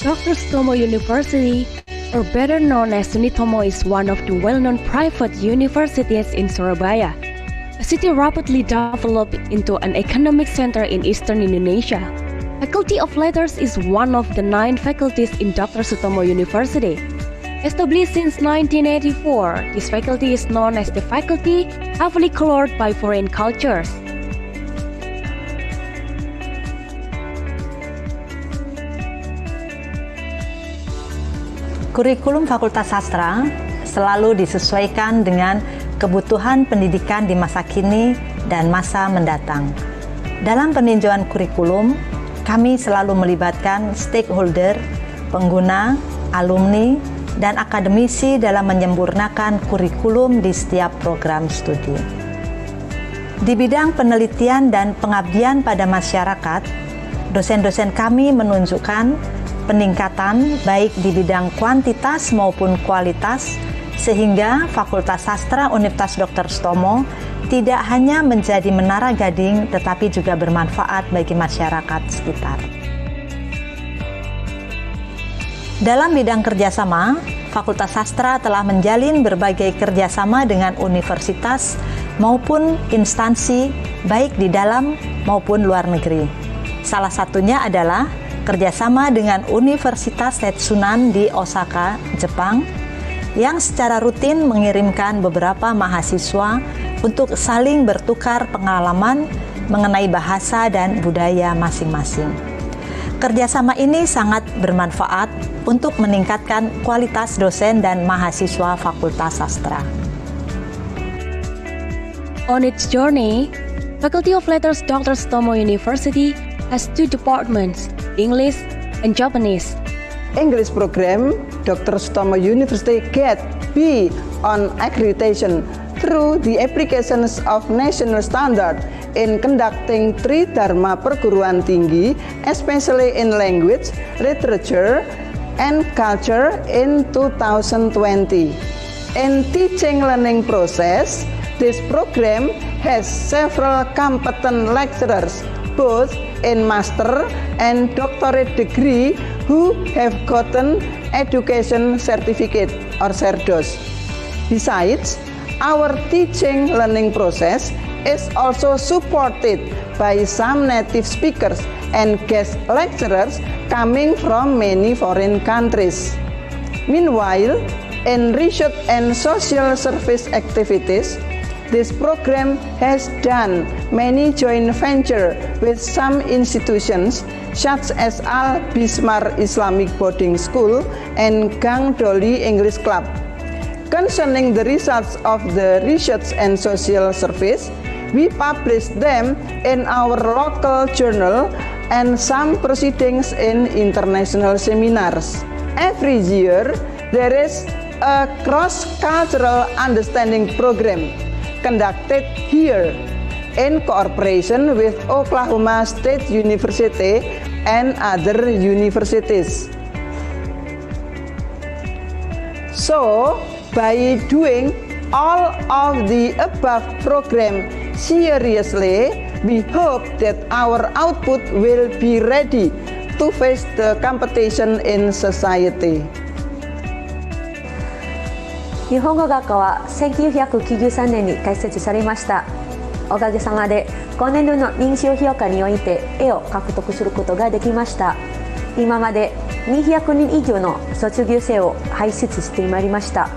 Dr. Sutomo University, or better known as Sunitomo, is one of the well-known private universities in Surabaya. A city rapidly developed into an economic center in eastern Indonesia. Faculty of Letters is one of the 9 faculties in Dr. Sutomo University. Established since 1984, this faculty is known as the faculty heavily colored by foreign cultures. Kurikulum Fakultas Sastra selalu disesuaikan dengan kebutuhan pendidikan di masa kini dan masa mendatang. Dalam peninjauan kurikulum, kami selalu melibatkan stakeholder, pengguna, alumni, dan akademisi dalam menyempurnakan kurikulum di setiap program studi. Di bidang penelitian dan pengabdian pada masyarakat, dosen-dosen kami menunjukkan peningkatan baik di bidang kuantitas maupun kualitas, sehingga Fakultas Sastra Universitas Dr. Sutomo tidak hanya menjadi menara gading tetapi juga bermanfaat bagi masyarakat sekitar. Dalam bidang kerjasama, Fakultas Sastra telah menjalin berbagai kerjasama dengan universitas maupun instansi baik di dalam maupun luar negeri. Salah satunya adalah kerjasama dengan Universitas Setsunan di Osaka, Jepang, yang secara rutin mengirimkan beberapa mahasiswa untuk saling bertukar pengalaman mengenai bahasa dan budaya masing-masing. Kerjasama ini sangat bermanfaat untuk meningkatkan kualitas dosen dan mahasiswa Fakultas Sastra. On its journey, Faculty of Letters Dr. Sutomo University has 2 departments, English and Japanese. English program, Dr. Sutomo University get B on accreditation through the applications of national standard in conducting Tridharma perguruan tinggi, especially in language, literature, and culture in 2020. In teaching learning process, this program has several competent lecturers, both in master and doctorate degree, who have gotten education certificate or CERDOS. Besides, our teaching learning process is also supported by some native speakers and guest lecturers coming from many foreign countries. Meanwhile, in research and social service activities, this program has done many joint ventures with some institutions such as Al Bismar Islamic Boarding School and Gang Doli English Club. Concerning the results of the research and social service, we publish them in our local journal and some proceedings in international seminars. Every year, there is a cross-cultural understanding program conducted here in cooperation with Oklahoma State University and other universities. So, by doing all of the above program seriously, we hope that our output will be ready to face the competition in society. 日本語学科は1993年に開設されました。おかげさまで今年度の認証評価において絵を獲得することができました。今まで200人以上の卒業生を輩出してまいりました。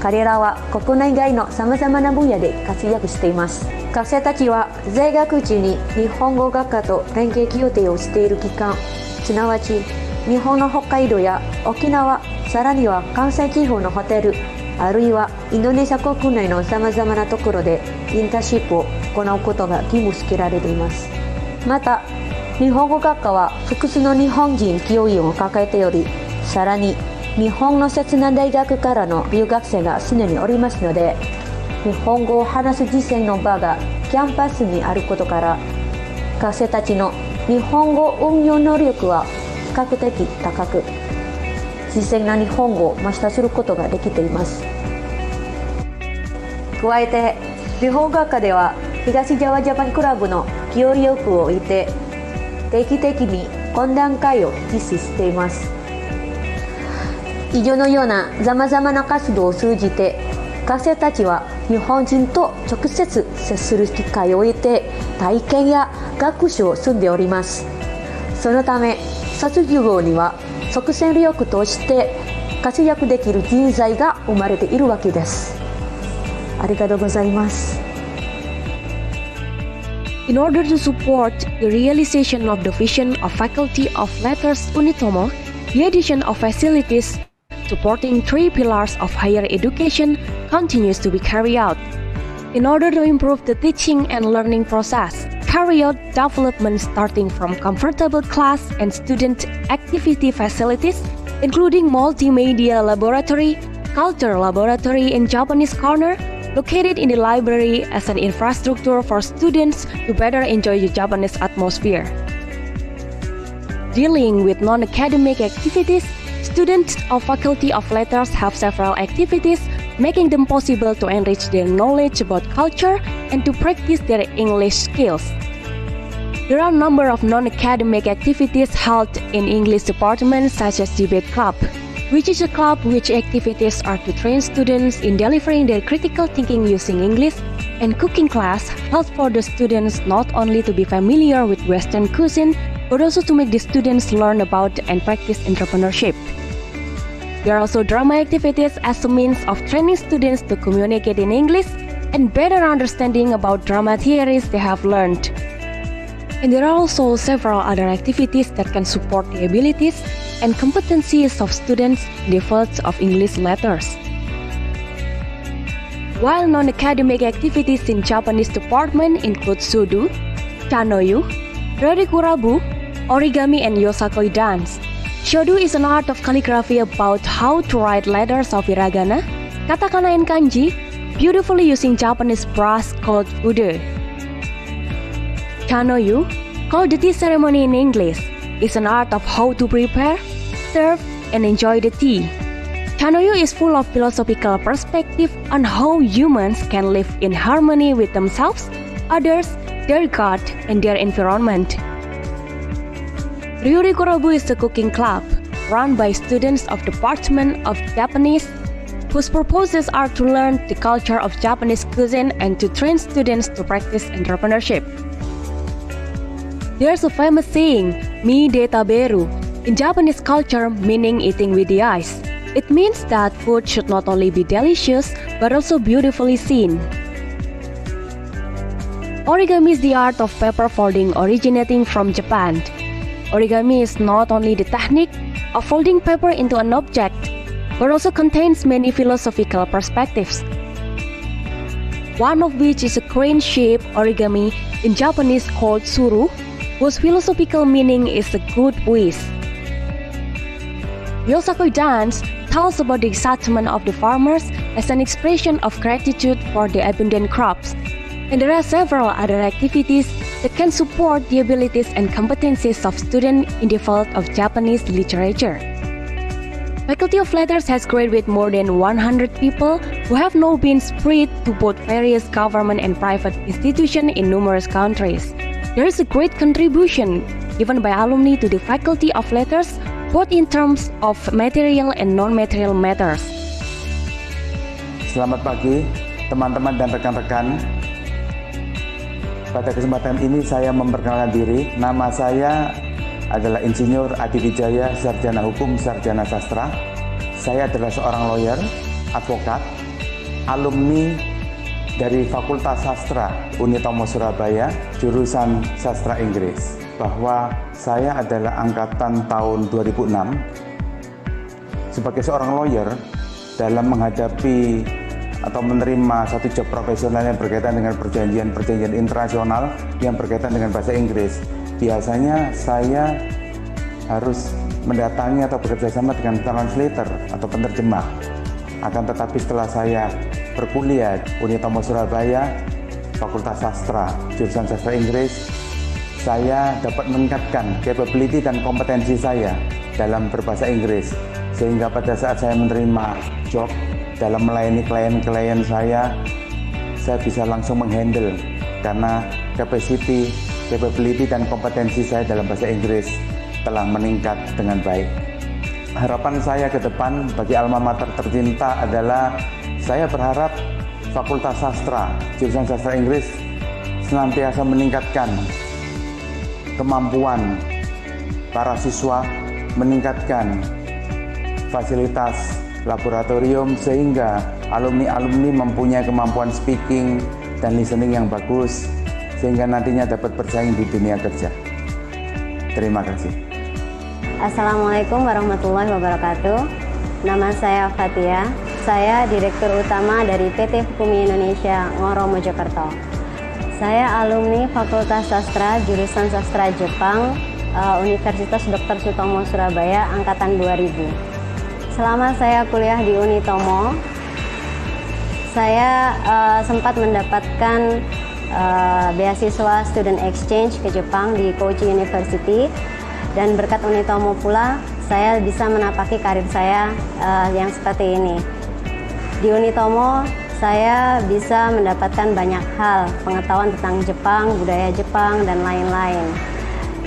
彼らは国内外のさまざまな分野で活躍しています。学生たちは在学中に日本語学科と連携協定をしている期間、すなわち日本の北海道や沖縄、さらには関西地方のホテル、あるいはインドネシア国内のさまざまなところでインターンシップを行うことが義務付けられています。また、日本語学科は複数の日本人教員を抱えており、さらに日本の摂南大学からの留学生が常におりますので、日本語を話す実践の場がキャンパスにあることから、学生たちの日本語運用能力は比較的高く、自然な日本語をマスターすることができています。加えて、日本学科では東ジャワジャパンクラブの協力を得て、定期的に懇談会を実施しています。以上のようなさまざまな活動を通じて、学生たちは日本人と直接接する機会を得て、体験や学習を積んでおります。そのため、卒業後には即戦力として活躍できる人材が生まれているわけです。ありがとうございます。In order to support the realization of the vision of Faculty of Letters Unitomo, the addition of facilities supporting 3 pillars of higher education continues to be carried out. In order to improve the teaching and learning process, carry out development starting from comfortable class and student activity facilities, including multimedia laboratory, culture laboratory and Japanese corner, located in the library as an infrastructure for students to better enjoy the Japanese atmosphere. Dealing with non-academic activities, students of Faculty of Letters have several activities, making them possible to enrich their knowledge about culture and to practice their English skills. There are a number of non-academic activities held in English departments such as Debate Club, which is a club which activities are to train students in delivering their critical thinking using English, and cooking class held for the students not only to be familiar with Western cuisine, but also to make the students learn about and practice entrepreneurship. There are also drama activities as a means of training students to communicate in English and better understanding about drama theories they have learned. And there are also several other activities that can support the abilities and competencies of students in the fields of English letters. While non-academic activities in Japanese department include sudo, chanoyu, ryurikurabu, origami and yosakoi dance. Shodo is an art of calligraphy about how to write letters of hiragana, katakana and kanji, beautifully using Japanese brush called ude. Chanoyu, called the tea ceremony in English, is an art of how to prepare, serve, and enjoy the tea. Chanoyu is full of philosophical perspective on how humans can live in harmony with themselves, others, their God, and their environment. Ryurikurabu is a cooking club run by students of Department of Japanese whose purposes are to learn the culture of Japanese cuisine and to train students to practice entrepreneurship. There's a famous saying, "Mi de taberu," in Japanese culture meaning eating with the eyes. It means that food should not only be delicious but also beautifully seen. Origami is the art of paper folding originating from Japan. Origami is not only the technique of folding paper into an object, but also contains many philosophical perspectives. One of which is a crane-shaped origami in Japanese called suru, whose philosophical meaning is a good wish. Yosakoi dance tells about the excitement of the farmers as an expression of gratitude for the abundant crops. And there are several other activities that can support the abilities and competencies of students in the field of Japanese literature. Faculty of Letters has graduated with more than 100 people who have now been spread to both various government and private institutions in numerous countries. There is a great contribution given by alumni to the Faculty of Letters, both in terms of material and non-material matters. Selamat pagi, teman-teman dan rekan-rekan. Pada kesempatan ini saya memperkenalkan diri. Nama saya adalah Insinyur Adi Wijaya, Sarjana Hukum, Sarjana Sastra. Saya adalah seorang lawyer, advokat, alumni dari Fakultas Sastra Unitomo Surabaya, jurusan Sastra Inggris. Bahwa saya adalah angkatan tahun 2006. Sebagai seorang lawyer, dalam menghadapi atau menerima satu job profesional yang berkaitan dengan perjanjian-perjanjian internasional yang berkaitan dengan bahasa Inggris, biasanya saya harus mendatangi atau bekerja sama dengan translator atau penerjemah. Akan tetapi setelah saya berkuliah Unitomo Surabaya, Fakultas Sastra, jurusan Sastra Inggris, saya dapat meningkatkan capability dan kompetensi saya dalam berbahasa Inggris, sehingga pada saat saya menerima job dalam melayani klien-klien saya bisa langsung menghandle karena capability dan kompetensi saya dalam bahasa Inggris telah meningkat dengan baik. harapan saya ke depan bagi alma mater tercinta adalah saya berharap Fakultas Sastra, jurusan Sastra Inggris senantiasa meningkatkan kemampuan para siswa, meningkatkan fasilitas laboratorium sehingga alumni-alumni mempunyai kemampuan speaking dan listening yang bagus sehingga nantinya dapat bersaing di dunia kerja. Terima kasih. Assalamualaikum warahmatullahi wabarakatuh. Nama saya Fatia. Saya Direktur Utama dari PT Hukumi Indonesia Ngoro Mojokerto. Saya alumni Fakultas Sastra jurusan Sastra Jepang Universitas Dr. Sutomo Surabaya angkatan 2000. Selama saya kuliah di Unitomo, saya sempat mendapatkan beasiswa student exchange ke Jepang di Kochi University, dan berkat Unitomo pula saya bisa menapaki karir saya yang seperti ini. Di Unitomo saya bisa mendapatkan banyak hal, pengetahuan tentang Jepang, budaya Jepang, dan lain-lain.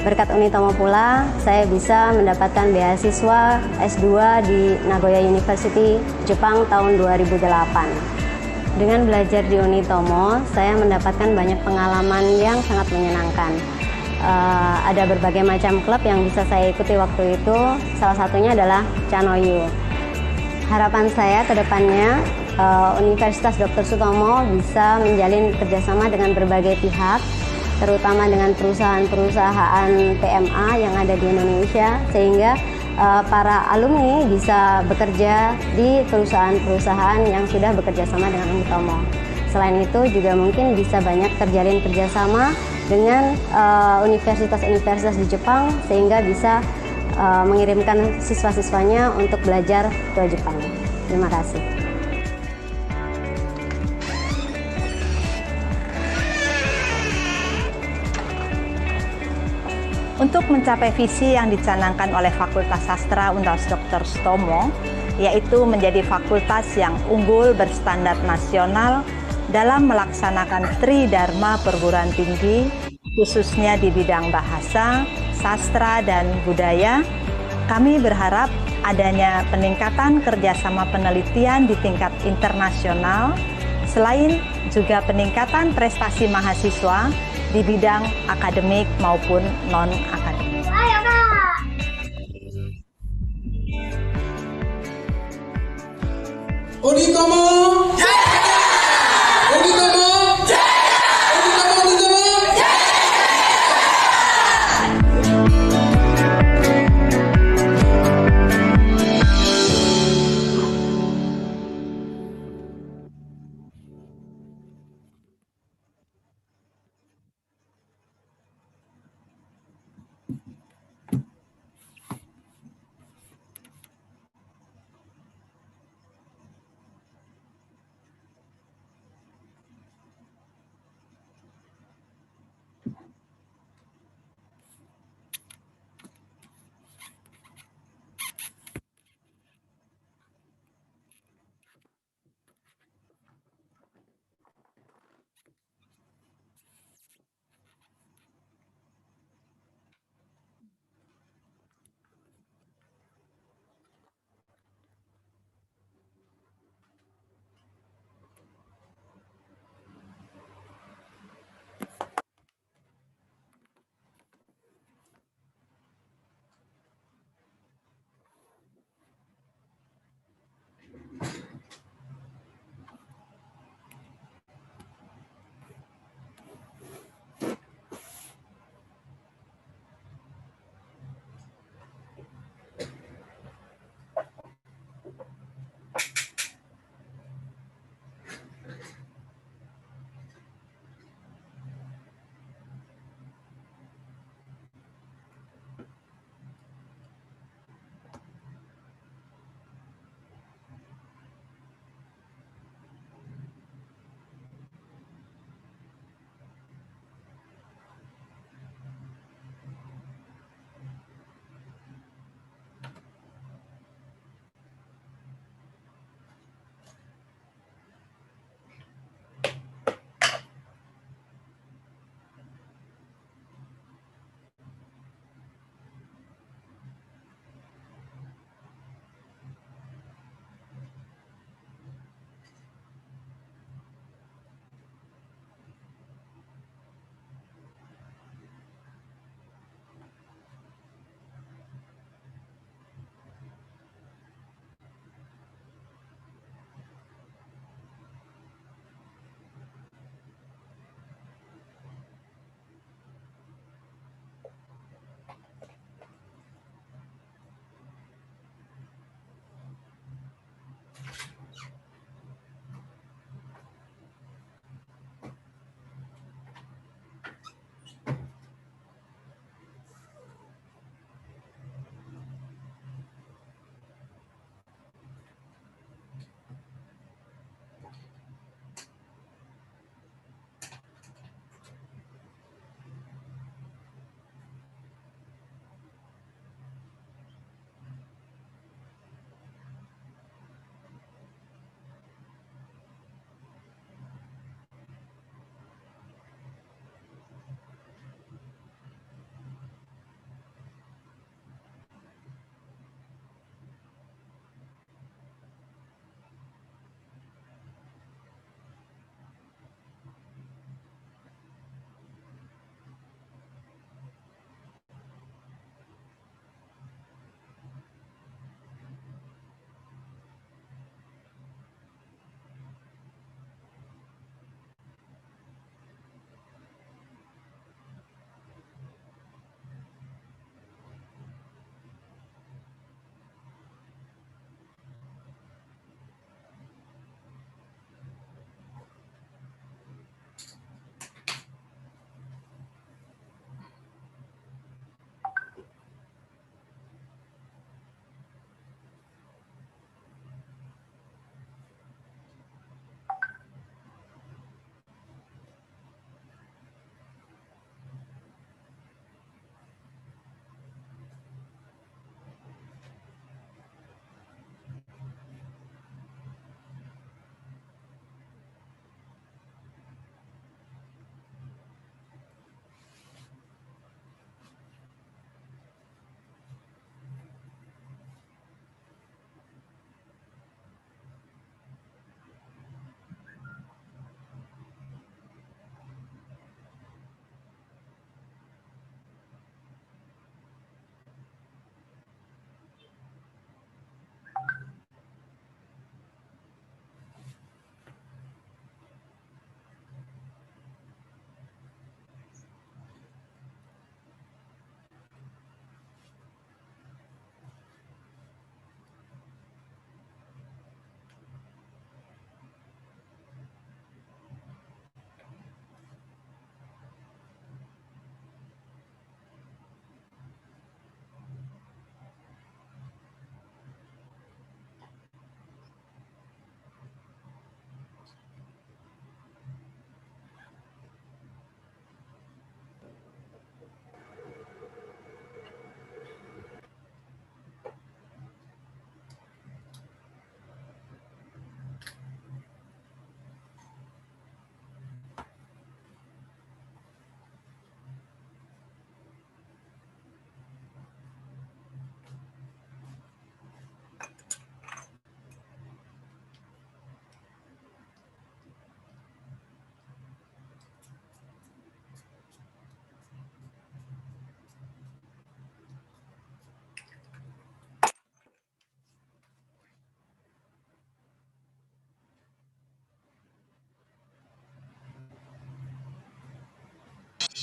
Berkat Unitomo pula, saya bisa mendapatkan beasiswa S2 di Nagoya University, Jepang tahun 2008. Dengan belajar di Unitomo, saya mendapatkan banyak pengalaman yang sangat menyenangkan. Ada berbagai macam klub yang bisa saya ikuti waktu itu, salah satunya adalah Chanoyu. Harapan saya ke depannya, Universitas Dr. Sutomo bisa menjalin kerjasama dengan berbagai pihak, terutama dengan perusahaan-perusahaan PMA yang ada di Indonesia, sehingga para alumni bisa bekerja di perusahaan-perusahaan yang sudah bekerja sama dengan Unitomo. Selain itu juga mungkin bisa banyak terjalin kerjasama dengan universitas-universitas di Jepang, sehingga bisa mengirimkan siswa-siswanya untuk belajar ke Jepang. Terima kasih. Untuk mencapai visi yang dicanangkan oleh Fakultas Sastra Universitas Dr. Sutomo, yaitu menjadi fakultas yang unggul berstandar nasional dalam melaksanakan Tridharma perguruan tinggi, khususnya di bidang bahasa, sastra, dan budaya, kami berharap adanya peningkatan kerjasama penelitian di tingkat internasional, selain juga peningkatan prestasi mahasiswa di bidang akademik maupun non-akademik. Ayo, Kak! Unitomo! Jaya! Unitomo! Jaya! Unitomo! Jaya!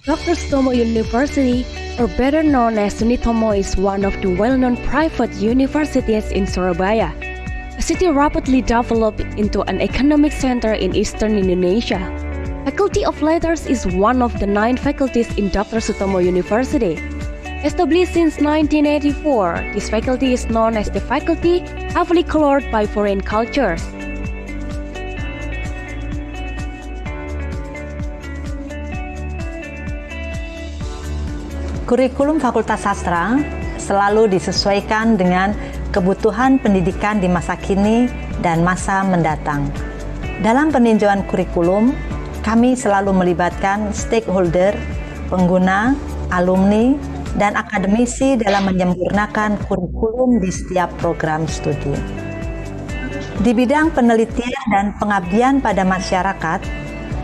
Dr. Sutomo University, or better known as Sunitomo, is one of the well-known private universities in Surabaya. A city rapidly developed into an economic center in eastern Indonesia. Faculty of Letters is one of the 9 faculties in Dr. Sutomo University. Established since 1984, this faculty is known as the faculty heavily colored by foreign cultures. Kurikulum Fakultas Sastra selalu disesuaikan dengan kebutuhan pendidikan di masa kini dan masa mendatang. Dalam peninjauan kurikulum, kami selalu melibatkan stakeholder, pengguna, alumni, dan akademisi dalam menyempurnakan kurikulum di setiap program studi. Di bidang penelitian dan pengabdian pada masyarakat,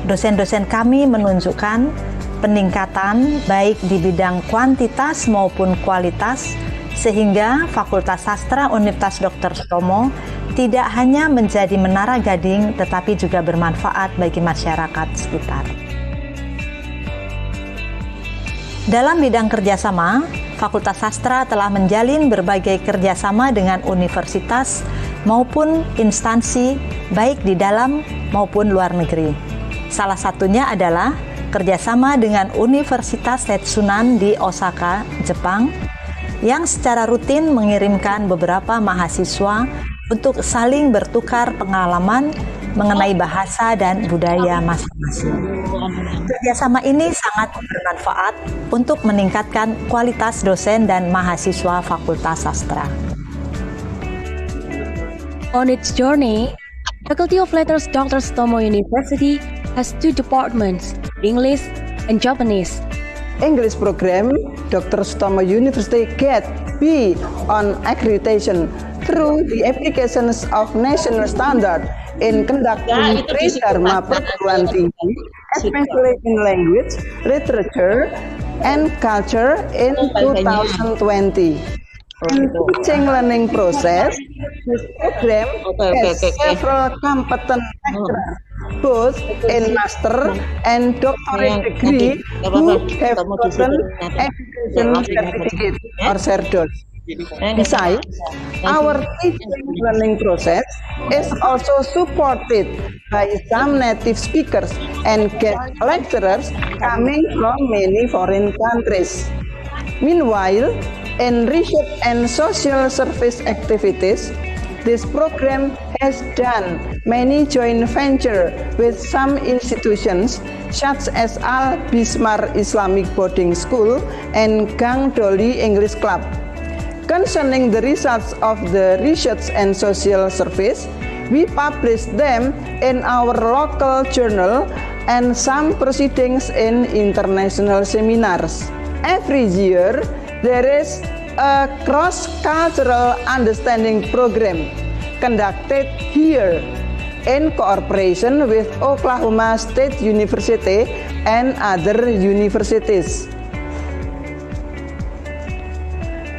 dosen-dosen kami menunjukkan peningkatan baik di bidang kuantitas maupun kualitas, sehingga Fakultas Sastra Universitas Dr. Sutomo tidak hanya menjadi menara gading tetapi juga bermanfaat bagi masyarakat sekitar. Dalam bidang kerjasama, Fakultas Sastra telah menjalin berbagai kerjasama dengan universitas maupun instansi baik di dalam maupun luar negeri. Salah satunya adalah kerjasama dengan Universitas Setsunan di Osaka, Jepang, yang secara rutin mengirimkan beberapa mahasiswa untuk saling bertukar pengalaman mengenai bahasa dan budaya masing-masing. Kerjasama ini sangat bermanfaat untuk meningkatkan kualitas dosen dan mahasiswa Fakultas Sastra. On its journey, Faculty of Letters Dr. Sutomo University has 2 departments, English and Japanese. English program, Dr. Sutomo University get B on accreditation through the applications of national standard in conducting Tridharma perguruan tinggi, especially in language, literature, and culture in 2020. In teaching learning process, this program has several competent lecturers, both in master and doctorate degree, who have gotten education certificate or CERDOS. Besides, our teaching learning process is also supported by some native speakers and guest lecturers coming from many foreign countries. Meanwhile, in research and social service activities, this program has done many joint ventures with some institutions such as Al Bismar Islamic Boarding School and Gang Doli English Club. Concerning the results of the research and social service, we publish them in our local journal and some proceedings in international seminars. Every year, there is a cross-cultural understanding program conducted here in cooperation with Oklahoma State University and other universities.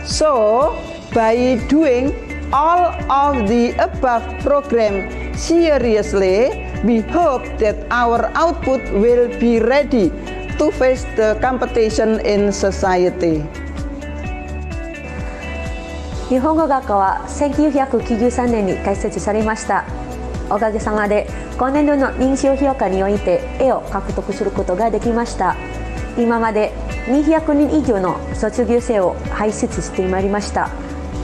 So, by doing all of the above program seriously, we hope that our output will be ready to face the competition in society. 日本語学科は1993年に開設されました。おかげさまで今年度の認証評価において絵を獲得することができました。今まで200人以上の卒業生を輩出してまいりました。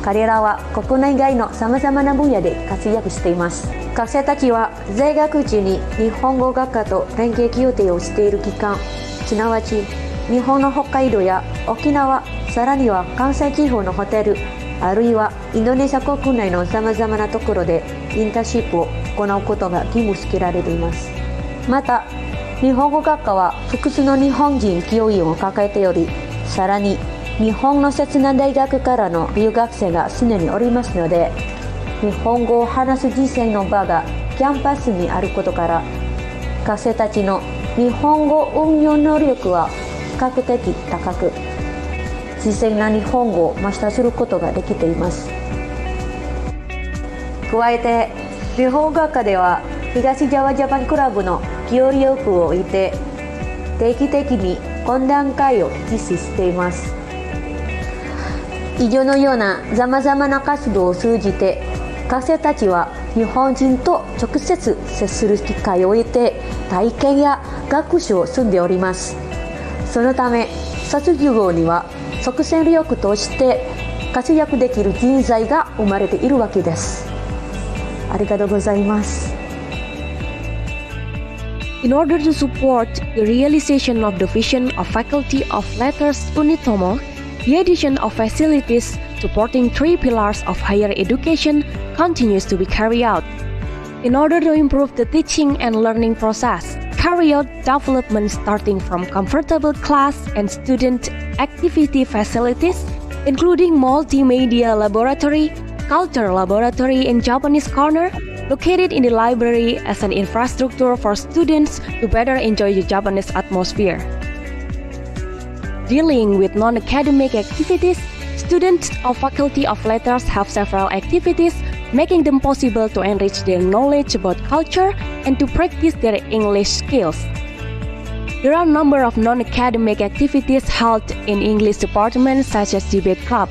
彼らは国内外のさまざまな分野で活躍しています。学生たちは在学中に日本語学科と連携協定をしている期間、すなわち日本の北海道や沖縄、さらには関西地方のホテル、あるいはインドネシア国内のさまざまなところでインターンシップを行うことが義務付けられています。また、日本語学科は複数の日本人教員を抱えており、さらに日本の摂南大学からの留学生が常におりますので、日本語を話す実際の場がキャンパスにあることから、学生たちの日本語運用能力は比較的高く、自然な日本語をマスターすることができています。加えて、日本語学科では東ジャワジャパンクラブの協力を得て、定期的に懇談会を実施しています。以上のようなさまざまな活動を通じて、学生たちは日本人と直接接する機会を得て、体験や学習を積んでおります。そのため、卒業後には即戦力として活躍できる人材が生まれているわけです。ありがとうございます。In order to support the realization of the vision of Faculty of Letters Unitomo, the addition of facilities supporting 3 pillars of higher education continues to be carried out. In order to improve the teaching and learning process, carry out development starting from comfortable class and student activity facilities, including multimedia laboratory, culture laboratory and Japanese corner, located in the library as an infrastructure for students to better enjoy the Japanese atmosphere. Dealing with non-academic activities, students of Faculty of Letters have several activities, making them possible to enrich their knowledge about culture and to practice their English skills. There are a number of non-academic activities held in English departments such as Debate Club,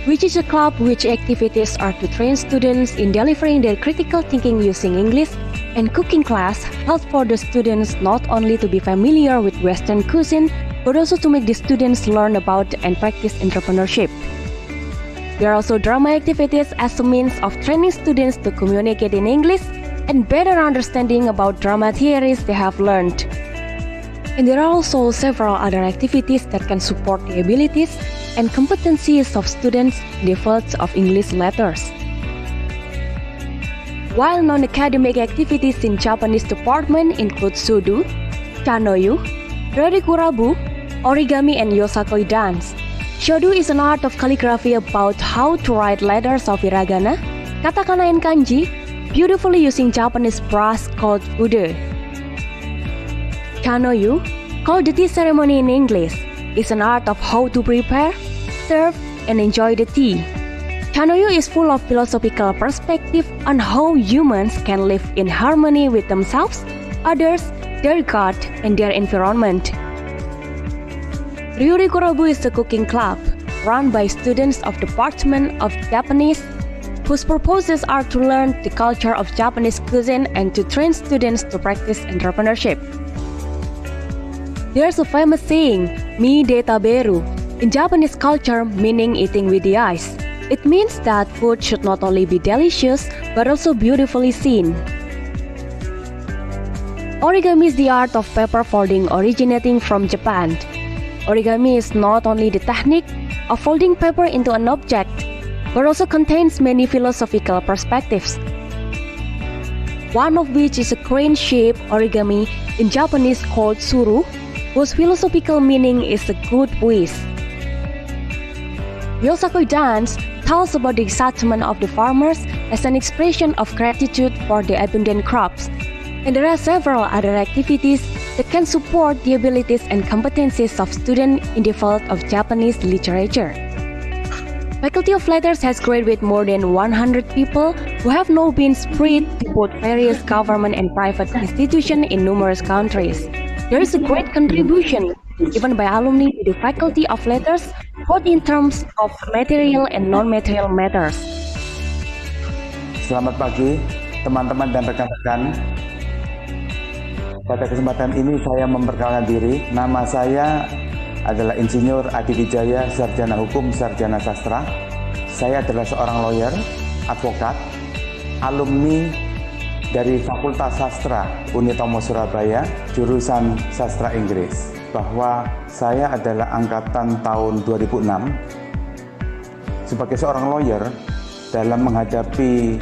which is a club which activities are to train students in delivering their critical thinking using English, and cooking class held for the students not only to be familiar with Western cuisine, but also to make the students learn about and practice entrepreneurship. There are also drama activities as a means of training students to communicate in English and better understanding about drama theories they have learned. And there are also several other activities that can support the abilities and competencies of students in the fields of English letters. While non-academic activities in Japanese department include sudo, chanoyu, rorikurabu, origami and yosakoi dance. Shodo is an art of calligraphy about how to write letters of hiragana, katakana and kanji, beautifully using Japanese brass called ude. Chanoyu, called the tea ceremony in English, is an art of how to prepare, serve, and enjoy the tea. Chanoyu is full of philosophical perspective on how humans can live in harmony with themselves, others, their God, and their environment. Ryurikurabu is a cooking club run by students of Department of Japanese whose purposes are to learn the culture of Japanese cuisine and to train students to practice entrepreneurship. There's a famous saying, "Mi de taberu," in Japanese culture meaning eating with the eyes. It means that food should not only be delicious but also beautifully seen. Origami is the art of paper folding originating from Japan. Origami is not only the technique of folding paper into an object, but also contains many philosophical perspectives. One of which is a crane-shaped origami in Japanese called suru, whose philosophical meaning is a good wish. Yosakoi dance tells about the excitement of the farmers as an expression of gratitude for the abundant crops. And there are several other activities that can support the abilities and competencies of students in the field of Japanese literature. Faculty of Letters has graduated with more than 100 people who have now been spread to both various government and private institutions in numerous countries. There is a great contribution given by alumni to the Faculty of Letters, both in terms of material and non-material matters. Selamat pagi, teman-teman dan rekan-rekan. Pada kesempatan ini saya memperkenalkan diri. Nama saya adalah Insinyur Adi Wijaya, Sarjana Hukum, Sarjana Sastra. Saya adalah seorang lawyer, advokat, alumni dari Fakultas Sastra Unitomo Surabaya, jurusan Sastra Inggris. Bahwa saya adalah angkatan tahun 2006. Sebagai seorang lawyer, dalam menghadapi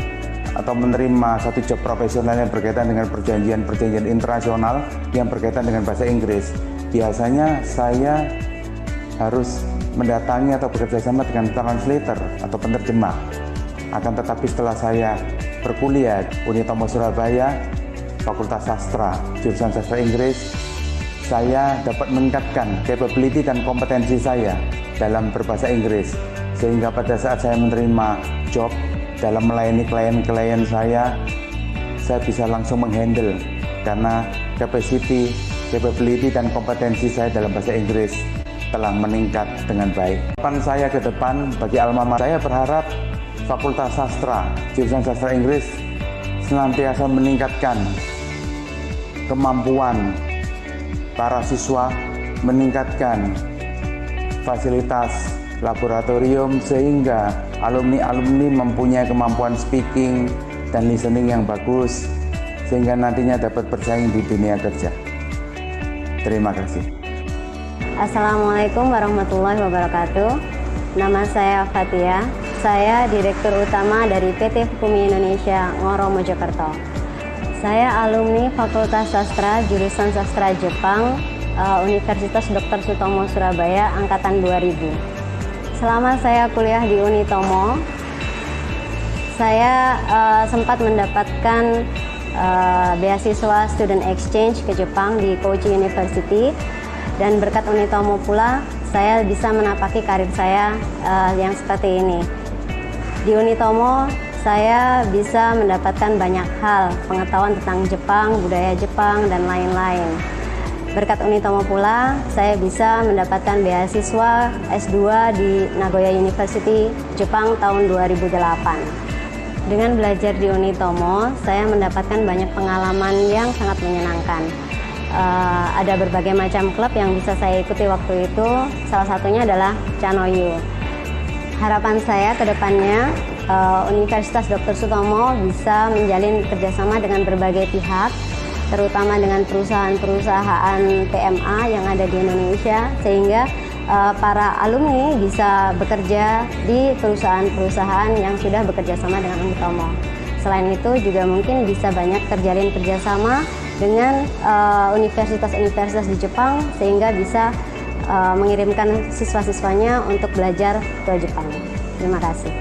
atau menerima satu job profesional yang berkaitan dengan perjanjian-perjanjian internasional yang berkaitan dengan bahasa Inggris, biasanya saya harus mendatangi atau bekerja sama dengan translator atau penerjemah. Akan tetapi setelah saya berkuliah Unitomo Surabaya, Fakultas Sastra, jurusan Sastra Inggris, saya dapat meningkatkan capability dan kompetensi saya dalam berbahasa Inggris, sehingga pada saat saya menerima job dalam melayani klien-klien saya bisa langsung menghandle karena capacity capability dan kompetensi saya dalam bahasa Inggris telah meningkat dengan baik. Harapan saya ke depan bagi alma mater, saya berharap Fakultas Sastra, jurusan Sastra Inggris senantiasa meningkatkan kemampuan para siswa, meningkatkan fasilitas laboratorium sehingga alumni-alumni mempunyai kemampuan speaking dan listening yang bagus sehingga nantinya dapat bersaing di dunia kerja. Terima kasih. Assalamualaikum warahmatullahi wabarakatuh. Nama saya Fatia. Saya Direktur Utama dari PT Hukumi Indonesia Ngoro Mojokerto. Saya alumni Fakultas Sastra jurusan Sastra Jepang Universitas Dr. Sutomo Surabaya angkatan 2000. Selama saya kuliah di Unitomo, saya sempat mendapatkan beasiswa student exchange ke Jepang di Koji University, dan berkat Unitomo pula saya bisa menapaki karir saya yang seperti ini. Di Unitomo saya bisa mendapatkan banyak hal, pengetahuan tentang Jepang, budaya Jepang, dan lain-lain. Berkat Unitomo pula saya bisa mendapatkan beasiswa S2 di Nagoya University, Jepang tahun 2008. Dengan belajar di Unitomo, saya mendapatkan banyak pengalaman yang sangat menyenangkan. Ada berbagai macam klub yang bisa saya ikuti waktu itu, salah satunya adalah Chanoyu. Harapan saya ke depannya, Universitas Dr. Sutomo bisa menjalin kerjasama dengan berbagai pihak, terutama dengan perusahaan-perusahaan PMA yang ada di Indonesia, sehingga para alumni bisa bekerja di perusahaan-perusahaan yang sudah bekerja sama dengan Unitomo. Selain itu juga mungkin bisa banyak terjalin kerjasama dengan universitas-universitas di Jepang sehingga bisa mengirimkan siswa-siswanya untuk belajar ke Jepang. Terima kasih.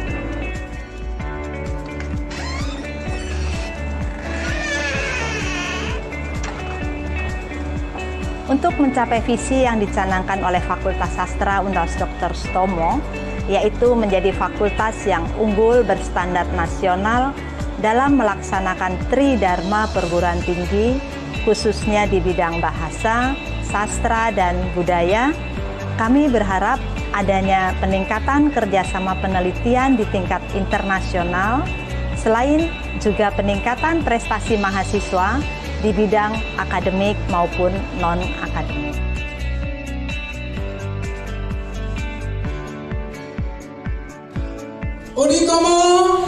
Untuk mencapai visi yang dicanangkan oleh Fakultas Sastra Universitas Dr. Sutomo, yaitu menjadi fakultas yang unggul berstandar nasional dalam melaksanakan Tridharma perguruan tinggi, khususnya di bidang bahasa, sastra, dan budaya, kami berharap adanya peningkatan kerjasama penelitian di tingkat internasional, selain juga peningkatan prestasi mahasiswa di bidang akademik maupun non-akademik. Unitomo!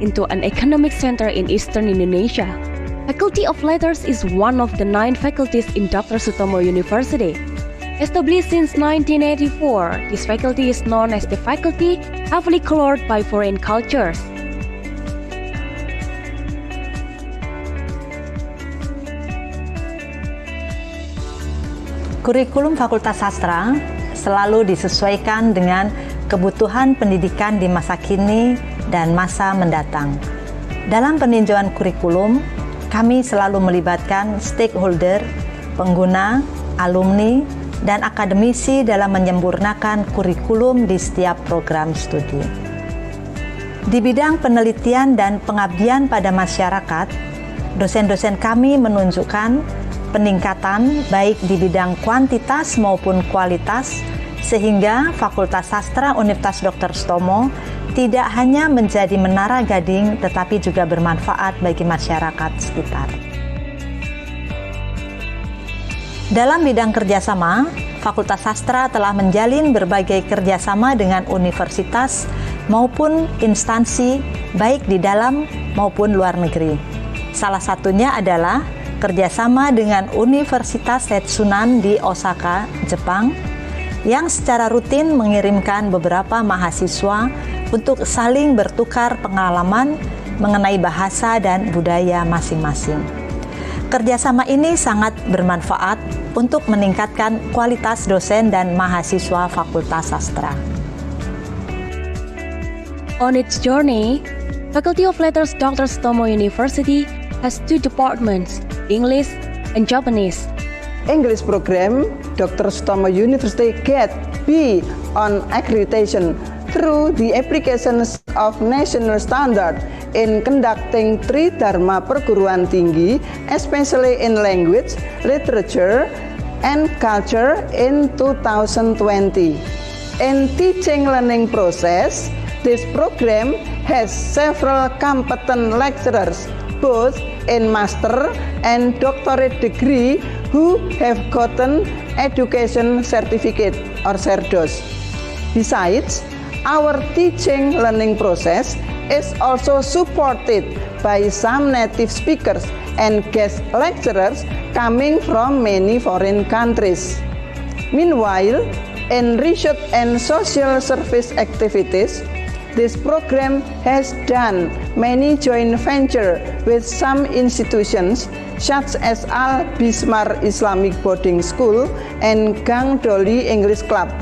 into an economic center in eastern Indonesia. Faculty of Letters is one of the 9 faculties in Dr. Sutomo University. Established since 1984, this faculty is known as the faculty heavily colored by foreign cultures. Kurikulum Fakultas Sastra selalu disesuaikan dengan kebutuhan pendidikan di masa kini dan masa mendatang. Dalam peninjauan kurikulum, kami selalu melibatkan stakeholder, pengguna, alumni, dan akademisi dalam menyempurnakan kurikulum di setiap program studi. Di bidang penelitian dan pengabdian pada masyarakat, dosen-dosen kami menunjukkan peningkatan baik di bidang kuantitas maupun kualitas, sehingga Fakultas Sastra Universitas Dr. Sutomo tidak hanya menjadi menara gading tetapi juga bermanfaat bagi masyarakat sekitar. Dalam bidang kerjasama, Fakultas Sastra telah menjalin berbagai kerjasama dengan universitas maupun instansi baik di dalam maupun luar negeri. Salah satunya adalah kerjasama dengan Universitas Setsunan di Osaka, Jepang, yang secara rutin mengirimkan beberapa mahasiswa untuk saling bertukar pengalaman mengenai bahasa dan budaya masing-masing. Kerjasama ini sangat bermanfaat untuk meningkatkan kualitas dosen dan mahasiswa Fakultas Sastra. On its journey, Faculty of Letters Dr. Sutomo University has 2 departments, English and Japanese. English program, Dr. Sutomo University get B on accreditation through the applications of national standard in conducting Tridharma perguruan tinggi, especially in language, literature, and culture in 2020. In teaching learning process, this program has several competent lecturers, both in master and doctorate degree, who have gotten education certificate or CERDOS. Besides, our teaching learning process is also supported by some native speakers and guest lecturers coming from many foreign countries. Meanwhile, in research and social service activities, this program has done many joint ventures with some institutions such as Al Bismar Islamic Boarding School and Gang Doli English Club.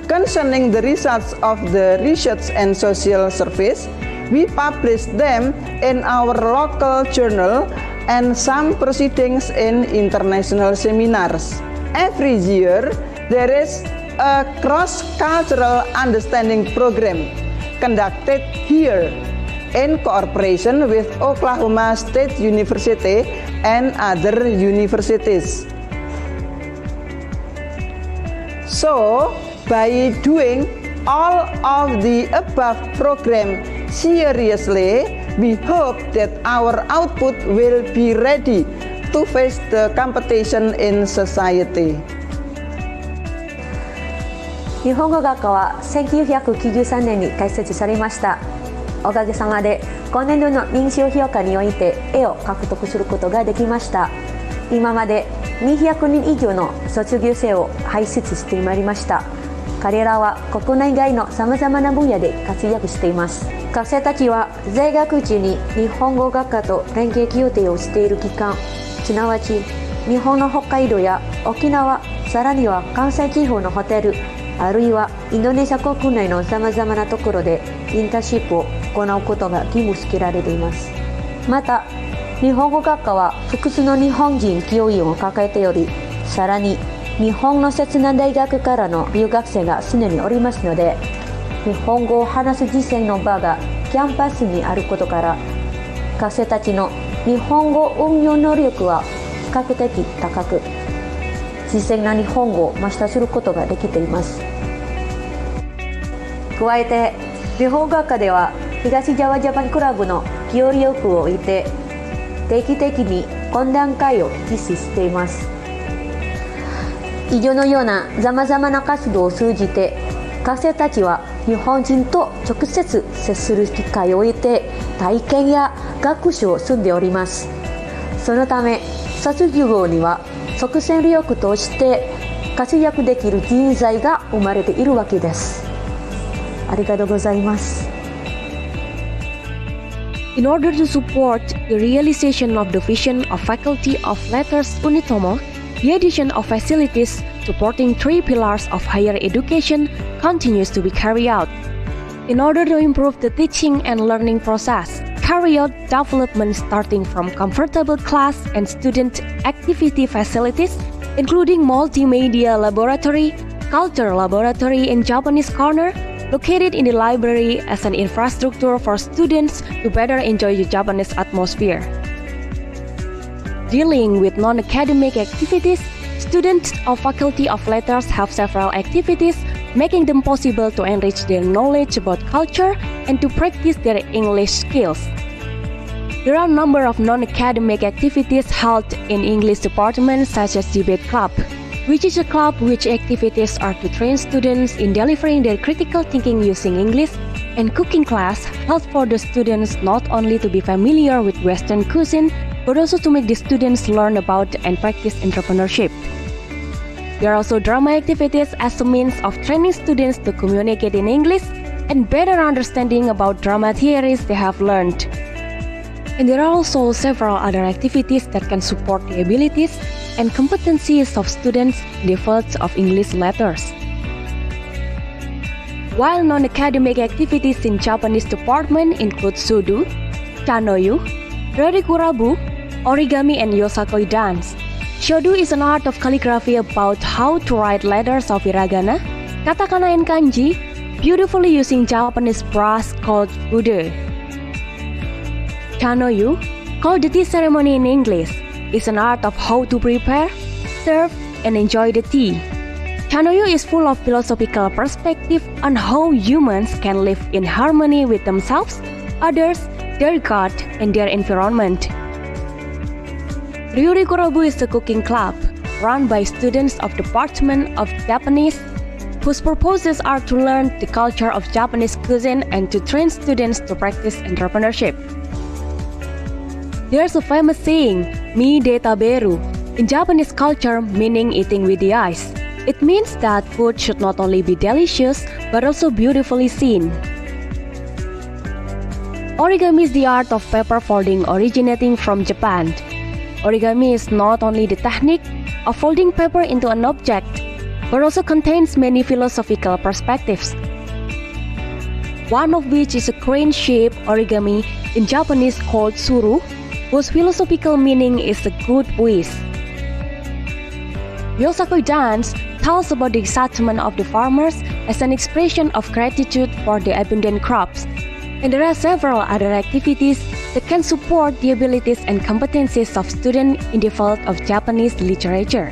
Concerning the results of the research and social service, we publish them in our local journal and some proceedings in international seminars. Every year, there is a cross-cultural understanding program conducted here in cooperation with Oklahoma State University and other universities. So, by doing all of the above program seriously, we hope that our output will be ready to face the competition in society. 日本語学科は1993年に開設されました。おかげさまで今年度の認証評価において絵を獲得することができました。今まで200人以上の卒業生を輩出してまいりました。彼らは国内外のさまざまな分野で活躍しています。学生たちは在学中に日本語学科と連携協定をしている期間、すなわち日本の北海道や沖縄、さらには関西地方のホテル、あるいはインドネシア国内のさまざまなところでインターンシップを行うことが義務付けられています。また、日本語学科は複数の日本人教員を抱えており、さらに日本の摂南大学からの留学生が常におりますので、日本語を話す実践の場がキャンパスにあることから、学生たちの日本語運用能力は比較的高く、実践な日本語をマスターすることができています。加えて、日本語学科では東ジャワジャパンクラブの協力を置いて定期的に懇談会を実施しています。以上のようなさまざまな活動を通じて、学生たちは日本人と直接接する機会を得て体験や学習を済んでおります。そのため卒業後には即戦力として活躍できる人材が生まれているわけです。ありがとうございます。In order to support the realization of the vision of Faculty of Letters Unitomo, the addition of facilities supporting 3 pillars of higher education continues to be carried out. In order to improve the teaching and learning process, carry out development starting from comfortable class and student activity facilities, including multimedia laboratory, culture laboratory in Japanese corner, located in the library as an infrastructure for students to better enjoy the Japanese atmosphere. Dealing with non-academic activities, students of Faculty of Letters have several activities, making them possible to enrich their knowledge about culture and to practice their English skills. There are a number of non-academic activities held in English departments such as debate club, which is a club which activities are to train students in delivering their critical thinking using English, and cooking class held for the students not only to be familiar with Western cuisine, but also to make the students learn about and practice entrepreneurship. There are also drama activities as a means of training students to communicate in English and better understanding about drama theories they have learned. And there are also several other activities that can support the abilities and competencies of students in the fields of English letters. While non-academic activities in Japanese department include sudo, chanoyu, rorikurabu, origami, and yosakoi dance. Shodo is an art of calligraphy about how to write letters of hiragana, katakana, and kanji beautifully using Japanese brush called ude. Chanoyu, called the tea ceremony in English, is an art of how to prepare, serve, and enjoy the tea. Chanoyu is full of philosophical perspective on how humans can live in harmony with themselves, others, their God, and their environment. Ryurikurabu is a cooking club run by students of the Department of Japanese, whose purposes are to learn the culture of Japanese cuisine and to train students to practice entrepreneurship. There's a famous saying, "Mi de taberu," in Japanese culture meaning eating with the eyes. It means that food should not only be delicious, but also beautifully seen. Origami is the art of paper folding originating from Japan. Origami is not only the technique of folding paper into an object, but also contains many philosophical perspectives. One of which is a crane-shaped origami in Japanese called suru, whose philosophical meaning is a good wish. Yosakoi dance tells about the excitement of the farmers as an expression of gratitude for the abundant crops. And there are several other activities that can support the abilities and competencies of students in the field of Japanese literature.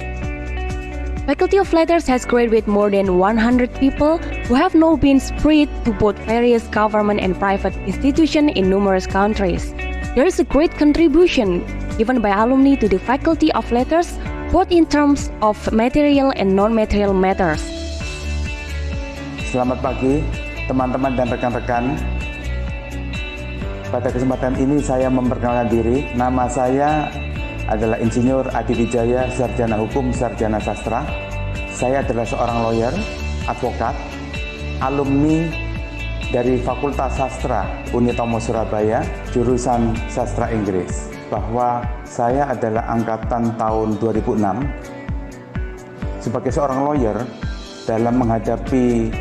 Faculty of Letters has graduated with more than 100 people who have now been spread to both various government and private institutions in numerous countries. There is a great contribution given by alumni to the Faculty of Letters, both in terms of material and non-material matters. Selamat pagi, teman-teman dan rekan-rekan. Pada kesempatan ini saya memperkenalkan diri. Nama saya adalah Insinyur Adi Wijaya, Sarjana Hukum, Sarjana Sastra. Saya adalah seorang lawyer, advokat, alumni dari Fakultas Sastra Unitomo Surabaya, jurusan Sastra Inggris. Bahwa saya adalah angkatan tahun 2006. Sebagai seorang lawyer, dalam menghadapi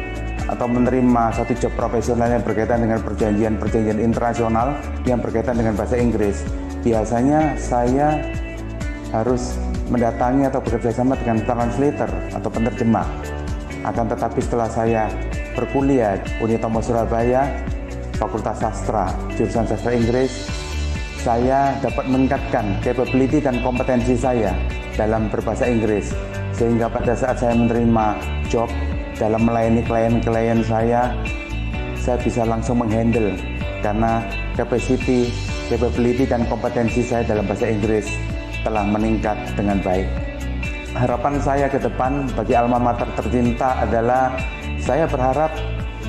atau menerima satu job profesional yang berkaitan dengan perjanjian-perjanjian internasional yang berkaitan dengan bahasa Inggris, biasanya saya harus mendatangi atau bekerja sama dengan translator atau penerjemah. Akan tetapi setelah saya berkuliah Unitomo Surabaya, Fakultas Sastra, jurusan Sastra Inggris, saya dapat meningkatkan capability dan kompetensi saya dalam berbahasa Inggris, sehingga pada saat saya menerima job dalam melayani klien-klien saya bisa langsung menghandle karena capability dan kompetensi saya dalam bahasa Inggris telah meningkat dengan baik. Harapan saya ke depan bagi alma mater tercinta adalah saya berharap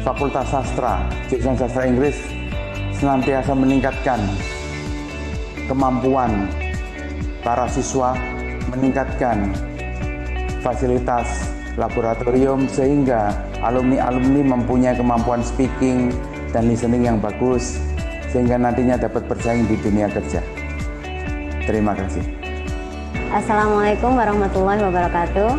Fakultas Sastra, jurusan Sastra Inggris, senantiasa meningkatkan kemampuan para siswa, meningkatkan fasilitas laboratorium sehingga alumni-alumni mempunyai kemampuan speaking dan listening yang bagus sehingga nantinya dapat bersaing di dunia kerja. Terima kasih. Assalamualaikum warahmatullahi wabarakatuh.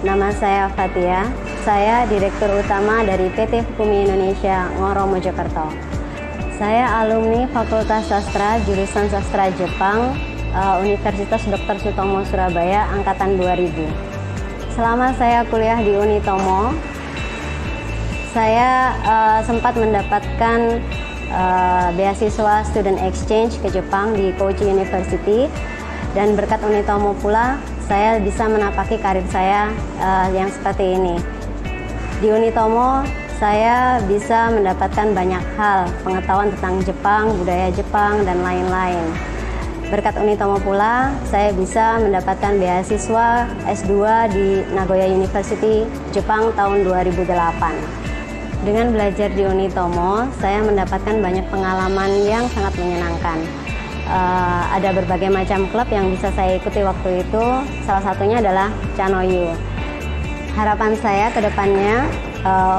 Nama saya Fatia. Saya Direktur Utama dari PT Hukumi Indonesia Ngoro Mojokerto. Saya alumni Fakultas Sastra jurusan Sastra Jepang Universitas Dr. Sutomo Surabaya angkatan 2000. Selama saya kuliah di Unitomo, saya sempat mendapatkan beasiswa student exchange ke Jepang di Koji University, dan berkat Unitomo pula saya bisa menapaki karir saya yang seperti ini. Di Unitomo saya bisa mendapatkan banyak hal, pengetahuan tentang Jepang, budaya Jepang, dan lain-lain. Berkat Unitomo pula saya bisa mendapatkan beasiswa S2 di Nagoya University, Jepang tahun 2008. Dengan belajar di Unitomo, saya mendapatkan banyak pengalaman yang sangat menyenangkan. Ada berbagai macam klub yang bisa saya ikuti waktu itu, salah satunya adalah Chanoyu. Harapan saya ke depannya,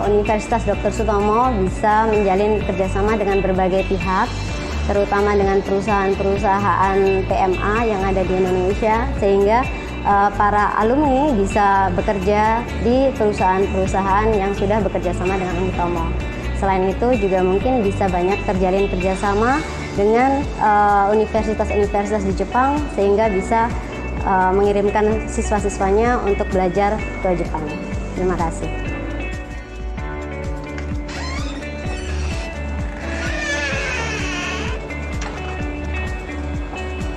Universitas Dr. Sutomo bisa menjalin kerjasama dengan berbagai pihak, terutama dengan perusahaan-perusahaan PMA yang ada di Indonesia, sehingga para alumni bisa bekerja di perusahaan-perusahaan yang sudah bekerja sama dengan Unitomo. Selain itu juga mungkin bisa banyak terjalin kerjasama dengan universitas-universitas di Jepang, sehingga bisa mengirimkan siswa-siswanya untuk belajar ke Jepang. Terima kasih.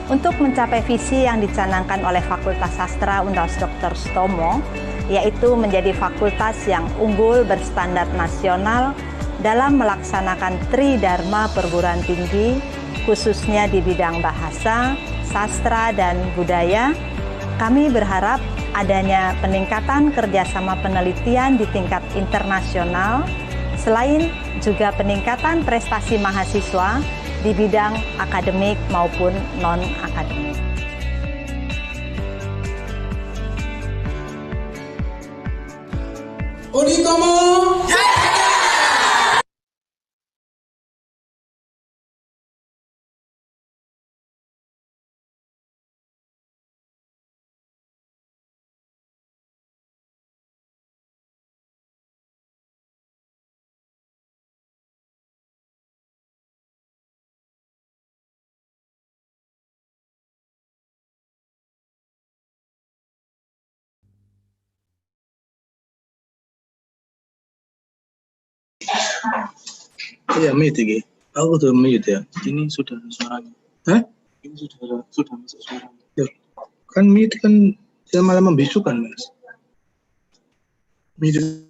Untuk mencapai visi yang dicanangkan oleh Fakultas Sastra Universitas Dr. Sutomo, yaitu menjadi fakultas yang unggul berstandar nasional dalam melaksanakan Tridharma perguruan tinggi, khususnya di bidang bahasa, sastra, dan budaya, kami berharap adanya peningkatan kerjasama penelitian di tingkat internasional, selain juga peningkatan prestasi mahasiswa di bidang akademik maupun non-akademik. Unitomo, Iya, mute ya. Aku udah mute ya. Ini sudah suaranya. Hah? Ini sudah masuk suaranya. Ya, kan mute kan dia malah membisukan, Mas. Mute.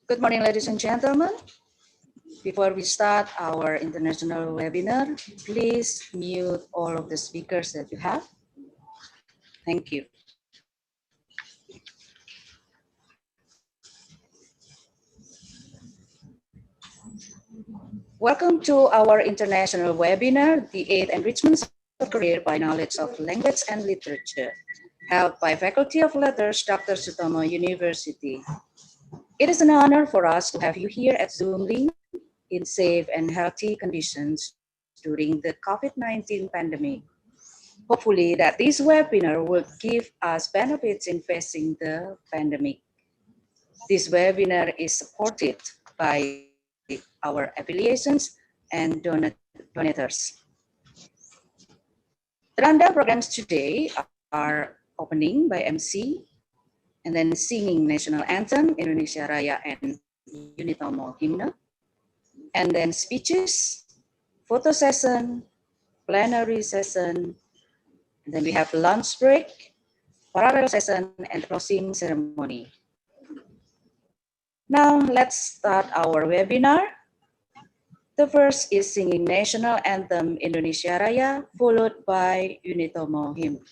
Good morning, ladies and gentlemen. Before we start our international webinar, please mute all of the speakers that you have. Thank you. Welcome to our international webinar, the 8th Enrichment of Career by Knowledge of Language and Literature, held by Faculty of Letters, Dr. Sutomo University. It is an honor for us to have you here at Zoom link in safe and healthy conditions during the COVID-19 pandemic. Hopefully that this webinar will give us benefits in facing the pandemic. This webinar is supported by our affiliations and donated donators. The rundown programs today are opening by MC, and then singing national anthem, Indonesia Raya and Unitomo Hymne, and then speeches, photo session, plenary session, and then we have lunch break, parallel session, and closing ceremony. Now let's start our webinar. The first is singing national anthem Indonesia Raya, followed by Unitomo Hymne.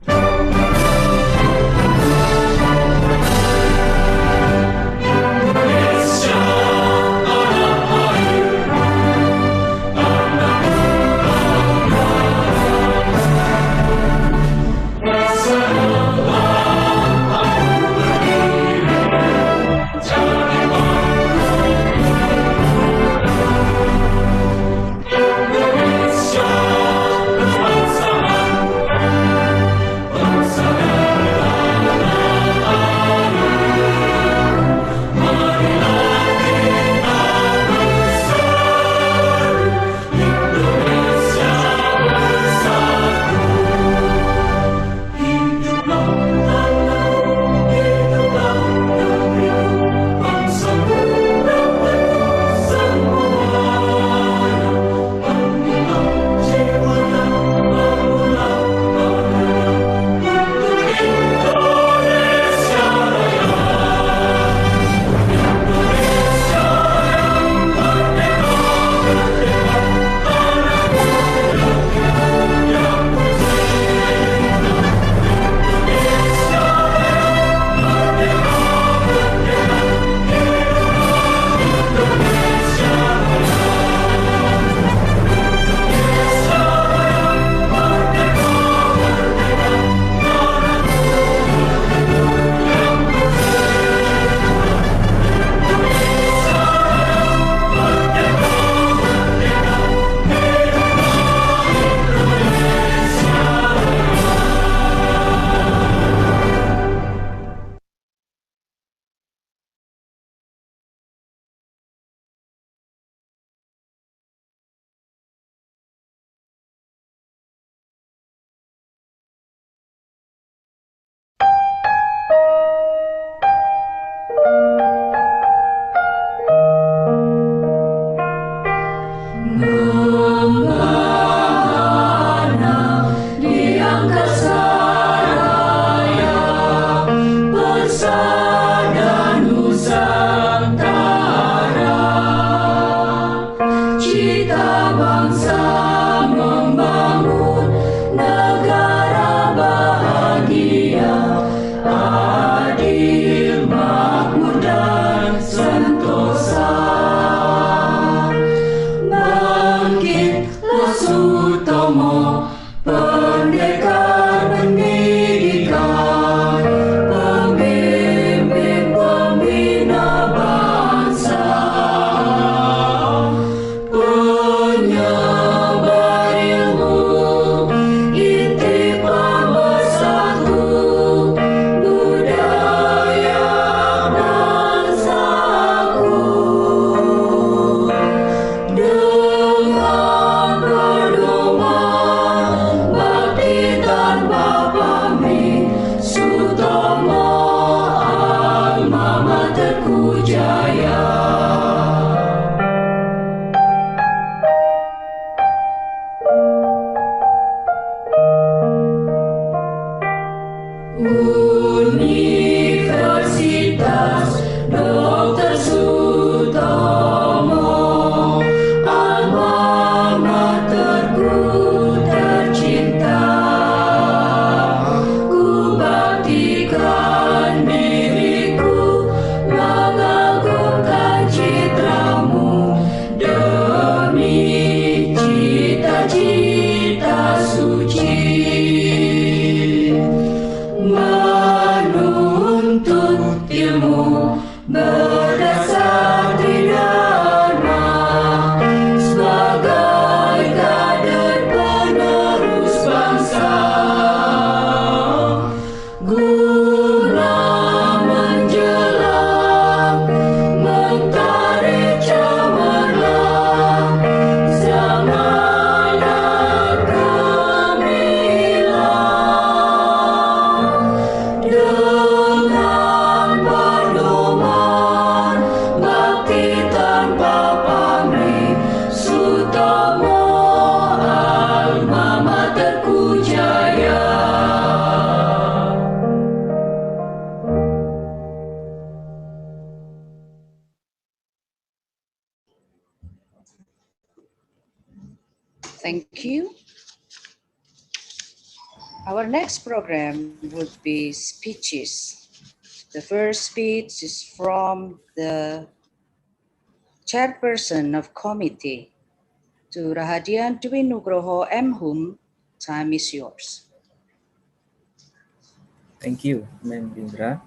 Manusia Thank you. Our next program would be speeches. The first speech is from the chairperson of committee, to Rahadian Dwi Nugroho M. Hum. Time is yours. Thank you, Indra.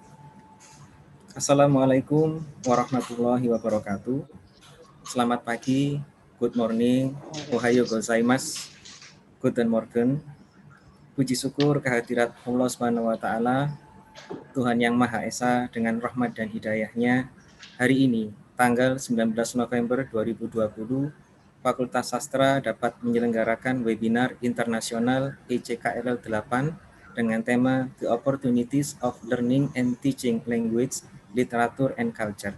Assalamualaikum warahmatullahi wabarakatuh. Selamat pagi, good morning, ohayo gozaimasu, guten morgen. Puji syukur kehadirat Allah Subhanahu wa Ta'ala, Tuhan Yang Maha Esa dengan rahmat dan hidayahnya. Hari ini, tanggal 19 November 2020, Fakultas Sastra dapat menyelenggarakan webinar internasional ECKLL 8 dengan tema The Opportunities of Learning and Teaching Language, Literature and Culture.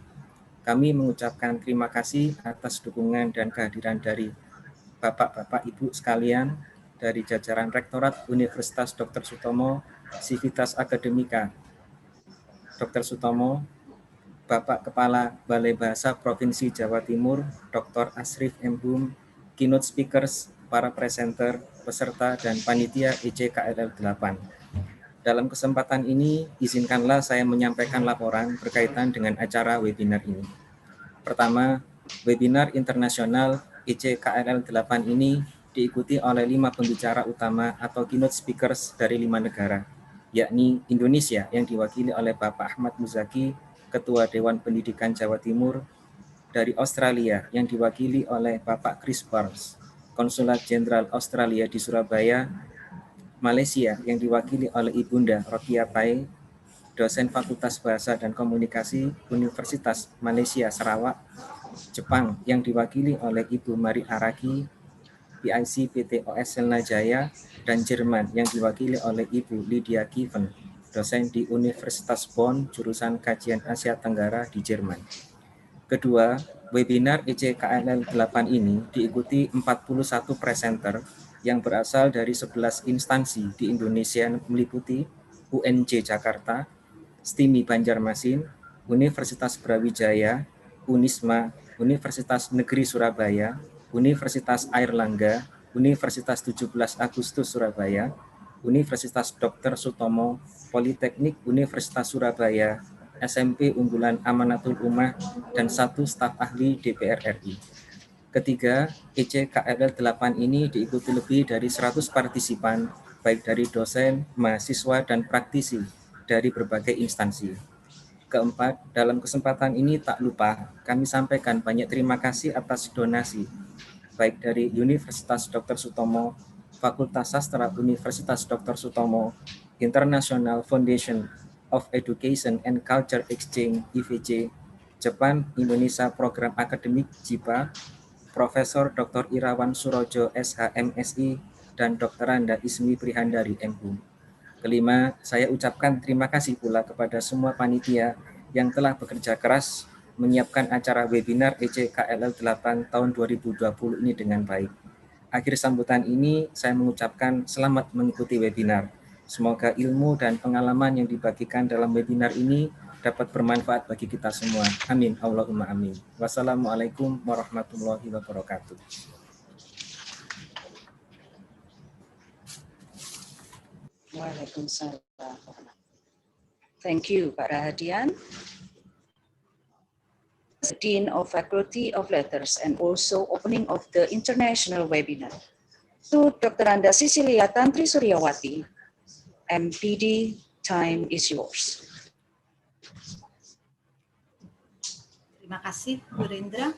Kami mengucapkan terima kasih atas dukungan dan kehadiran dari Bapak-Bapak Ibu sekalian dari jajaran Rektorat Universitas Dr. Sutomo, Civitas Akademika Dr. Sutomo, Bapak Kepala Balai Bahasa Provinsi Jawa Timur, Dr. Asrif M. Hum, keynote speakers, para presenter, peserta, dan panitia ECKLL 8. Dalam kesempatan ini, izinkanlah saya menyampaikan laporan berkaitan dengan acara webinar ini. Pertama, webinar internasional ECKLL 8 ini diikuti oleh 5 pembicara utama atau keynote speakers dari 5 negara, yakni Indonesia yang diwakili oleh Bapak Ahmad Muzaki, Ketua Dewan Pendidikan Jawa Timur, dari Australia yang diwakili oleh Bapak Chris Barnes, Konsulat Jenderal Australia di Surabaya, Malaysia yang diwakili oleh Ibunda Rokia Pai, dosen Fakultas Bahasa dan Komunikasi Universitas Malaysia Sarawak, Jepang yang diwakili oleh Ibu Mari Araki, PIC PT OS Lannguages, dan Jerman yang diwakili oleh Ibu Lydia Kiven, dosen di Universitas Bonn, jurusan Kajian Asia Tenggara di Jerman. Kedua, webinar ECKLL 8 ini diikuti 41 presenter yang berasal dari 11 instansi di Indonesia meliputi UNJ Jakarta, STIMI Banjarmasin, Universitas Brawijaya, Unisma, Universitas Negeri Surabaya, Universitas Airlangga, Universitas 17 Agustus Surabaya, Universitas Dr. Sutomo, Politeknik Universitas Surabaya, SMP Unggulan Amanatul Ummah, dan 1 staf ahli DPR RI. Ketiga, ECKLL 8 ini diikuti lebih dari 100 partisipan, baik dari dosen, mahasiswa, dan praktisi dari berbagai instansi. Keempat, dalam kesempatan ini tak lupa kami sampaikan banyak terima kasih atas donasi, baik dari Universitas Dr. Sutomo, Fakultas Sastra Universitas Dr. Sutomo, International Foundation of Education and Culture Exchange (IFC), Jepang Indonesia Program Akademik JIPA, Profesor Dr. Irawan Surojo SHMSI, dan Dr. Randa Ismi Prihandari MHum. Kelima, saya ucapkan terima kasih pula kepada semua panitia yang telah bekerja keras menyiapkan acara webinar ECKLL 8 tahun 2020 ini dengan baik. Akhir sambutan ini, saya mengucapkan selamat mengikuti webinar. Semoga ilmu dan pengalaman yang dibagikan dalam webinar ini dapat bermanfaat bagi kita semua. Amin. Allahumma amin. Wassalamualaikum warahmatullahi wabarakatuh. Waalaikumsalam. Thank you, Pak Rahadian, Dean of Faculty of Letters, and also opening of the international webinar. To Dr. Randa Sisilia Tantri Suryawati, MPD, time is yours. Terima kasih, Bu Rendra.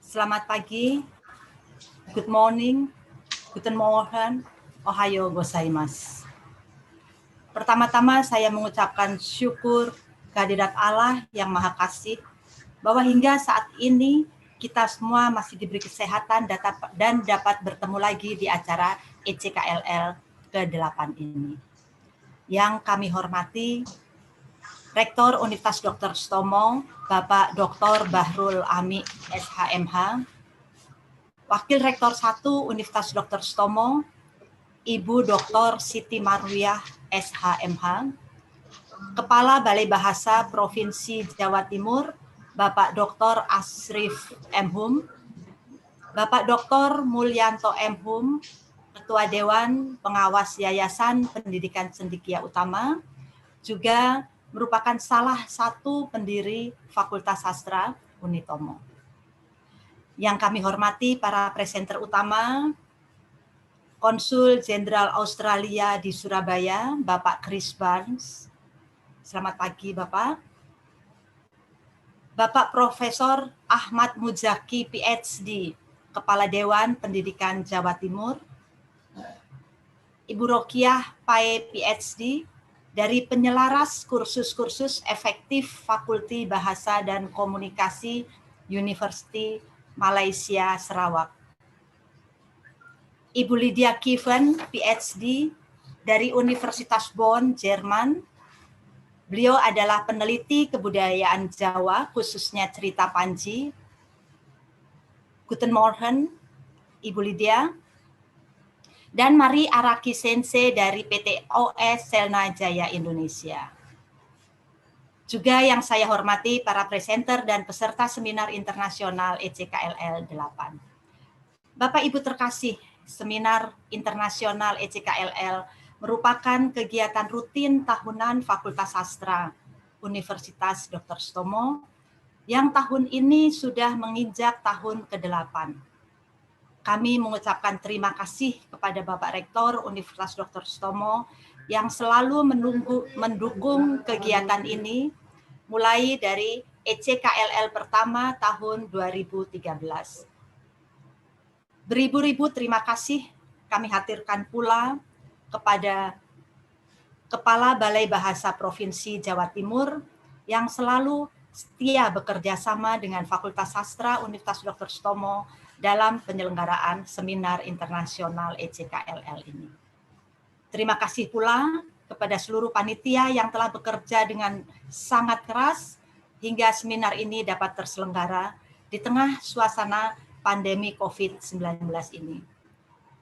Selamat pagi, good morning, guten morgen, ohayo gozaimasu. Pertama-tama saya mengucapkan syukur kehadirat Allah yang Maha Kasih bahwa hingga saat ini kita semua masih diberi kesehatan dan dapat bertemu lagi di acara ECKLL ke-8 ini. Yang kami hormati Rektor Universitas Dr. Sutomo, Bapak Dr. Bahrul Ami SHMH, Wakil Rektor 1 Universitas Dr. Sutomo, Ibu Dr. Siti Marwiyah SHMH, Kepala Balai Bahasa Provinsi Jawa Timur, Bapak Dr. Asrif M. Hum, Bapak Dr. Mulyanto M. Hum, Ketua Dewan Pengawas Yayasan Pendidikan Cendekia Utama, juga merupakan salah satu pendiri Fakultas Sastra Unitomo. Yang kami hormati para presenter utama, Konsul Jenderal Australia di Surabaya, Bapak Chris Barnes. Selamat pagi, Bapak. Bapak Profesor Ahmad Muzaki, PhD, Kepala Dewan Pendidikan Jawa Timur. Ibu Rokiah Pae, PhD, dari penyelaras kursus-kursus efektif Fakulti Bahasa dan Komunikasi University Malaysia Sarawak. Ibu Lydia Kiven, PhD, dari Universitas Bonn, Jerman. Beliau adalah peneliti kebudayaan Jawa, khususnya cerita Panji. Guten Morgen, Ibu Lydia. Dan Mari Araki Sensei dari PT OS Selna Jaya Indonesia. Juga yang saya hormati para presenter dan peserta seminar internasional ECKLL 8. Bapak Ibu terkasih, seminar internasional ECKLL merupakan kegiatan rutin tahunan Fakultas Sastra Universitas Dr. Sutomo yang tahun ini sudah menginjak tahun ke-8. Kami mengucapkan terima kasih kepada Bapak Rektor Universitas Dr. Sutomo yang selalu mendukung kegiatan ini mulai dari ECKLL pertama tahun 2013. Beribu-ribu terima kasih kami haturkan pula kepada Kepala Balai Bahasa Provinsi Jawa Timur yang selalu setia bekerja sama dengan Fakultas Sastra Universitas Dr. Sutomo dalam penyelenggaraan seminar internasional ECKLL ini. Terima kasih pula kepada seluruh panitia yang telah bekerja dengan sangat keras hingga seminar ini dapat terselenggara di tengah suasana pandemi COVID-19 ini.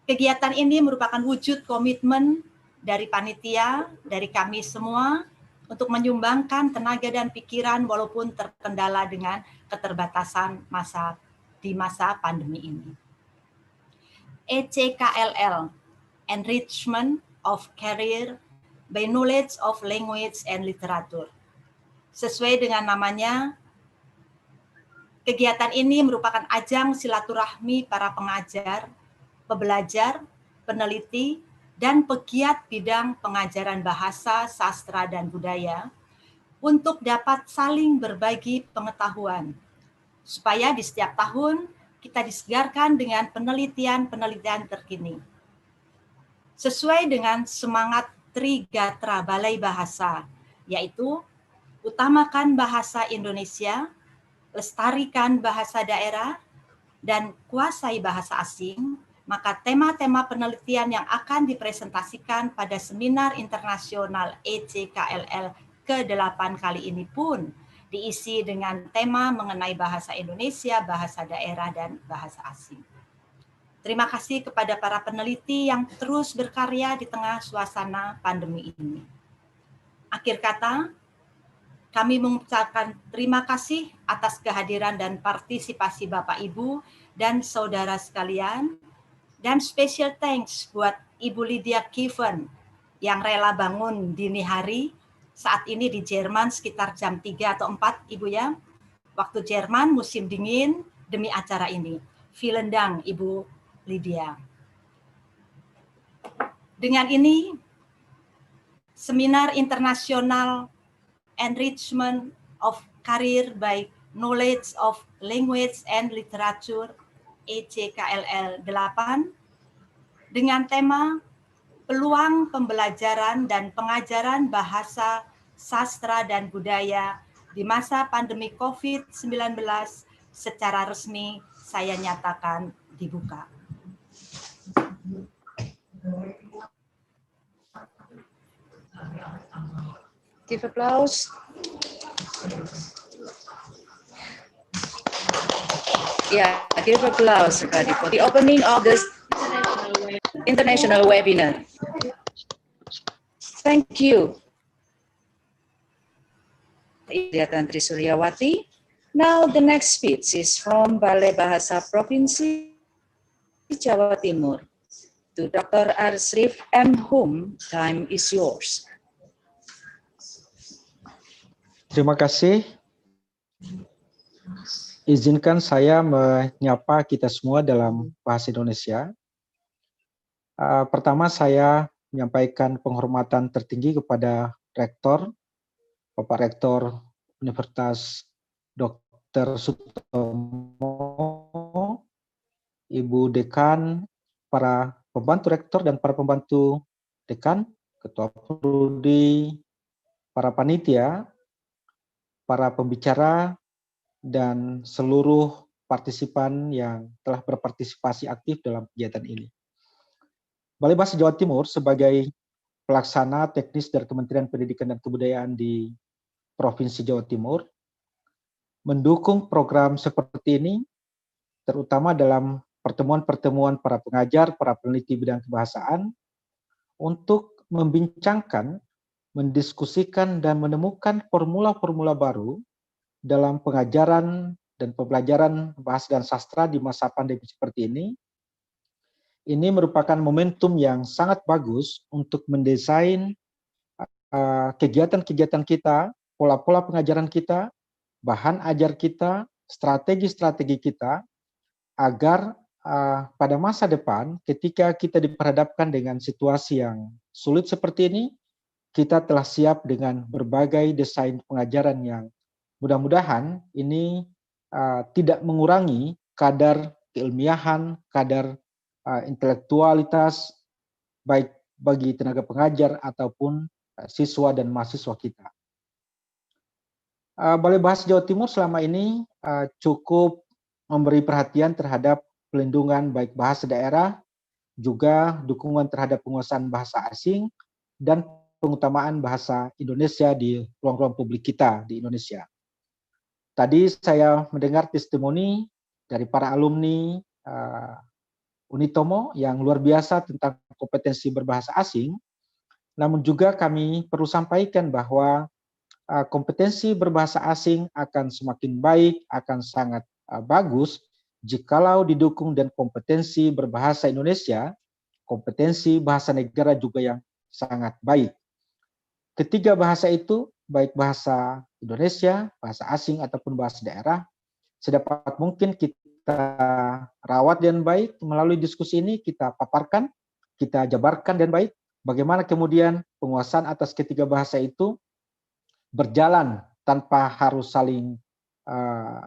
Kegiatan ini merupakan wujud komitmen dari panitia, dari kami semua, untuk menyumbangkan tenaga dan pikiran walaupun terkendala dengan keterbatasan di masa pandemi ini. ECKLL, Enrichment of Career by Knowledge of Language and Literature. Sesuai dengan namanya, kegiatan ini merupakan ajang silaturahmi para pengajar, pembelajar, peneliti, dan pegiat bidang pengajaran bahasa, sastra, dan budaya untuk dapat saling berbagi pengetahuan, supaya di setiap tahun kita disegarkan dengan penelitian-penelitian terkini. Sesuai dengan semangat Trigatra Balai Bahasa, yaitu utamakan bahasa Indonesia, lestarikan bahasa daerah, dan kuasai bahasa asing, maka tema-tema penelitian yang akan dipresentasikan pada seminar internasional ECKLL ke-8 kali ini pun diisi dengan tema mengenai bahasa Indonesia, bahasa daerah, dan bahasa asing. Terima kasih kepada para peneliti yang terus berkarya di tengah suasana pandemi ini. Akhir kata, kami mengucapkan terima kasih atas kehadiran dan partisipasi Bapak, Ibu, dan saudara sekalian. Dan special thanks buat Ibu Lydia Kiven yang rela bangun dini hari saat ini di Jerman sekitar jam 3 atau 4, Ibu ya. Waktu Jerman musim dingin demi acara ini. Vielen Dank, Ibu Lydia. Dengan ini, Seminar Internasional Enrichment of Career by Knowledge of Language and Literature ECKLL 8 dengan tema Peluang Pembelajaran dan Pengajaran Bahasa, Sastra, dan Budaya di masa pandemi COVID-19 secara resmi saya nyatakan dibuka. Give applause. Yeah, give applause everybody for the opening of this international webinar. Thank you. Kegiatan Tri Suryawati. Now the next speech is from Balai Bahasa Provinsi Jawa Timur. To Dr. Arsrif M. Hum, time is yours. Terima kasih. Izinkan saya menyapa kita semua dalam bahasa Indonesia. Pertama, saya menyampaikan penghormatan tertinggi kepada Rektor, Bapak Rektor Universitas Dr. Sutomo, Ibu Dekan, para pembantu Rektor dan para pembantu Dekan, Ketua Prodi, para panitia, para pembicara, dan seluruh partisipan yang telah berpartisipasi aktif dalam kegiatan ini. Balai Bahasa Jawa Timur sebagai pelaksana teknis dari Kementerian Pendidikan dan Kebudayaan di Provinsi Jawa Timur mendukung program seperti ini, terutama dalam pertemuan-pertemuan para pengajar, para peneliti bidang kebahasaan, untuk membincangkan, mendiskusikan, dan menemukan formula-formula baru dalam pengajaran dan pembelajaran bahasa dan sastra di masa pandemi seperti ini. Ini merupakan momentum yang sangat bagus untuk mendesain kegiatan-kegiatan kita, pola-pola pengajaran kita, bahan ajar kita, strategi-strategi kita, agar pada masa depan ketika kita diperhadapkan dengan situasi yang sulit seperti ini, kita telah siap dengan berbagai desain pengajaran yang mudah-mudahan ini tidak mengurangi kadar keilmiahan, kadar intelektualitas, baik bagi tenaga pengajar ataupun siswa dan mahasiswa kita. Balai Bahasa Jawa Timur selama ini cukup memberi perhatian terhadap pelindungan baik bahasa daerah, juga dukungan terhadap penguasaan bahasa asing, dan pengutamaan bahasa Indonesia di ruang-ruang publik kita di Indonesia. Tadi saya mendengar testimoni dari para alumni Unitomo yang luar biasa tentang kompetensi berbahasa asing, namun juga kami perlu sampaikan bahwa kompetensi berbahasa asing akan semakin baik, akan sangat bagus jikalau didukung dan kompetensi berbahasa Indonesia, kompetensi bahasa negara juga yang sangat baik. Ketiga bahasa itu, baik bahasa Indonesia, bahasa asing, ataupun bahasa daerah, sedapat mungkin kita rawat dengan baik. Melalui diskusi ini kita paparkan, kita jabarkan dengan baik, bagaimana kemudian penguasaan atas ketiga bahasa itu berjalan tanpa harus saling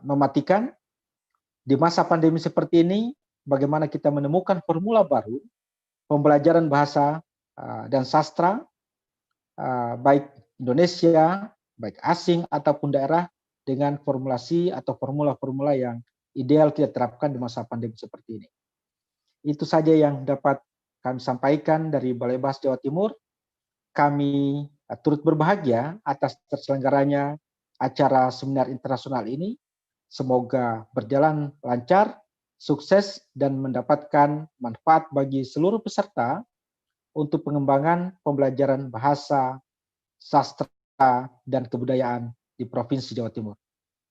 mematikan. Di masa pandemi seperti ini, bagaimana kita menemukan formula baru, pembelajaran bahasa dan sastra, baik Indonesia, baik asing ataupun daerah, dengan formulasi atau formula-formula yang ideal kita terapkan di masa pandemi seperti ini. Itu saja yang dapat kami sampaikan dari Balai Bahasa Jawa Timur. Kami turut berbahagia atas terselenggaranya acara seminar internasional ini. Semoga berjalan lancar, sukses, dan mendapatkan manfaat bagi seluruh peserta untuk pengembangan pembelajaran bahasa, sastra, dan kebudayaan di Provinsi Jawa Timur.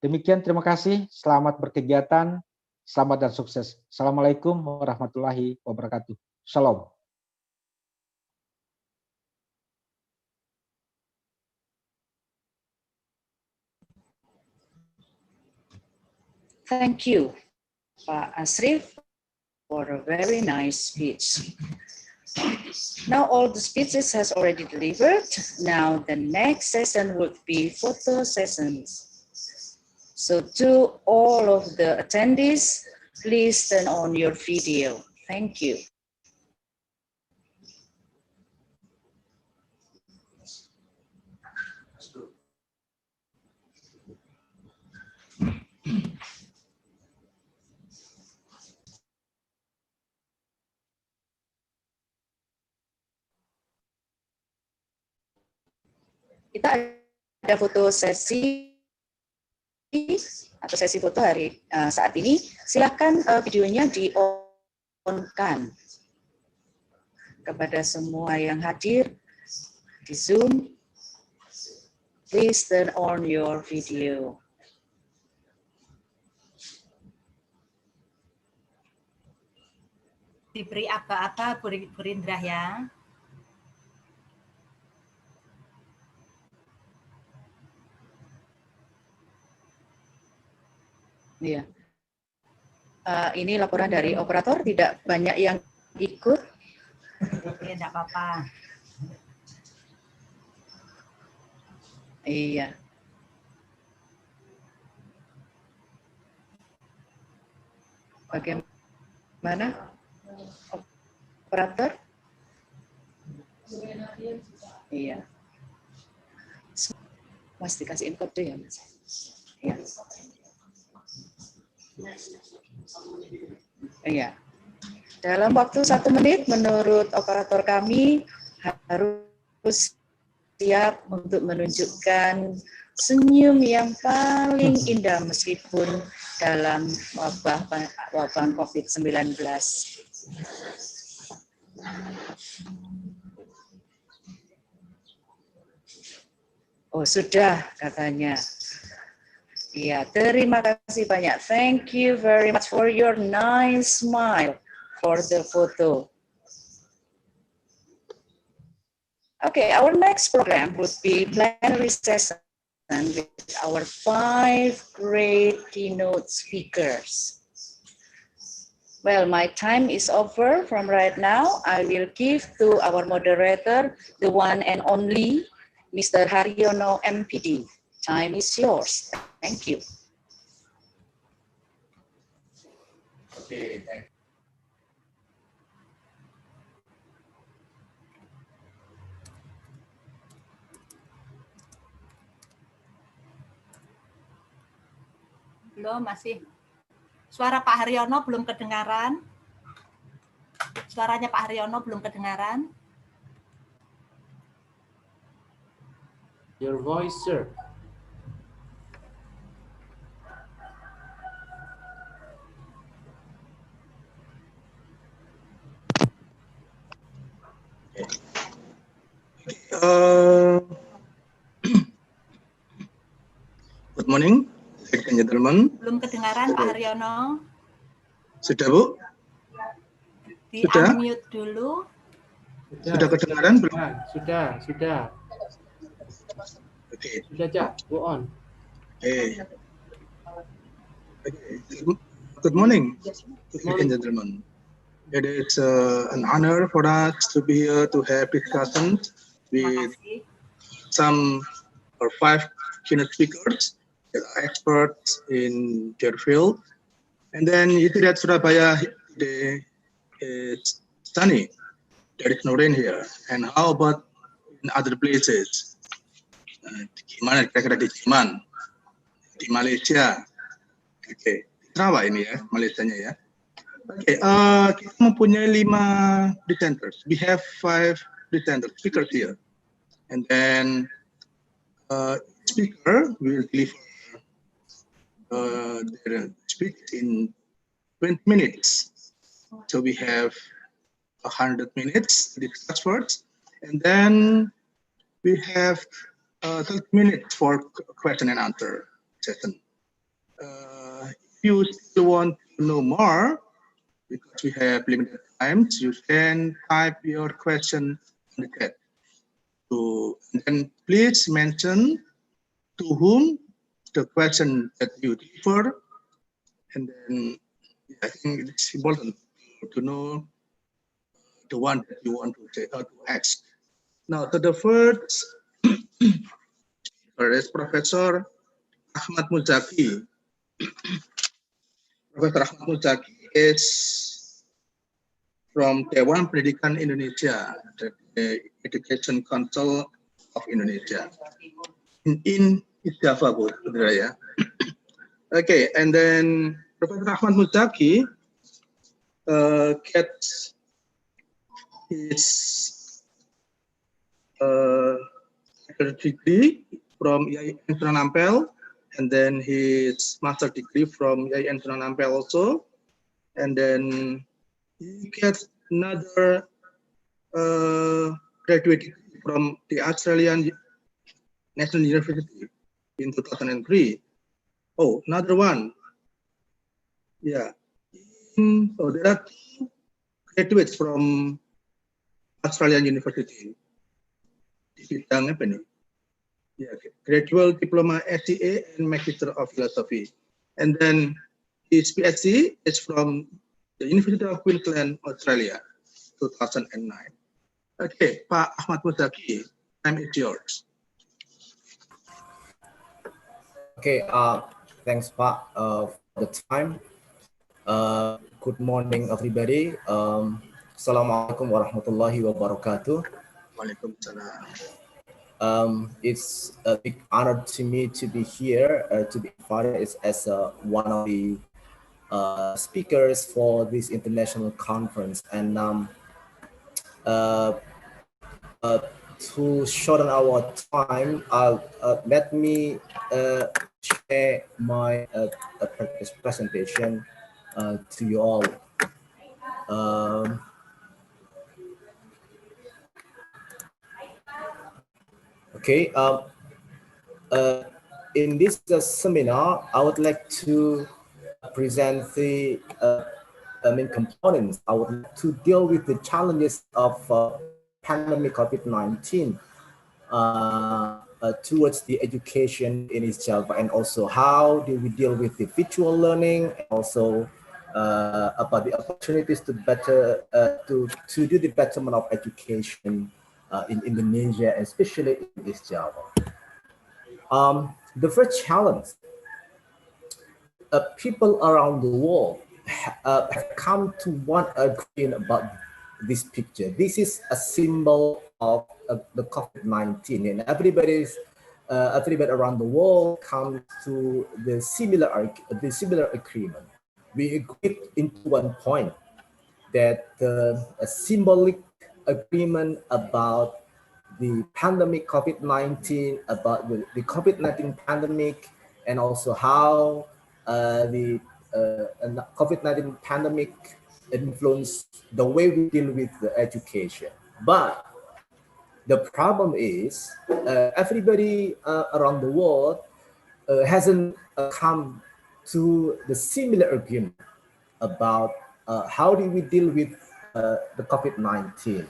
Demikian, terima kasih, selamat berkegiatan, selamat dan sukses. Assalamualaikum warahmatullahi wabarakatuh. Shalom. Thank you, Pak Asrif, for a very nice speech. Now all the speeches has already delivered. Now the next session would be photo sessions. So to all of the attendees, please turn on your video. Thank you. Kita ada foto sesi atau sesi foto saat ini. Silakan videonya di-on-kan kepada semua yang hadir di Zoom. Please turn on your video. diberi aba-aba Bu Indra ya. Iya. Ini laporan dari operator, tidak banyak yang ikut. Oke, enggak apa-apa. Iya. Bagaimana? Operator? Iya. Mas dikasih info tuh ya, Mas. Iya. Iya. Dalam waktu 1 menit, menurut operator kami harus siap untuk menunjukkan senyum yang paling indah meskipun dalam wabah COVID-19. Oh, sudah katanya. Ya, terima kasih banyak. Thank you very much for your nice smile for the photo. Okay, our next program would be plenary session with our 5 great keynote speakers. Well, my time is over from right now. I will give to our moderator, the one and only, Mr. Haryono, MPD. Time is yours. Thank you. Okay, thank you. Belum, masih. Suara Pak Haryono belum kedengaran. Suaranya Pak Haryono belum kedengaran. Your voice, sir. Good morning, ladies and gentlemen. Belum kedengaran Pak Haryono. Sudah, Bu? Di unmute dulu. Sudah kedengaran belum? Sudah. Okay. Sudah, Cak. Go on. Okay. Good morning, ladies and gentlemen. It is an honor for us to be here to have discussions with some or 5 keynote speakers that are experts in their field. And then you see that Surabaya today is sunny. There is no rain here. And how about in other places? Gimana kira-kira di Jerman, di Malaysia? Oke, Sarawak ini ya, Malaysianya ya. Oke, kita mempunyai 5 presenters. We have 5 presenters, speakers here. And then speaker will deliver their speech in 20 minutes. So we have 100 minutes to discuss first. And then we have 30 minutes for question and answer session. If you still want to know more, because we have limited time, you can type your question in the chat. And then please mention to whom the question that you refer. And then I think it's important to know the one that you want to say or to ask. Now, to the first is Professor Ahmad Muzaki. Professor Ahmad Muzaki is from Dewan Pendidikan Indonesia, the Education Council of Indonesia. In Java, Bu, ya. Okay, and then Professor Ahmad Muzaki gets his degree from IAIN Sunan Ampel, and then his master degree from IAIN Sunan Ampel also, and then he gets another graduate degree from the Australian National University in 2003. Oh, another one. Yeah. So there are 2 graduates from Australian University. Di bidang apa nih? Yeah, graduate diploma SCA and Magister of Philosophy. And then his PhD is from the University of Queensland, Australia, 2009. Okay, Pak Ahmad Muzaki, time is yours. Okay, thanks, Pak, for the time. Good morning, everybody. Assalamualaikum warahmatullahi wabarakatuh. It's a big honor to me to be here, to be invited as one of the speakers for this international conference. And to shorten our time, let me share my presentation to you all. Okay, in this seminar, I would like to present the main components. I would like to deal with the challenges of pandemic COVID-19 towards the education in East Java, and also how do we deal with the virtual learning, and also about the opportunities to better to do the betterment of education in Indonesia, especially in East Java. The first challenge, people around the world have come to one agreement about this picture. This is a symbol of the COVID-19, and everybody around the world comes to the similar agreement. We agreed into one point that a symbolic agreement about the pandemic COVID-19, about the COVID-19 pandemic, and also how the COVID-19 pandemic influence the way we deal with the education. But the problem is everybody around the world hasn't come to the similar agreement about how do we deal with the COVID-19.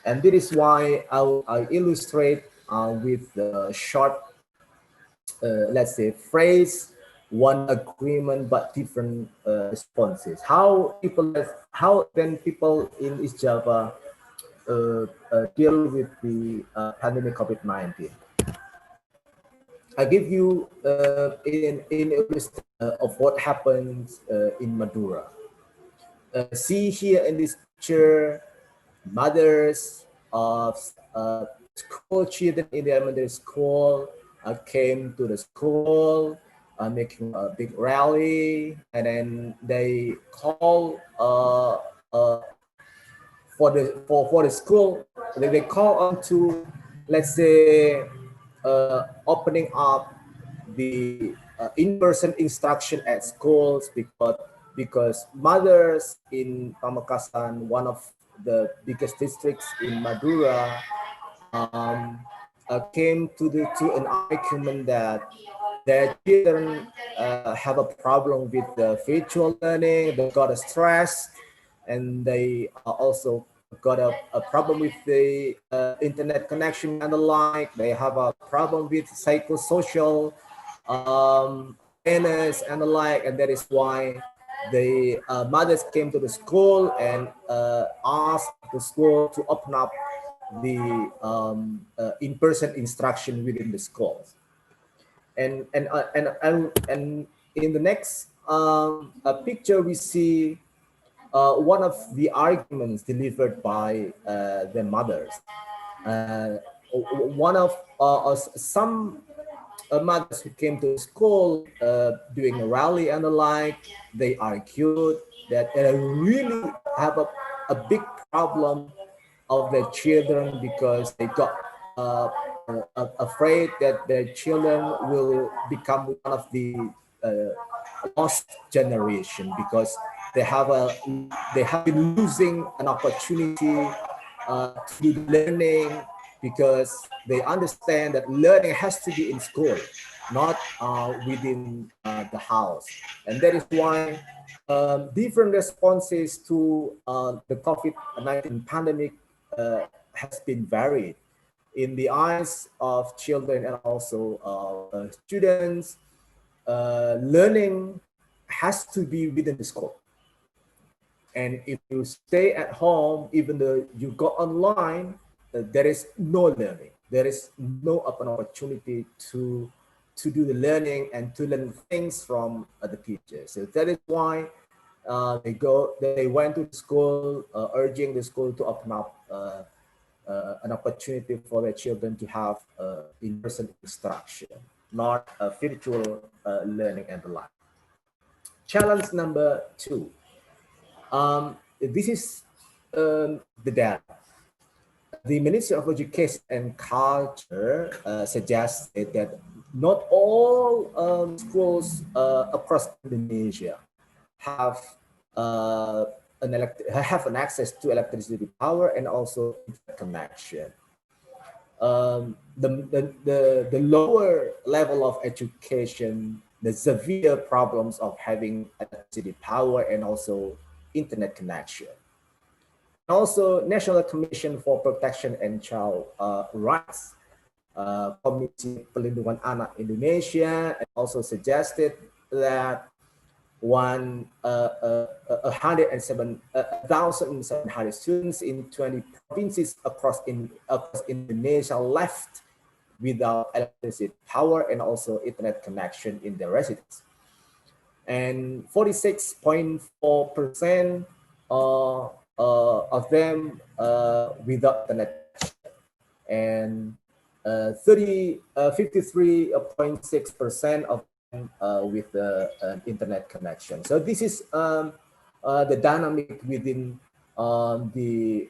And this is why I illustrate with a short, let's say, phrase, one agreement but different responses. How then people in East Java deal with the pandemic COVID-19. I give you in a list of what happens in Madura. See here in this picture, mothers of school children in the elementary school came to the school, making a big rally, and then they call for the school. They call on to, let's say, opening up the in-person instruction at schools, because mothers in Pamekasan, one of the biggest districts in Madura, came to an argument that their children have a problem with the virtual learning. They got stressed, and they also got a problem with the internet connection and the like. They have a problem with psychosocial awareness and the like, and that is why the mothers came to the school and asked the school to open up the in-person instruction within the schools. And in the next picture, we see one of the arguments delivered by the mothers. One of some mothers who came to school doing a rally and the like, they argued that they really have a big problem of their children because they got afraid that their children will become one of the lost generation, because they have been losing an opportunity to do learning, because they understand that learning has to be in school. not within the house. And that is why different responses to the COVID-19 pandemic has been varied in the eyes of children and also students. Learning has to be within the scope. And if you stay at home, even though you go online, there is no learning. There is no open opportunity to do the learning and to learn things from the teachers. So that is why they went to school, urging the school to open up an opportunity for their children to have in-person instruction, not virtual learning and the like. Challenge number 2. This is the data. The Ministry of Education and Culture suggested that not all schools across Indonesia have an access to electricity power and also connection. The lower level of education, the severe problems of having electricity power and also internet connection. Also, National Commission for Protection and Child Rights, Komisi Perlindungan Anak Indonesia, also suggested that 107,700 students in 20 provinces across Indonesia left without electricity power and also internet connection in their residence. And 46.4% of them without internet, and 53.6% of them with an internet connection. So this is the dynamic within the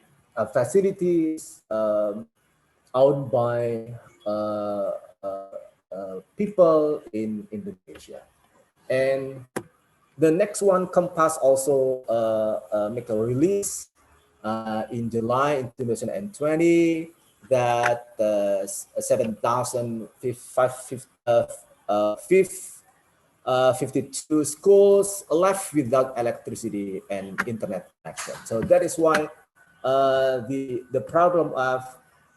facilities owned by people in Indonesia. And the next one, Compass also make a release in July in 2020 that 7,552 schools left without electricity and internet connection. So that is why the problem of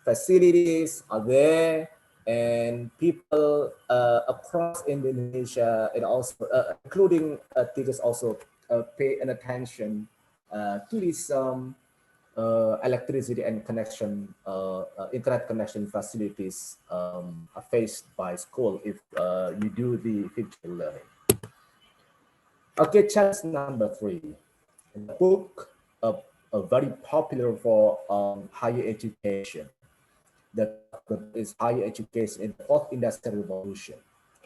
facilities are there, and people across Indonesia and also including teachers also pay an attention to this electricity and connection, internet connection facilities are faced by school if you do the virtual learning. Okay, challenge number 3. The book very popular for higher education. That is higher education in the 4th Industrial Revolution.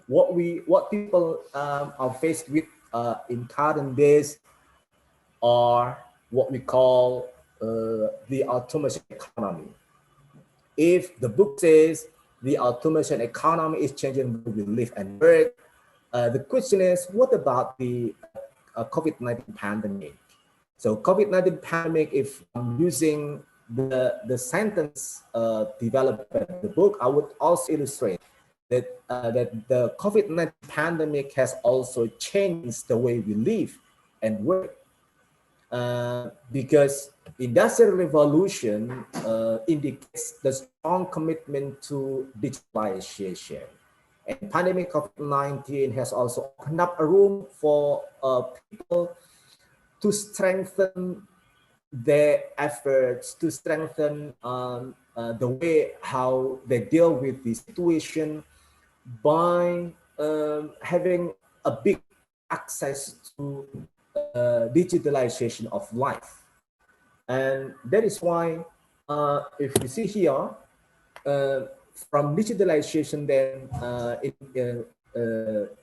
What people are faced with in current days are what we call the automation economy. If the book says the automation economy is changing the way we live and work, the question is, what about the COVID-19 pandemic? So COVID-19 pandemic, if I'm using the sentence developed by the book, I would also illustrate that that the COVID-19 pandemic has also changed the way we live and work. Because Industrial Revolution indicates the strong commitment to digitalization. And pandemic COVID-19 has also opened up a room for people to strengthen their efforts, to strengthen the way how they deal with the situation by having a big access to digitalization of life. And that is why if you see here, from digitalization, then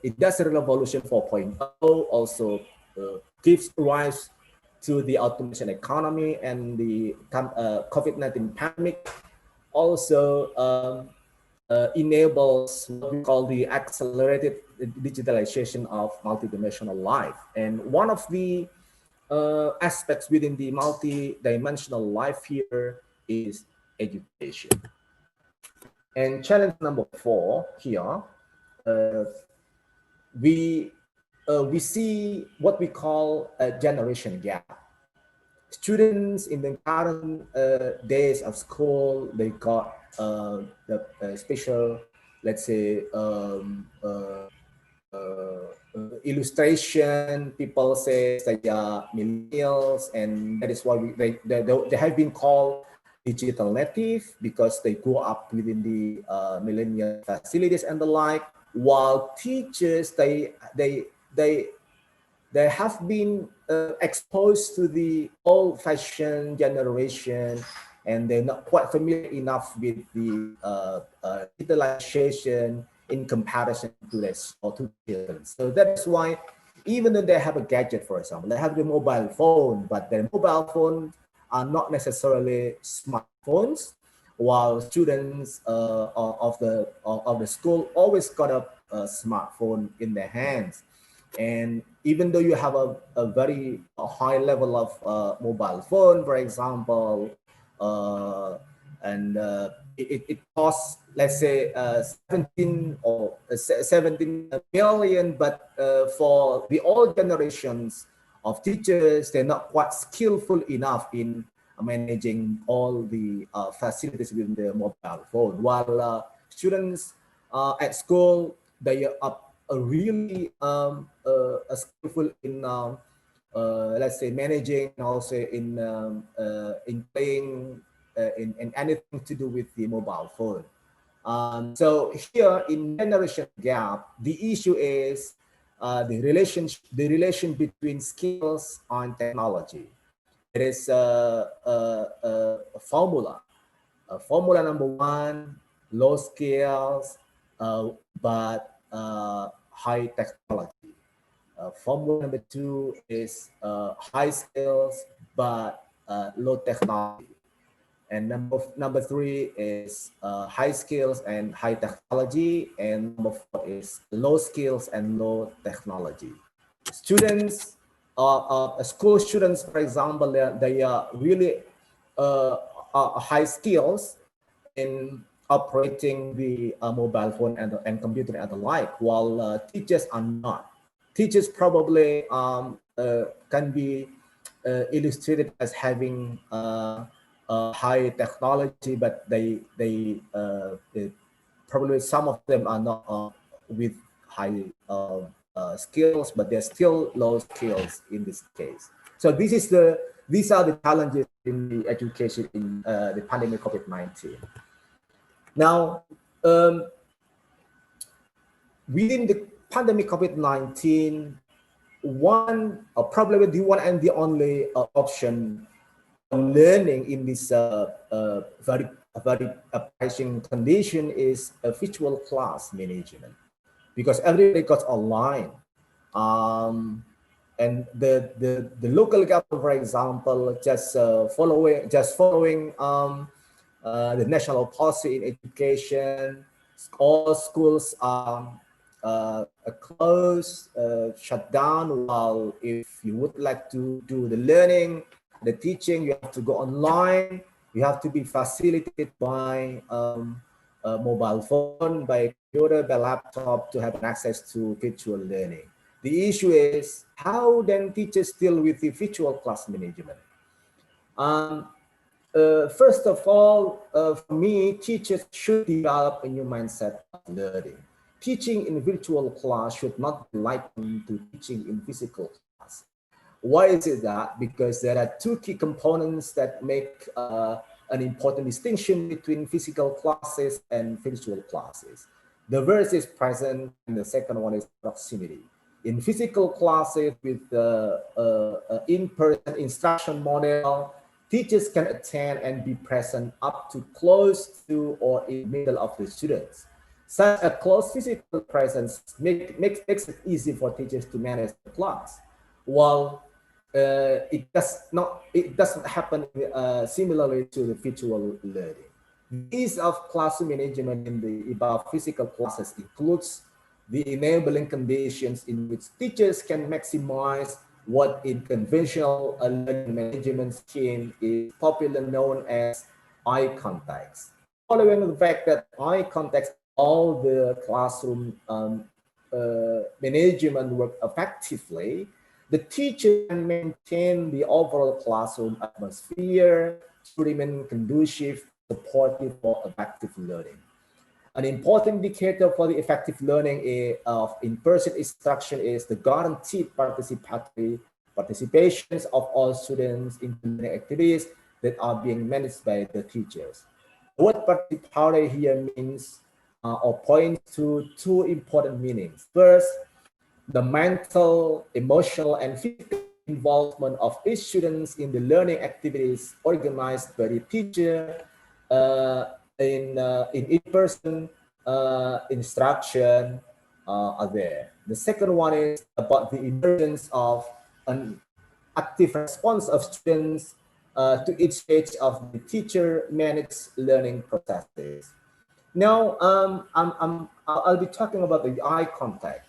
Industrial Revolution 4.0 also gives rise to the automation economy, and the COVID-19 pandemic also enables what we call the accelerated digitalization of multidimensional life. And one of the aspects within the multidimensional life here is education. And challenge number 4 here, we see what we call a generation gap. Students in the current days of school, they got the special, let's say, illustration. People say they are millennials, and that is why they have been called digital native, because they grow up within the millennial facilities and the like. While teachers, they have been exposed to the old-fashioned generation, and they're not quite familiar enough with the digitalization in comparison to their children. So that's why, even though they have a gadget, for example, they have the mobile phone, but their mobile phones are not necessarily smartphones, while students of the school always got a smartphone in their hands. And even though you have a very high level of mobile phone, for example, and it costs, let's say, 17 million, but for the old generations of teachers, they're not quite skillful enough in managing all the facilities within the mobile phone. While students at school, they are really skillful in let's say managing, and also in playing in anything to do with the mobile phone. So here in generation gap, the issue is the relation between skills and technology. It is a formula. Formula number one: low skills, but high technology. Formula number two is high skills but low technology. And number three is high skills and high technology. And number four is low skills and low technology. Students, school students, for example, they are really high skills in operating the mobile phone and computer and the like, while teachers are not. Teachers probably can be illustrated as having high technology, but they probably some of them are not with high skills, but they're still low skills in this case. So these are the challenges in the education in the pandemic COVID-19. Now, within the pandemic COVID-19, probably the one and the only option on learning in this very pricing condition is a virtual class management, because everybody got online. And the local government, for example, just following the national policy in education. All schools are closed, shut down, while if you would like to do the learning, the teaching, you have to go online. You have to be facilitated by a mobile phone, by computer, by laptop, to have access to virtual learning. The issue is, how then teachers deal with the virtual class management? First of all, for me, teachers should develop a new mindset of learning. Teaching in virtual class should not be likened to teaching in physical class. Why is it that? Because there are two key components that make an important distinction between physical classes and virtual classes. The first is presence, and the second one is proximity. In physical classes with the in-person instruction model, teachers can attend and be present up to close to or in the middle of the students. Such a close physical presence makes it easy for teachers to manage the class, while it doesn't happen similarly to the virtual learning. The ease of classroom management in the above physical classes includes the enabling conditions in which teachers can maximize what in conventional learning management scheme is popularly known as eye contact. Following the fact that eye contact all the classroom management work effectively, the teacher can maintain the overall classroom atmosphere to remain conducive, supportive for effective learning. An important indicator for the effective learning of in-person instruction is the guaranteed participations of all students in learning activities that are being managed by the teachers. The word participatory here means or points to two important meanings. First, the mental, emotional, and physical involvement of each student in the learning activities organized by the teacher in person instruction are there. The second one is about the emergence of an active response of students to each stage of the teacher-managed learning processes. Now, I'll be talking about the eye contact.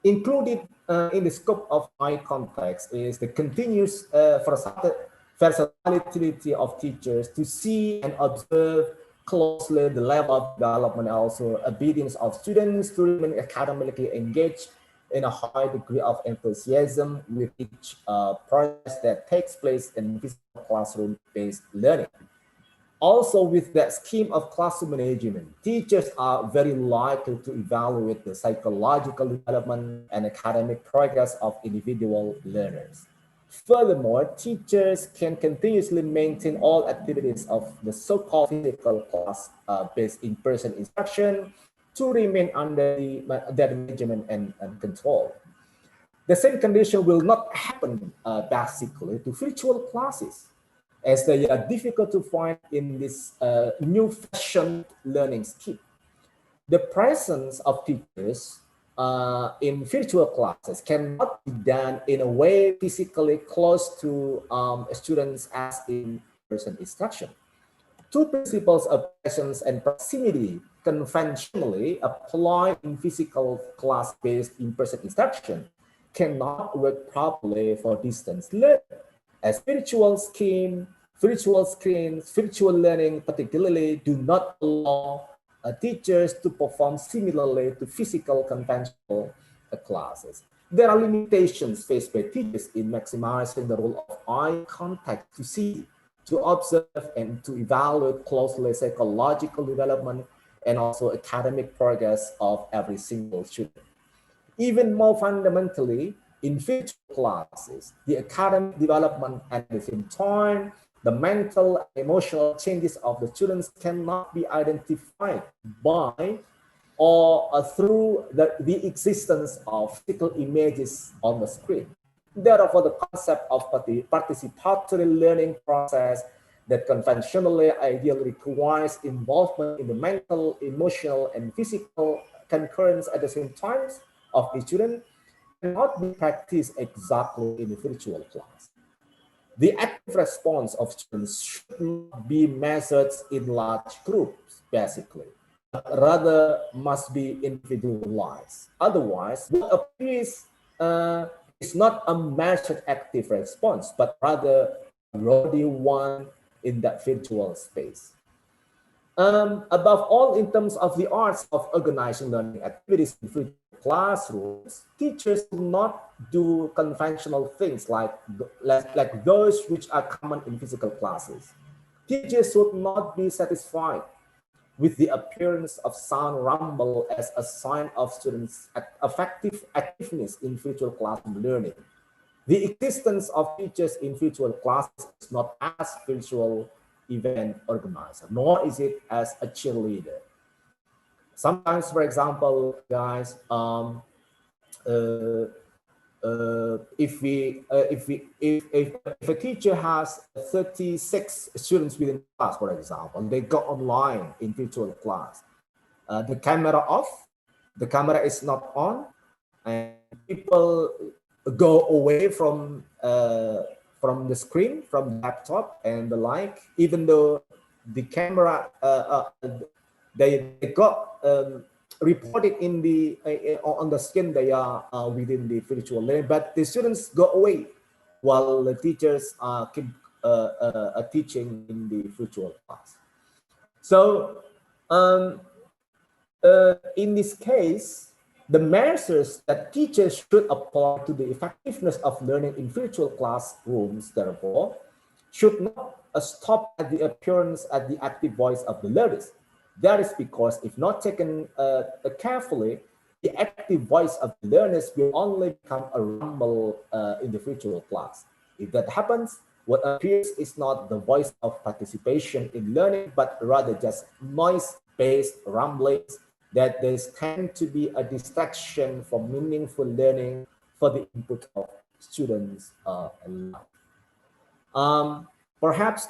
Included in the scope of eye contact is the continuous versatility of teachers to see and observe closely the level of development and also obedience of students to remain academically engaged in a high degree of enthusiasm with each process that takes place in physical classroom-based learning. Also, with that scheme of classroom management, teachers are very likely to evaluate the psychological development and academic progress of individual learners. Furthermore, teachers can continuously maintain all activities of the so-called physical class-based in-person instruction to remain under their management and control. The same condition will not happen basically to virtual classes, as they are difficult to find in this new fashion learning scheme. The presence of teachers in virtual classes cannot be done in a way physically close to students as in person instruction. Two principles of presence and proximity conventionally apply in physical class-based in-person instruction cannot work properly for distance learning, as virtual screens, virtual learning particularly do not allow teachers to perform similarly to physical conventional classes. There are limitations faced by teachers in maximizing the role of eye contact to see, to observe, and to evaluate closely psychological development and also academic progress of every single student. Even more fundamentally, in virtual classes, the academic development at the same time, the mental and emotional changes of the students cannot be identified by or through the existence of physical images on the screen. Therefore, the concept of participatory learning process that conventionally ideally requires involvement in the mental, emotional, and physical concurrence at the same time of the student cannot be practiced exactly in a virtual class. The active response of students should not be measured in large groups, basically, but rather must be individualized. Otherwise, what appears is not a measured active response, but rather a rowdy one in that virtual space. Above all, in terms of the arts of organizing learning activities in virtual classrooms, teachers do not do conventional things like those which are common in physical classes. Teachers should not be satisfied with the appearance of sound rumble as a sign of students' effective activeness in virtual classroom learning. The existence of teachers in virtual classes is not as virtual event organizer, nor is it as a cheerleader. Sometimes, for example, guys, if a teacher has 36 students within class, for example, they go online in virtual class, the camera off, the camera is not on, and people go away from the screen, from the laptop and the like, even though the camera they got reported in the on the screen they are within the virtual learning, but the students go away while the teachers keep teaching in the virtual class. So in this case, the measures that teachers should apply to the effectiveness of learning in virtual classrooms, therefore, should not stop at the appearance at the active voice of the learners. That is because if not taken carefully, the active voice of the learners will only become a rumble in the virtual class. If that happens, what appears is not the voice of participation in learning, but rather just noise-based rumblings that there tend to be a distraction from meaningful learning for the input of students' life. Perhaps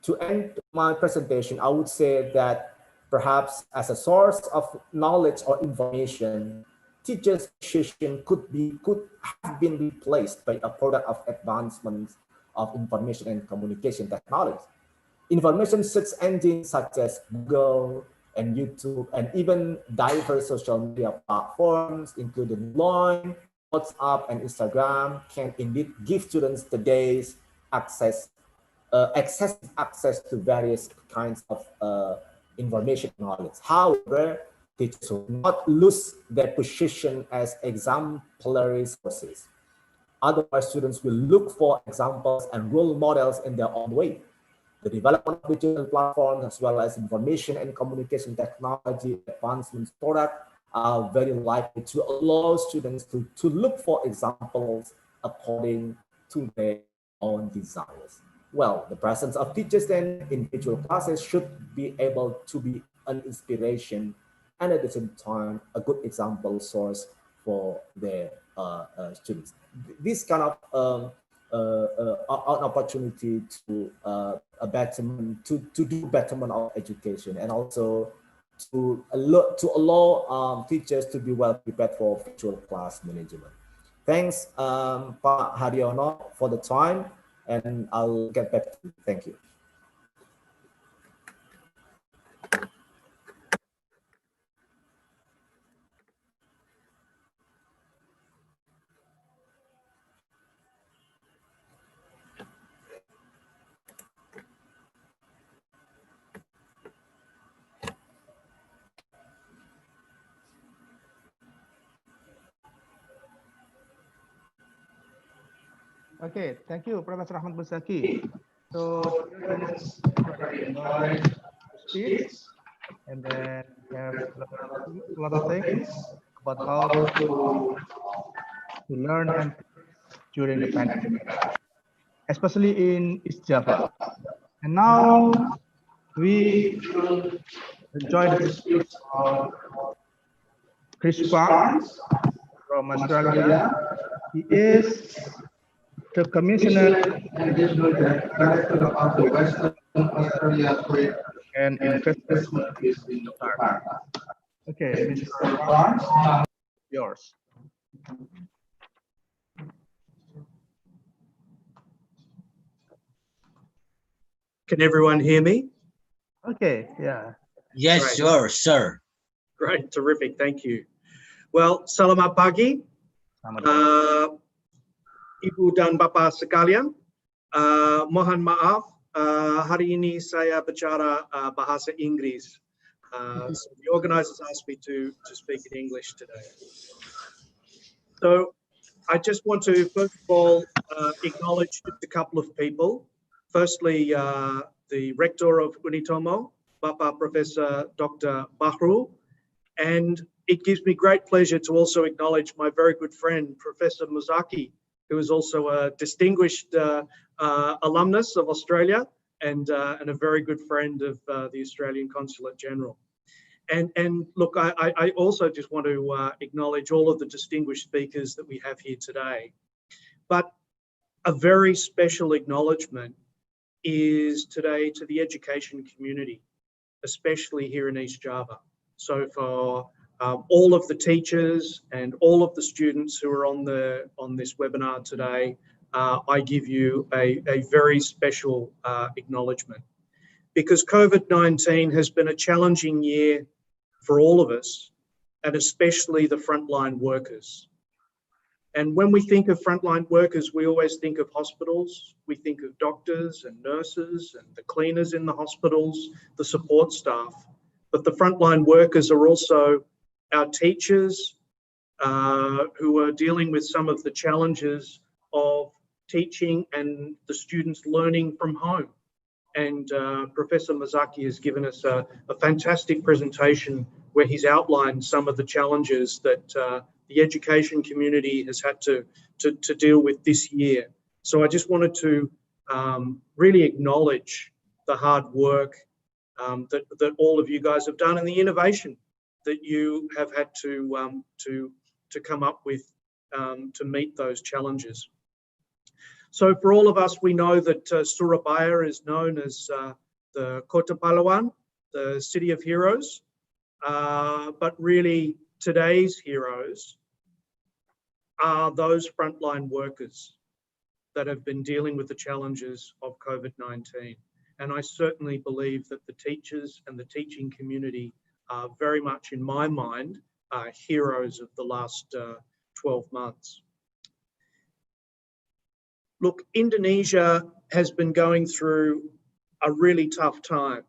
to end my presentation, I would say that perhaps as a source of knowledge or information, teachers' decision could have been replaced by a product of advancements of information and communication technology. Information search engines such as Google and YouTube and even diverse social media platforms, including Line, WhatsApp, and Instagram, can indeed give students today's excessive access to various kinds of information knowledge. However, teachers should not lose their position as exemplary sources. Otherwise, students will look for examples and role models in their own way. The development of digital platforms as well as information and communication technology advancements product are very likely to allow students to look for examples according to their own desires. Well, the presence of teachers then in virtual classes should be able to be an inspiration and at the same time a good example source for their students. This kind of an opportunity to a betterment, to do betterment of education, and also to allow teachers to be well prepared for virtual class management. Thanks, Pak Haryono, for the time, and I'll get back to you. Thank you. Okay, thank you, Professor Ahmad Musaki. So students already enjoyed the speech, and then we have a lot of things about how to learn and during the pandemic, especially in East Java. And now we will enjoy the speech of Chris Barnes from Australia. He is the Commissioner and Director of the Western Australia Trade and Investment in Jakarta. Okay, Mr. Barnes, yours. Can everyone hear me? Okay, yeah. Yes, Great. sure, sir. Great, terrific, thank you. Well, selamat pagi. Ibu dan Bapa sekalian, mohon maaf, hari ini saya bicara bahasa Inggris. So the organizers asked me to speak in English today. So I just want to first of all acknowledge just a couple of people. Firstly, the Rector of Unitomo, Bapak Professor Dr. Bahru, and it gives me great pleasure to also acknowledge my very good friend, Professor Musaki, who is also a distinguished alumnus of Australia and a very good friend of the Australian Consulate General. And look, I also just want to acknowledge all of the distinguished speakers that we have here today. But a very special acknowledgement is today to the education community, especially here in East Java. So for all of the teachers and all of the students who are on this webinar today, I give you a very special acknowledgement, because COVID-19 has been a challenging year for all of us, and especially the frontline workers. And when we think of frontline workers, we always think of hospitals. We think of doctors and nurses and the cleaners in the hospitals, the support staff. But the frontline workers are also our teachers who are dealing with some of the challenges of teaching and the students learning from home. And Professor Miyazaki has given us a fantastic presentation where he's outlined some of the challenges that the education community has had to deal with this year. So I just wanted to really acknowledge the hard work that all of you guys have done and the innovation that you have had to come up with to meet those challenges. So for all of us, we know that Surabaya is known as the Kota Pahlawan, the city of heroes, but really today's heroes are those frontline workers that have been dealing with the challenges of COVID-19. And I certainly believe that the teachers and the teaching community are very much, in my mind, heroes of the last 12 months. Look, Indonesia has been going through a really tough time,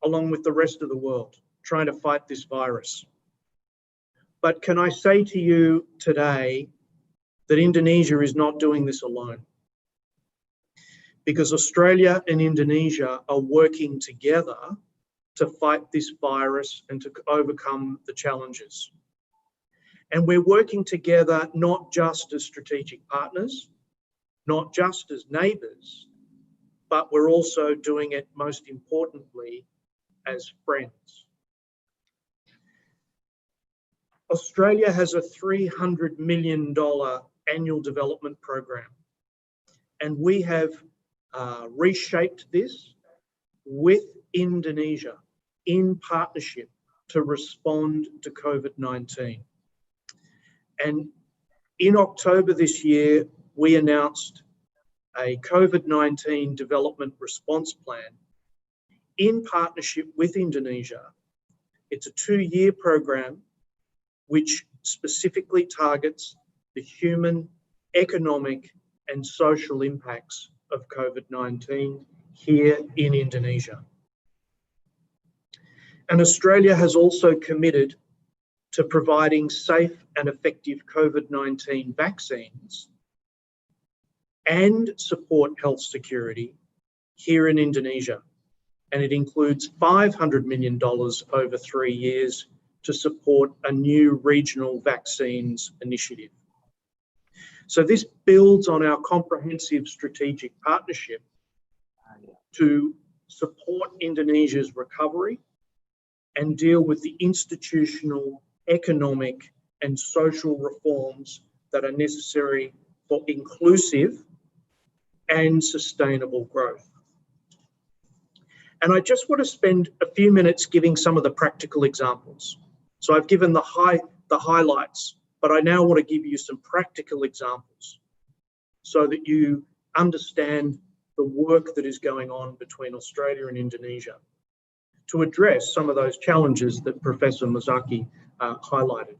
along with the rest of the world, trying to fight this virus. But can I say to you today that Indonesia is not doing this alone? Because Australia and Indonesia are working together to fight this virus and to overcome the challenges. And we're working together not just as strategic partners, not just as neighbours, but we're also doing it, most importantly, as friends. Australia has a $300 million annual development program, and we have reshaped this with Indonesia in partnership to respond to COVID-19. And in October this year, we announced a COVID-19 development response plan in partnership with Indonesia. It's a 2-year program which specifically targets the human, economic, and social impacts of COVID-19 here in Indonesia. And Australia has also committed to providing safe and effective COVID-19 vaccines and support health security here in Indonesia. And it includes $500 million over 3 years to support a new regional vaccines initiative. So this builds on our comprehensive strategic partnership to support Indonesia's recovery and deal with the institutional, economic, and social reforms that are necessary for inclusive and sustainable growth. And I just want to spend a few minutes giving some of the practical examples. So I've given the highlights, but I now want to give you some practical examples so that you understand the work that is going on between Australia and Indonesia to address some of those challenges that Professor Miyazaki highlighted.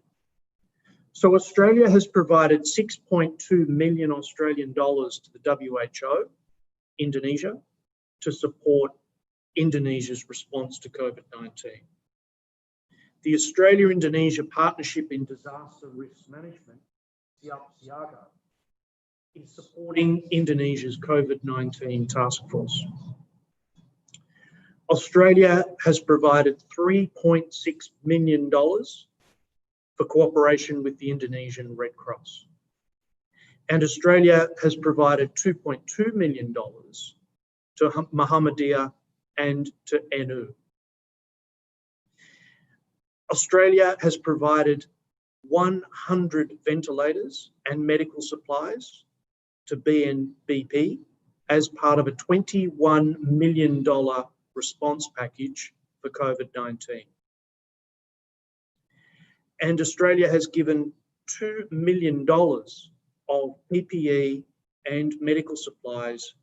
So Australia has provided 6.2 million Australian dollars to the WHO, Indonesia, to support Indonesia's response to COVID-19. The Australia-Indonesia Partnership in Disaster Risk Management, Siaga, is supporting Indonesia's COVID-19 task force. Australia has provided $3.6 million for cooperation with the Indonesian Red Cross. And Australia has provided $2.2 million to Muhammadiyah and to NU. Australia has provided 100 ventilators and medical supplies to BNBP as part of a $21 million response package for COVID-19. And Australia has given $2 million of PPE and medical supplies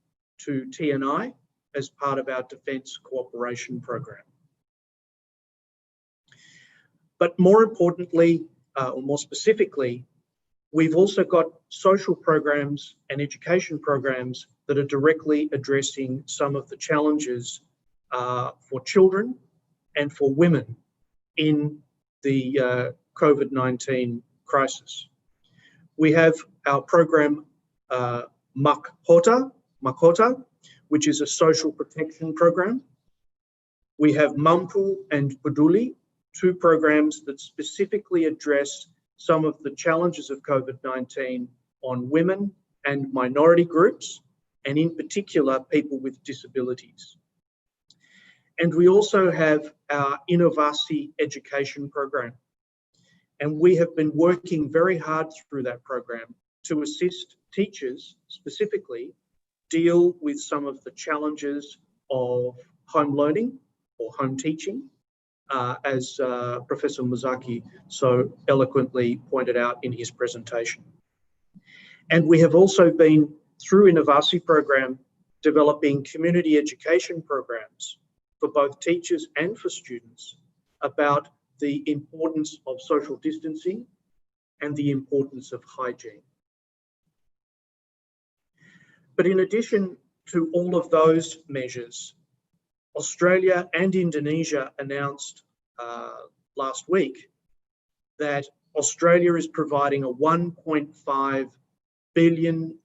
to TNI as part of our Defence Cooperation Program. But more importantly, or more specifically, We've also got social programs and education programs that are directly addressing some of the challenges for children and for women in the COVID-19 crisis. We have our program Makhota, which is a social protection program. We have Mampu and Peduli, two programs that specifically address some of the challenges of COVID-19 on women and minority groups, and in particular, people with disabilities. And we also have our Inovasi education program. And we have been working very hard through that program to assist teachers specifically deal with some of the challenges of home learning or home teaching, as Professor Muzaki so eloquently pointed out in his presentation. And we have also been, through Inovasi program, developing community education programs for both teachers and for students about the importance of social distancing and the importance of hygiene. But in addition to all of those measures, Australia and Indonesia announced last week that Australia is providing a $1.5 billion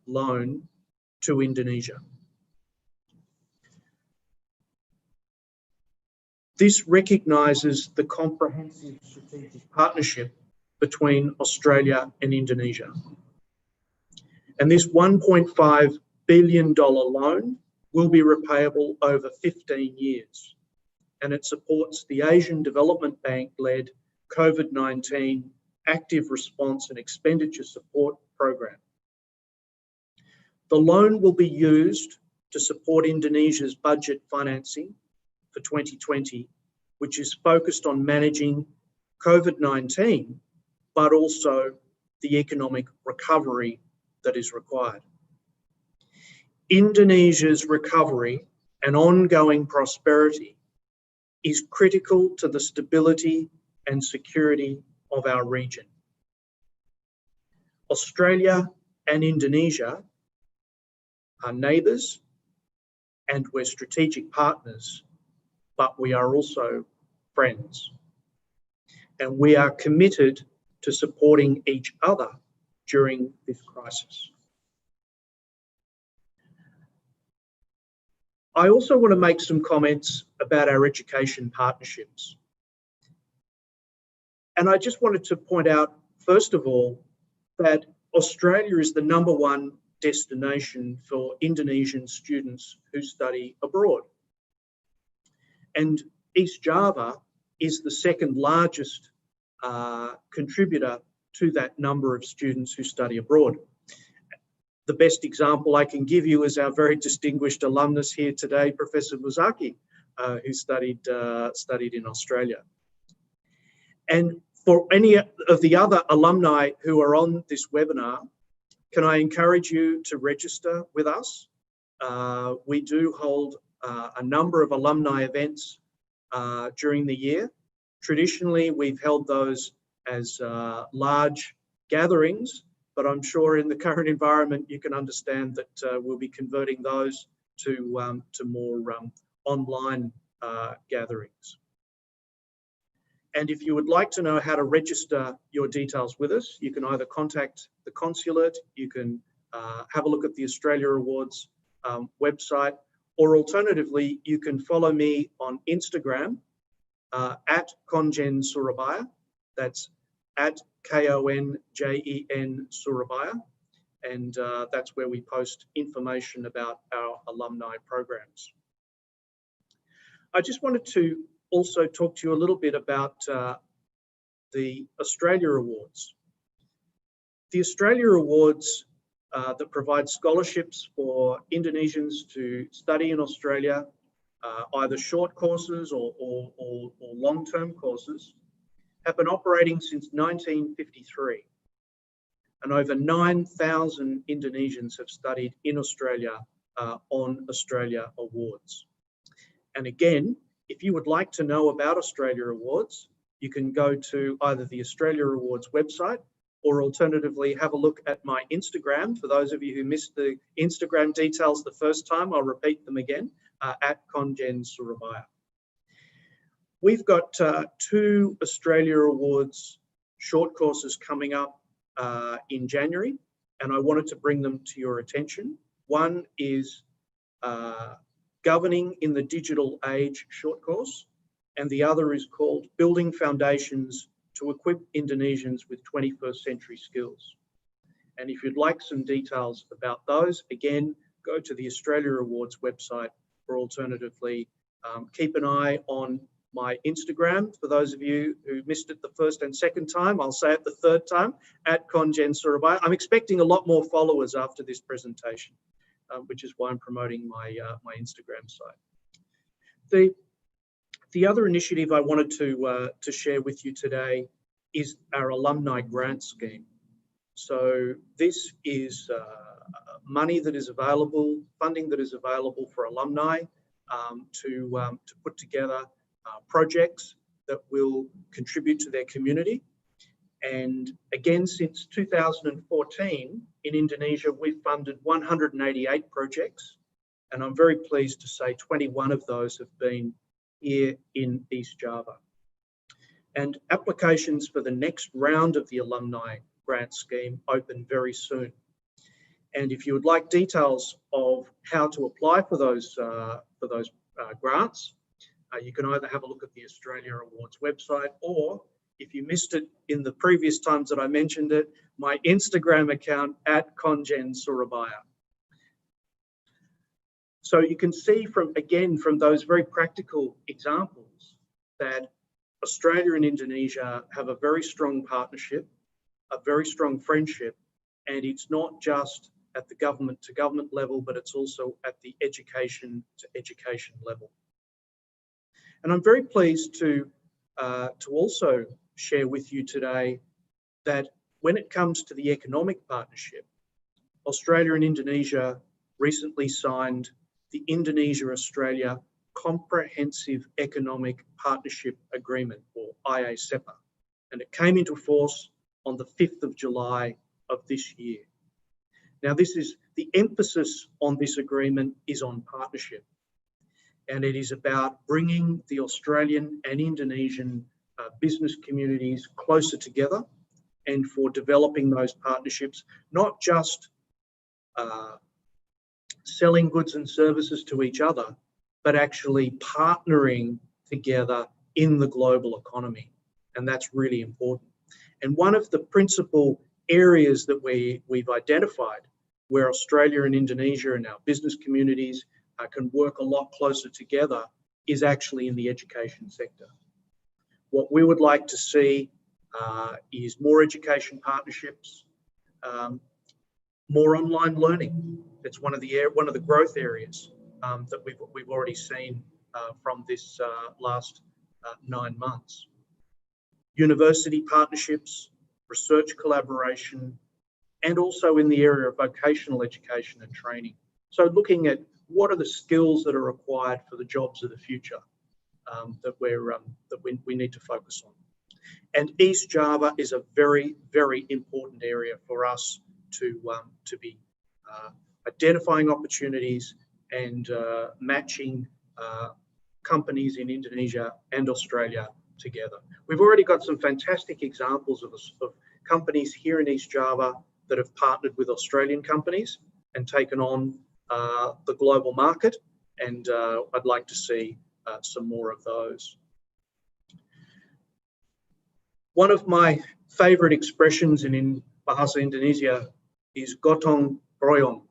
loan to Indonesia. This recognises the comprehensive strategic partnership between Australia and Indonesia. And this $1.5 billion loan will be repayable over 15 years. And it supports the Asian Development Bank-led COVID-19 Active Response and Expenditure Support Program. The loan will be used to support Indonesia's budget financing for 2020, which is focused on managing COVID-19, but also the economic recovery that is required. Indonesia's recovery and ongoing prosperity is critical to the stability and security of our region. Australia and Indonesia are neighbours and we're strategic partners, but we are also friends. And we are committed to supporting each other during this crisis. I also want to make some comments about our education partnerships. And I just wanted to point out, first of all, that Australia is the #1 destination for Indonesian students who study abroad. And East Java is the second largest contributor to that number of students who study abroad. The best example I can give you is our very distinguished alumnus here today, Professor Muzaki, who studied in Australia. And for any of the other alumni who are on this webinar, can I encourage you to register with us? We do hold a number of alumni events during the year. Traditionally, we've held those as large gatherings, but I'm sure in the current environment, you can understand that we'll be converting those to more online gatherings. And if you would like to know how to register your details with us, you can either contact the consulate, you can have a look at the Australia Awards website, or alternatively, you can follow me on Instagram at Konjen Surabaya. That's at KONJEN Surabaya. And that's where we post information about our alumni programs. I just wanted to also talk to you a little bit about the Australia Awards. The Australia Awards that provide scholarships for Indonesians to study in Australia, either short courses or long-term courses, have been operating since 1953. And over 9,000 Indonesians have studied in Australia on Australia Awards. And again, if you would like to know about Australia Awards, you can go to either the Australia Awards website or alternatively have a look at my Instagram. For those of you who missed the Instagram details the first time, I'll repeat them again, at Kongen Surabaya. We've got 2 Australia Awards short courses coming up in January, and I wanted to bring them to your attention. One is Governing in the Digital Age short course, and the other is called Building Foundations to Equip Indonesians with 21st Century Skills. And if you'd like some details about those, again, go to the Australia Awards website, or alternatively, keep an eye on my Instagram. For those of you who missed it the first and second time, I'll say it the third time, at Kongen Surabaya. I'm expecting a lot more followers after this presentation, which is why I'm promoting my Instagram site. The other initiative I wanted to share with you today is our alumni grant scheme. So this is money that is available, funding that is available for alumni to put together projects that will contribute to their community. And again, since 2014 in Indonesia, we've funded 188 projects, and I'm very pleased to say 21 of those have been here in East Java. And applications for the next round of the alumni grant scheme open very soon. And if you would like details of how to apply for those grants, you can either have a look at the Australia Awards website, or if you missed it in the previous times that I mentioned it, my Instagram account at Kongen Surabaya. So you can see from those very practical examples that Australia and Indonesia have a very strong partnership, a very strong friendship, and it's not just at the government to government level, but it's also at the education to education level. And I'm very pleased to also share with you today that when it comes to the economic partnership, Australia and Indonesia recently signed the Indonesia-Australia Comprehensive Economic Partnership Agreement, or IA-CEPA, and it came into force on the 5th of July of this year. Now, the emphasis on this agreement is on partnership, and it is about bringing the Australian and Indonesian business communities closer together, and for developing those partnerships, not just selling goods and services to each other, but actually partnering together in the global economy. And that's really important. And one of the principal areas that we've identified where Australia and Indonesia and our business communities can work a lot closer together is actually in the education sector. What we would like to see is more education partnerships, more online learning. It's one of the growth areas that we've already seen from this last 9 months. University partnerships, research collaboration, and also in the area of vocational education and training. So looking at what are the skills that are required for the jobs of the future that we need to focus on. And East Java is a very, very important area for us to be identifying opportunities and matching companies in Indonesia and Australia together. We've already got some fantastic examples of companies here in East Java that have partnered with Australian companies and taken on the global market, and I'd like to see some more of those. One of my favorite expressions in Bahasa Indonesia is gotong royong.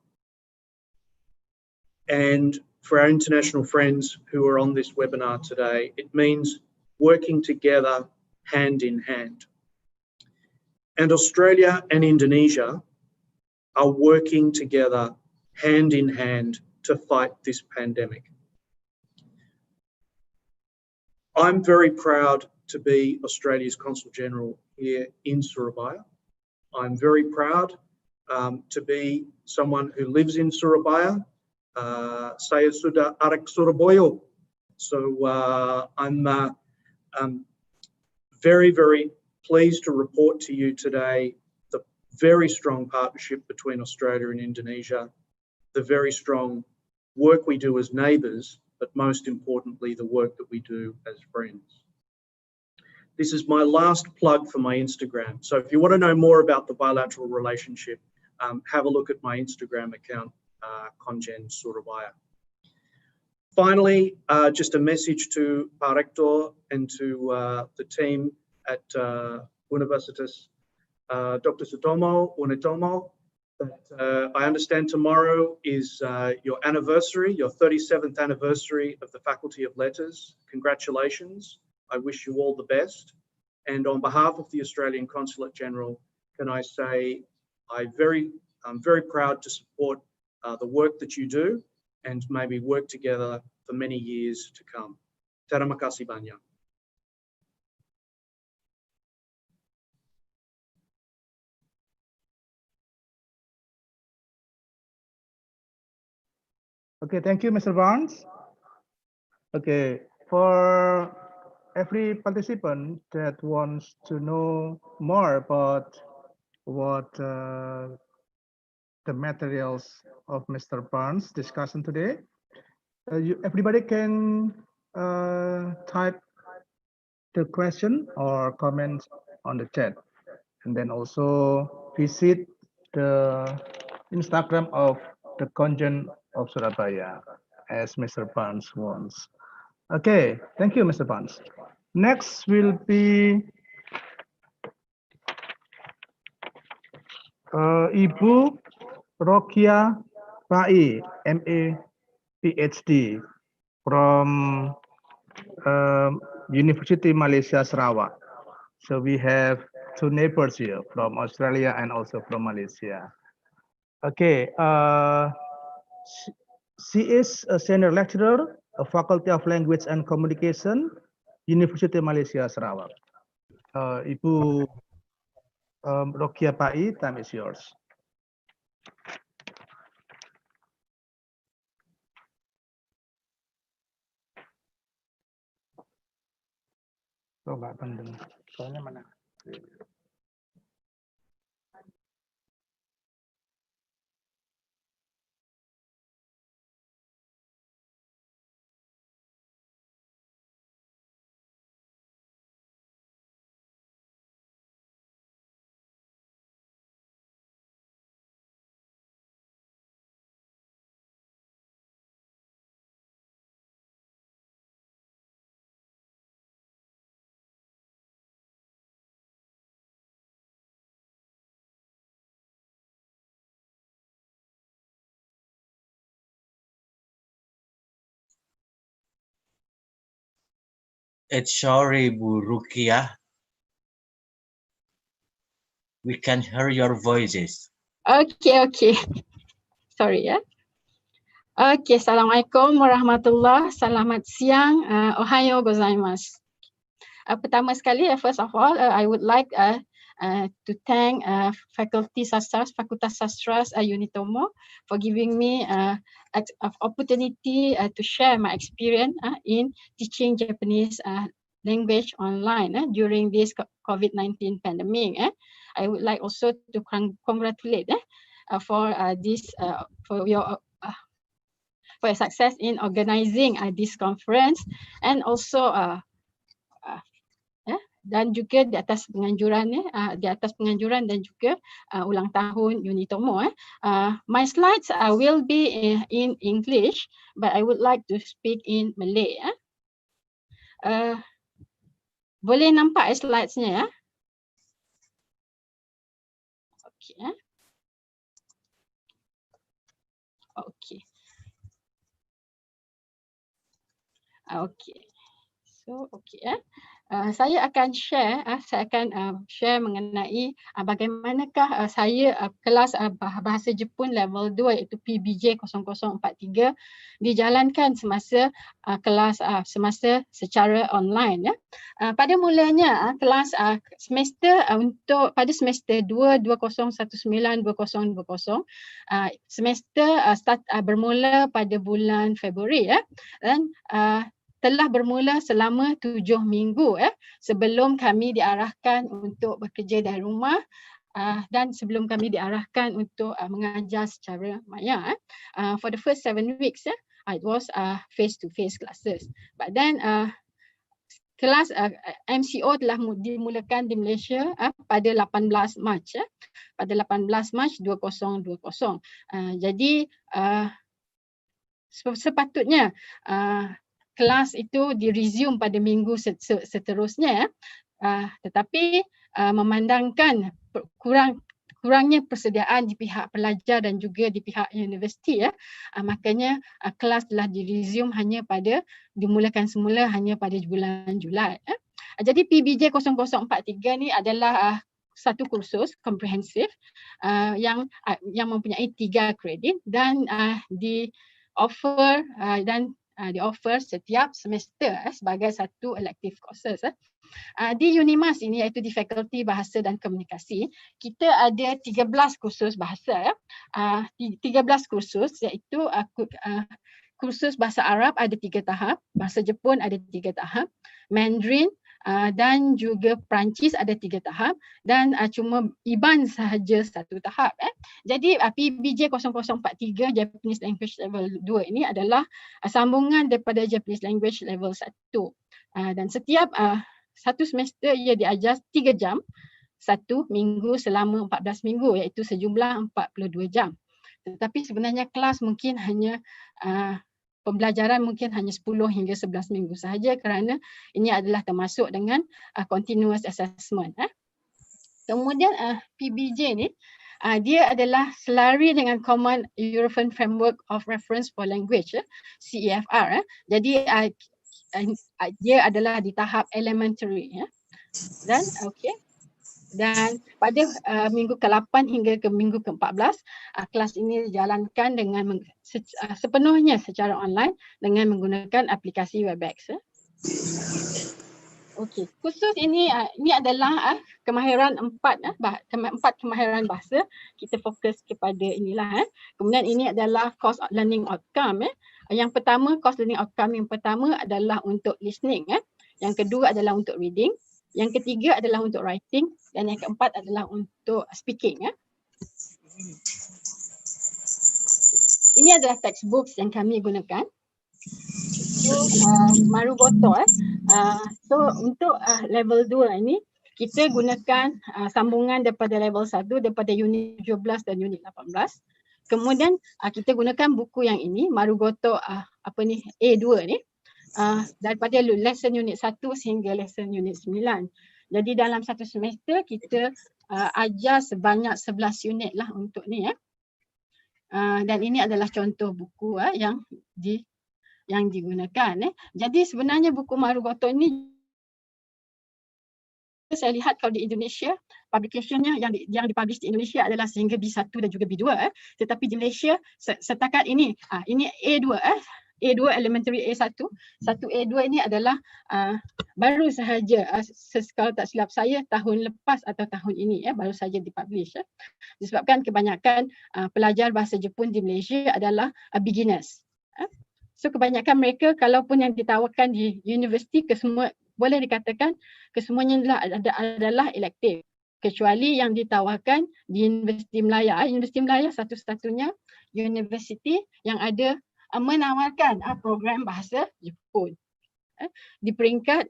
And for our international friends who are on this webinar today, it means working together hand in hand. And Australia and Indonesia are working together hand in hand to fight this pandemic. I'm very proud to be Australia's Consul General here in Surabaya. I'm very proud to be someone who lives in Surabaya. Saya sudah anak Surabaya. So I'm very, very pleased to report to you today very strong partnership between Australia and Indonesia, the very strong work we do as neighbours, but most importantly, the work that we do as friends. This is my last plug for my Instagram. So if you want to know more about the bilateral relationship, have a look at my Instagram account, Konjen Surabaya. Finally, just a message to Pak Rektor and to the team at Universitas Dr. Sutomo Unitomo. That I understand tomorrow is your anniversary, your 37th anniversary of the Faculty of Letters. Congratulations. I wish you all the best. And on behalf of the Australian Consulate General, can I say I'm very proud to support the work that you do and maybe work together for many years to come. Terima kasih banyak. Okay, thank you, Mr. Barnes. Okay, for every participant that wants to know more about what the materials of Mr. Barnes' discussion today, everybody can type the question or comment on the chat, and then also visit the Instagram of the Konjen of Surabaya, as Mr. Barnes wants. Okay, thank you, Mr. Barnes. Next will be Ibu Rokia Pai, MA PhD from University Malaysia Sarawak. So we have two neighbors here from Australia and also from Malaysia. Okay, she is a senior lecturer of Faculty of Language and Communication, University Malaysia Sarawak. Ibu Rokia Pai, time is yours. Coba pendengar, soalnya mana? It's sorry, Bu Rukia. We can hear your voices. Okay. Sorry ya. Okay, Assalamualaikum warahmatullahi. Selamat siang. Ohayo gozaimasu. Pertama sekali, first of all, I would like to thank Faculty Sastras, Fakultas Sastras Unitomo for giving me an opportunity to share my experience in teaching Japanese language online during this COVID-19 pandemic. I would like also to congratulate for your success in organizing this conference, and also dan juga di atas penganjuran dan juga ulang tahun Unitomo. My slides will be in English, but I would like to speak in Malay. Boleh nampak slides-nya ya? Okay. Okay. Okay. So okay. Saya akan share mengenai bagaimanakah saya kelas bahasa Jepun level 2 iaitu PBJ 0043 dijalankan semasa kelas semasa secara online ya. Pada mulanya kelas semester pada semester 2 2019-2020 semester bermula pada bulan Februari ya, dan telah bermula selama 7 minggu sebelum kami diarahkan untuk bekerja dari rumah dan sebelum kami diarahkan untuk mengajar secara maya, for the first 7 weeks, it was face-to-face classes. But then kelas MCO telah dimulakan di Malaysia pada 18 Mac, pada 18 Mac 2020. Jadi sepatutnya kelas itu di-resume pada minggu seterusnya, tetapi memandangkan kurangnya persediaan di pihak pelajar dan juga di pihak universiti, makanya kelas telah di-resume dimulakan semula hanya pada bulan Julai. Jadi PBJ 0043 ni adalah satu kursus komprehensif yang mempunyai 3 kredit dan di offer setiap semester sebagai satu elective courses. Di Unimas ini, iaitu di Fakulti Bahasa dan Komunikasi, kita ada 13 kursus bahasa. 13 kursus iaitu kursus bahasa Arab ada 3 tahap, bahasa Jepun ada 3 tahap, Mandarin dan juga Perancis ada 3 tahap, dan cuma IBAN sahaja 1 tahap. Jadi PBJ 0043 Japanese Language Level 2 ini adalah sambungan daripada Japanese Language Level 1. Dan setiap satu semester ia diajar 3 jam, 1 minggu selama 14 minggu, iaitu sejumlah 42 jam. Tetapi sebenarnya kelas mungkin hanya pembelajaran mungkin hanya 10 hingga 11 minggu sahaja, kerana ini adalah termasuk dengan continuous assessment. Kemudian PBJ ni dia adalah selari dengan Common European Framework of Reference for Language, CEFR. Jadi dia adalah di tahap elementary, dan pada minggu ke-8 hingga ke minggu ke-14 kelas ini dijalankan dengan sepenuhnya secara online dengan menggunakan aplikasi Webex. Okey, kursus ini adalah kemahiran 4 kemahiran bahasa. Kita fokus kepada inilah. Kemudian ini adalah course learning outcome. Yang pertama, course learning outcome yang pertama adalah untuk listening. Yang kedua adalah untuk reading. Yang ketiga adalah untuk writing. Dan yang keempat adalah untuk speaking. Ini adalah textbooks yang kami gunakan. So, Marugoto. So untuk level 2 ini kita gunakan sambungan daripada level 1 daripada unit 17 dan unit 18. Kemudian kita gunakan buku yang ini, Marugoto A2 ni, daripada lesson unit 1 sehingga lesson unit 9. Jadi dalam satu semester kita ajar sebanyak 11 unit lah untuk ni. Dan ini adalah contoh buku yang digunakan. Jadi sebenarnya buku Marugoto ni saya lihat kalau di Indonesia publicationnya yang dipublish di Indonesia adalah sehingga B1 dan juga B2, tetapi di Malaysia setakat ini A2 elementary A1, 1A2 ini adalah baru sahaja kalau tak silap saya tahun lepas atau tahun ini baru saja dipublish. Disebabkan kebanyakan pelajar bahasa Jepun di Malaysia adalah beginners. So kebanyakan mereka kalaupun yang ditawarkan di universiti kesemua boleh dikatakan kesemuanya adalah elektif, kecuali yang ditawarkan di Universiti Melaya. Universiti Melaya satu-satunya universiti yang ada menawarkan program bahasa Jepun di peringkat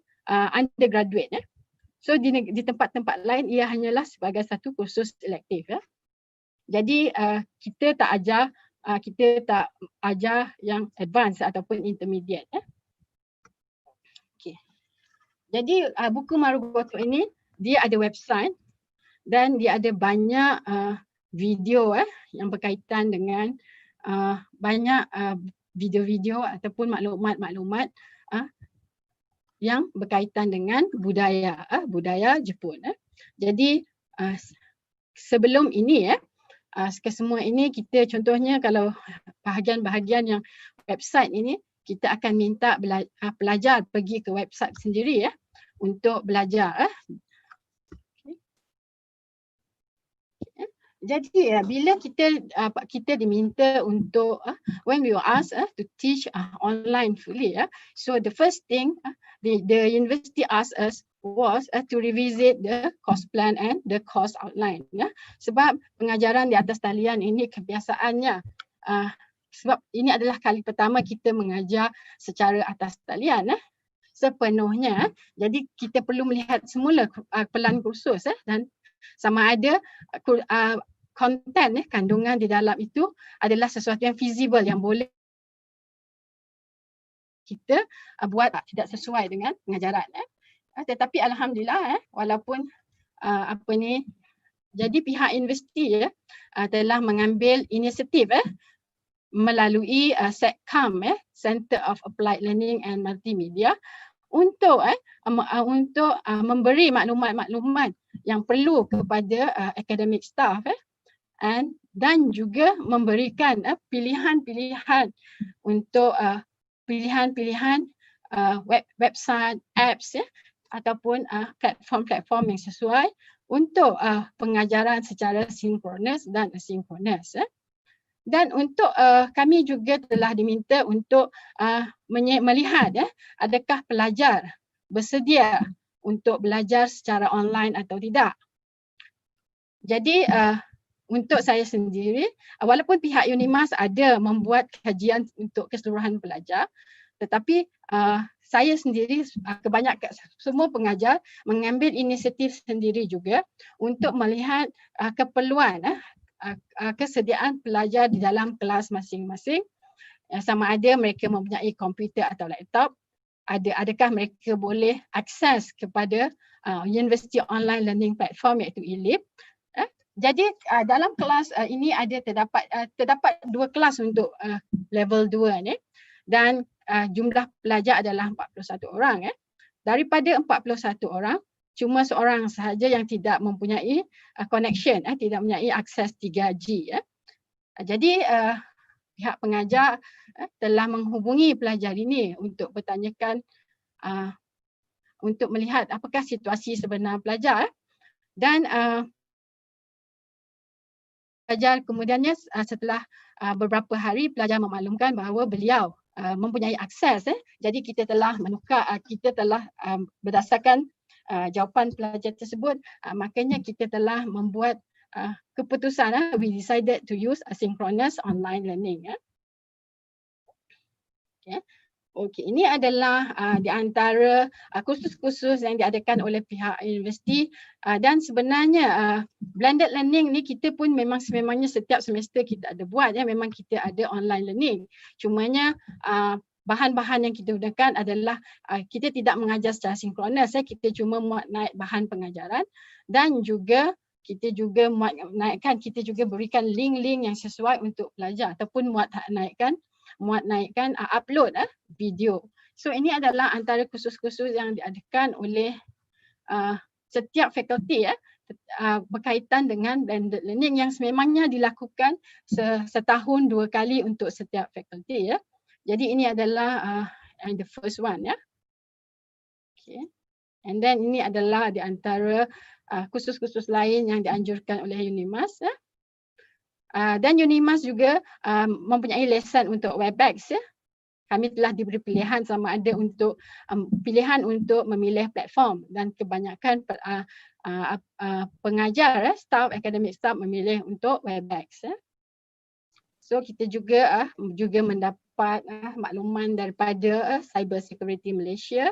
undergraduate. So di tempat-tempat lain ia hanyalah sebagai satu kursus elektif. Jadi kita tak ajar yang advance ataupun intermediate. Okay. Jadi buku Marugoto ini dia ada website dan dia ada banyak video yang berkaitan dengan banyak video-video ataupun maklumat-maklumat yang berkaitan dengan budaya Jepun. Jadi sebelum ini kesemua ini kita contohnya kalau bahagian-bahagian yang website ini kita akan minta pelajar pergi ke website sendiri untuk belajar. Jadi bila kita diminta untuk when we were asked to teach online fully, so the first thing the university asked us was to revisit the course plan and the course outline. Sebab pengajaran di atas talian ini kebiasaannya sebab ini adalah kali pertama kita mengajar secara atas talian sepenuhnya. Jadi kita perlu melihat semula pelan kursus dan sama ada konten kandungan di dalam itu adalah sesuatu yang feasible, yang boleh kita buat tidak sesuai dengan pengajaran. Tetapi alhamdulillah walaupun jadi pihak universiti telah mengambil inisiatif melalui SECKLL, Center of Applied Learning and Multimedia, untuk memberi maklumat-maklumat yang perlu kepada academic staff dan juga memberikan pilihan-pilihan untuk pilihan-pilihan website, apps ataupun platform-platform yang sesuai untuk pengajaran secara sinkronis dan asinkronis. Dan untuk kami juga telah diminta untuk melihat adakah pelajar bersedia untuk belajar secara online atau tidak. Jadi untuk saya sendiri, walaupun pihak UNIMAS ada membuat kajian untuk keseluruhan pelajar, tetapi saya sendiri kebanyakan semua pengajar mengambil inisiatif sendiri juga untuk melihat keperluan kesediaan pelajar di dalam kelas masing-masing, sama ada mereka mempunyai komputer atau laptop, adakah mereka boleh akses kepada university online learning platform iaitu ELIP. Jadi dalam kelas ini terdapat 2 kelas untuk level 2 ni, dan jumlah pelajar adalah 41 orang. Daripada 41 orang, cuma seorang sahaja yang tidak mempunyai connection, tidak mempunyai akses 3G. Jadi pihak pengajar telah menghubungi pelajar ini untuk bertanyakan, untuk melihat apakah situasi sebenar pelajar. Dan pelajar kemudiannya setelah beberapa hari pelajar memaklumkan bahawa beliau mempunyai akses. Jadi kita telah menukar, kita telah berdasarkan jawapan pelajar tersebut, makanya kita telah membuat keputusan, we decided to use asynchronous online learning. Okey, ini adalah di antara kursus-kursus yang diadakan oleh pihak universiti, dan sebenarnya blended learning ni kita pun sememangnya setiap semester kita ada buat, memang kita ada online learning. Cumanya bahan-bahan yang kita gunakan adalah kita tidak mengajar secara sinkronis, kita cuma muat naik bahan pengajaran, dan juga kita juga kita juga berikan link-link yang sesuai untuk pelajar, ataupun muat naikkan upload video. So ini adalah antara kursus-kursus yang diadakan oleh setiap fakulti berkaitan dengan blended learning yang sememangnya dilakukan setahun 2 kali untuk setiap fakulti. Jadi ini adalah the first one. Okay. And then ini adalah di antara kursus-kursus lain yang dianjurkan oleh UNIMAS. Dan UNIMAS juga mempunyai lesson untuk Webex. Kami telah diberi pilihan sama ada untuk pilihan untuk memilih platform, dan kebanyakan pengajar, academic staff memilih untuk Webex. So kita juga mendapat makluman daripada Cyber Security Malaysia,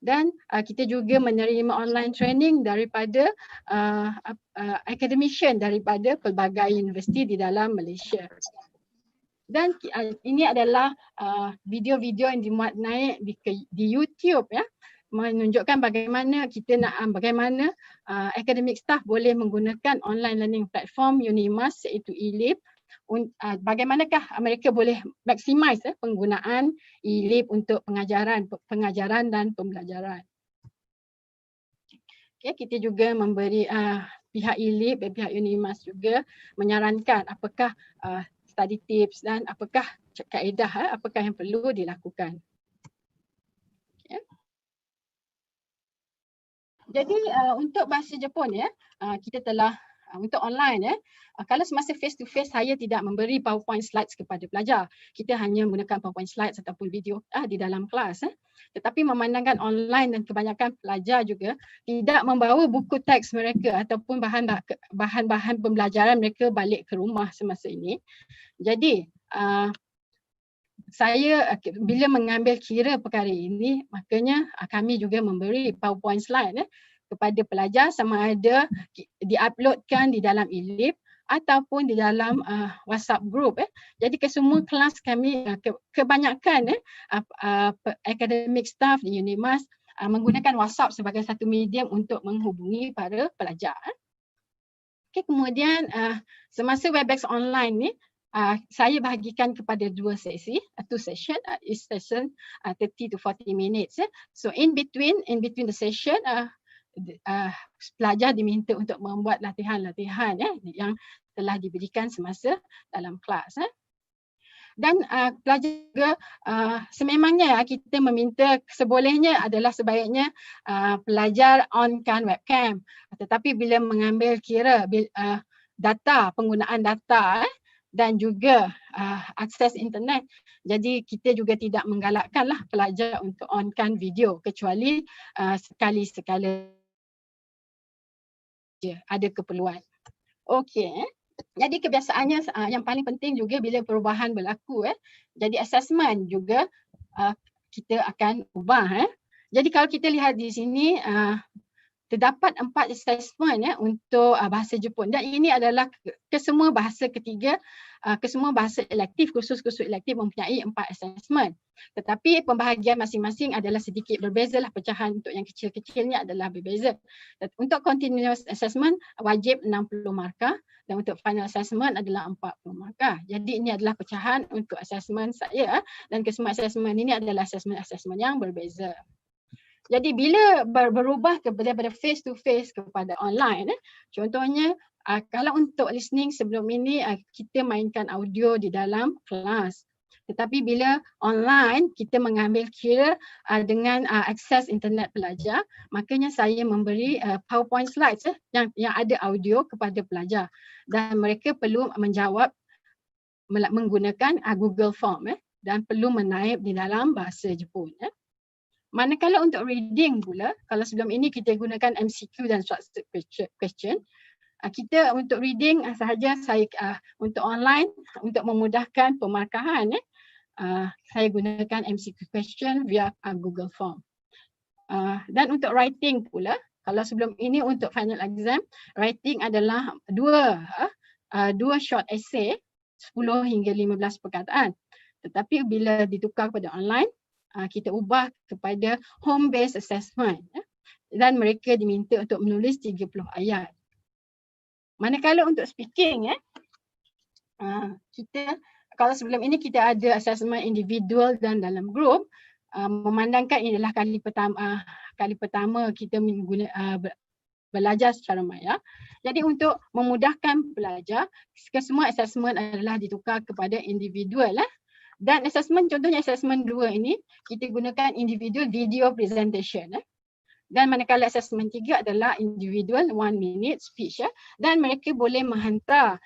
dan kita juga menerima online training daripada academician daripada pelbagai universiti di dalam Malaysia. Dan ini adalah video-video yang dimuat naik di YouTube, menunjukkan bagaimana bagaimana academic staff boleh menggunakan online learning platform UNIMAS iaitu ELIP. Bagaimanakah mereka boleh maximise penggunaan ELIP untuk pengajaran dan pembelajaran. Okay, kita juga memberi pihak ELIP dan pihak UNIMAS juga menyarankan apakah study tips dan apakah kaedah apakah yang perlu dilakukan. Okay. Jadi untuk bahasa Jepun kita telah untuk online kalau semasa face to face saya tidak memberi PowerPoint slides kepada pelajar. Kita hanya menggunakan PowerPoint slides ataupun video di dalam kelas. Tetapi memandangkan online dan kebanyakan pelajar juga tidak membawa buku teks mereka ataupun bahan-bahan pembelajaran mereka balik ke rumah semasa ini. Jadi saya bila mengambil kira perkara ini, makanya kami juga memberi PowerPoint slide kepada pelajar sama ada diuploadkan di dalam e-lib ataupun di dalam WhatsApp group. Jadi ke semua kelas kami, kebanyakan academic staff di UNIMAS menggunakan WhatsApp sebagai satu medium untuk menghubungi para pelajar. Okay, kemudian semasa WebEx online ni, saya bahagikan kepada dua sesi, two session, each session 30 to 40 minutes. So in between the session, pelajar diminta untuk membuat latihan-latihan yang telah diberikan semasa dalam kelas. Dan pelajar juga sememangnya kita meminta sebolehnya adalah sebaiknya pelajar onkan webcam. Tetapi bila mengambil kira data, penggunaan data dan juga akses internet, jadi kita juga tidak menggalakkanlah pelajar untuk onkan video kecuali sekali-sekala ada keperluan. Okey. Jadi kebiasaannya yang paling penting juga bila perubahan berlaku, jadi assessment juga kita akan ubah. Jadi kalau kita lihat di sini terdapat 4 assessment untuk bahasa Jepun dan ini adalah ke semua bahasa ketiga, ke semua bahasa elektif, khusus-khusus elektif mempunyai 4 assessment. Tetapi pembahagian masing-masing adalah sedikit berbeza lah, pecahan untuk yang kecil-kecilnya adalah berbeza. Untuk continuous assessment wajib 60 markah dan untuk final assessment adalah 40 markah. Jadi ini adalah pecahan untuk assessment saya dan kesemua assessment ini adalah assessment yang berbeza. Jadi bila berubah daripada face to face kepada online, contohnya kalau untuk listening sebelum ini kita mainkan audio di dalam kelas. Tetapi bila online kita mengambil kira dengan akses internet pelajar, makanya saya memberi PowerPoint slides yang ada audio kepada pelajar dan mereka perlu menjawab menggunakan Google Form dan perlu menaip di dalam bahasa Jepun. Manakala untuk reading pula, kalau sebelum ini kita gunakan MCQ dan structured question, kita untuk reading sahaja saya untuk online untuk memudahkan pemarkahan saya gunakan MCQ question via Google Form. Dan untuk writing pula, kalau sebelum ini untuk final exam, writing adalah dua short essay 10 hingga 15 perkataan. Tetapi bila ditukar kepada online, kita ubah kepada home based assessment dan mereka diminta untuk menulis 30 ayat. Manakala untuk speaking kita kalau sebelum ini kita ada assessment individual dan dalam group, memandangkan ini adalah kali pertama kita belajar secara maya. Jadi untuk memudahkan pelajar, kesemua assessment adalah ditukar kepada individual dan assessment, contohnya assessment 2 ini kita gunakan individual video presentation dan manakala assessment 3 adalah individual 1 minute speech dan mereka boleh menghantar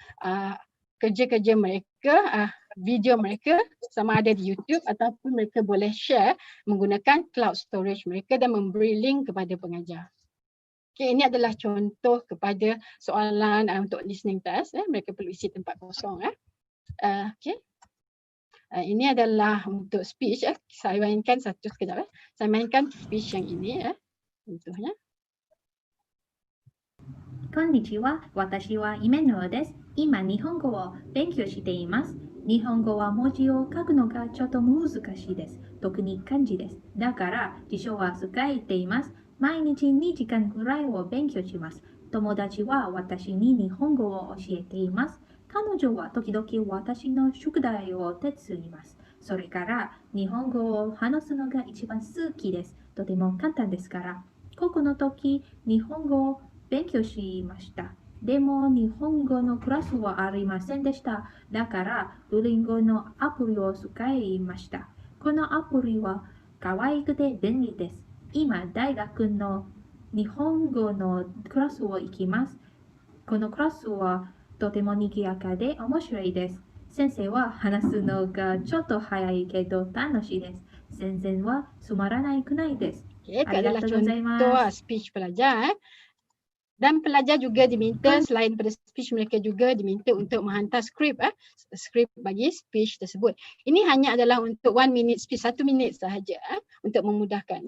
kerja-kerja mereka, video mereka sama ada di YouTube ataupun mereka boleh share menggunakan cloud storage mereka dan memberi link kepada pengajar. Okay, ini adalah contoh kepada soalan untuk listening test. Mereka perlu isi tempat kosong. Okay. Ini adalah untuk speech. Saya mainkan satu sekejap. Saya mainkan speech yang ini. Contohnya. Konnichiwa, watashi wa Imeno desu. Ima Nihongo wo benkyou shite imasu. Nihongo wa moji o kaku no ga chotto muzukashii desu. Toku ni kanji desu. Dakara, jishou wa tsukaete imasu. Mainichi 2 jikan gurai wo benkyou shimasu. Tomodachi wa watashi ni Nihongo wo oshiete imasu. 彼女は時々私の宿題を手伝います。それから日本語を話すのが一番好きです。とても簡単ですから。高校の時、日本語を勉強しました。でも日本語のクラスはありませんでした。だからドリンゴのアプリを使いました。このアプリは可愛くて便利です。今、大学の日本語のクラスを行きます。このクラスはとても賑やかで面白いです。先生は話すのがちょっと早いけど楽しいです。全然はつまらないくないです。 Okey, あ itu りが adalah とうござい contoh ます。 speech pelajar. Dan pelajar juga diminta selain pada speech mereka juga diminta untuk menghantar skrip skrip bagi speech tersebut. Ini hanya adalah untuk 1 minute speech, 1 minit sahaja untuk memudahkan.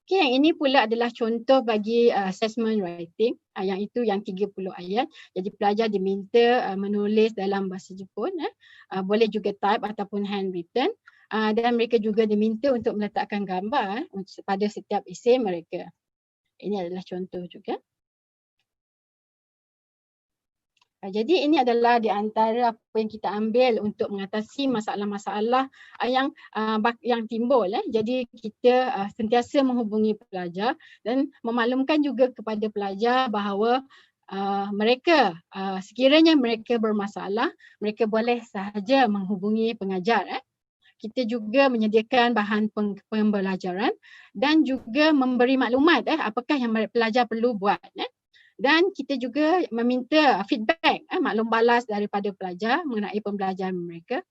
Okey, yang ini pula adalah contoh bagi assessment writing, yang itu yang 30 ayat. Jadi pelajar diminta menulis dalam bahasa Jepun, boleh juga type ataupun handwritten, dan mereka juga diminta untuk meletakkan gambar pada setiap esei mereka. Ini adalah contoh juga. Jadi ini adalah di antara apa yang kita ambil untuk mengatasi masalah-masalah yang timbul. Jadi kita sentiasa menghubungi pelajar dan memaklumkan juga kepada pelajar bahawa mereka sekiranya mereka bermasalah, mereka boleh sahaja menghubungi pengajar. Kita juga menyediakan bahan pembelajaran dan juga memberi maklumat apakah yang pelajar perlu buat. Dan kita juga meminta feedback, maklum balas daripada pelajar mengenai pembelajaran mereka.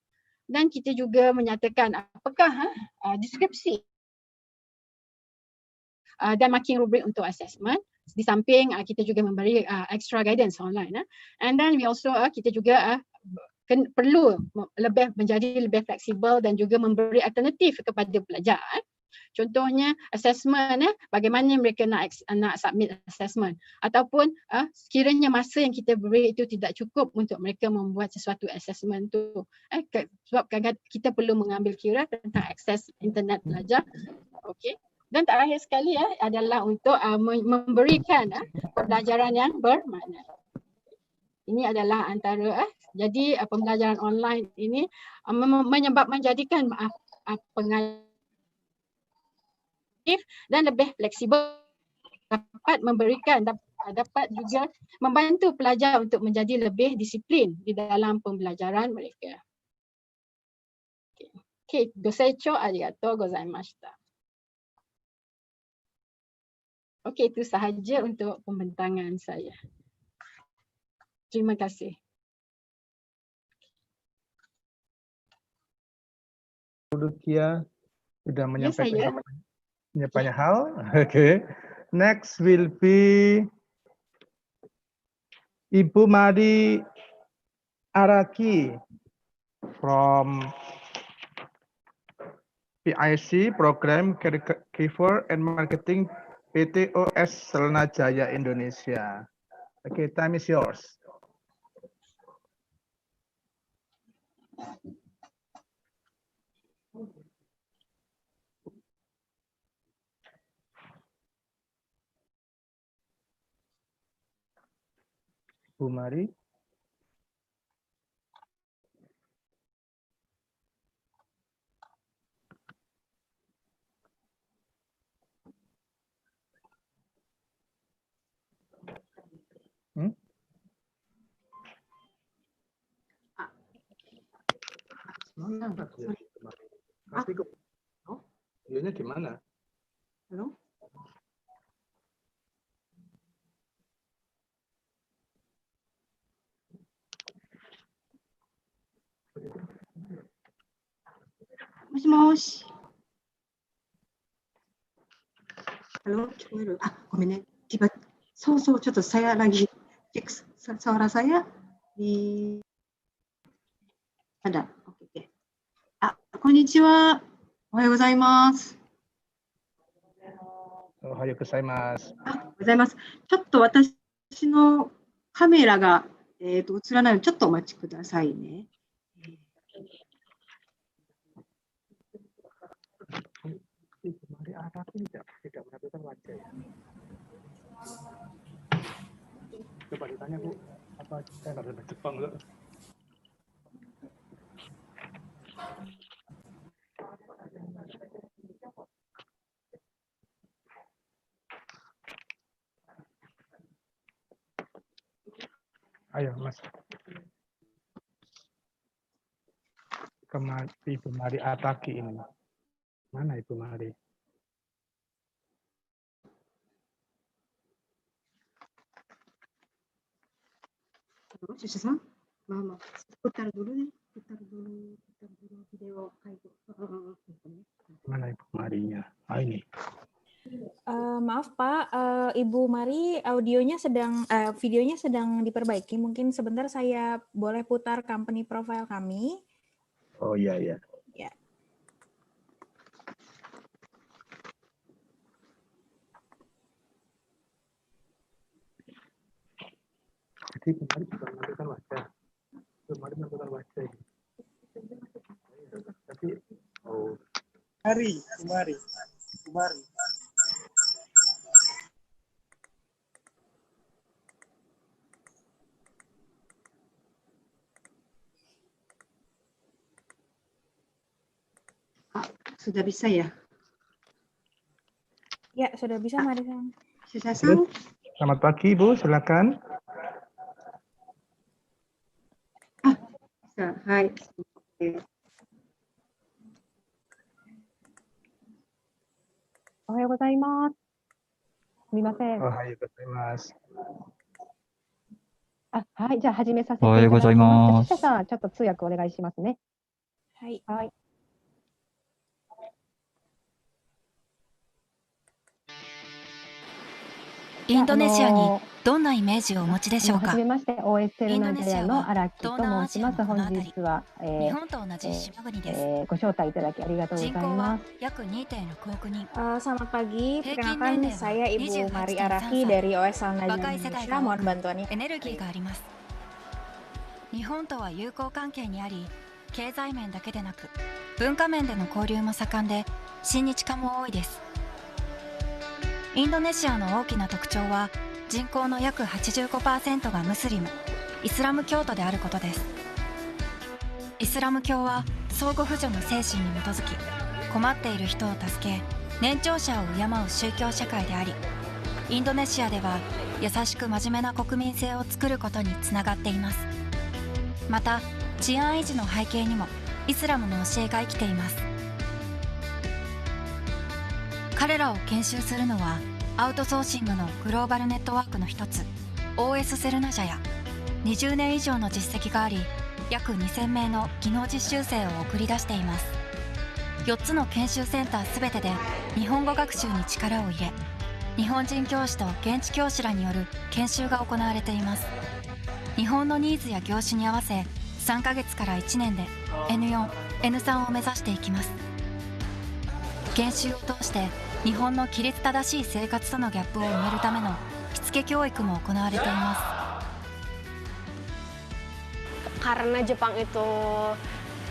Dan kita juga menyatakan apakah deskripsi dan marking rubrik untuk assessment. Di samping kita juga memberi extra guidance online. And then we also kita juga perlu menjadi lebih fleksibel dan juga memberi alternatif kepada pelajar. Contohnya assessment, bagaimana mereka nak submit assessment, ataupun sekiranya masa yang kita beri itu tidak cukup untuk mereka membuat sesuatu assessment tu, sebab kita perlu mengambil kira tentang akses internet pelajar. Okey. Dan terakhir sekali adalah untuk memberikan pembelajaran yang bermakna. Ini adalah antara jadi pembelajaran online ini menjadikan pengajar dan lebih fleksibel, dapat memberikan dapat juga membantu pelajar untuk menjadi lebih disiplin di dalam pembelajaran mereka. Okey, gosecho arigatou gozaimashita. Okey, itu sahaja untuk pembentangan saya. Terima kasih. Rukia sudah menyampaikan saya. banyak hal. Okay. Next will be Ibu Mari Araki from PIC Program Caregiver and Marketing PTOS Lannguages Indonesia. Okay, time is yours. Bu Mari. Videonya di mana? Halo? Moshi. Halo, 聞こえる? ごめんね。そう、ちょっとsaya lagi cek suara saya di ada. Oke. こんにちは。おはようございます。おはようございます。ございます。ちょっと私のカメラが映らないのでちょっとお待ちくださいね。Mari Araki tidak menampilkan wajah ya. Coba ditanya Bu, apa saya nggak bisa Jepang enggak? Ayo Mas. Ibu Mari Araki ini. Mana Ibu Mari? Cucu Sam, Mama, putar dulu nih, putar dulu video kayak gitu. Mana Ibu Marinya? Ah, ini. Maaf Pak, Ibu Mari videonya sedang diperbaiki. Mungkin sebentar saya boleh putar company profile kami. Oh iya ya. Ya. Jadi kemarin juga menentukan wajah. Kemarin menentukan wajah. Tapi Kumari. Sudah bisa ya? Ya, sudah bisa Marisan. Sudah Sam. Selamat pagi Bu, silakan. Bisa. Hai. Ohayou gozaimasu. Sumimasen. Ohayou gozaimasu. はい、じゃあ始めさせていただきます。じゃあ、記者さん、ちょっと通訳お願いしますね。はい。はい。インドネシアにどんなイメージをお持ちでしょうか。はじめまして、ECKLLのジャヤの荒木と申します。本日は、日本と同じ島国です。ご招待いただきありがとうございます。約 2.6 億人。Selamat pagi, perkenalkan saya Ibu Mari Araki dari ECKLL Indonesia. Mohon bantuannya. エネルギーがあります。日本とは友好関係にあり、経済面だけでなく文化面での交流も盛んで、親日家も多いです。インドネシアの大きな特徴は人口の約 85% がムスリム、イスラム教徒であることです。イスラム教は相互扶助の精神に基づき、困っている人を助け、年長者を敬う宗教社会であり、インドネシアでは優しく真面目な国民性を作ることにつながっています。また治安維持の背景にもイスラムの教えが生きています。彼らを研修するのはアウトソーシングのグローバルネットワークの一つ OS セルナジャや20年以上の実績があり、約2000名の技能実習生を送り出しています。4つの研修センターすべてで日本語学習に力を入れ、日本人教師と現地教師らによる研修が行われています。日本のニーズや業種に合わせ3ヶ月から1年で N4、N3 を目指していきます。研修を通して日本の規律正しい生活とのギャップを埋めるためのしつけ教育も行われています。Karena Jepang itu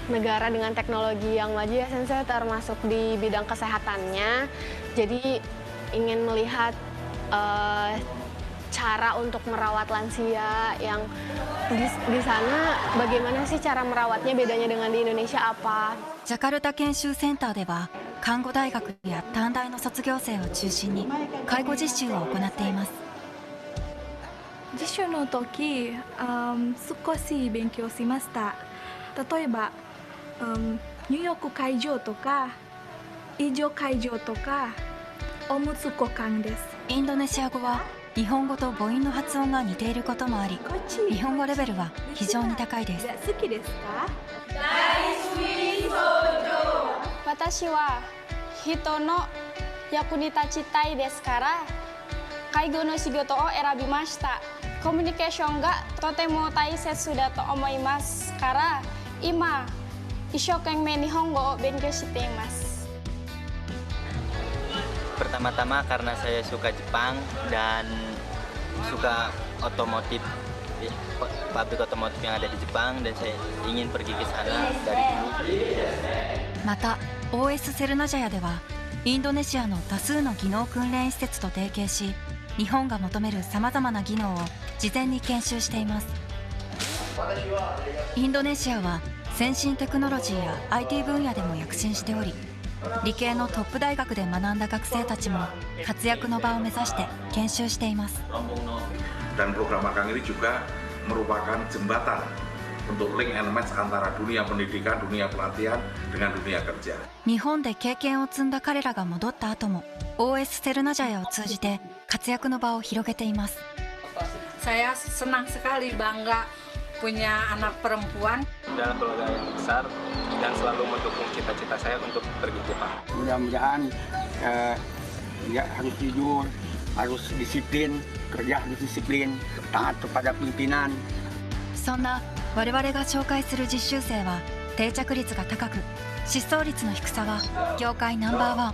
negara dengan teknologi yang maju ya Sensei, termasuk di bidang kesehatannya. Jadi ingin melihat cara untuk merawat lansia yang di sana bagaimana sih cara merawatnya, bedanya dengan di Indonesia apa? ジャカルタ研修センターでは看護大学や短大の卒業生を中心に介護実習を行っています。実習の時、少し勉強しました。例えば、入浴介助とか医療介助とかおむつ交換です。インドネシア語は日本語と母音の発音が似ていることもあり、日本語レベルは非常に高いです。好きですか？私は人の役に立ちたいですから、介護の仕事を選びました。コミュニケーションがとても大切だと思いますから、今一生懸命日本語を勉強しています。Pertama-tama karena saya suka Jepang dan suka otomotif, pabrik otomotif yang ada di Jepang, dan saya ingin pergi ke sana dari dulu. また OS セルナジャヤではインドネシアの多数の技能訓練施設と提携し、日本が求めるさまざまな技能を事前に研修しています。インドネシアは先進テクノロジーや IT 分野でも躍進しており、理系のトップ大学で学んだ学生たちも活躍の場を目指して研修しています。Dan program magang ini juga merupakan jembatan untuk link and match antara dunia pendidikan, dunia pelatihan dengan dunia kerja. 日本で経験を積んだ彼らが戻った後も OS セルナジャヤを通じて活躍の場を広げています。Saya senang sekali bangga punya anak perempuan. Dalam keluarga yang besar dan selalu mendukung cita-cita saya untuk pergi ke Jepang. Mudah-mudahan ya harus jujur, harus disiplin, kerja harus disiplin, taat kepada pimpinan. そんな我々が紹介する実習生は定着率が高く、失踪率の低さは業界ナンバーワン。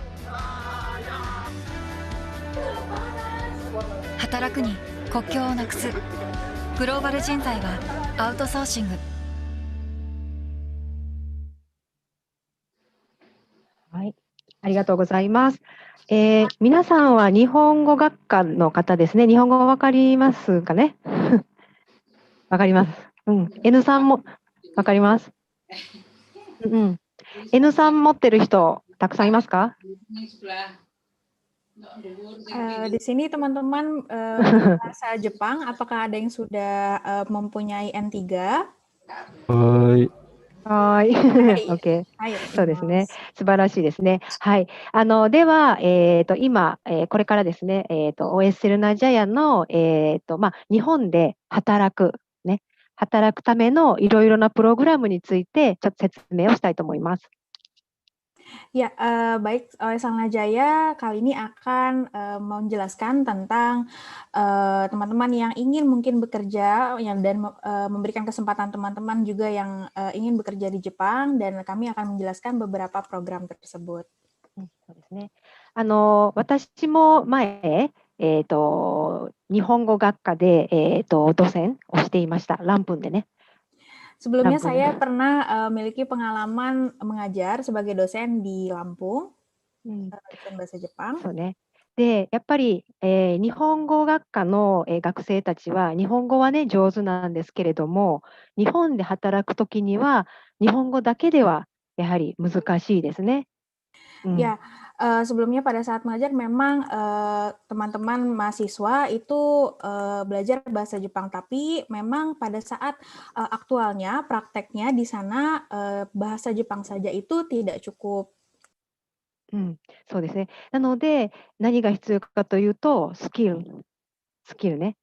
働くに国境をなくす。グローバル人材はアウトソーシング。はい、ありがとうございます。皆さんは日本語学科の方ですね。日本語わかりますかね。わかります。N さんもわかります。N さん持ってる人たくさんいますか？ Di sini teman-teman bahasa Jepang, apakah ada yang sudah mempunyai N3? はい。はい。OK。そうですね。素晴らしいですね。はい。では、今、これからですね、OSL ナジャヤの、日本で働くためのいろいろなプログラムについて、ちょっと説明をしたいと思います。Ya, baik, OSL Najaya kali ini akan menjelaskan tentang teman-teman yang ingin mungkin bekerja dan memberikan kesempatan teman-teman juga yang ingin bekerja di Jepang, dan kami akan menjelaskan beberapa program tersebut. そうですね。私も前、日本語学科で、docentをしていました。ランプンでね。Sebelumnya saya pernah memiliki pengalaman mengajar sebagai dosen di Lampung, dosen bahasa Jepang. そうね。で、やっぱり、日本語学科の、学生たちは日本語はね、上手なんですけれども、日本で働くときには日本語だけではやはり難しいですね。Ya, sebelumnya pada saat mengajar memang teman-teman mahasiswa itu belajar bahasa Jepang, tapi memang pada saat aktualnya, prakteknya di sana bahasa Jepang saja itu tidak cukup. そうですね。なので、何が必要かというと、スキルね。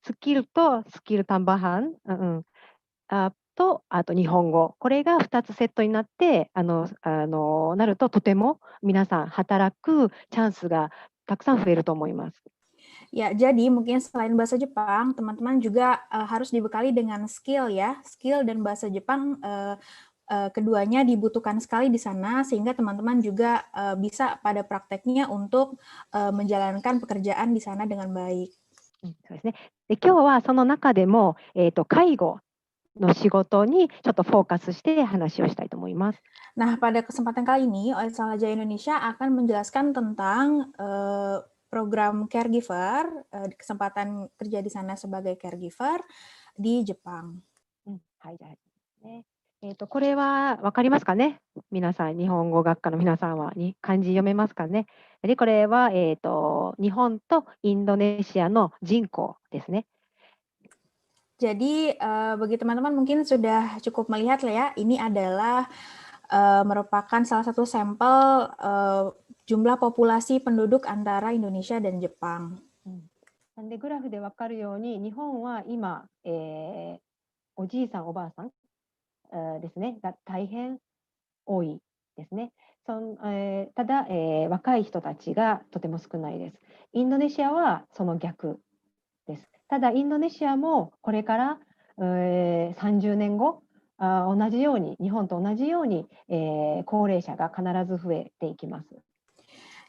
スキルとスキルtambahan、あと日本語。これが2つセットになって、なるととても皆さん働くチャンスがたくさん増えると思います。Ya, jadi mungkin selain bahasa Jepang, teman-teman juga harus dibekali dengan skill ya. Skill dan bahasa Jepang keduanya dibutuhkan sekali di sana, sehingga teman-teman juga bisa pada prakteknya untuk menjalankan pekerjaan di sana dengan baik. そうですね。で、今日はその中でも、介護の仕事にちょっとフォーカスして話をしたいと思います。Nah, pada kesempatan kali ini, OSL Najaya Indonesia akan menjelaskan tentang program caregiver, kesempatan kerja di sana sebagai caregiver di Jepang. はい、じゃあね。これは分かりますかね？皆さん、日本語学科の皆さんは漢字読めますかね？で、これは、日本とインドネシアの人口ですね。Jadi bagi teman-teman mungkin sudah cukup melihat lah ya, ini adalah merupakan salah satu sampel jumlah populasi penduduk antara Indonesia dan Jepang. なんでグラフで分かるように、日本は今、おじいさんおばあさんですねが大変多いですね。ただ、若い人たちがとても少ないです。インドネシアはその逆です。ただインドネシアもこれから、30年後同じように日本と同じように、高齢者が必ず増えていきます。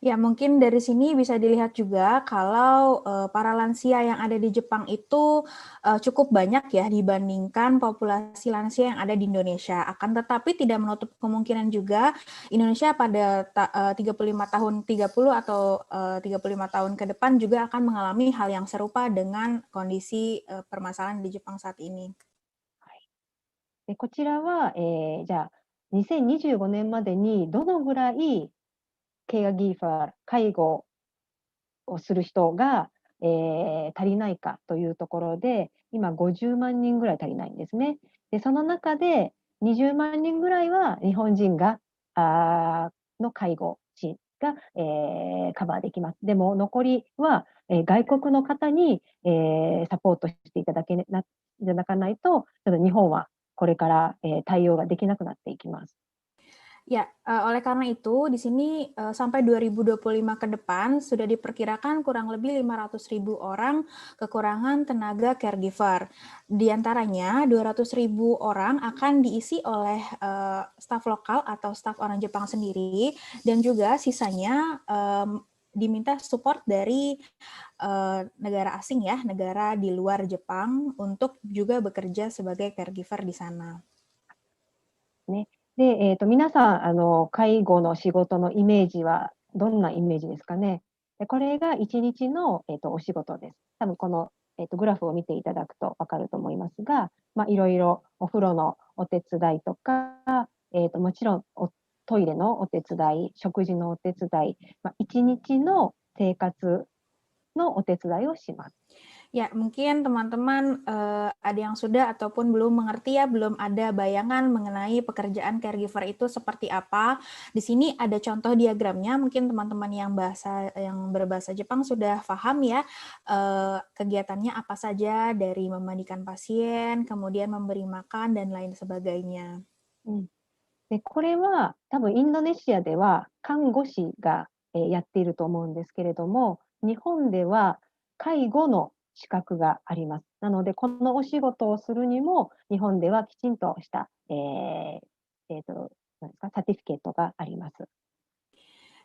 Ya, mungkin dari sini bisa dilihat juga kalau para lansia yang ada di Jepang itu cukup banyak ya dibandingkan populasi lansia yang ada di Indonesia. Akan tetapi tidak menutup kemungkinan juga Indonesia pada 35 tahun 30 atau 35 tahun ke depan juga akan mengalami hal yang serupa dengan kondisi permasalahan di Jepang saat ini. で、こちらは、じゃあ2025年までにどのぐらいケアギーファー、介護をする人が、足りないかというところで、今50万人ぐらい足りないんですね。で、その中で20万人ぐらいは日本人がの介護士が、カバーできます。でも残りは外国の方に、サポートしていただかないと、ちょっと日本はこれから、対応ができなくなっていきます。Ya, oleh karena itu di sini sampai 2025 ke depan sudah diperkirakan kurang lebih 500.000 orang kekurangan tenaga caregiver. Di antaranya 200.000 orang akan diisi oleh staf lokal atau staf orang Jepang sendiri, dan juga sisanya diminta support dari negara asing ya, negara di luar Jepang untuk juga bekerja sebagai caregiver di sana. ね。で、皆さん、介護の仕事のイメージはどんなイメージですかね。で、これが1日の、お仕事です。多分この、グラフを見ていただくと分かると思いますが、いろいろお風呂のお手伝いとか、もちろんトイレのお手伝い、食事のお手伝い、1日の生活のお手伝いをします。Ya, mungkin teman-teman ada yang sudah ataupun belum mengerti ya, belum ada bayangan mengenai pekerjaan caregiver itu seperti apa. Di sini ada contoh diagramnya, mungkin teman-teman yang berbahasa Jepang sudah paham ya, kegiatannya apa saja dari memandikan pasien, kemudian memberi makan, dan lain sebagainya. で、これは多分インドネシアでは看護師が、やっていると思うんですけれども、日本では介護の資格があります。なので、このお仕事をするにも、日本ではきちんとした、何ですか、サティフィケートがあります。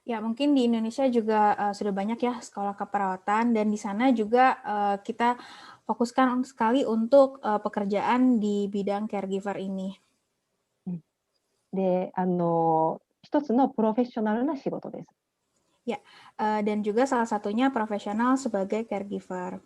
Ya, mungkin di Indonesia juga sudah banyak ya sekolah keperawatan, dan di sana juga kita fokuskan sekali untuk pekerjaan di bidang caregiver ini. で、一つのプロフェッショナルな仕事です。Ya, dan juga salah satunya profesional sebagai caregiver.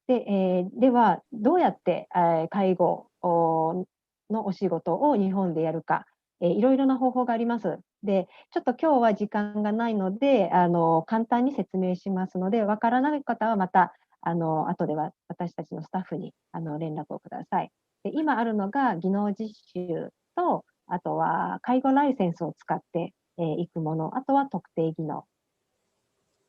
では、どうやって、介護のお仕事を日本でやるか、いろいろな方法があります。で、ちょっと今日は時間がないので、簡単に説明しますので、わからない方はまた、後では私たちのスタッフに連絡をください。で、今あるのが技能実習と、あとは介護ライセンスを使っていくもの、あとは特定技能。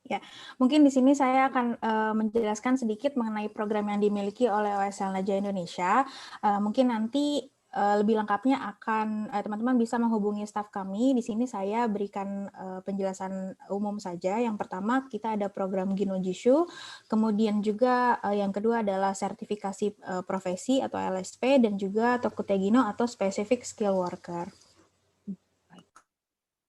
Ya, mungkin di sini saya akan menjelaskan sedikit mengenai program yang dimiliki oleh OSL Naja Indonesia. Mungkin nanti lebih lengkapnya akan teman-teman bisa menghubungi staf kami. Di sini saya berikan penjelasan umum saja. Yang pertama kita ada program Ginojishu, kemudian juga yang kedua adalah sertifikasi profesi atau LSP, dan juga Tokutegino atau Specific Skill Worker.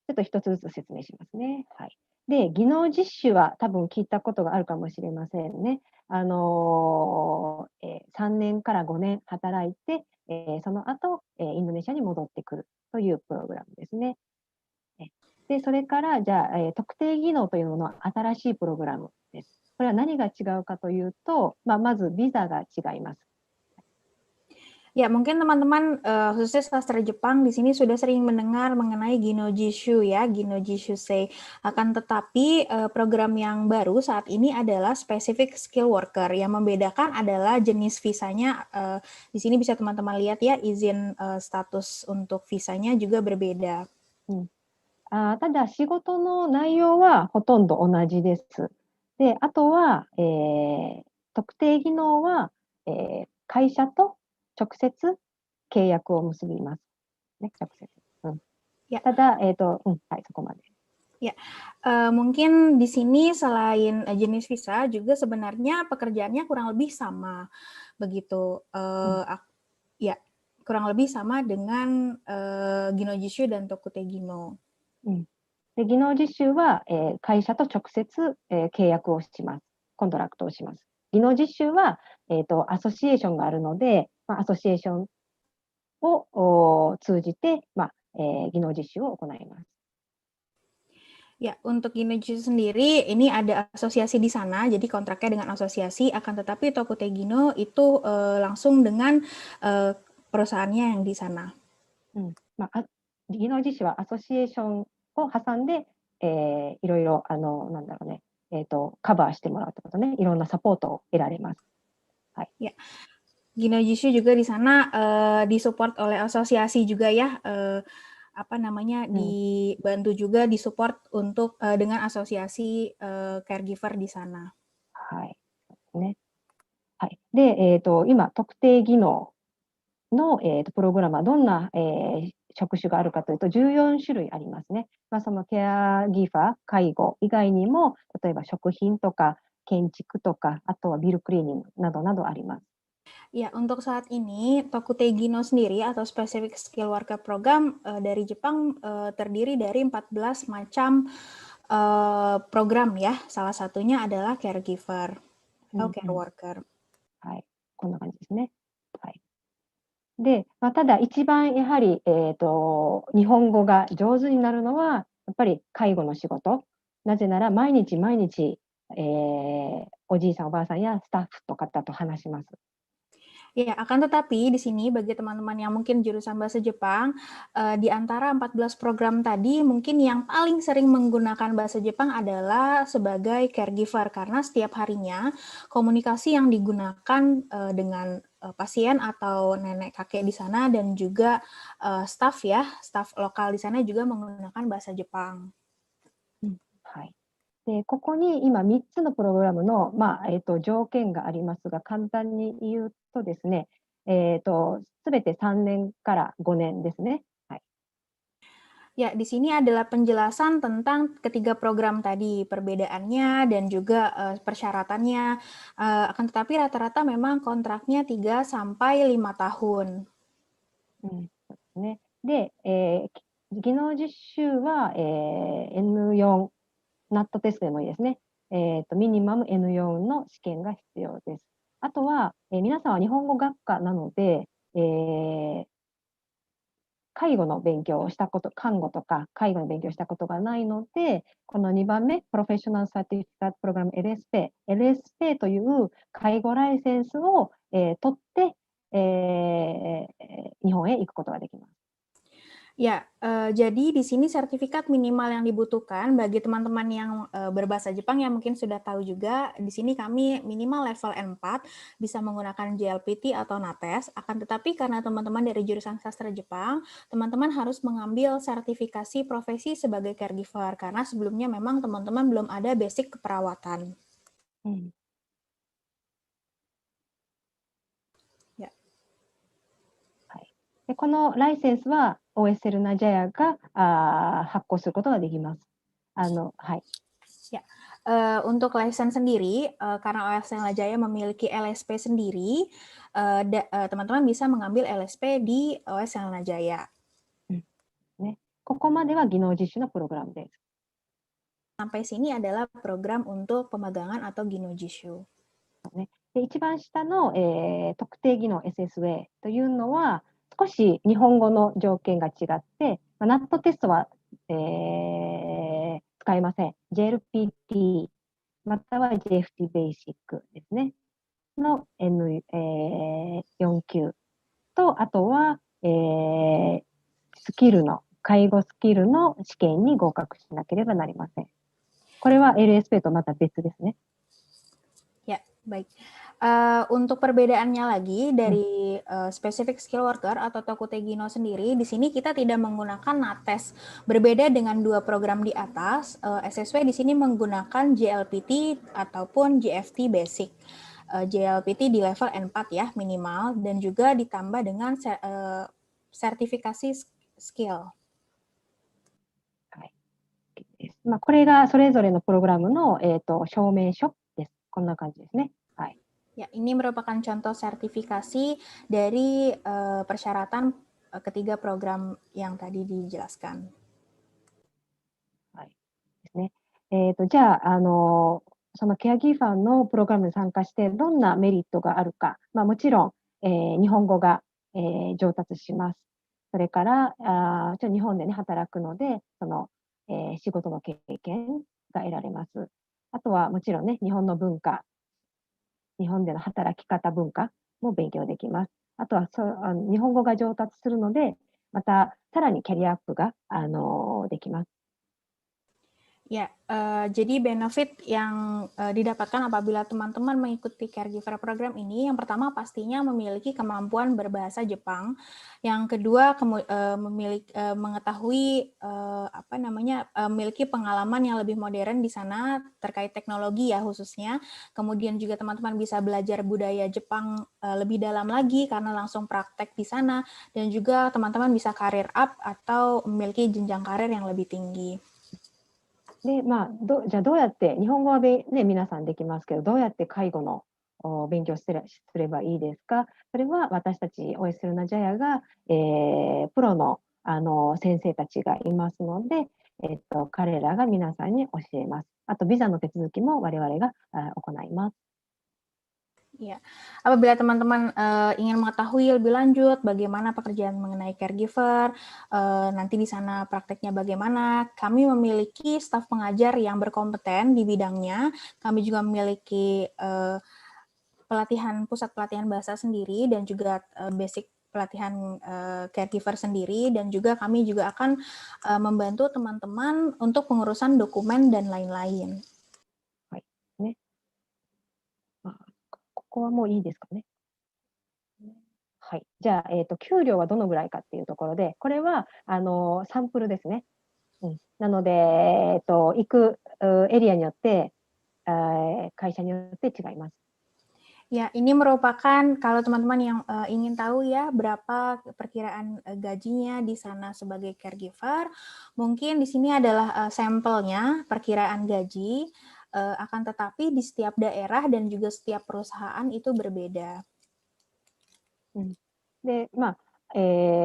ちょっと一つずつ説明しますね。はい。で、技能実習は多分聞いたことがあるかもしれませんね。3年から5年働いて、その後、インドネシアに戻ってくるというプログラムですね。で、それからじゃあ、特定技能というものは新しいプログラムです。これは何が違うかというと、まずビザが違います。Ya, mungkin teman-teman khususnya sastra Jepang di sini sudah sering mendengar mengenai Ginojishu ya, Ginojishu Sei. Akan tetapi program yang baru saat ini adalah Specific Skill Worker. Yang membedakan adalah jenis visanya. Di sini bisa teman-teman lihat ya, izin status untuk visanya juga berbeda. ただ仕事の内容はほとんど同じです。で、あとは、特定技能は、会社と直接契約を結びます。ね、直接。Ya. ただ、はい、そこまで。Ya, mungkin di sini selain jenis visa juga sebenarnya pekerjaannya kurang lebih sama, begitu. Ya, kurang lebih sama dengan Ginojishu dan Tokutegino. で、技能実習は、会社と直接、契約をします。コントラクトをします。技能実習は、アソシエーションがあるので、アソシエーションを通じて、技能実習を行います。Ya, untuk Ginojishu sendiri ini ada asosiasi di sana, jadi kontraknya dengan asosiasi. Akan tetapi Tokutegino itu langsung dengan perusahaannya yang di sana. 技能実習はアソシエーションを挟んで、いろいろなんだろうね、カバーしてもらうってことね、いろんなサポートを得られます。はい。Ya. Ginojishu juga di sana disupport oleh asosiasi juga ya. apa namanya dibantu juga disupport untuk dengan asosiasi caregiver di sana. はい。ね。はい。で、今、特定技能の、プログラムはどんな、職種があるかというと、14種類ありますね。まあ、そのケアギファー、介護以外にも、例えば食品とか建築とか、あとはビルクリーニングなどなどあります。Ya, untuk saat ini Tokutegino sendiri atau Specific Skill Worker Program dari Jepang terdiri dari 14 macam program ya. Salah satunya adalah caregiver atau care worker. はい。こんな感じですね。はい。で、まあ、ただ一番やはり、日本語が上手になるのは、やっぱり介護の仕事。なぜなら毎日毎日、おじいさんおばあさんやスタッフと方と話します。Ya, akan tetapi di sini bagi teman-teman yang mungkin jurusan bahasa Jepang, di antara 14 program tadi mungkin yang paling sering menggunakan bahasa Jepang adalah sebagai caregiver karena setiap harinya komunikasi yang digunakan dengan pasien atau nenek kakek di sana dan juga staff ya, staff lokal di sana juga menggunakan bahasa Jepang. はい。で、ここに今3つのプログラムの、まあ条件がありますが、簡単に言うとですね、すべて3年から5年ですね。はい。 Ya, di sini adalah penjelasan tentang ketiga program tadi, perbedaannya dan juga persyaratannya. Akan tetapi rata-rata memang kontraknya 3 sampai 5 tahun. そうですね。で、技能実習は、N4、ナットテストでもいいですね。ミニマム N4 の試験が必要です。あとは、皆さんは日本語学科なので、介護の勉強をしたこと、看護とか介護の勉強をしたことがないので、この2番目、プロフェッショナルサーティフィカートプログラム LSP という介護ライセンスを、取って、日本へ行くことができます。Ya, jadi di sini sertifikat minimal yang dibutuhkan bagi teman-teman yang berbahasa Jepang yang mungkin sudah tahu juga, di sini kami minimal level N4 bisa menggunakan JLPT atau NATES, akan tetapi karena teman-teman dari jurusan sastra Jepang, teman-teman harus mengambil sertifikasi profesi sebagai caregiver, karena sebelumnya memang teman-teman belum ada basic keperawatan. でこのライセンスは OSL ナジャヤが発行することができます。はい。Ya, untuk license sendiri, karena OSL Najaya memiliki LSP sendiri, teman-teman bisa mengambil LSP di OSL Najaya. ね、ここまでは技能実習のプログラムです。Sampai sini adalah program untuk pemagangan atau ginojishu. で一番下の、特定技能 SSA というのは少し日本語の条件が違って、ナットテストは、使えません。JLPT または JFT ベーシックですね。の、4級と、あとは、スキルの、介護スキルの試験に合格しなければなりません。これは LSP とまた別ですね。Ya, baik. Untuk perbedaannya lagi dari specific skill worker atau Tokutegino sendiri, di sini kita tidak menggunakan NATES. Berbeda dengan dua program di atas, SSW di sini menggunakan JLPT ataupun JFT Basic. JLPT di level N4 ya minimal, dan juga ditambah dengan sertifikasi skill. まあ、これがそれぞれのプログラムの、証明書です。こんな感じですね。はい。Ya, ini merupakan contoh sertifikasi dari persyaratan ketiga program yang tadi dijelaskan. はい。ですね。じゃあ、そのケアギーファーのプログラムに参加してどんなメリットがあるか。まあ、もちろん、日本語が、上達します。それから日本でね、働くので、その、仕事の経験が得られます。あとはもちろんね、日本の文化、日本での働き方文化も勉強できます。あとは日本語が上達するので、またさらにキャリアアップが、できます。Ya, jadi benefit yang didapatkan apabila teman-teman mengikuti caregiver program ini, yang pertama pastinya memiliki kemampuan berbahasa Jepang, yang kedua mengetahui memiliki pengalaman yang lebih modern di sana terkait teknologi ya khususnya, kemudian juga teman-teman bisa belajar budaya Jepang lebih dalam lagi karena langsung praktek di sana, dan juga teman-teman bisa career up atau memiliki jenjang karir yang lebih tinggi. で、じゃあどうやって、日本語は皆さんできますけど、どうやって介護の勉強すればいいですか？それは私たち OS ルナジャヤが、プロの、先生たちがいますので、彼らが皆さんに教えます。あと、ビザの手続きも我々が行います。 Ya, apabila teman-teman ingin mengetahui lebih lanjut bagaimana pekerjaan mengenai caregiver, nanti di sana prakteknya bagaimana, kami memiliki staf pengajar yang berkompeten di bidangnya. Kami juga memiliki pusat pelatihan bahasa sendiri dan juga basic pelatihan caregiver sendiri, dan juga kami juga akan membantu teman-teman untuk pengurusan dokumen dan lain-lain. ここはもういいですかね。はい。じゃあ、給料はどのぐらいかっていうところで、これはサンプルですね。なので、行くエリアによって、会社によって違います。 Ya, ini merupakan kalau teman-teman yang ingin tahu ya berapa perkiraan gajinya di sana sebagai caregiver, mungkin di sini adalah sampelnya perkiraan gaji, akan tetapi di setiap daerah dan juga setiap perusahaan itu berbeda. で、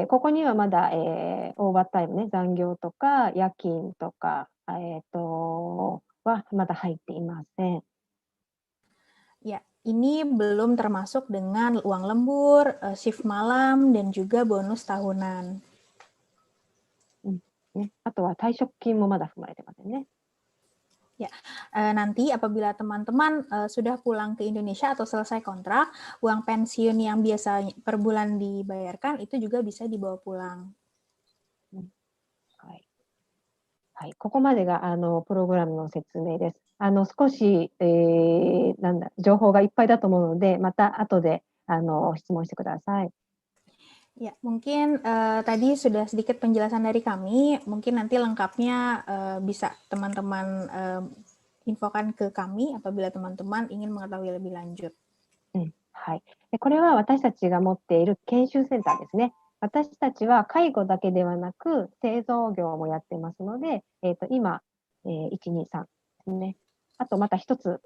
ここにはまだ、オーバータイムね、残業とか夜勤とか、はまだ入っていません。 Ya, ini belum termasuk dengan uang lembur, shift malam, dan juga bonus tahunan. あとは退職金もまだ含まれてませんね。 Ya, nanti apabila teman-teman sudah pulang ke Indonesia atau selesai kontrak, uang pensiun yang biasa per bulan dibayarkan itu juga bisa dibawa pulang. はい、ここまでがプログラムの説明です。少し、情報がいっぱいだと思うので、また後で質問してください。 Ya, mungkin tadi sudah sedikit penjelasan dari kami, mungkin nanti lengkapnya bisa teman-teman infokan ke kami apabila teman-teman ingin mengetahui lebih lanjut. はい。これは私たちが持っている研修センターですね。私たちは介護だけではなく製造業もやってますので、今、1、2、3ですね。あとまた一つ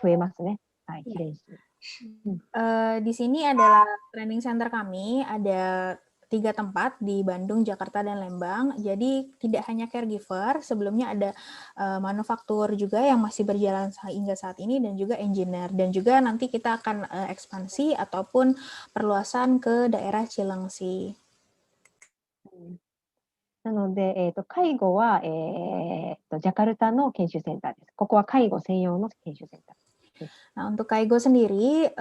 増えますね。はい、記念誌。 Di sini adalah training center kami, ada 3 tempat di Bandung, Jakarta, dan Lembang. Jadi tidak hanya caregiver, sebelumnya ada manufaktur juga yang masih berjalan hingga saat ini, dan juga engineer. Dan juga nanti kita akan ekspansi ataupun perluasan ke daerah Cilengsi. なので、介護は、ジャカルタの研修センターです。ここは介護専用の研修センター。 Nah, untuk Kaigo sendiri,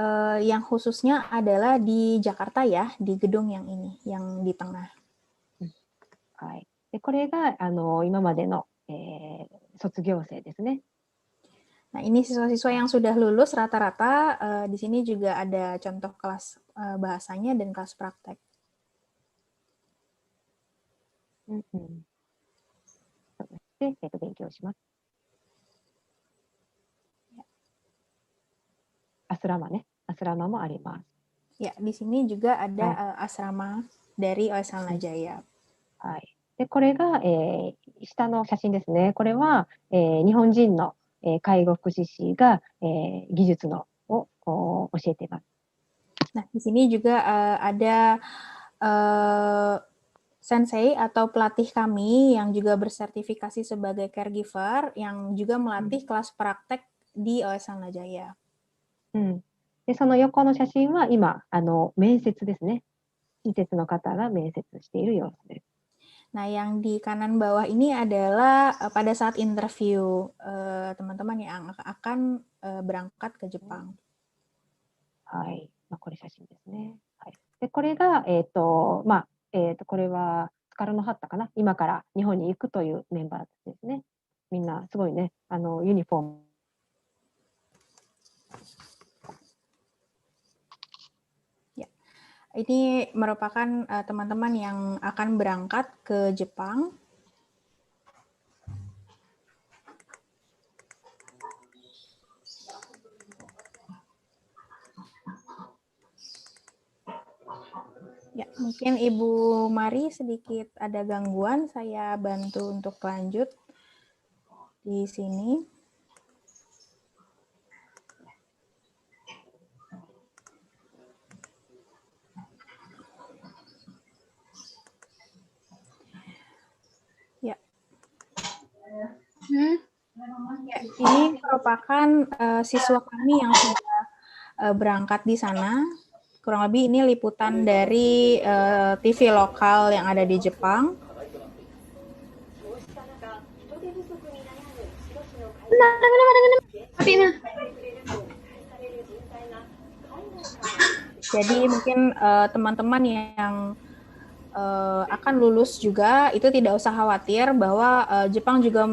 yang khususnya adalah di Jakarta ya, di gedung yang ini, yang di tengah. はい。で、これが今までの、卒業生ですね。 Nah, ini siswa-siswa yang sudah lulus rata-rata, di sini juga ada contoh kelas bahasanya dan kelas praktek. で、勉強します。 アスラマね。アスラマもあります。 Ya, di sini juga ada asrama dari OS Lannguages. はい。で、これが、下の写真ですね。これは、日本人の、介護福祉士が、技術を教えています。 Nah, di sini juga ada sensei atau pelatih kami yang juga bersertifikasi sebagai caregiver yang juga melatih kelas praktek di OS Lannguages. で、その横の写真は今、面接ですね。施設の方が面接している様子です。 Nah, yang di kanan bawah ini adalah pada saat interview teman-teman yang akan berangkat ke Jepang. はい。これ写真ですね。はい。で、これが、これはスカルノハッタかな。今から日本に行くというメンバーですね。みんなすごいね、ユニフォーム。Ya, ini merupakan teman-teman yang akan berangkat ke Jepang. Ya, mungkin Ibu Mari sedikit ada gangguan, saya bantu untuk lanjut di sini. Ya. Ya, ini merupakan siswa kami yang sudah berangkat di sana. Kurang lebih ini liputan dari TV lokal yang ada di Jepang. Jadi mungkin teman-teman yang akan lulus juga itu tidak usah khawatir bahwa Jepang juga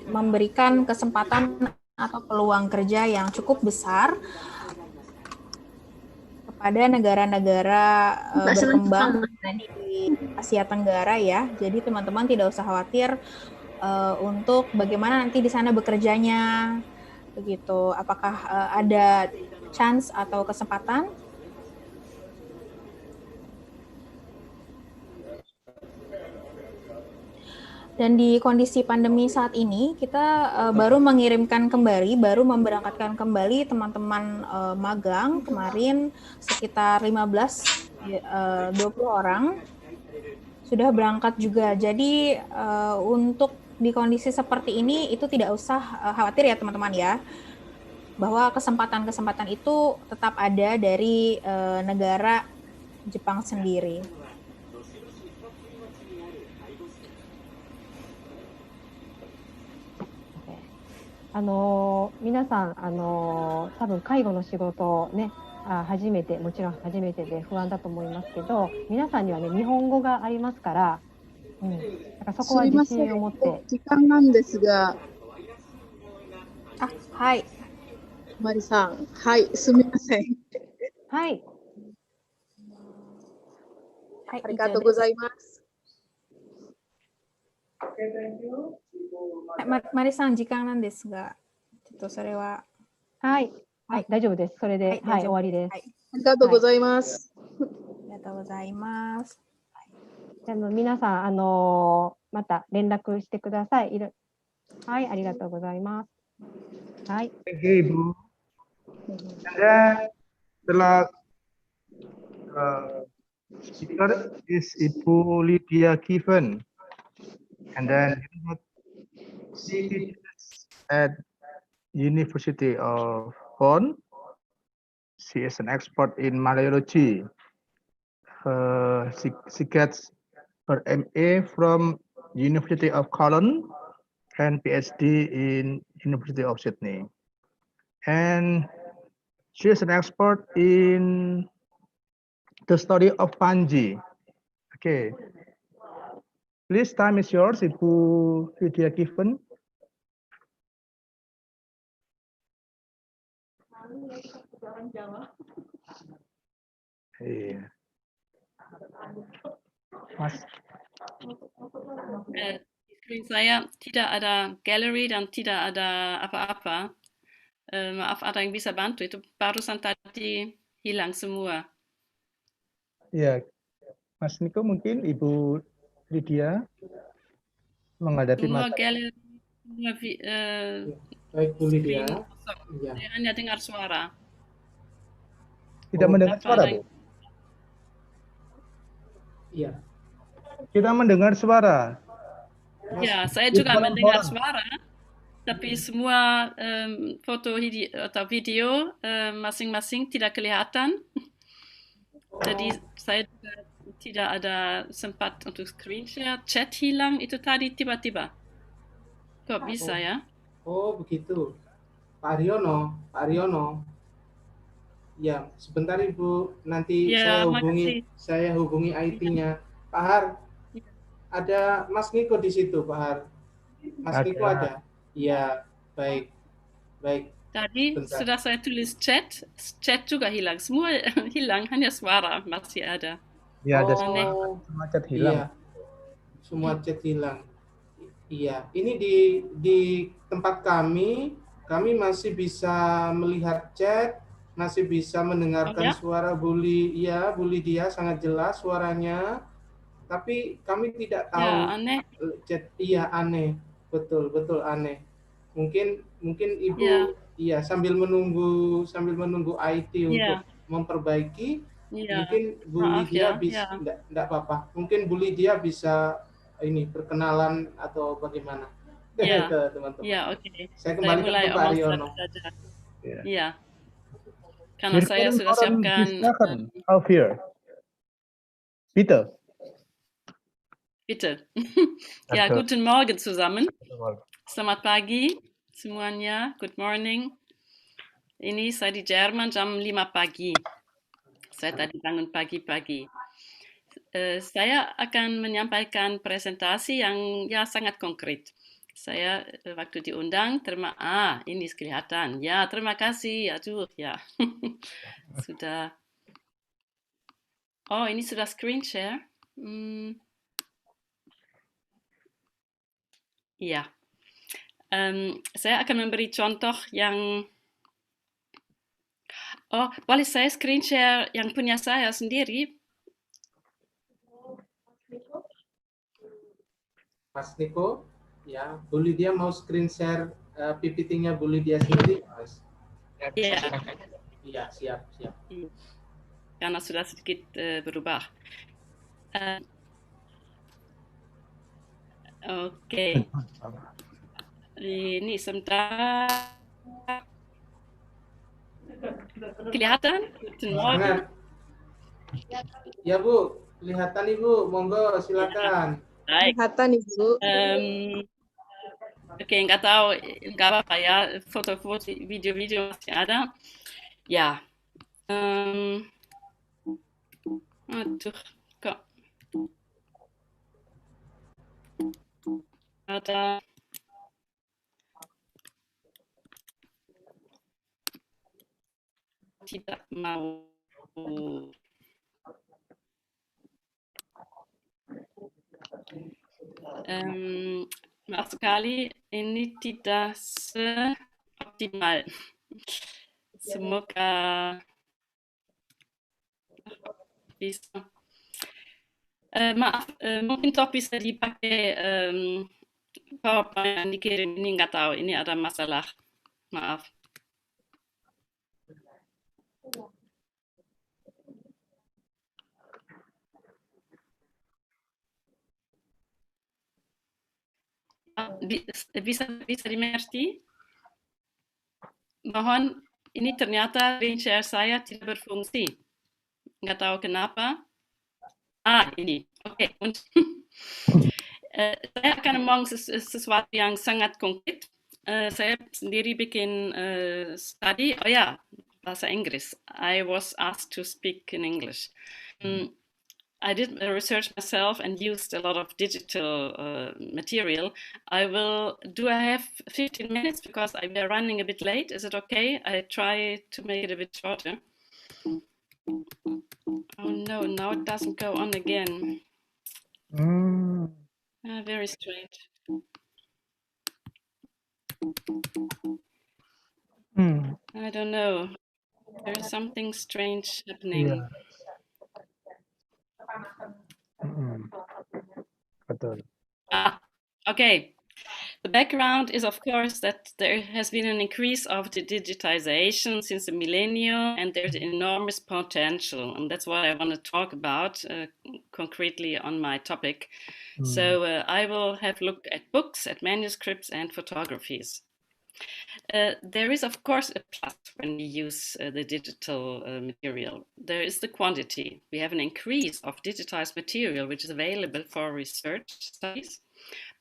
memberikan kesempatan atau peluang kerja yang cukup besar pada negara-negara berkembang di Asia Tenggara ya. Jadi teman-teman tidak usah khawatir untuk bagaimana nanti di sana bekerjanya, begitu. Apakah ada chance atau kesempatan? Dan di kondisi pandemi saat ini, kita baru mengirimkan kembali, baru memberangkatkan kembali teman-teman magang kemarin sekitar 15-20 orang sudah berangkat juga. Jadi untuk di kondisi seperti ini itu tidak usah khawatir ya teman-teman ya, bahwa kesempatan-kesempatan itu tetap ada dari negara Jepang sendiri. 皆さん、多分介護の仕事をね、初めて、もちろん初めてで不安だと思いますけど、皆さんにはね、日本語がありますから、だからそこは自信を持って。時間なんですが、はい。マリさん、はい、すみません。はい。ありがとうございます。Mari-san、時間なんですが、ちょっとそれは。はい、はい、大丈夫です。それで、はい、終わりです。ありがとうございます。ありがとうございます。じゃあ皆さん、また連絡してください。はい、ありがとうございます。はい。Thank you, Ibu. And then the last speaker is Ibu Lydia Kiven. And then she teaches at University of Bonn. She is an expert in Malaology. She gets her MA from University of Cologne and PhD in University of Sydney. And she is an expert in the study of fungi. Okay. Please, time is yours, Ibu Lydia Kiven. Iya. Mas. Di screen saya tidak ada gallery dan tidak ada apa-apa. Maaf, ada yang bisa bantu? Itu barusan tadi hilang semua. Ya, Mas Niko mungkin Ibu Lydia menghadapi Semua masalah. gallery, semua Baik, Bu Lydia. saya hanya dengar suara. Tidak mendengar Apa suara, ada Bu? Iya. Kita mendengar suara. Ya, saya juga mendengar suara, tapi semua foto atau video masing-masing tidak kelihatan. Jadi saya juga tidak ada sempat untuk screen share. Chat hilang itu tadi tiba-tiba. Kok bisa ya? Oh, begitu. Pak Aryono. Ya, sebentar Ibu, nanti Ya, saya hubungi IT-nya. Pak Har, ada Mas Niko di situ, Pak Har. Mas Niko ada. Iya, baik. Baik. Tadi Bentar. sudah saya tulis chat juga hilang. Semua hilang, hanya suara masih ada. Ya, ada Aneh. semua chat hilang. Iya, semua chat hilang. Iya, ini di tempat kami masih bisa melihat chat, masih bisa mendengarkan ya? suara Buli. Iya, Buli dia sangat jelas suaranya. Tapi kami tidak tahu Ya, aneh. chat. Iya, aneh. Betul, betul aneh. Mungkin Ibu Ya. iya sambil menunggu IT Ya. untuk memperbaiki. Ya. Mungkin Bu Maaf Lydia ya. bisa Ya. enggak apa-apa. Mungkin Bu Lydia bisa ini perkenalan atau bagaimana Ya. ke teman-teman. Ya, oke. Saya Saya kembalikan mulai ke Pak omong Riono. saja. Ya. Iya. Karena Wir saya können sudah orang siapkan discussion auf hier. Bitte. bitte. Ja, Danke. guten Morgen zusammen. Guten Morgen. Selamat pagi semuanya. Good morning. Ini saya di Jerman jam 5 pagi. Saya tadi bangun pagi-pagi. Saya akan menyampaikan presentasi yang ya sangat konkret. Saya waktu diundang, ini kelihatan. Ya, terima kasih. Aduh, ya. Sudah. Oh, ini sudah screen share. Iya. Saya akan memberi contoh yang boleh saya screen share yang punya saya sendiri? Mas Niko, ya, Bu Lydia mau screen share PPT-nya Bu Lydia sendiri, Mas? Iya. Iya, siap. Karena sudah sedikit berubah. Oke. Ini sebentar. Kelihatan? Guten Morgen. Ya Bu, kelihatan Ibu, monggo silakan. Baik. Kelihatan Ibu. Oke, nggak tahu, nggak apa-apa ya. Foto-foto, video-video masih ada. Ya. Aduh, kok ada. Tidak mau. Maaf sekali, ini tidak seoptimal. Semoga bisa. Maaf, mungkin toh bisa dipakai PowerPoint yang dikirim ini, nggak tahu. Ini ada masalah. Maaf. Bisa dimengerti? Mohon, ini ternyata screen share saya tidak berfungsi. Nggak tahu kenapa. Ini. Oke. Saya akan ngomong sesuatu yang sangat konkret. Saya sendiri bikin study. Bahasa Inggris. I was asked to speak in English. I did research myself and used a lot of digital material. Do I have 15 minutes because we are running a bit late? Is it okay? I try to make it a bit shorter. Oh no, now it doesn't go on again. Very strange. I don't know. There is something strange happening. Yeah. Betul. Okay. The background is, of course, that there has been an increase of the digitization since the millennium, and there's enormous potential. And that's what I want to talk about concretely on my topic. So I will have looked at books, at manuscripts, and photographies. There is, of course, a plus when we use the digital material. There is the quantity. We have an increase of digitized material which is available for research studies,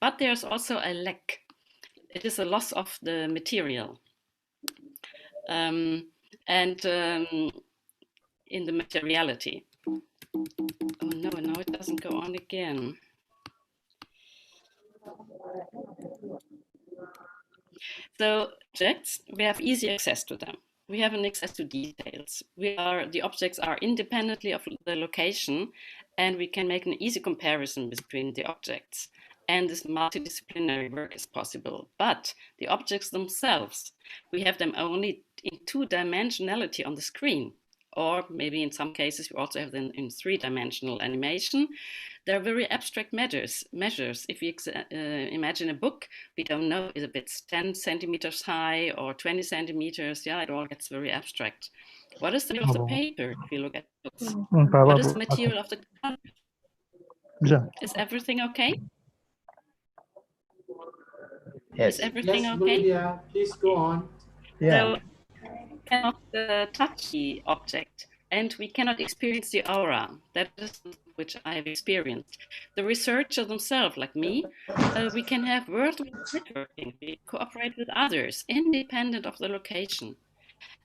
but there's also a lack. It is a loss of the material. In the materiality. Oh no, now it doesn't go on again. So objects, we have easy access to them. We have an access to details. The objects are independently of the location, and we can make an easy comparison between the objects. And this multidisciplinary work is possible. But the objects themselves, we have them only in two-dimensionality on the screen. Or maybe in some cases, we also have them in three-dimensional animation. They're very abstract measures. If we imagine a book, we don't know if it's 10 centimeters high or 20 centimeters. Yeah, it all gets very abstract. What is the material of the paper if you look at books? What is the material of the cover? Is everything okay? Yes. Is everything Yes, okay? Lydia, please go on. So we cannot touch the object, and we cannot experience the aura. That is which I have experienced. The researchers themselves, like me, we can have worldwide networking. We cooperate with others, independent of the location.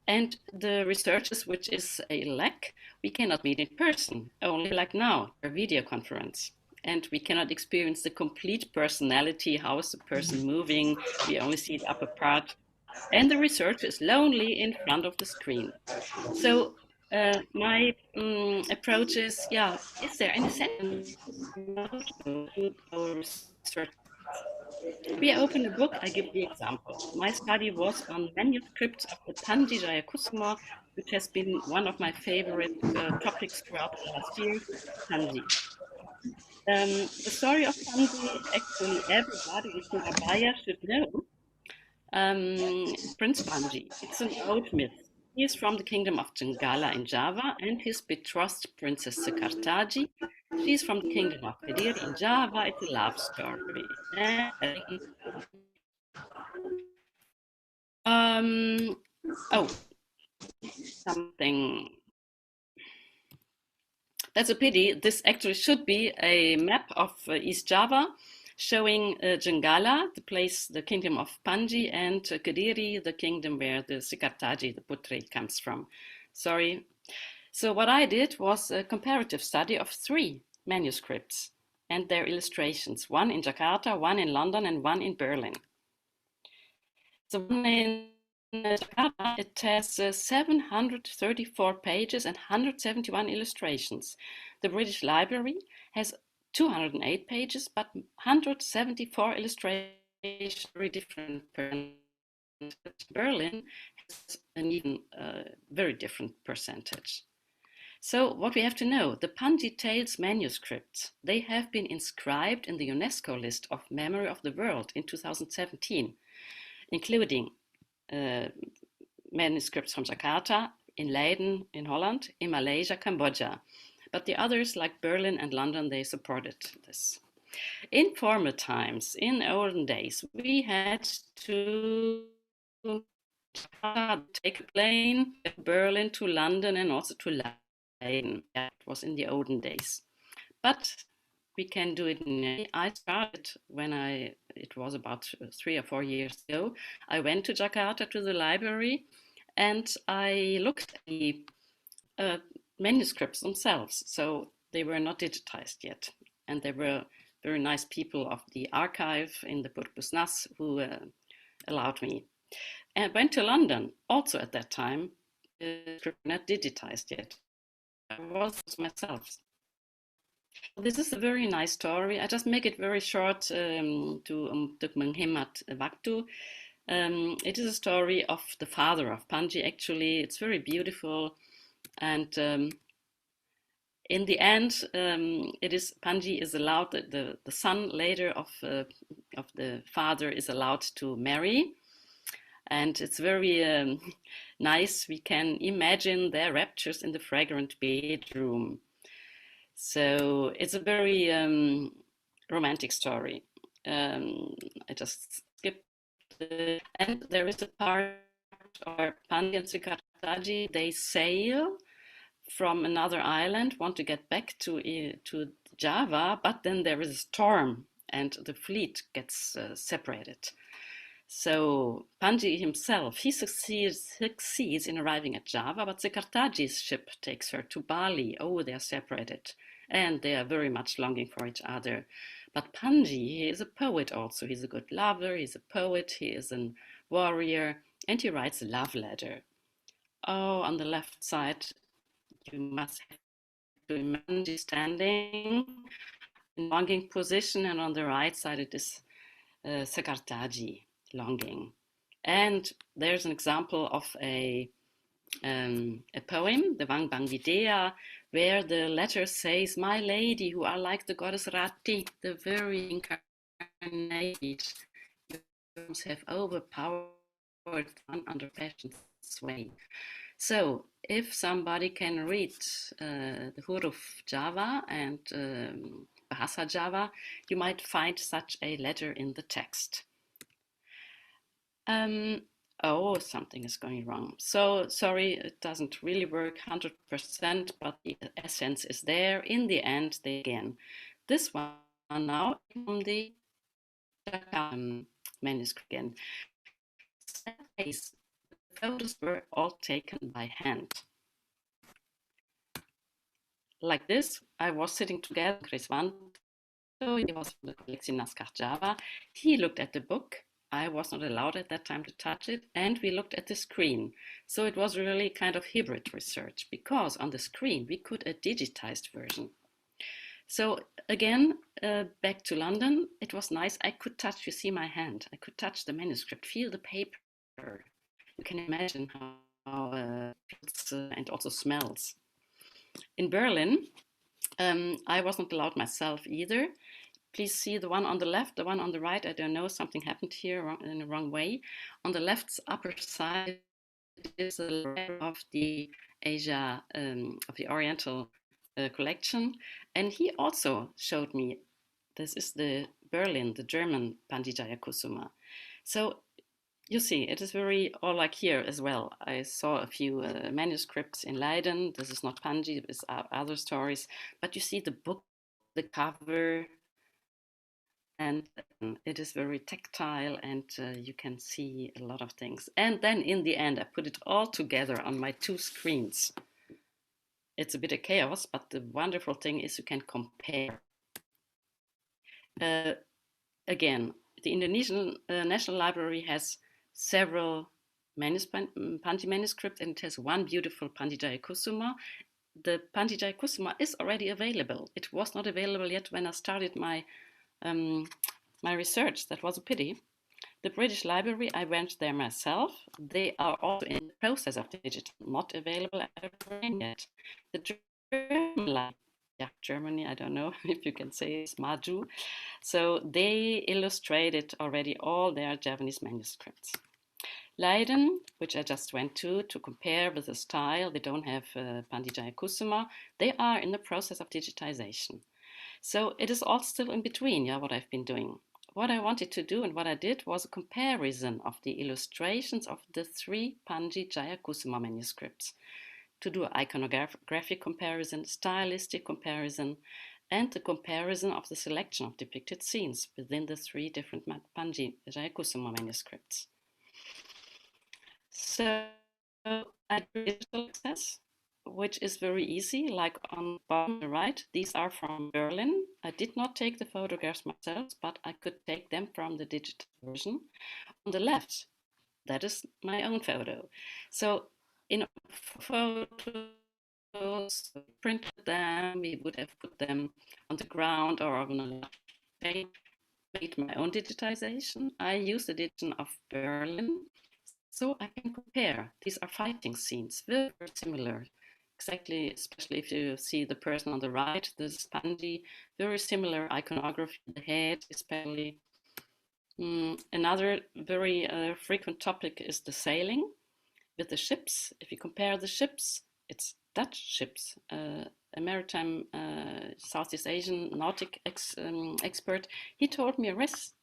And the researchers, which is a lack, we cannot meet in person, only like now, a video conference. And we cannot experience the complete personality, how is the person moving, we only see the upper part. And the researcher is lonely in front of the screen. So my approach is, is there any sense to our research? We open a book, I give the example. My study was on manuscripts of the Panji Jayakusuma, which has been one of my favorite topics throughout the last year, Panji. The story of Panji, actually everybody in Surabaya should know. Prince Panji, it's an old myth. He is from the kingdom of Jenggala in Java, and his betrothed Princess Sekartaji. She's from the kingdom of Kediri in Java. It's a love story. Something. That's a pity. This actually should be a map of East Java showing Jenggala, the place, the kingdom of Panji, and Kediri, the kingdom where the Sekartaji, the Putri, comes from. Sorry. So what I did was a comparative study of 3 manuscripts and their illustrations, one in Jakarta, one in London, and one in Berlin. The one in Jakarta, it has 734 pages and 171 illustrations. The British Library has 208 pages, but 174 illustrations, very different. Berlin has an even very different percentage. So what we have to know, the Panji Tales manuscripts, they have been inscribed in the UNESCO list of Memory of the World in 2017, including manuscripts from Jakarta, in Leiden, in Holland, in Malaysia, Cambodia. But the others, like Berlin and London, they supported this. In former times, in olden days, we had to take a plane from Berlin to London and also to Leiden. That was in the olden days. But we can do it now. I started when it was about 3 or 4 years ago. I went to Jakarta to the library and I looked at the manuscripts themselves. So they were not digitized yet. And there were very nice people of the archive in the Purpusnas who allowed me. And went to London also at that time. Not digitized yet. I was myself. This is a very nice story. I just make it very short untuk menghemat waktu. It is a story of the father of Panji, actually. It's very beautiful. And in the end, Panji is allowed, the son later of the father is allowed to marry. And it's very nice. We can imagine their raptures in the fragrant bedroom. So it's a very romantic story. I just skipped it. And there is a part where Panji and Sekartaji, they sail from another island, want to get back to Java, but then there is a storm and the fleet gets separated. So Panji himself, he succeeds in arriving at Java, but Sekartaji's ship takes her to Bali. Oh, they are separated and they are very much longing for each other. But Panji, he is a poet also. He's a good lover, he's a poet, he is a warrior, and he writes a love letter. Oh, on the left side, you must have to imagine standing in longing position, and on the right side it is Sakartaji, longing. And there's an example of a poem, the Wang Bang Vidya, where the letter says, "My lady, who are like the goddess Rati, the very incarnate, you have overpowered fun under passion's sway." So if somebody can read the Huruf Java and Bahasa Java, you might find such a letter in the text. Oh, something is going wrong. So sorry, it doesn't really work 100%, but the essence is there. In the end, they again. This one now from the manuscript again. The photos were all taken by hand. Like this, I was sitting together with Chris Van. He was from the collection Naskar Java. He looked at the book. I was not allowed at that time to touch it, and we looked at the screen. So it was really kind of hybrid research, because on the screen we could a digitized version. So again, back to London, it was nice. I could touch, you see my hand, I could touch the manuscript, feel the paper. You can imagine how it feels and also smells. In Berlin, I wasn't allowed myself either. Please see the one on the left, the one on the right. I don't know, something happened here in the wrong way. On the left's upper side is a letter of the Asia, of the Oriental collection. And he also showed me, this is the Berlin, the German Pandijaya Kusuma. So you see, it is very, or like here as well. I saw a few manuscripts in Leiden. This is not Panji, it's other stories. But you see the book, the cover, and it is very tactile, and you can see a lot of things. And then in the end, I put it all together on my two screens. It's a bit of chaos, but the wonderful thing is you can compare. Again, the Indonesian National Library has several Panji manuscripts, and it has one beautiful Pandijaya Kusuma. The Pandijaya Kusuma is already available. It was not available yet when I started my my research. That was a pity. The British Library, I went there myself. They are also in the process of digital, not available yet. The German, Germany, I don't know if you can say it's Maju. So they illustrated already all their Javanese manuscripts. Leiden, which I just went to compare with the style, they don't have Pandijaya Kusuma. They are in the process of digitization. So it is all still in between, what I've been doing. What I wanted to do and what I did was a comparison of the illustrations of the three Pandijaya Kusuma manuscripts, to do an iconographic comparison, stylistic comparison, and the comparison of the selection of depicted scenes within the three different Pandijaya Kusuma manuscripts. So I did digital access, which is very easy, like on the bottom right. These are from Berlin. I did not take the photographs myself, but I could take them from the digital version. On the left, that is my own photo. So in photos, we printed them, we would have put them on the ground or on a page, made my own digitization. I used the edition of Berlin, so I can compare. These are fighting scenes, very, very similar. Exactly, especially if you see the person on the right, this is Panji, very similar iconography, the head especially. Another very frequent topic is the sailing with the ships. If you compare the ships, it's Dutch ships. A maritime Southeast Asian nautic expert, he told me,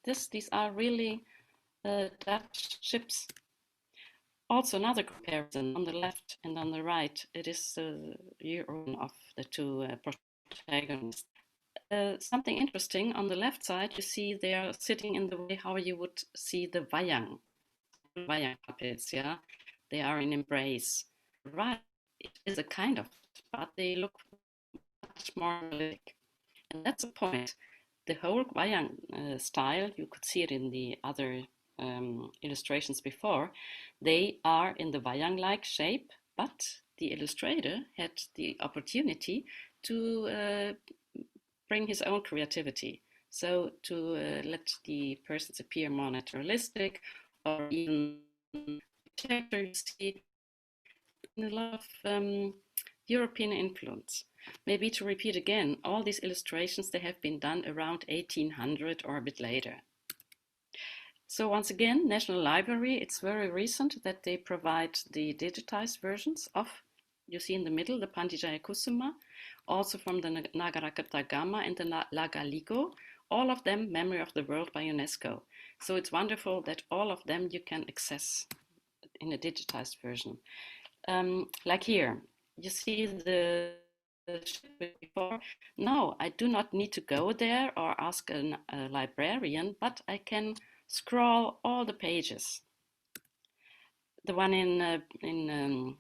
these are really Dutch ships. Also another comparison on the left and on the right, it is the year of the two protagonists. Something interesting, on the left side, you see they are sitting in the way how you would see the wayang puppets, They are in embrace. Right, it is a kind of, but they look much more realistic. And that's the point. The whole wayang style, you could see it in the other illustrations before, they are in the wayang-like shape, but the illustrator had the opportunity to bring his own creativity. So to let the persons appear more naturalistic, or even you see a lot of European influence. Maybe to repeat again, all these illustrations, they have been done around 1800 or a bit later. So once again, National Library, it's very recent that they provide the digitized versions of, you see in the middle, the Pandijaya Kusuma, also from the Nagarakatagama and the Lagaligo, all of them Memory of the World by UNESCO. So it's wonderful that all of them you can access in a digitized version. Like here, you see the ship before. No, I do not need to go there or ask a librarian, but I can scroll all the pages. The one in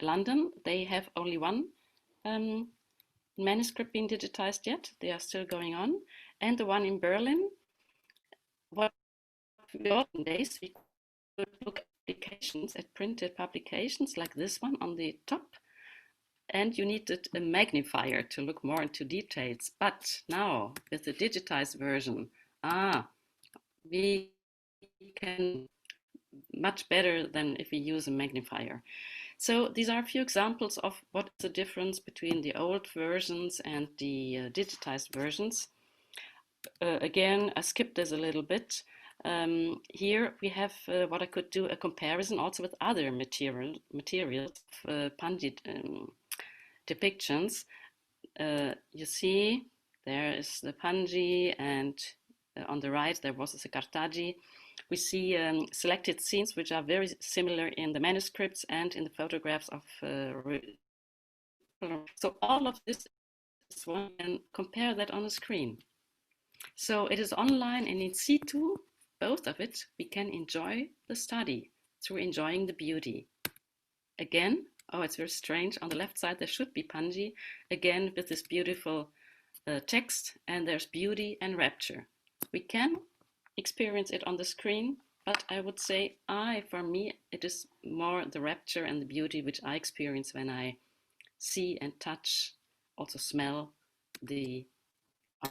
London, they have only one manuscript being digitized yet. They are still going on. And the one in Berlin, what the olden days, we could look at publications, at printed publications like this one on the top, and you needed a magnifier to look more into details. But now, with the digitized version, we can much better than if we use a magnifier. So these are a few examples of what is the difference between the old versions and the digitized versions. Again, I skipped this a little bit. Here we have what I could do a comparison also with other materials, Panji depictions. You see, there is the Panji, and on the right there was a Kartaji. We see selected scenes which are very similar in the manuscripts and in the photographs of so all of this is one can compare that on a screen. So it is online and in situ, both of it, we can enjoy the study through enjoying the beauty. Again, oh, it's very strange. On the left side, there should be Panji, again with this beautiful text, and there's beauty and rapture. We can experience it on the screen, but I would say, for me, it is more the rapture and the beauty which I experience when I see and touch, also smell the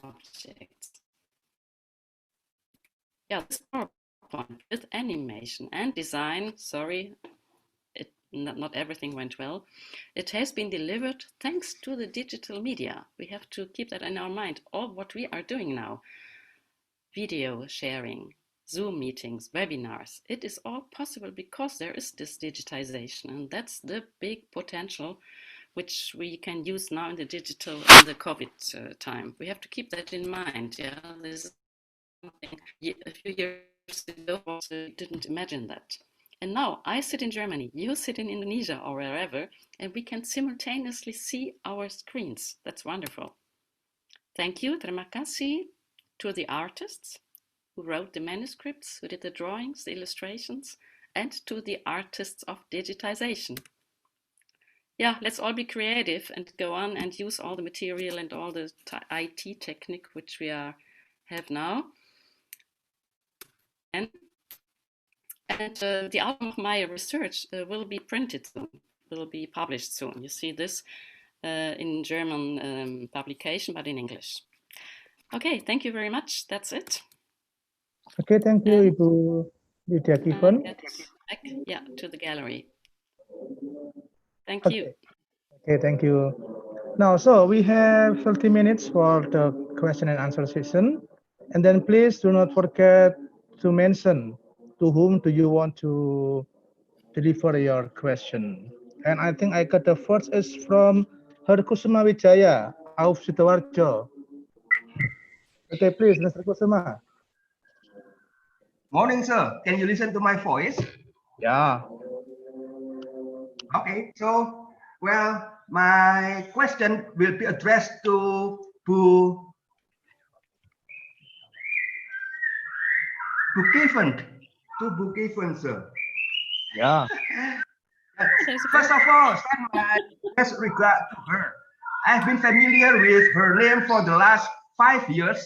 objects. Yeah, this PowerPoint with animation and design, sorry, not everything went well. It has been delivered thanks to the digital media. We have to keep that in our mind. All what we are doing now, video sharing, Zoom meetings, webinars, it is all possible because there is this digitization, and that's the big potential which we can use now in the digital in the COVID time. We have to keep that in mind. Yeah, this is something a few years ago we didn't imagine that. And now I sit in Germany, you sit in Indonesia or wherever, and we can simultaneously see our screens. That's wonderful. Thank you, terima kasih to the artists who wrote the manuscripts, who did the drawings, the illustrations, and to the artists of digitization. Yeah, let's all be creative and go on and use all the material and all the IT technique which we have now. And the outcome of my research will be printed soon, will be published soon. You see this in German publication, but in English. Okay, thank you very much. That's it. Okay, thank you, Ibu Lydia Given. Back, yeah, to the gallery. Thank you. Okay, thank you. Now, so we have 30 minutes for the question and answer session. And then please do not forget to mention to whom do you want to deliver your question. And I think I got the first is from Kusuma Wijaya of Sidoarjo. Okay, please, Mr. Kusuma. Morning, sir. Can you listen to my voice? Yeah. Okay, so, well, my question will be addressed to Given, sir. Yeah. First of all, send my best regard to her. I've been familiar with her name for the last 5 years.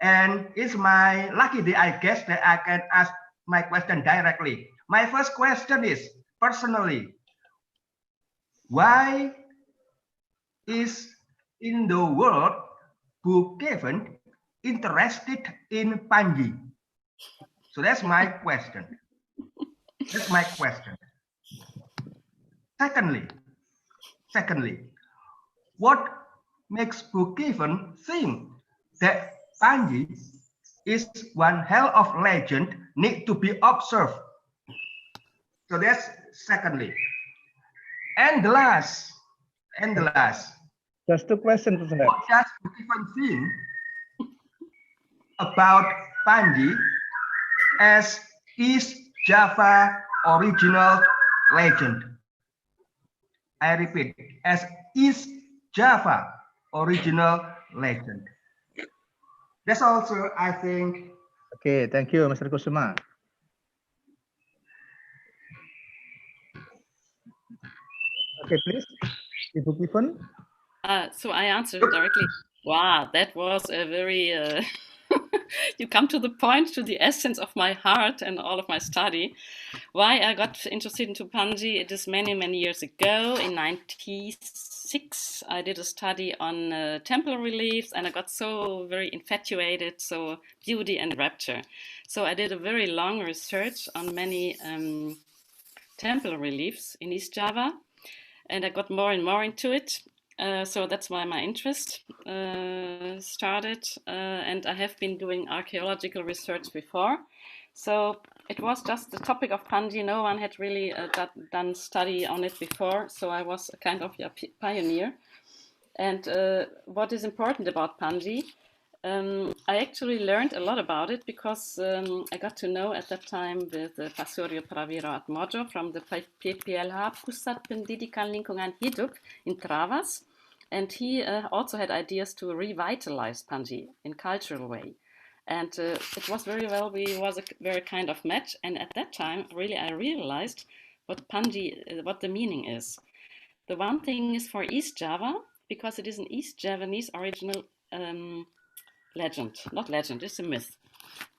And it's my lucky day, I guess, that I can ask my question directly. My first question is, personally, why is in the world Brookhaven interested in Panji? So that's my question. That's my question. Secondly, what makes Brookhaven think that Panji is one hell of legend need to be observed? So that's secondly. And the last. Just two questions, Professor. What does Brookhaven think about Panji as East Java original legend? I repeat, as East Java original legend. That's also, I think. Okay, thank you, Mr. Kusuma. Okay, please, Ibu Kifan. So I answered directly. Wow, that was a very, you come to the point, to the essence of my heart and all of my study. Why I got interested into Panji, it is many, many years ago. In 1996, I did a study on temple reliefs and I got so very infatuated, so beauty and rapture. So I did a very long research on many temple reliefs in East Java and I got more and more into it. So that's why my interest started, and I have been doing archaeological research before. So it was just the topic of Panji. No one had really done study on it before, so I was a kind of a pioneer. And what is important about Panji, I actually learned a lot about it because I got to know at that time with Pak Suryo Prawiro Atmojo from the PPLH, Pusat Pendidikan Lingkungan Hidup in Travas. And he also had ideas to revitalize Panji in cultural way. And it was very well, we was a very kind of match. And at that time, really, I realized what Panji, what the meaning is. The one thing is for East Java, because it is an East Javanese original legend, not legend, it's a myth.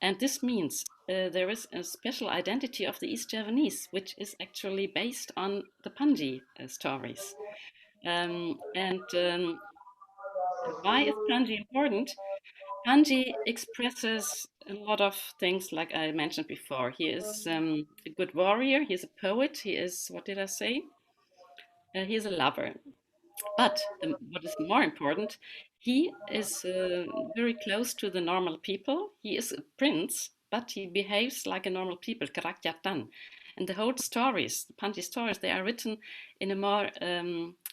And this means there is a special identity of the East Javanese, which is actually based on the Panji stories. Why is Panji important? Panji expresses a lot of things like I mentioned before. He is a good warrior, he is a poet, he is, what did I say? He is a lover. But what is more important, he is very close to the normal people. He is a prince, but he behaves like a normal people, Karakyatan. And the whole stories, the Panji stories, they are written in a more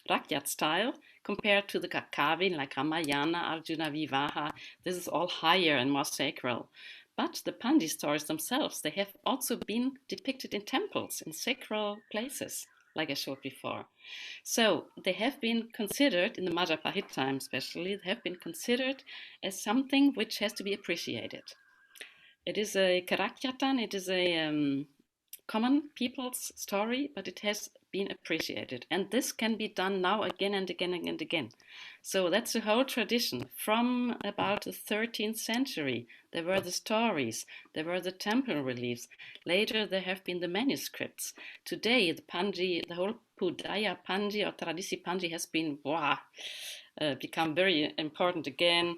Rakyat style compared to the Kakavin, like Ramayana, Arjuna Vivaha. This is all higher and more sacral. But the Panji stories themselves, they have also been depicted in temples, in sacral places, like I showed before. So they have been considered, in the Majapahit time especially, they have been considered as something which has to be appreciated. It is a Karakyatan, it is a common people's story, but it has been appreciated. And this can be done now again and again and again. So that's the whole tradition. From about the 13th century, there were the stories, there were the temple reliefs. Later, there have been the manuscripts. Today, the Panji, the whole Budaya Panji or Tradisi Panji has been become very important again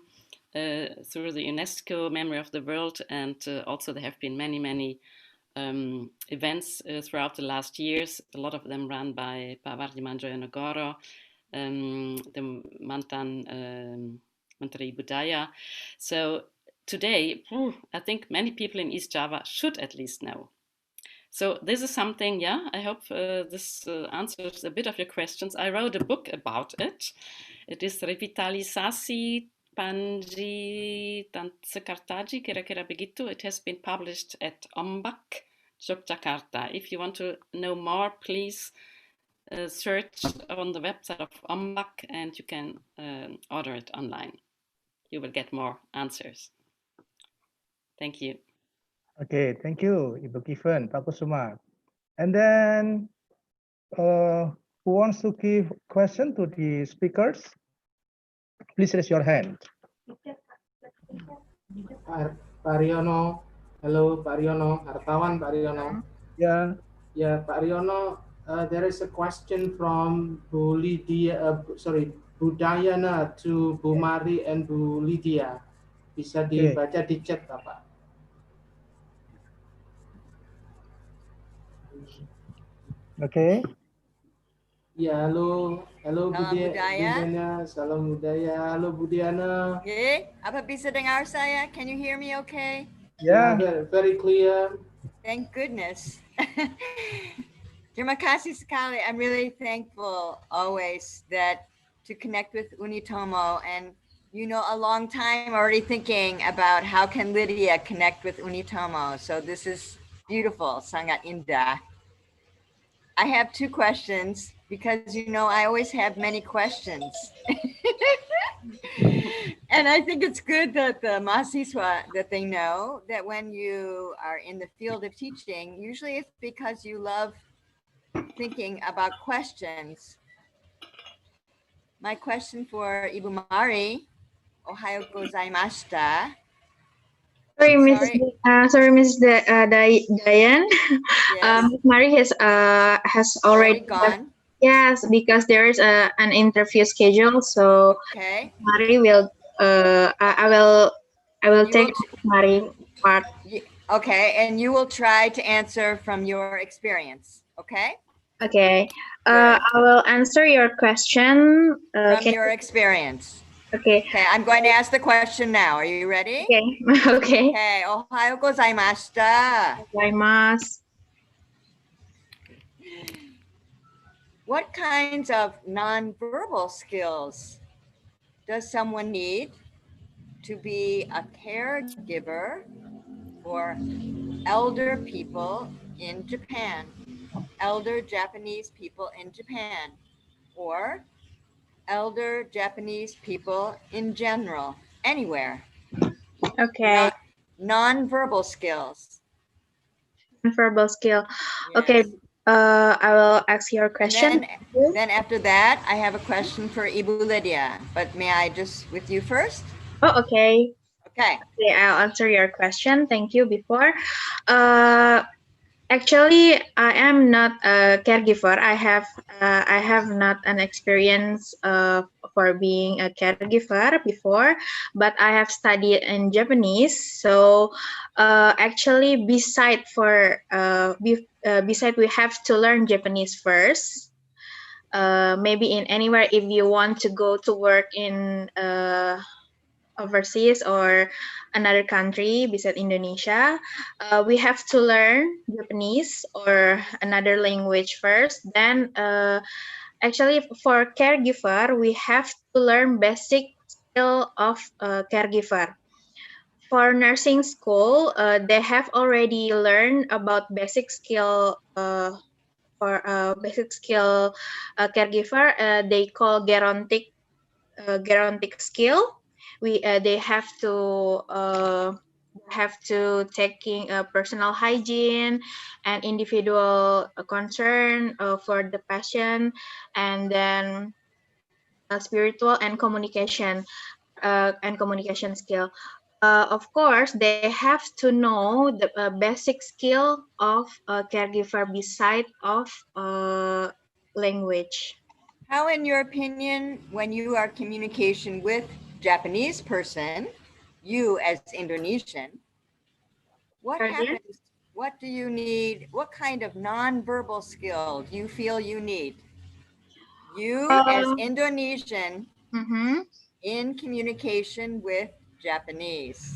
through the UNESCO Memory of the World. And also there have been many events throughout the last years, a lot of them run by Pavardi Manjoyanegoro, the Mantan Menteri Budaya. So today, I think many people in East Java should at least know. So this is something, I hope this answers a bit of your questions. I wrote a book about it. It is Revitalisasi Panji dan Sekartaji, kira-kira begitu. It has been published at Ombak, Yogyakarta. If you want to know more, please search on the website of Ombak and you can order it online. You will get more answers. Thank you. Okay, thank you, Ibu Kifan, Pak Kusuma. And then, who wants to give question to the speakers? Please raise your hand. Pak Riono, halo Pak Riono, Hartawan Pak Riono. Yeah. Ya Pak Riono, there is a question from Bu Lydia, sorry, Bu Dayana to Bu Mari and Bu Lydia. Bisa dibaca di chat Bapak. Okay. Ya, halo Salam budaya. Diana, salam budaya. Halo Bu Diana. Okay, apa bisa dengar saya? Can you hear me okay? Yeah, very clear. Thank goodness. Terima kasih sekali. I'm really thankful always that to connect with Unitomo, and you know, a long time already thinking about how can Lydia connect with Unitomo. So this is beautiful, sangat indah. I have two questions because you know I always have many questions. And I think it's good that the mahasiswa, that they know that when you are in the field of teaching, usually it's because you love thinking about questions. My question for Ibu Mari, Ohayo gozaimashita. Sorry, Mrs. Diane. Yes. Miss Marie has already gone. Yes, because there is an interview schedule, so Okay. Marie will. I will take Marie part. Okay, and you will try to answer from your experience. Okay. Okay. I will answer your question. From your experience. Okay. Okay, I'm going to ask the question now. Are you ready? Okay. Okay. Okay, ohayo gozaimashita. Gozaimasu. What kinds of nonverbal skills does someone need to be a caregiver for elder people in Japan, elder Japanese people in Japan, or elder Japanese people in general, anywhere? Okay. Non-verbal skills. Verbal skill. Okay. I will ask your question. Then after that, I have a question for Ibu Lydia, but may I just with you first? Oh, okay. Okay. Okay, I'll answer your question. Thank you before. Actually, I am not a caregiver. I have not an experience for being a caregiver before, but I have studied in Japanese. So actually, beside we have to learn Japanese first. Maybe in anywhere if you want to go to work in overseas or another country besides Indonesia, we have to learn Japanese or another language first. Then actually for caregiver, we have to learn basic skill of caregiver. For nursing school, they have already learned about basic skill for basic skill caregiver. They call gerontic skill. They have to taking personal hygiene and individual concern for the patient, and then spiritual and communication skill. Of course, they have to know the basic skill of a caregiver beside of language. How, in your opinion, when you are communication with Japanese person, you as Indonesian, what happens? What do you need? What kind of non-verbal skill do you feel you need? You as Indonesian in communication with Japanese.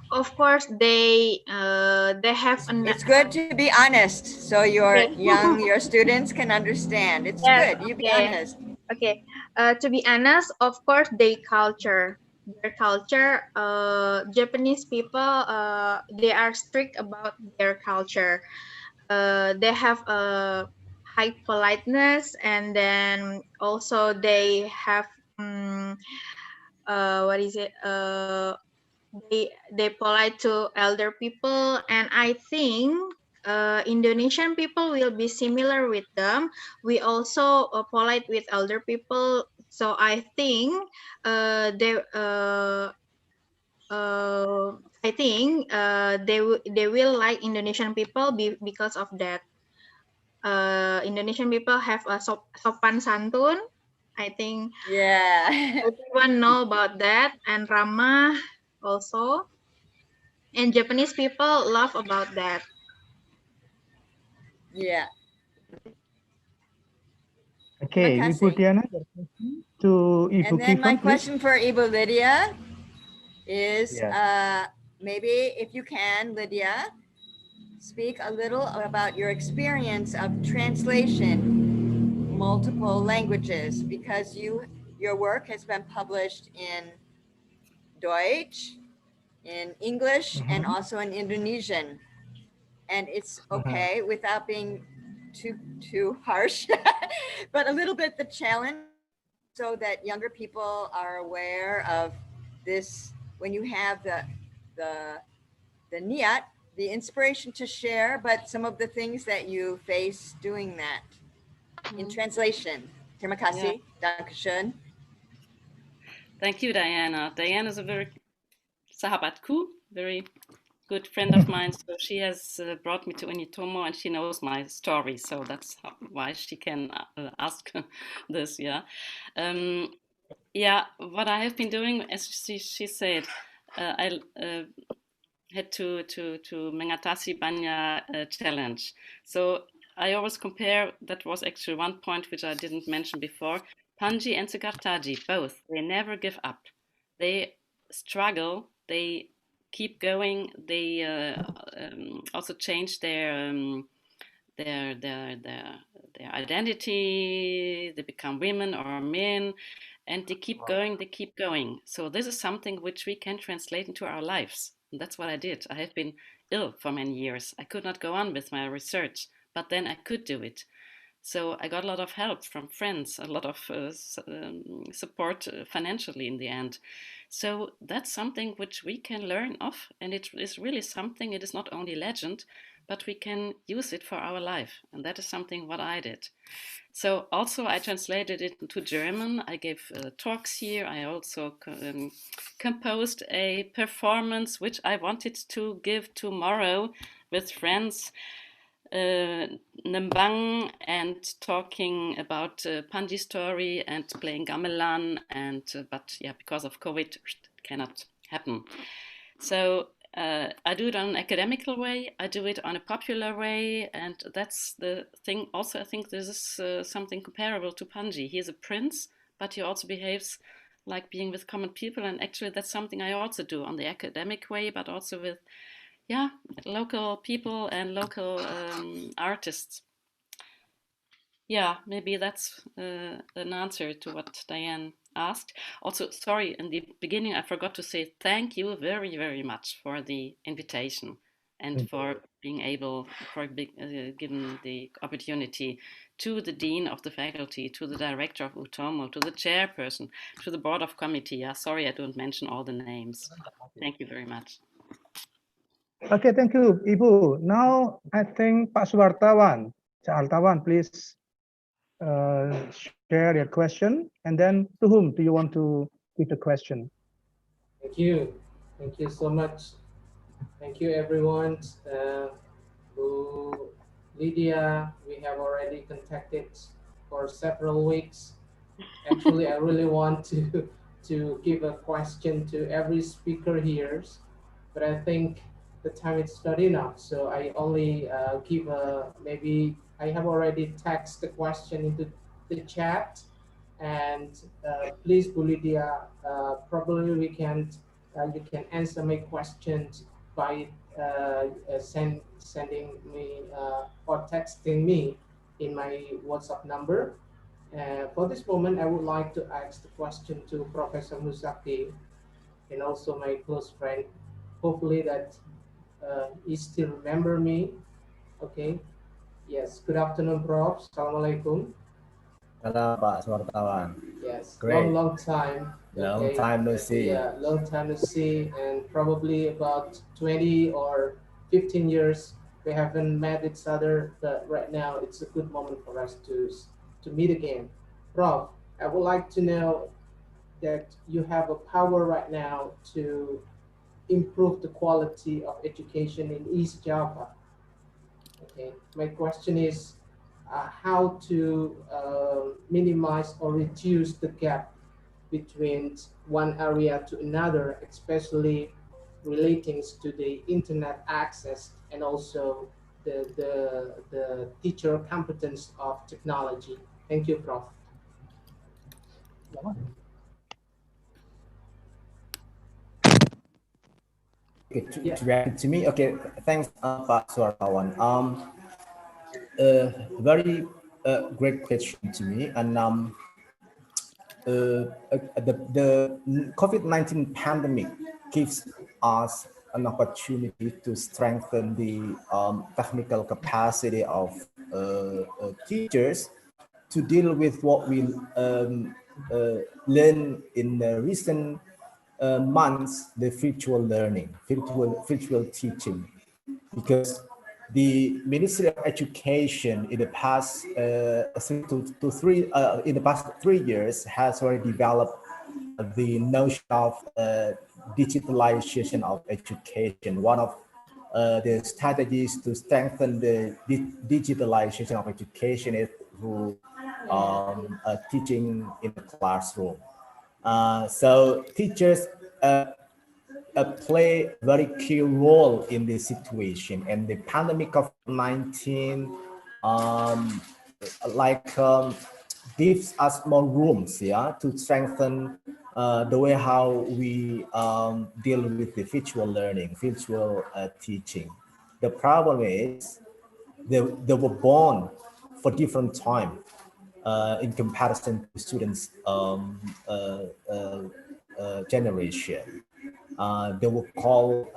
Of course, they have. It's good to be honest, so your your students can understand. It's good. You be honest. Okay. To be honest, of course, their culture. Japanese people, they are strict about their culture. They have a high politeness, and then also they have what is it? They polite to elder people, and I think Indonesian people will be similar with them. We also polite with elder people, so I think I think they will like Indonesian people because of that. Indonesian people have a sopan santun. I think everyone know about that, and ramah also. And Japanese people love about that. Yeah. Okay, Terima Ibu kasih. Diana, to Ibu And then my Kifan, please. question for Ibu Lydia is Yes. maybe if you can, Lydia, speak a little about your experience of translation multiple languages, because your work has been published in Deutsch, in English, and also in Indonesian. And it's okay without being too harsh, but a little bit the challenge, so that younger people are aware of this. When you have the niat, the inspiration to share, but some of the things that you face doing that in translation. Terima kasih. Dankeschön. Thank you, Diana. Diana is a very sahabatku, very good friend of mine. So she has brought me to Unitomo, and she knows my story. So that's why she can ask this. Yeah. Yeah. What I have been doing, as she said, I had to mengatasi banyak challenge. So I always compare. That was actually one point which I didn't mention before. Panji and Sekartaji, both, they never give up. They struggle. They keep going. They also change their identity. They become women or men, and they keep going. They keep going. So this is something which we can translate into our lives. And that's what I did. I have been ill for many years. I could not go on with my research, but then I could do it. So I got a lot of help from friends, a lot of support financially in the end. So that's something which we can learn of, and it is really something. It is not only legend, but we can use it for our life, and that is something what I did. So also I translated it into German. I gave talks here. I also composed a performance which I wanted to give tomorrow with friends. Nembang, and talking about Panji story and playing gamelan, and but yeah, because of COVID, it cannot happen. So I do it on an academical way. I do it on a popular way, and that's the thing. Also, I think this is something comparable to Panji. He is a prince, but he also behaves like being with common people, and actually that's something I also do on the academic way, but also with local people and local artists. Yeah, maybe that's an answer to what Diane asked. Also, sorry, in the beginning I forgot to say thank you very, very much for the invitation and for being able, for giving the opportunity to the Dean of the Faculty, to the Director of UTOMO, to the Chairperson, to the Board of Committee. Yeah, sorry I don't mention all the names. Thank you very much. Okay, thank you, Ibu. Now, I think Pak Suwartawan, please share your question. And then to whom do you want to give the question? Thank you. Thank you so much. Thank you, everyone. Lydia, we have already contacted for several weeks. Actually, I really want to give a question to every speaker here, but I think the time is not enough. So I only give maybe I have already texted the question into the chat, and please, Bu Lydia, probably we can you can answer my questions by sending me or texting me in my WhatsApp number. For this moment, I would like to ask the question to Professor Musaki and also my close friend. Hopefully that he still remember me. Okay. Yes. Good afternoon, Prof. Assalamualaikum. Halo Pak Suwartawan. Yes. Great. Long time. Long time no see. Yeah, long time to see, and probably about 20 or 15 years we haven't met each other, but right now it's a good moment for us to meet again. Prof, I would like to know that you have a power right now to improve the quality of education in East Java? Okay, my question is how to minimize or reduce the gap between one area to another, especially relating to the internet access and also the teacher competence of technology. Thank you, Prof. Okay, to react to me. Okay, thanks, Pak Suartawan. Very great question to me, and the COVID-19 pandemic gives us an opportunity to strengthen the technical capacity of teachers to deal with what we learned in the recent months, the virtual learning, virtual teaching, because the Ministry of Education in the past in the past 3 years has already developed the notion of digitalization of education. One of the strategies to strengthen the digitalization of education is through teaching in the classroom. So teachers play a very key role in this situation, and the pandemic of 19 gives us more rooms, to strengthen the way how we deal with the virtual learning, virtual teaching. The problem is they were born for different time in comparison to students' generation. They were called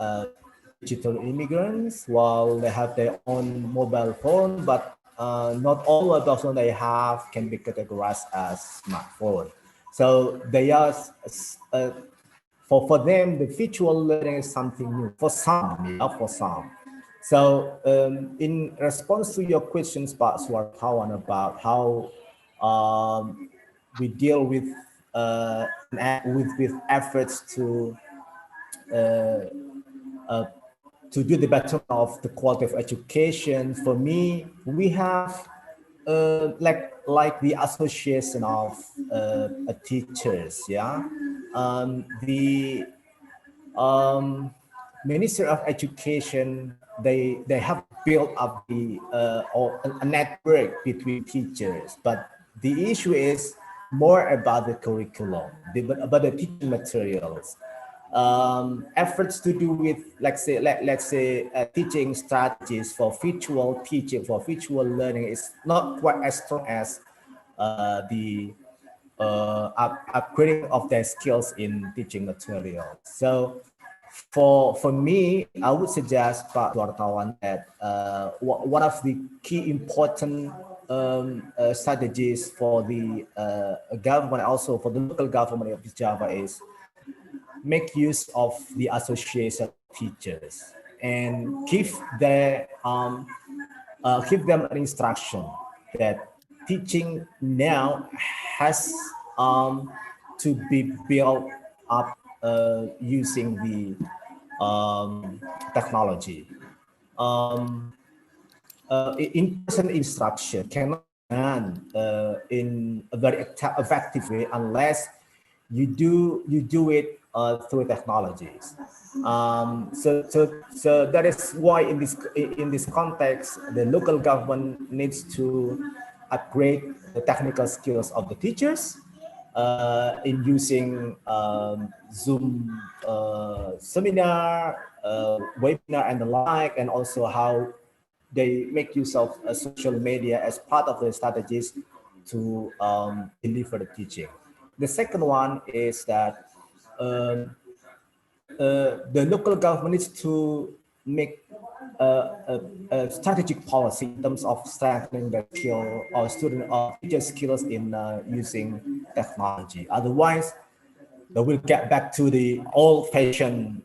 digital immigrants while they have their own mobile phone, but not all of those they have can be categorized as smartphone. So they are, for them, the virtual learning is something new for some, for some. So in response to your questions, Pak Suartawan, about how we deal with efforts to do the better of the quality of education. For me, we have like the association of teachers, the Ministry of Education, they have built up a network between teachers, but the issue is more about the curriculum, about the teaching materials. Efforts to do with, let's say teaching strategies for virtual teaching, for virtual learning is not quite as strong as the upgrading of their skills in teaching materials. So for me, I would suggest, Pak Wartawan, that one of the key important strategies for the government, also for the local government of Java, is make use of the association of teachers and give them an instruction that teaching now has to be built up using the technology. In-person instruction cannot be done in a very effective way unless you do it through technologies. So that is why in this context, the local government needs to upgrade the technical skills of the teachers in using Zoom seminar, webinar, and the like, and also how they make use of social media as part of the strategies to deliver the teaching. The second one is that the local government needs to make a strategic policy in terms of strengthening the skill or student or teacher skills in using technology. Otherwise, they will get back to the old-fashioned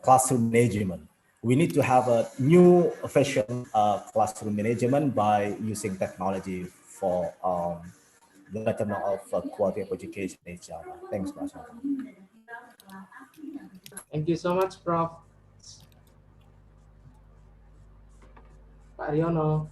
classroom management. We need to have a new fashion classroom management by using technology for the betterment of quality of education in Java. Thanks, Pak. Thank you so much, Prof. Pak Riono.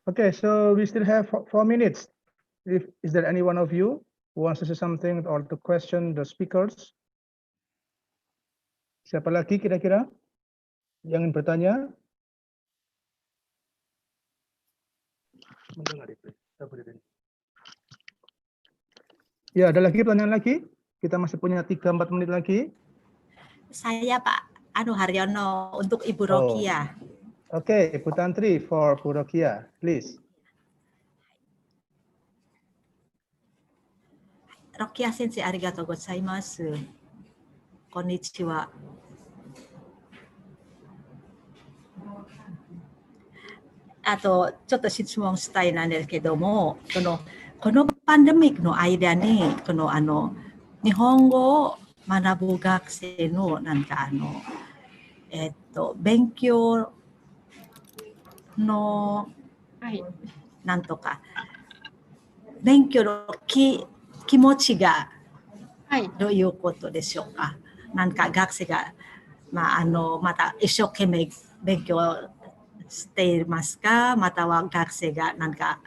Okay, so we still have 4 minutes. Is there any one of you who wants to say something or to question the speakers? Siapa lagi kira-kira yang ingin bertanya? Ya, ada lagi pertanyaan lagi? Kita masih punya 3-4 menit lagi. Saya Pak Haryono untuk Ibu Rokia. Okay, Ibu Tantri for Bu Rokia, please. Rokia Sensei, arigatou gozaimasu. Konnichiwa. あとちょっと質問したいなんですけども、このパンデミックの間に日本語を学ぶ学生の勉強のなんとか勉強の気持ちがどういうことでしょうか。なんか学生がまた一生懸命勉強していますか、または学生がなんか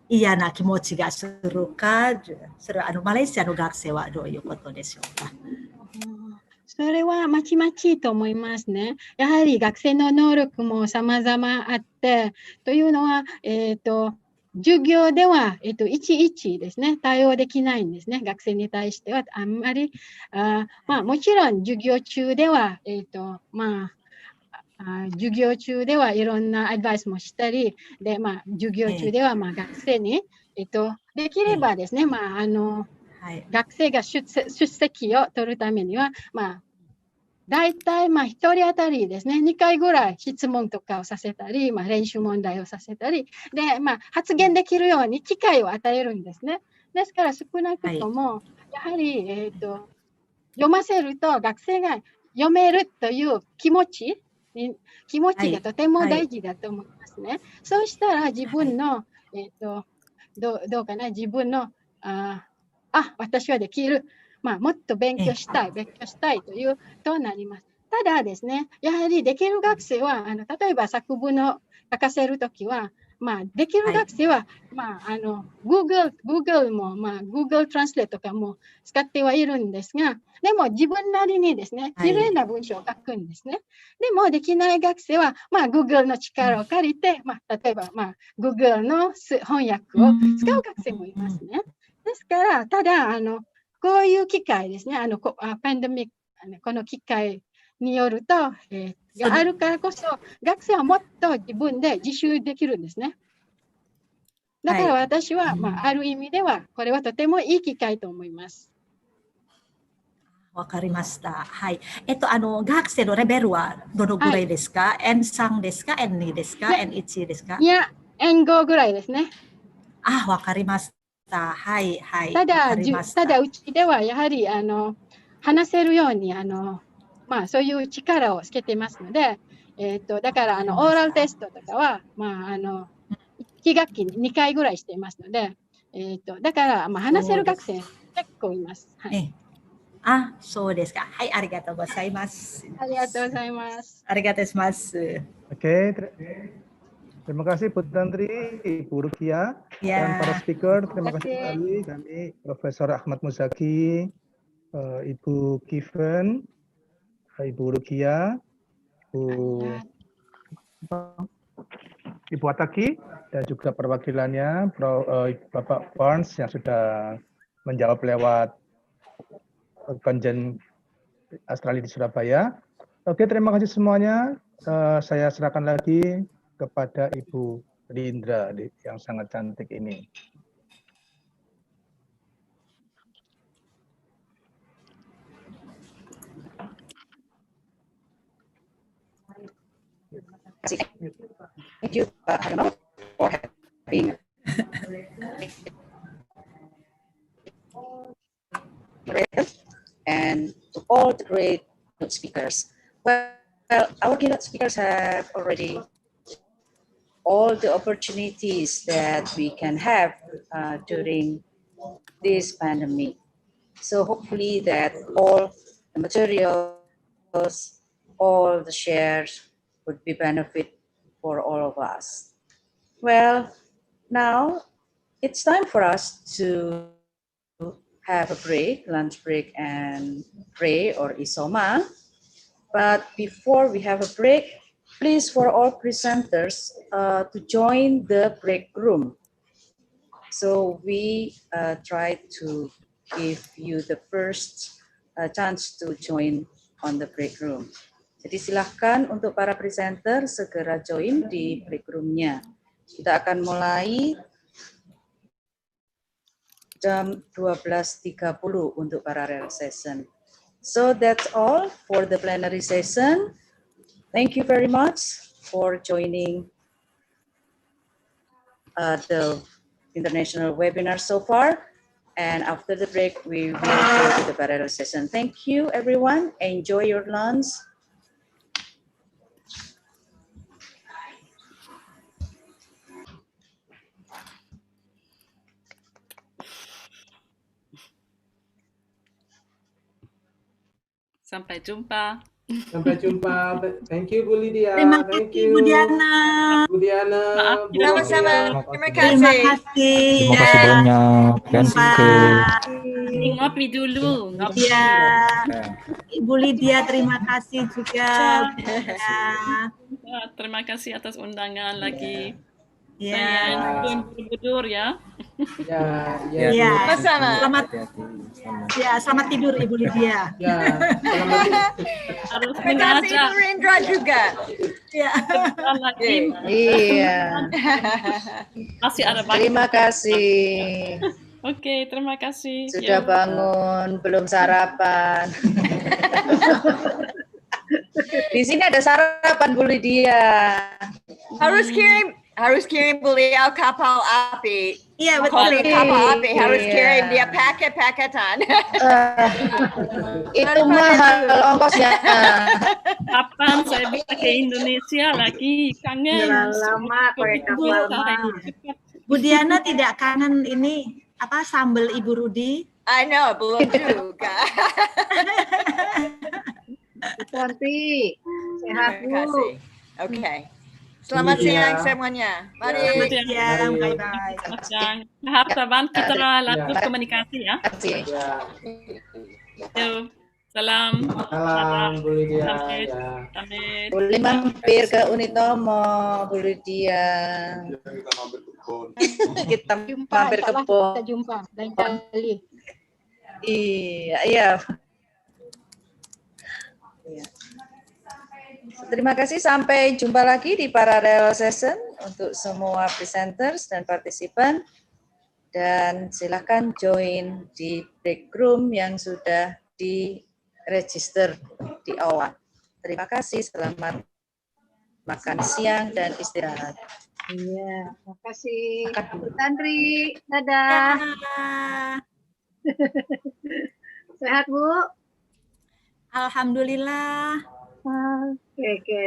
嫌な気持ちがするか、それはマレーシアの学生はどういうことでしょうか。それはまちまちと思いますね。やはり学生の能力も様々あって、というのは、授業ではいちいちですね、対応できないんですね。学生に対してはあんまり、もちろん授業中では、授業中ではいろんなアドバイスもしたり、で、授業中では学生に、できればですね、学生が出席を取るためには、大体1人当たりですね、2回ぐらい質問とかをさせたり、練習問題をさせたり、で、発言できるように機会を与えるんですね。ですから少なくとも、やはり、読ませると学生が読めるという気持ちがとても大事だと思いますね。そうしたら自分の、どうかな、自分の、私はできる。もっと勉強したいというとなります。ただですね、やはりできる学生は、例えば作文を書かせるときは、できる学生は、Google も、Google トランスレートとかも使ってはいるんですが、でも自分なりにですね、綺麗な文章を書くんですね。でもできない学生は、Google の力を借りて、例えば、Google の翻訳を使う学生もいますね。ですから、ただ、こういう機会ですね、パンデミック、この機会によると、があるからこそ、学生はもっと自分で自習できるんですね。だから私は、ある意味では、これはとてもいい機会と思います。わかりました。はい。学生のレベルはどのぐらいですか？N3 ですか？N2 ですか？N1 ですか？いや、N5 ぐらいですね。わかりました。はい、はい。ただうちではやはり話せるようにそういう力をつけてますので、だからオーラルテストとかは1学期に2回ぐらいしていますので、だから話せる学生結構います。はい。そうですか。はい、ありがとうございます。ありがとうございます。ありがとうございます。Oke, terima kasih Bu Tantri, Ibu Rukia, dan para speaker. Terima kasih sekali kami Profesor Ahmad Muzaki, Ibu Kiven, Ibu Rukia, Ibu Ataki, dan juga perwakilannya Bapak Barnes yang sudah menjawab lewat konjen Australia di Surabaya. Oke, terima kasih semuanya. Saya serahkan lagi kepada Ibu Lindra yang sangat cantik ini. Thank you, Pak Haryono, for having the great keynote speakers. Well, our keynote speakers have already all the opportunities that we can have during this pandemic. So hopefully that all the materials, all the shares would be benefit for all of us. Well, now it's time for us to have a break, lunch break and pray or isoma. But before we have a break, please for all presenters to join the break room. So we try to give you the first chance to join on the break room. Jadi silahkan untuk para presenter segera join di break room-nya. Kita akan mulai jam 12.30 untuk parallel session. So that's all for the plenary session. Thank you very much for joining the international webinar so far. And after the break, we will go to the parallel session. Thank you, everyone. Enjoy your lunch. Sampai jumpa. Sampai jumpa. Thank you Bu Lydia. Terima Thank kasih you Bu Diana. Bu Diana. Maaf, Bu Sama-sama. Lydia. Terima Terima kasih. kasih. Terima kasih banyak. Jumpa. Ini ngopi dulu, ngopi. Ya, Ibu Lydia terima kasih juga. Ya, terima kasih atas undangan lagi. Ya. Saya belum tidur ya. Ya. Sama-sama. Selamat. Ya, selamat tidur Ibu Lydia. Ya, Harus Terima kasih mengajar. Bu Rendra juga. Ya. Lagi. Iya. Masih ada waktu. Terima kasih. Oke, terima kasih. Sudah bangun, belum sarapan. Di sini ada sarapan Bu Lydia. Harus kirim beliau kapal api. Iya Kopi betul. kapal api harus Iya. kirim dia paket-paketan. Itu mahal ongkosnya. Kapan saya bisa ke Indonesia lagi? Kangen. Lama pakai kapal mah. Bu Diana tidak kangen ini apa sambal Ibu Rudi? I know, belum juga. Cantik. Sehat Terima Bu. kasih. Oke. Selamat siang semuanya. Mari. Selamat siang. Bye-bye. Selamat siang. Tahap depan kita lanjut komunikasi ya. Yuk. Salam. Salam Bu Lydia. Amit. Ya. Amit. Boleh mampir ke Unitomo, Bu Lydia. Kita mampir ke Kita jumpa lain kali. Iya, iya. Terima kasih, sampai jumpa lagi di parallel session untuk semua presenters dan partisipan. Dan silakan join di break room yang sudah di-register di awal. Terima kasih, selamat makan siang dan istirahat. Iya, terima kasih. Bu Tantri, dadah. Sehat Bu? Alhamdulillah. Oke.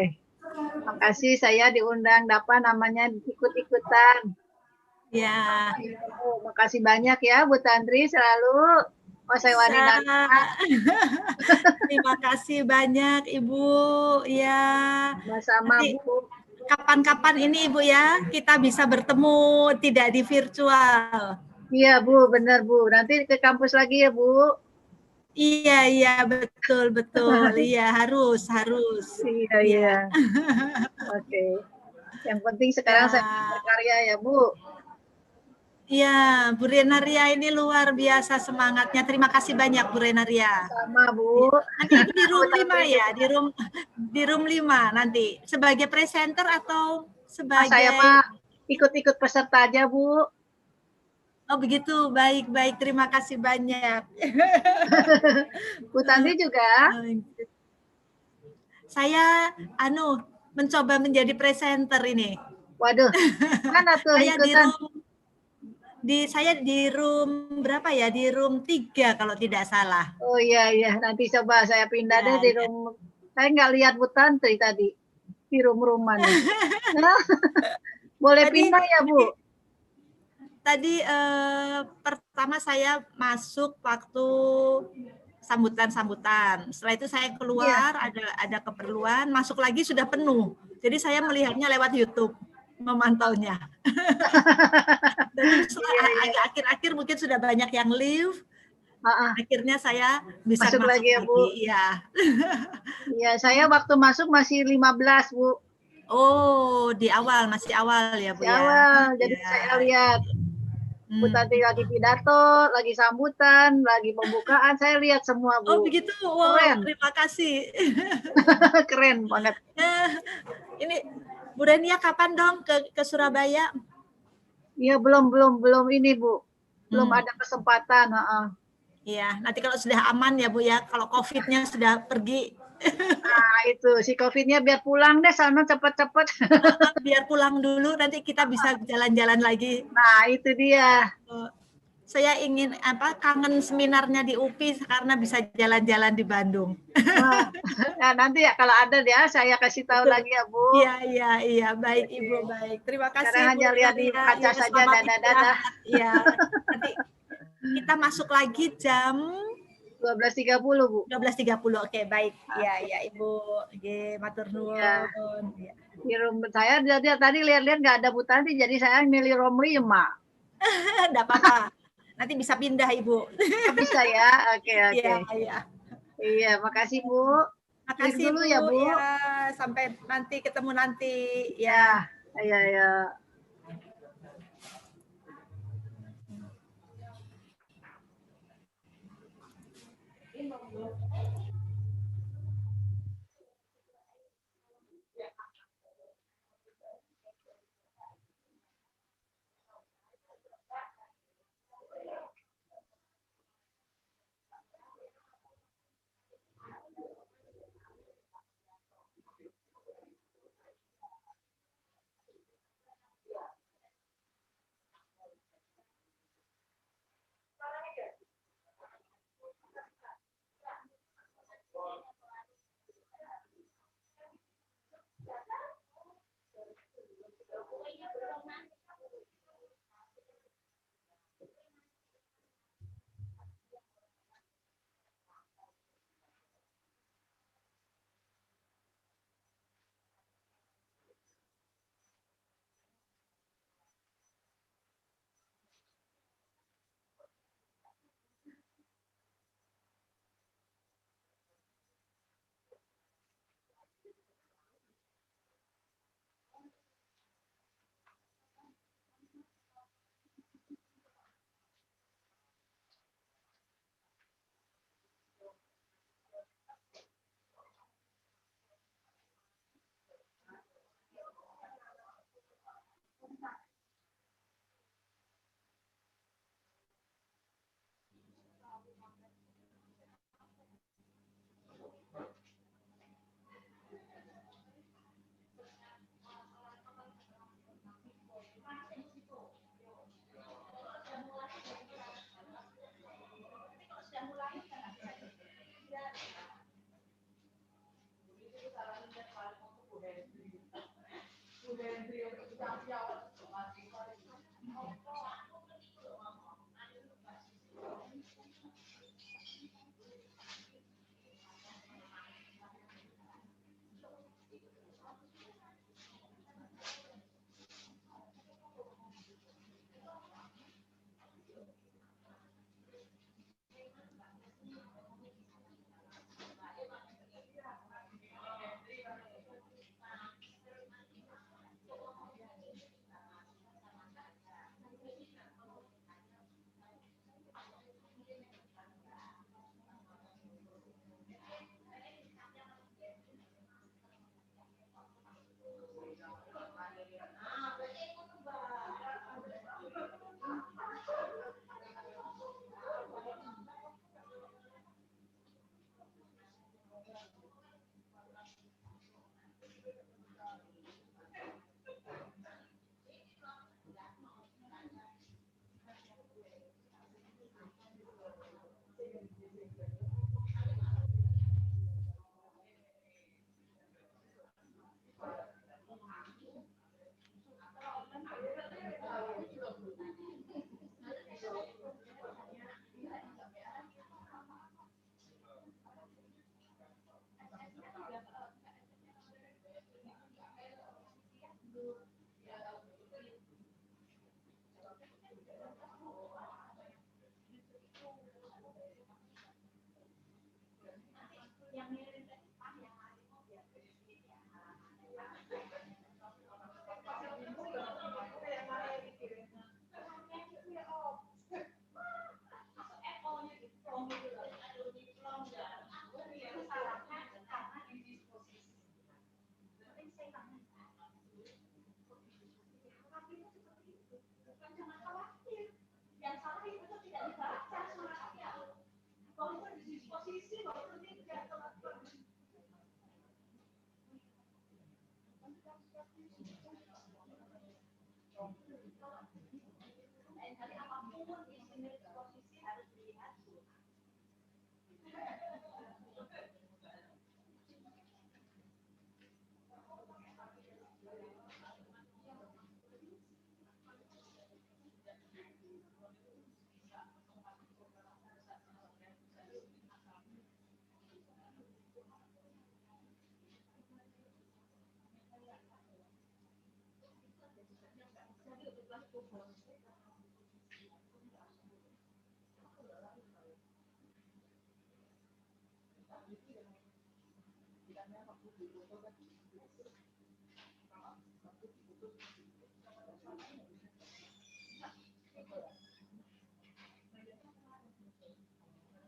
Makasih saya diundang dapat namanya ikut-ikutan. Ya. Oh, makasih banyak ya Bu Tantri selalu. Oh, saya wanita. Terima kasih banyak Ibu. Ya. Sama-sama Bu. Kapan-kapan ini Ibu ya kita bisa bertemu tidak di virtual. Iya Bu, benar Bu. Nanti ke kampus lagi ya Bu. Iya betul iya harus. Iya. Oke. Yang penting sekarang saya berkarya ya Bu. Iya, Bu Renaria ini luar biasa semangatnya. Terima kasih banyak Bu Renaria. Sama Bu. Nanti di room 5 ya, di room 5 nanti sebagai presenter atau sebagai Saya mah ikut-ikut peserta aja Bu. Oh begitu, baik. Terima kasih banyak. Bu Tanti juga. Saya mencoba menjadi presenter ini. Waduh, mana tuh saya ikutan? saya di room berapa ya? Di room 3 kalau tidak salah. Oh iya iya, nanti coba saya pindah Ya, deh di ya. room. Saya nggak lihat Bu Tantri tadi di room-rooman nih. Boleh pindah ya Bu? Tadi pertama saya masuk waktu sambutan-sambutan. Setelah itu saya keluar, ada keperluan, masuk lagi sudah penuh. Jadi saya melihatnya lewat YouTube, memantaunya. Dan agak akhir-akhir mungkin sudah banyak yang leave. Akhirnya saya bisa Masuk lagi ya Bu? Iya. Iya, saya waktu masuk masih 15 Bu. Oh, di awal, masih awal ya Bu Di ya? awal, jadi Ya. saya lihat Bu Tati lagi pidato, lagi sambutan, lagi pembukaan, saya lihat semua Bu. Oh begitu, wow, Keren. terima kasih. Keren banget. Ini Bu Renia kapan dong ke Surabaya? Iya belum ini Bu, belum ada kesempatan. Iya, nanti kalau sudah aman ya Bu ya, kalau COVID-nya sudah pergi. Nah itu si COVID-nya biar pulang deh sana cepet-cepet. Biar pulang dulu, nanti kita bisa jalan-jalan lagi. Nah itu dia. Saya ingin kangen seminarnya di UPI karena bisa jalan-jalan di Bandung. Nah nanti ya kalau ada dia saya kasih tahu lagi ya Bu. Iya, baik Ibu, baik. Terima kasih. Sekarang hanya lihat di kaca saja, dadah. Iya, nanti kita masuk lagi jam 12.30 Bu. 12.30, oke baik. Iya Ibu. Oke, matur nuwun. Ya. Di room saya dia tadi lihat-lihat nggak ada Bu Tanti, jadi saya milih room 5. Enggak apa-apa. Nanti bisa pindah Ibu. Bisa ya, oke. Iya. Iya, makasih Bu. Makasih dulu Bu. ya Bu. Ya, sampai nanti ketemu nanti. Ya. Iya.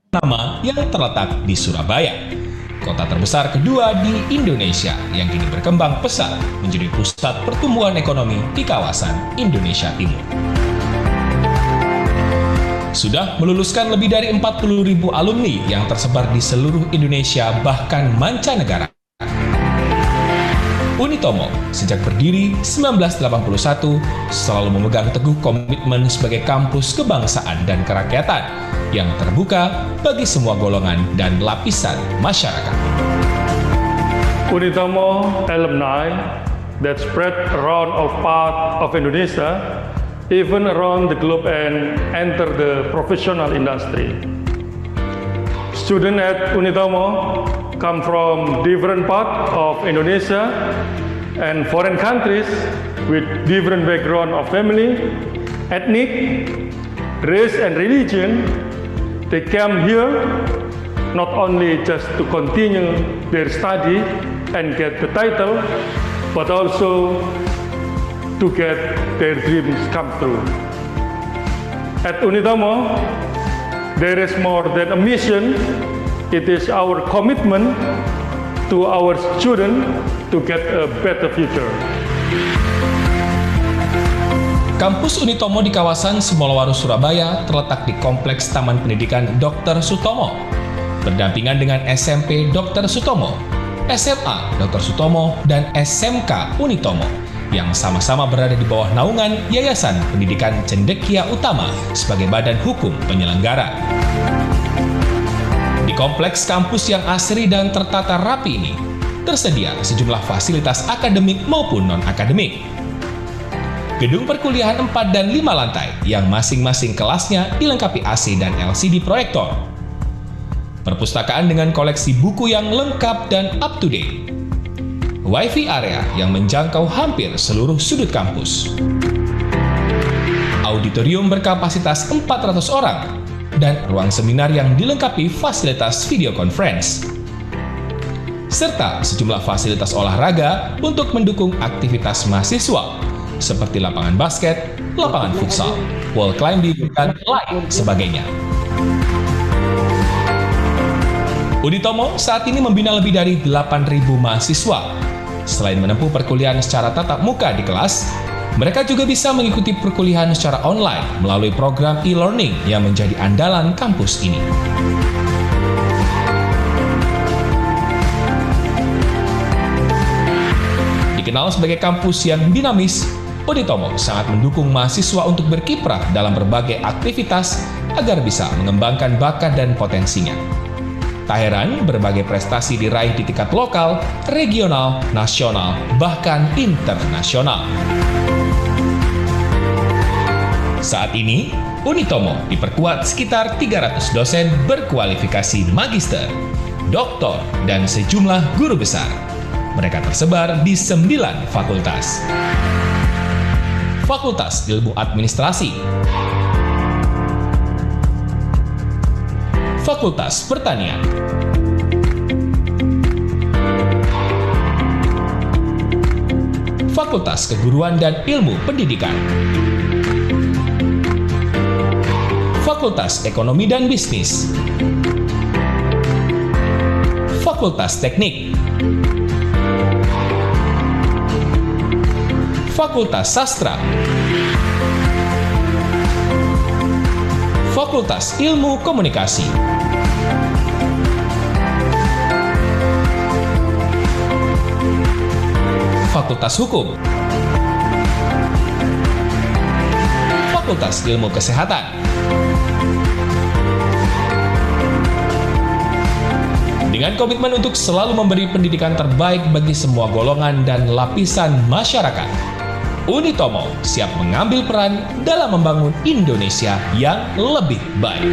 Nama yang terletak di Surabaya, kota terbesar kedua di Indonesia yang kini berkembang pesat menjadi pusat pertumbuhan ekonomi di kawasan Indonesia Timur. Sudah meluluskan lebih dari 40.000 alumni yang tersebar di seluruh Indonesia bahkan mancanegara. Unitomo sejak berdiri 1981 selalu memegang teguh komitmen sebagai kampus kebangsaan dan kerakyatan yang terbuka bagi semua golongan dan lapisan masyarakat. Unitomo alumni that spread around all part of Indonesia, even around the globe and enter the professional industry. Students at Unitomo come from different parts of Indonesia and foreign countries with different background of family, ethnic, race and religion. They come here not only just to continue their study and get the title, but also to get their dreams come true. At Unitomo, there is more than a mission. It is our commitment to our students to get a better future. Kampus Unitomo di kawasan Semolawaru, Surabaya terletak di Kompleks Taman Pendidikan Dr. Sutomo, berdampingan dengan SMP Dr. Sutomo, SMA Dr. Sutomo, dan SMK Unitomo, yang sama-sama berada di bawah naungan Yayasan Pendidikan Cendekia Utama sebagai badan hukum penyelenggara. Di kompleks kampus yang asri dan tertata rapi ini, tersedia sejumlah fasilitas akademik maupun non-akademik. Gedung perkuliahan 4 dan 5 lantai yang masing-masing kelasnya dilengkapi AC dan LCD proyektor. Perpustakaan dengan koleksi buku yang lengkap dan up-to-date. Wi-Fi area yang menjangkau hampir seluruh sudut kampus. Auditorium berkapasitas 400 orang dan ruang seminar yang dilengkapi fasilitas video conference. Serta sejumlah fasilitas olahraga untuk mendukung aktivitas mahasiswa seperti lapangan basket, lapangan futsal, wall climbing, dan lain sebagainya. Unitomo saat ini membina lebih dari 8.000 mahasiswa. Selain menempuh perkuliahan secara tatap muka di kelas, mereka juga bisa mengikuti perkuliahan secara online melalui program e-learning yang menjadi andalan kampus ini. Dikenal sebagai kampus yang dinamis, Unitomo sangat mendukung mahasiswa untuk berkiprah dalam berbagai aktivitas agar bisa mengembangkan bakat dan potensinya. Tak heran, berbagai prestasi diraih di tingkat lokal, regional, nasional, bahkan internasional. Saat ini, Unitomo diperkuat sekitar 300 dosen berkualifikasi magister, doktor, dan sejumlah guru besar. Mereka tersebar di 9 fakultas. Fakultas Ilmu Administrasi, Fakultas Pertanian, Fakultas Keguruan dan Ilmu Pendidikan, Fakultas Ekonomi dan Bisnis, Fakultas Teknik, Fakultas Sastra, Fakultas Ilmu Komunikasi, Fakultas Hukum, Fakultas Ilmu Kesehatan, dengan komitmen untuk selalu memberi pendidikan terbaik bagi semua golongan dan lapisan masyarakat. Unitomo siap mengambil peran dalam membangun Indonesia yang lebih baik.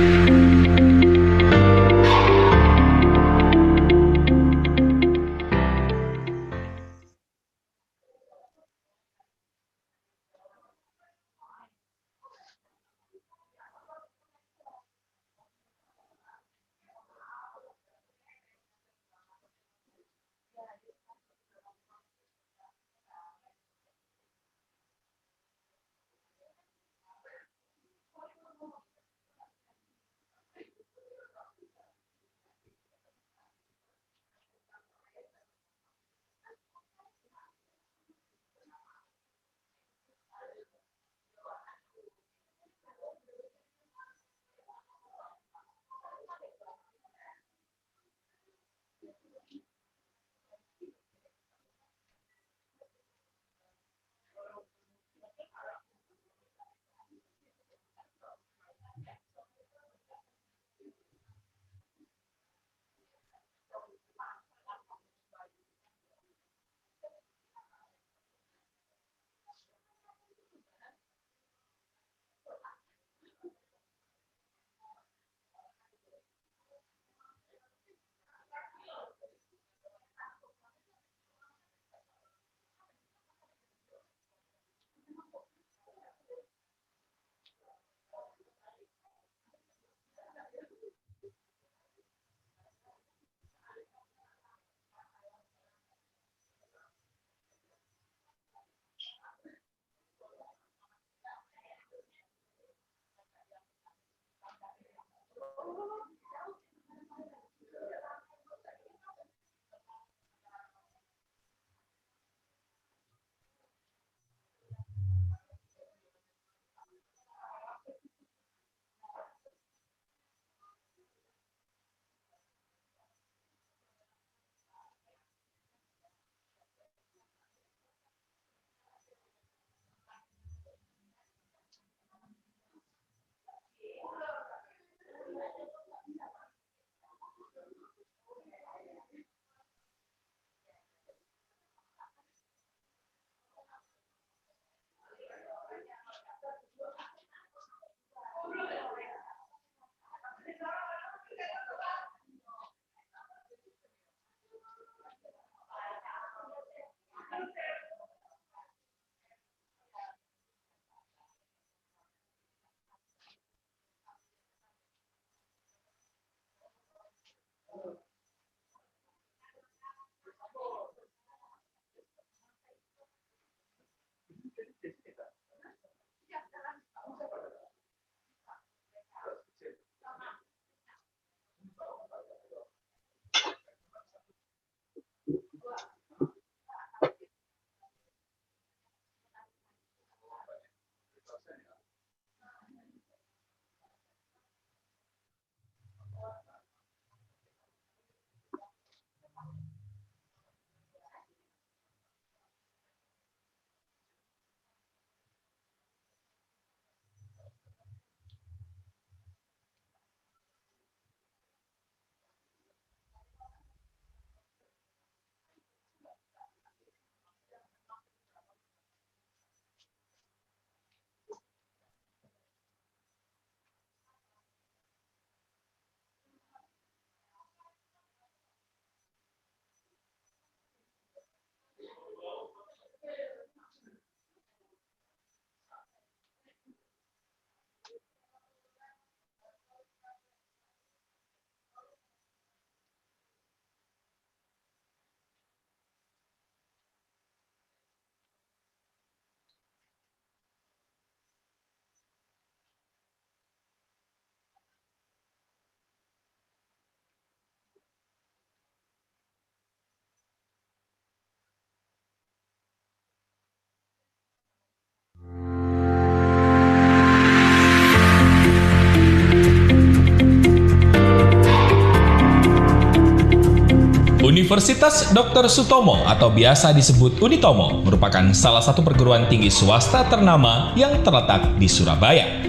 Universitas Dr. Sutomo atau biasa disebut Unitomo merupakan salah satu perguruan tinggi swasta ternama yang terletak di Surabaya,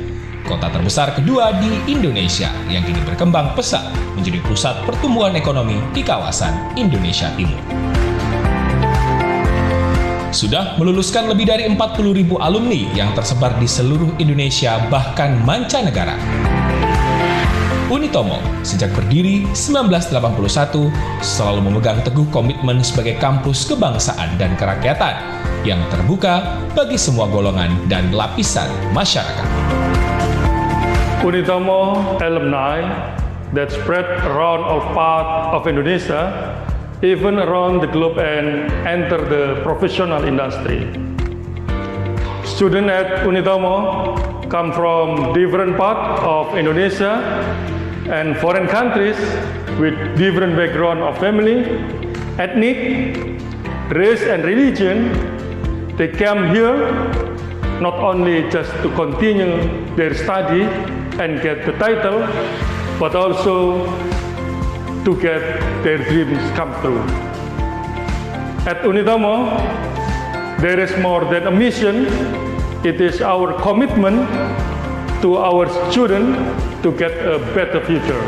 kota terbesar kedua di Indonesia yang kini berkembang pesat menjadi pusat pertumbuhan ekonomi di kawasan Indonesia Timur. Sudah meluluskan lebih dari 40.000 alumni yang tersebar di seluruh Indonesia bahkan mancanegara. Unitomo sejak berdiri 1981 selalu memegang teguh komitmen sebagai kampus kebangsaan dan kerakyatan yang terbuka bagi semua golongan dan lapisan masyarakat. Unitomo alumni that spread around all part of Indonesia, even around the globe and enter the professional industry. Students at Unitomo come from different parts of Indonesia and foreign countries with different background of family, ethnic, race and religion. They come here not only just to continue their study and get the title, but also to get their dreams come true. At Unitomo, there is more than a mission. It is our commitment to our students to get a better future.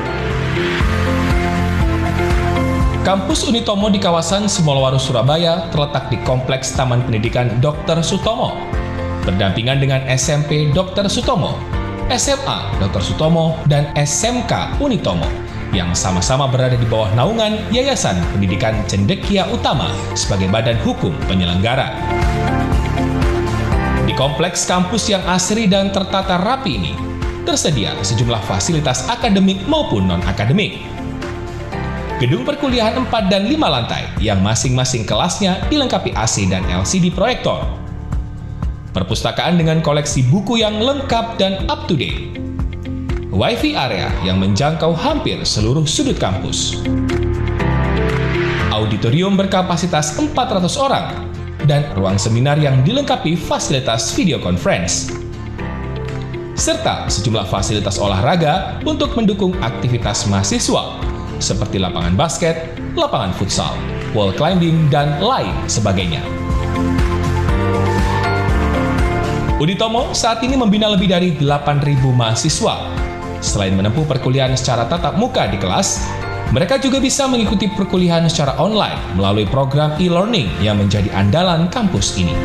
Kampus Unitomo di kawasan Semolowaru, Surabaya terletak di Kompleks Taman Pendidikan Dr. Sutomo, berdampingan dengan SMP Dr. Sutomo, SMA Dr. Sutomo, dan SMK Unitomo, yang sama-sama berada di bawah naungan Yayasan Pendidikan Cendekia Utama sebagai badan hukum penyelenggara. Di kompleks kampus yang asri dan tertata rapi ini, tersedia sejumlah fasilitas akademik maupun non-akademik. Gedung perkuliahan 4 dan 5 lantai yang masing-masing kelasnya dilengkapi AC dan LCD proyektor. Perpustakaan dengan koleksi buku yang lengkap dan up-to-date. Wi-Fi area yang menjangkau hampir seluruh sudut kampus. Auditorium berkapasitas 400 orang dan ruang seminar yang dilengkapi fasilitas video conference. Serta sejumlah fasilitas olahraga untuk mendukung aktivitas mahasiswa seperti lapangan basket, lapangan futsal, wall climbing, dan lain sebagainya. Unitomo saat ini membina lebih dari 8.000 mahasiswa. Selain menempuh perkuliahan secara tatap muka di kelas, mereka juga bisa mengikuti perkuliahan secara online melalui program e-learning yang menjadi andalan kampus ini.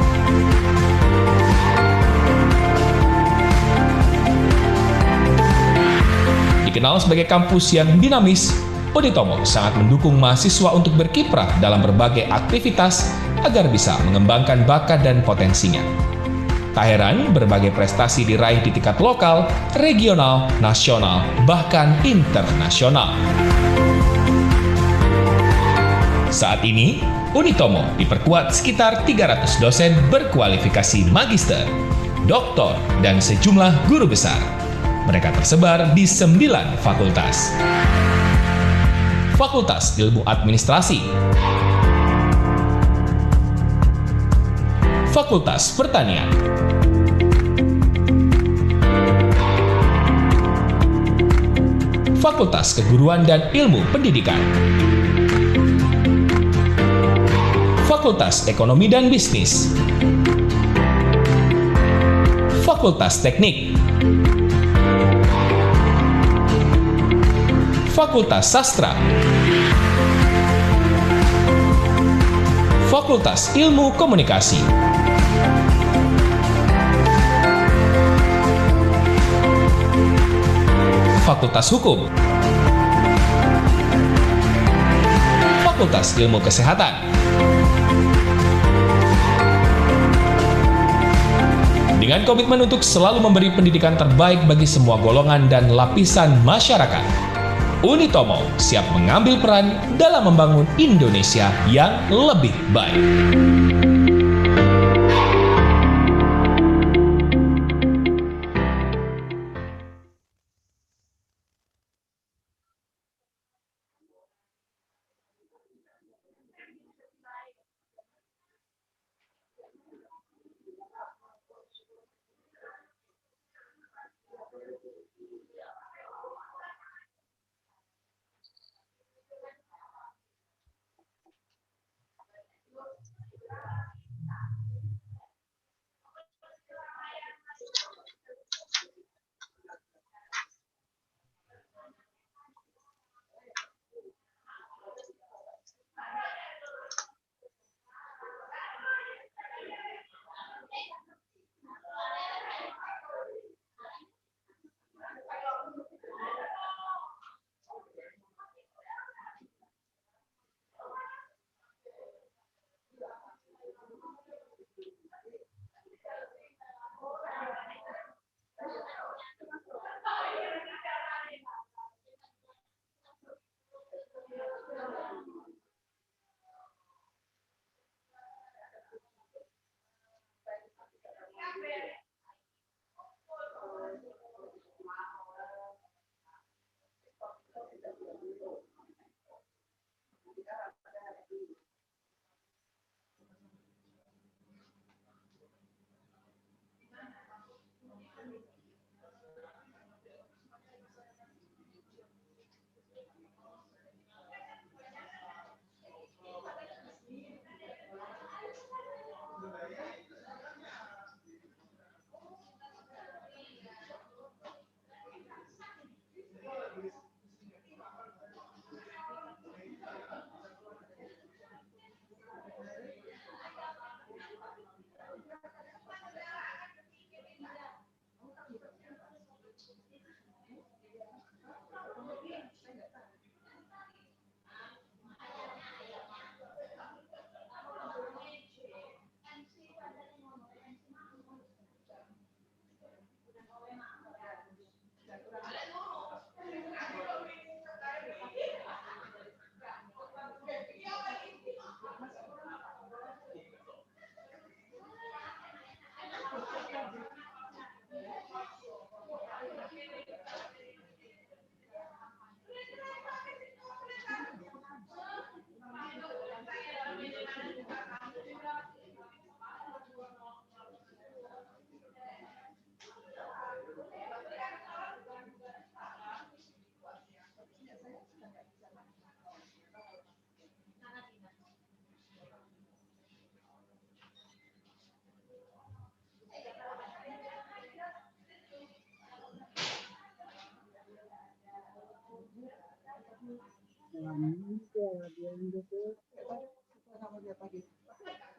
Dikenal sebagai kampus yang dinamis, Unitomo sangat mendukung mahasiswa untuk berkiprah dalam berbagai aktivitas agar bisa mengembangkan bakat dan potensinya. Tak heran, berbagai prestasi diraih di tingkat lokal, regional, nasional, bahkan internasional. Saat ini, Unitomo diperkuat sekitar 300 dosen berkualifikasi magister, doktor, dan sejumlah guru besar. Mereka tersebar di 9 fakultas. Fakultas Ilmu Administrasi, Fakultas Pertanian, Fakultas Keguruan dan Ilmu Pendidikan, Fakultas Ekonomi dan Bisnis, Fakultas Teknik, Fakultas Sastra, Fakultas Ilmu Komunikasi, Fakultas Hukum, Fakultas Ilmu Kesehatan, dengan komitmen untuk selalu memberi pendidikan terbaik bagi semua golongan dan lapisan masyarakat, Unitomo siap mengambil peran dalam membangun Indonesia yang lebih baik.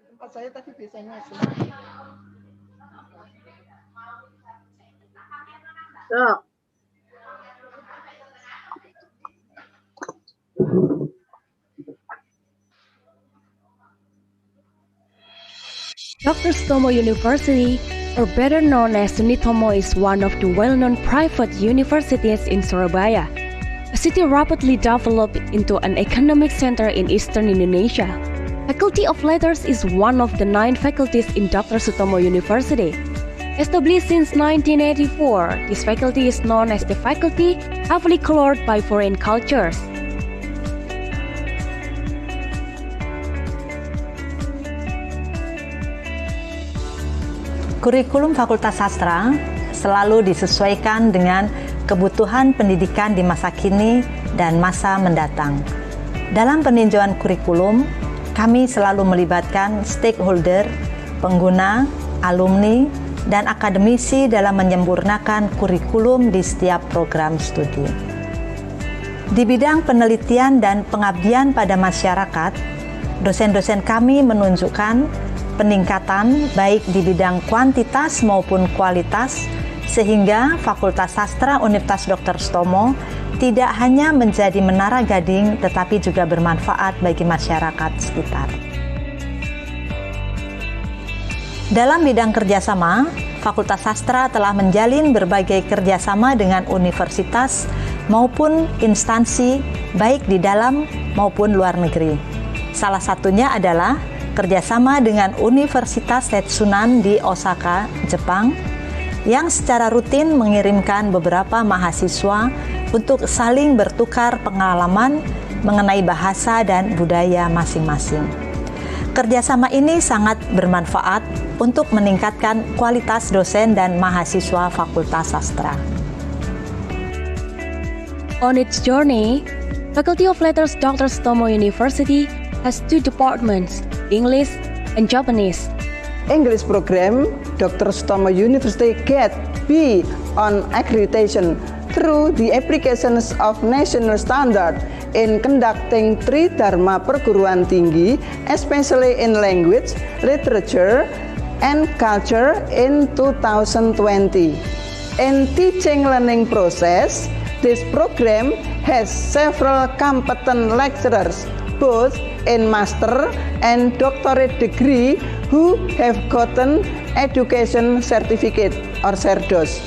Tempat saya tadi biasanya So, Dr. Stomo University, or better known as Unitomo, is one of the well-known private universities in Surabaya, a city rapidly developed into an economic center in eastern Indonesia. Faculty of Letters is one of the 9 faculties in Dr. Sutomo University. Established since 1984, this faculty is known as the faculty heavily colored by foreign cultures. Kurikulum Fakultas Sastra selalu disesuaikan dengan kebutuhan pendidikan di masa kini dan masa mendatang. Dalam peninjauan kurikulum, kami selalu melibatkan stakeholder, pengguna, alumni, dan akademisi dalam menyempurnakan kurikulum di setiap program studi. Di bidang penelitian dan pengabdian pada masyarakat, dosen-dosen kami menunjukkan peningkatan baik di bidang kuantitas maupun kualitas, sehingga Fakultas Sastra Universitas Dr. Sutomo tidak hanya menjadi menara gading tetapi juga bermanfaat bagi masyarakat sekitar. Dalam bidang kerjasama, Fakultas Sastra telah menjalin berbagai kerjasama dengan universitas maupun instansi baik di dalam maupun luar negeri. Salah satunya adalah kerjasama dengan Universitas Setsunan di Osaka, Jepang, yang secara rutin mengirimkan beberapa mahasiswa untuk saling bertukar pengalaman mengenai bahasa dan budaya masing-masing. Kerjasama ini sangat bermanfaat untuk meningkatkan kualitas dosen dan mahasiswa Fakultas Sastra. On its journey, Faculty of Letters Dr. Sutomo University has 2 departments, English and Japanese. English program, Dr. Sutomo University get B on accreditation through the applications of national standard in conducting 3 Dharma perguruan tinggi, especially in language, literature, and culture in 2020. In teaching learning process, this program has several competent lecturers, both in master and doctorate degree, who have gotten education certificate or CERDOS.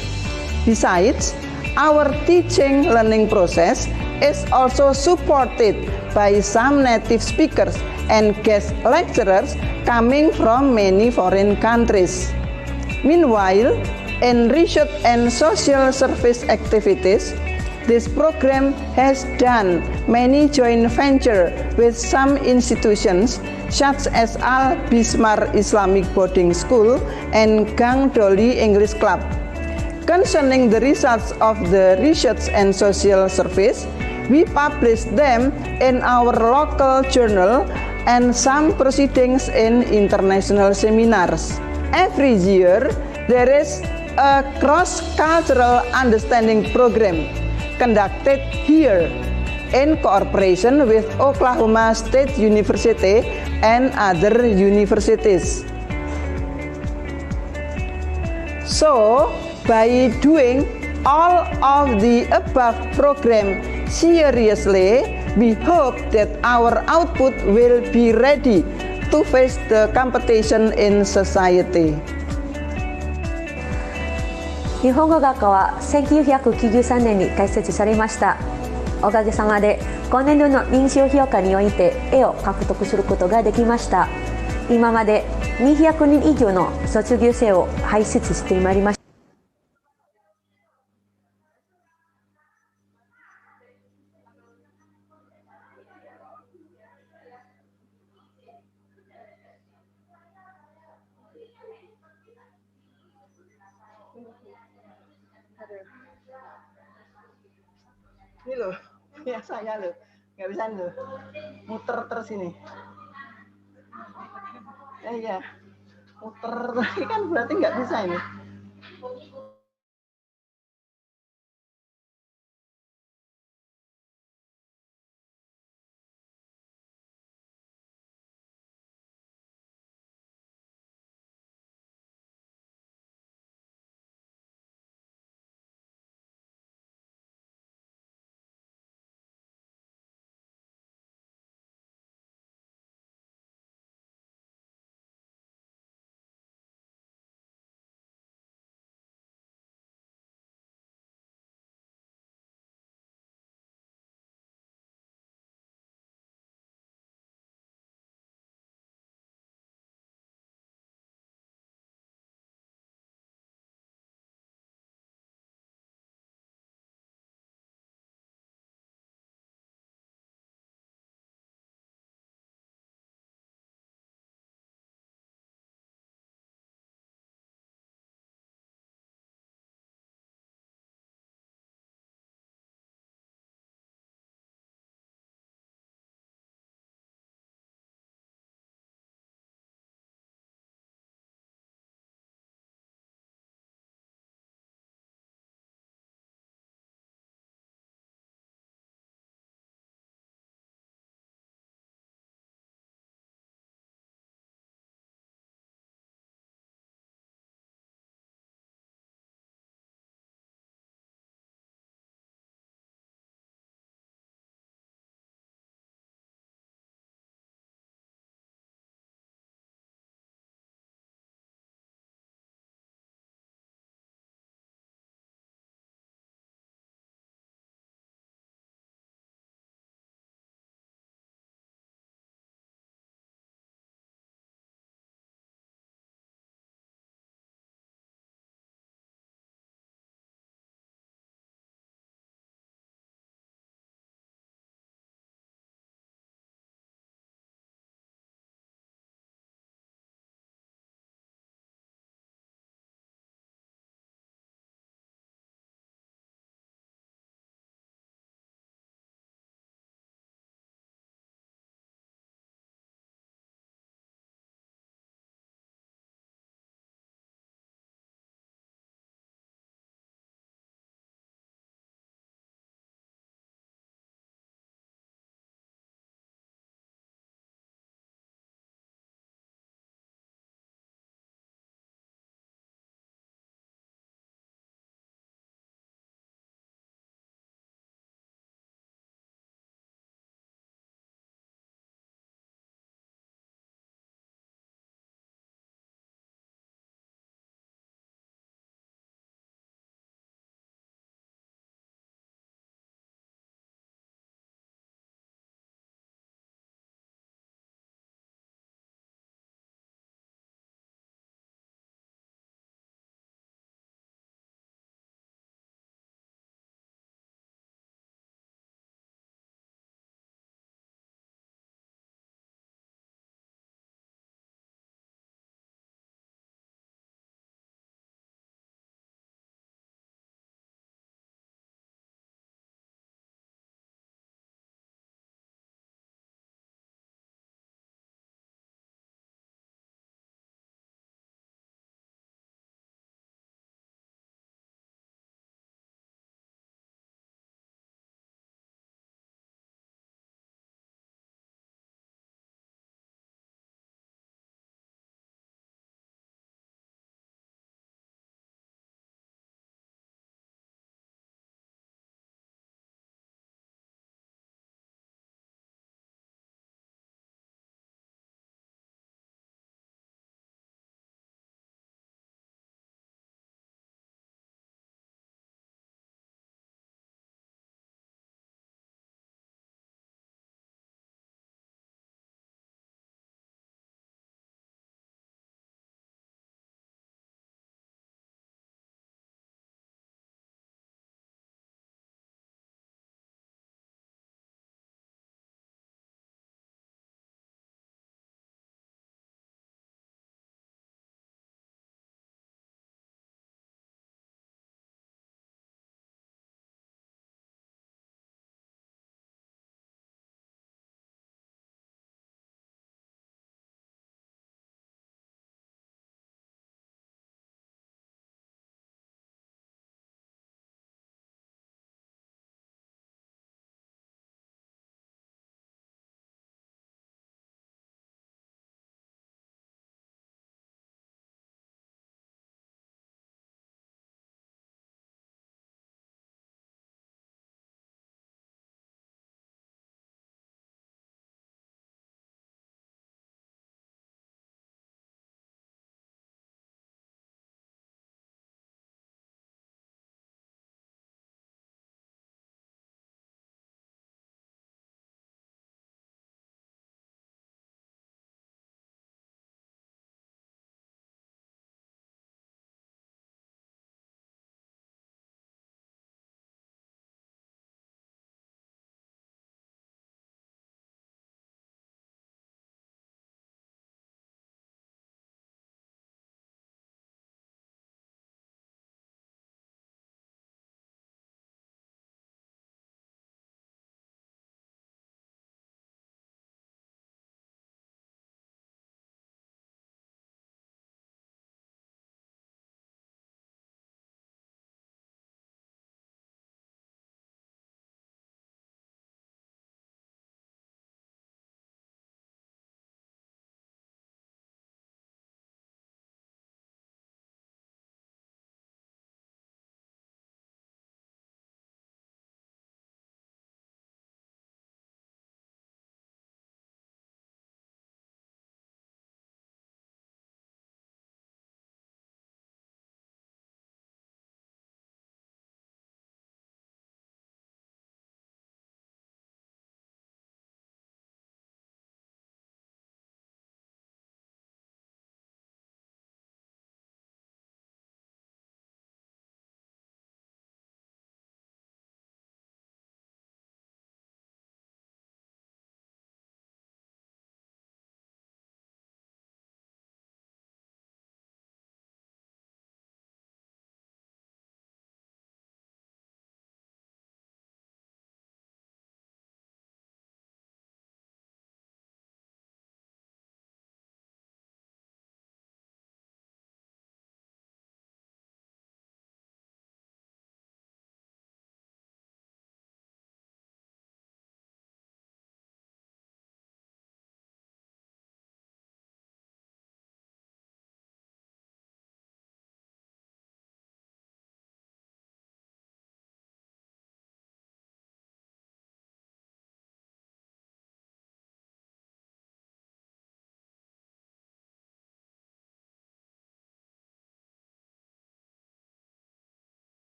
Besides, our teaching learning process is also supported by some native speakers and guest lecturers coming from many foreign countries. Meanwhile, in research and social service activities, this program has done many joint ventures with some institutions such as Al Bismar Islamic Boarding School and Gang Doli English Club. Concerning the results of the research and social service, we publish them in our local journal and some proceedings in international seminars. Every year, there is a cross-cultural understanding program conducted here in cooperation with Oklahoma State University and other universities. So, by doing all of the above program seriously, we hope that our output will be ready to face the competition in society. 日本語学科は1993年に開設されました。おかげさまで今年度の認証評価において絵を獲得することができました。今まで200人以上の卒業生を輩出してまいりました。Ini loh, ya saya loh, nggak bisa loh, muter terus ini. Iya, muter tapi kan berarti nggak bisa ini.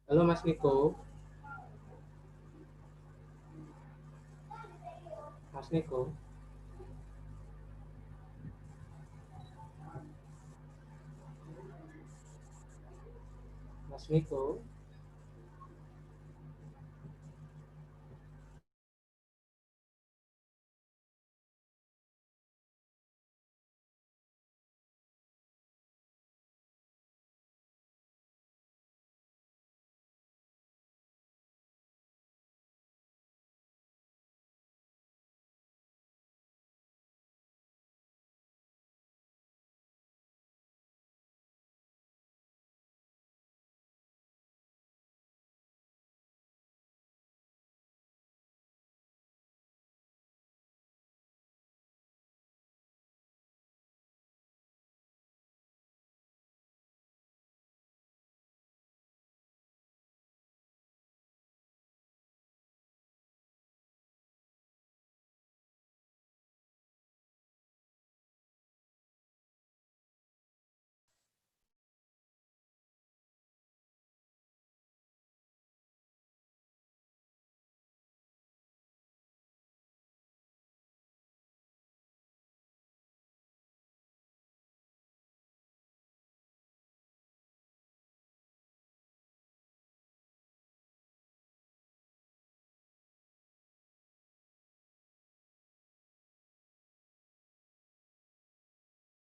Halo Mas Niko. Mas Niko. Mas Niko.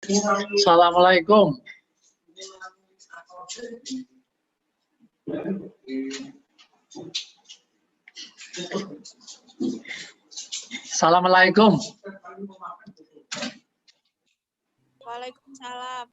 Assalamualaikum. Assalamualaikum. Waalaikumsalam.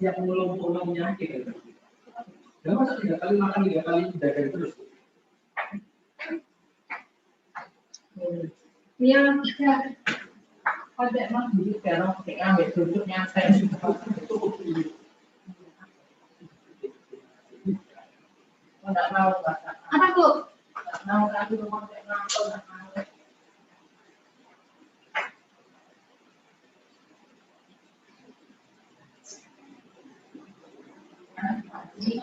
Siap ngulung-ngulung penyakit. Dan masa 3 kali makan 3 kali jaga terus. Iya, bisa. Ada emang dulu sekarang pakai ambil duduknya saya itu. Enggak mau, Pak. Apa tuh? Enggak mau lagi rumah saya nonton, enggak mau. Ini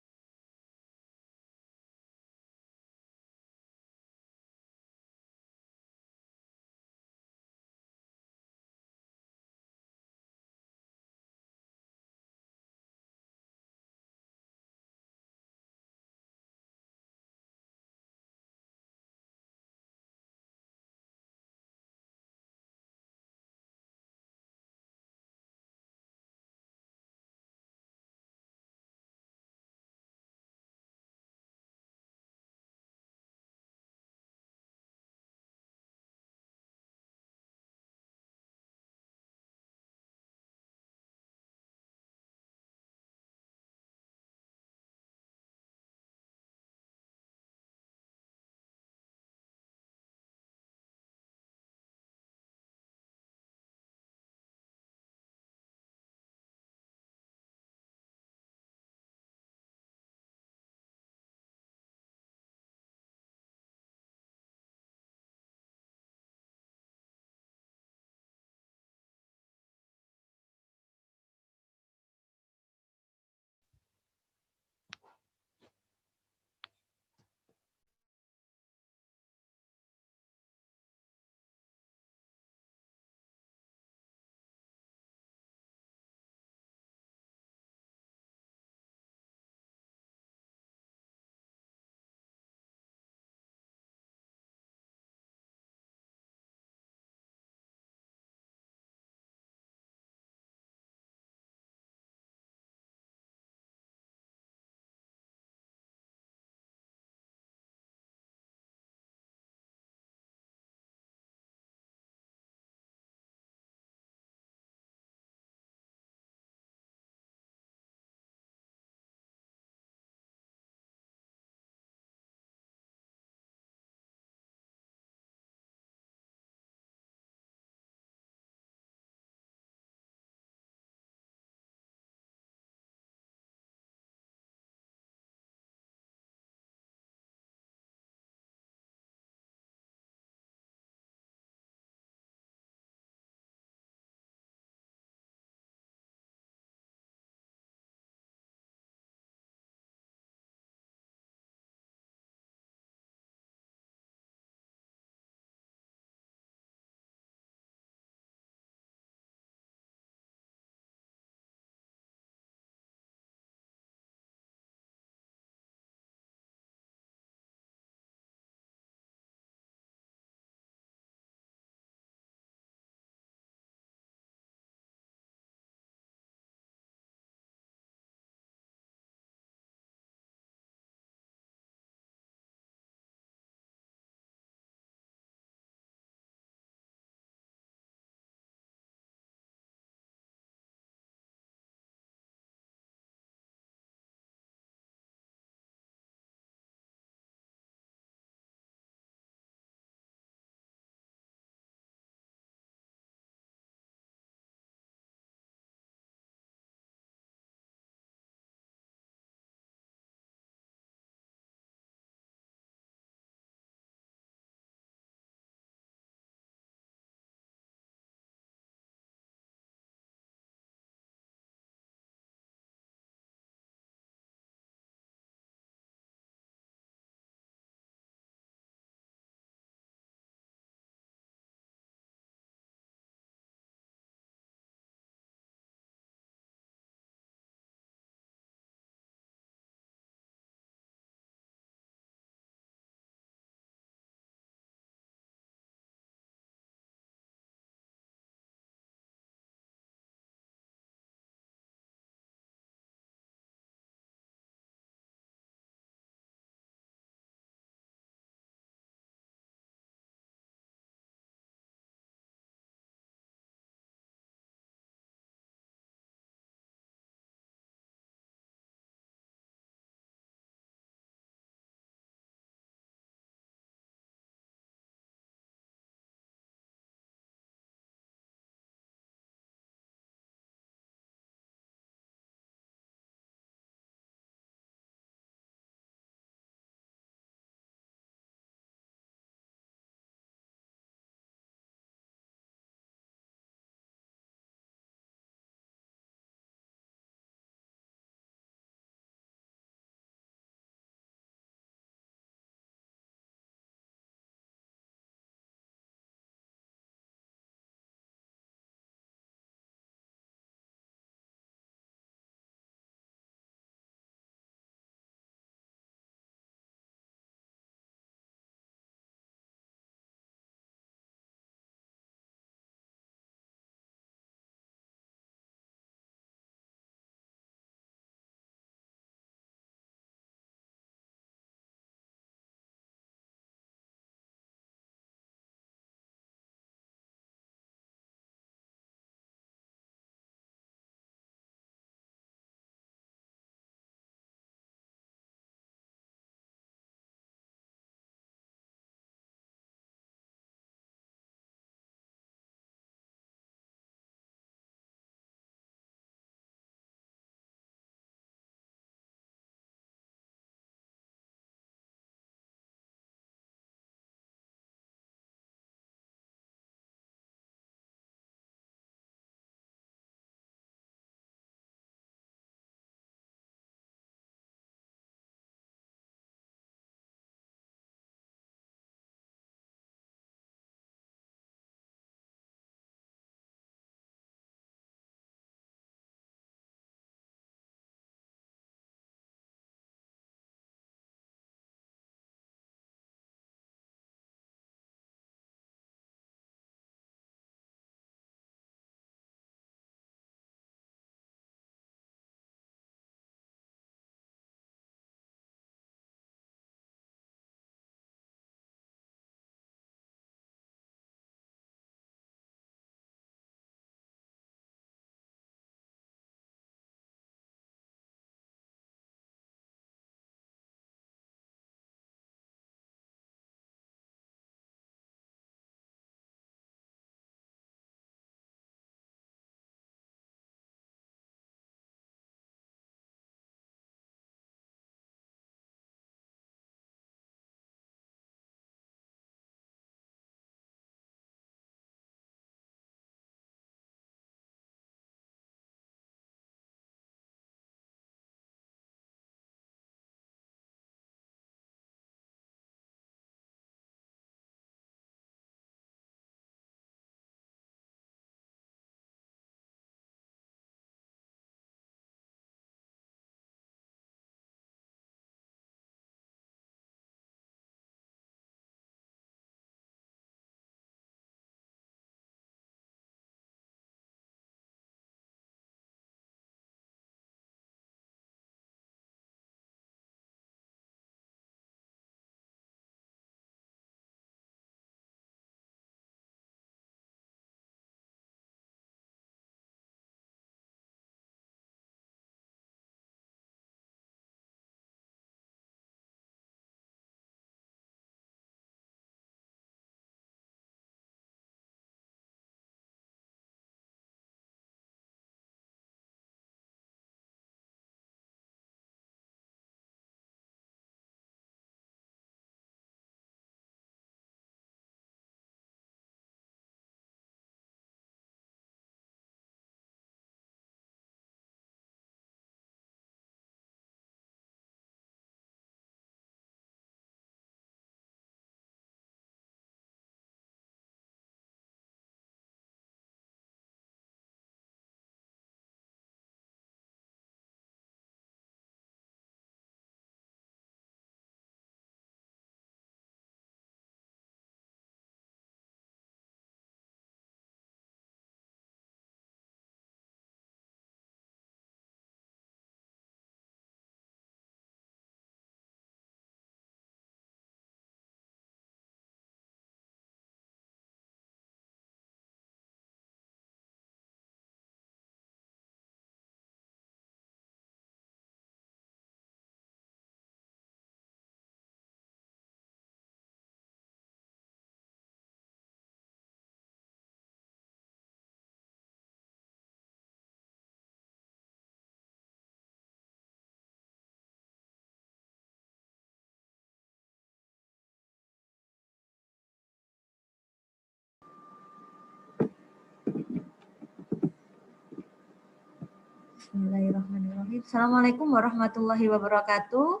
Bismillahirrahmanirrahim. Assalamualaikum warahmatullahi wabarakatuh.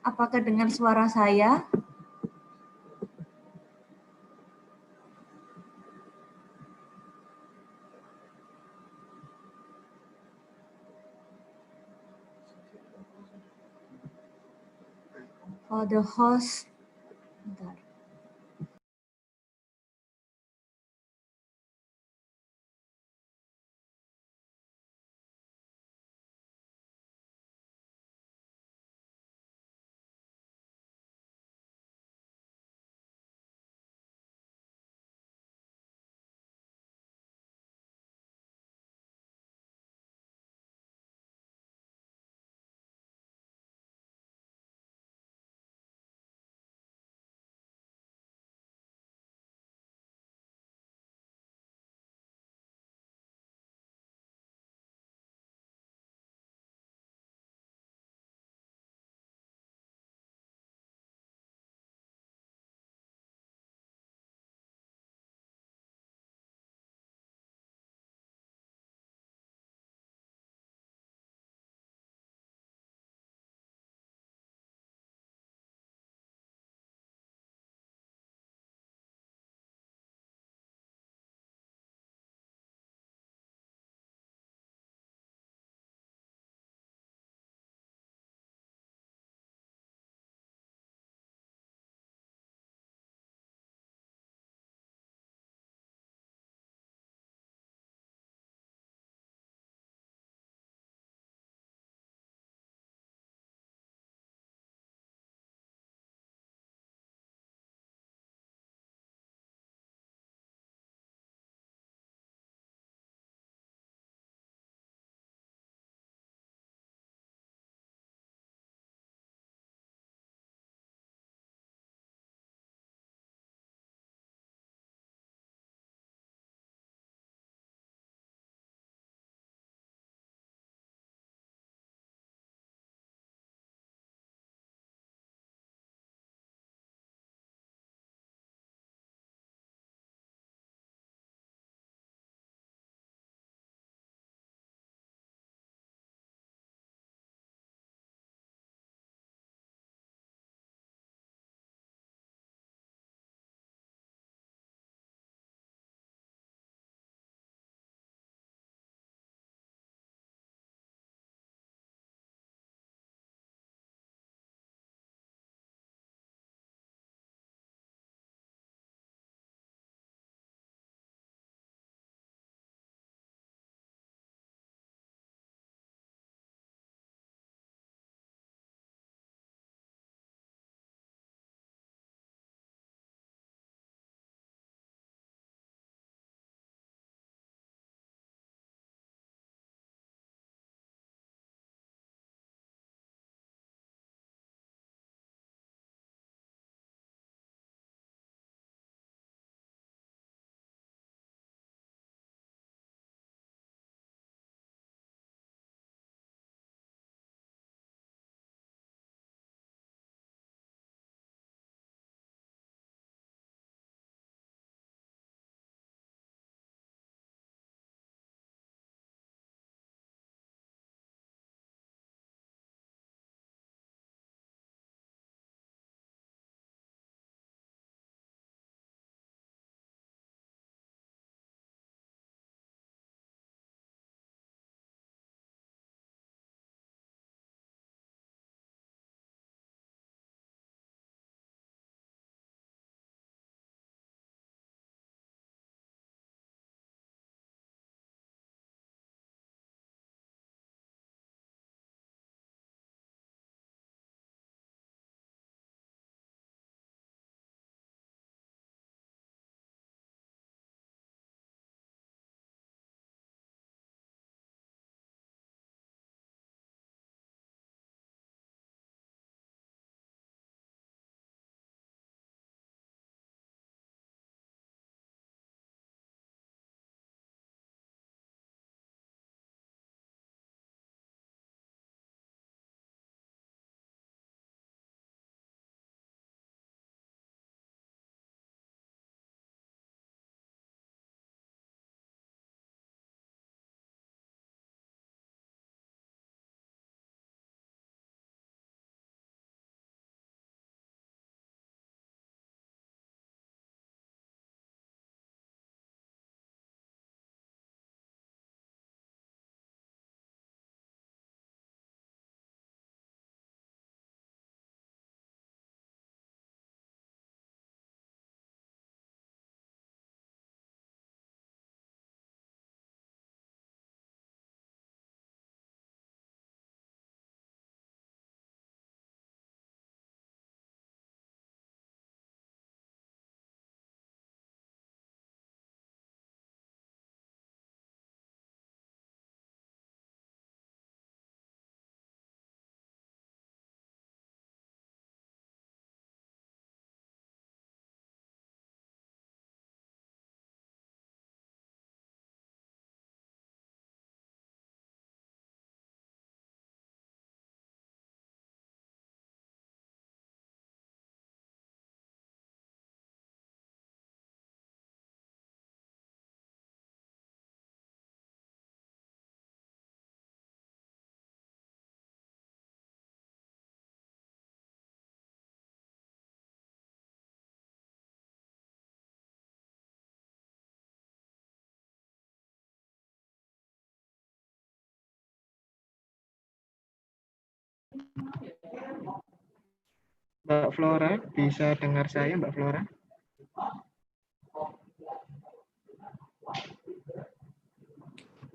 Apakah dengar suara saya? For the host, bentar. Mbak Flora, bisa dengar saya Mbak Flora?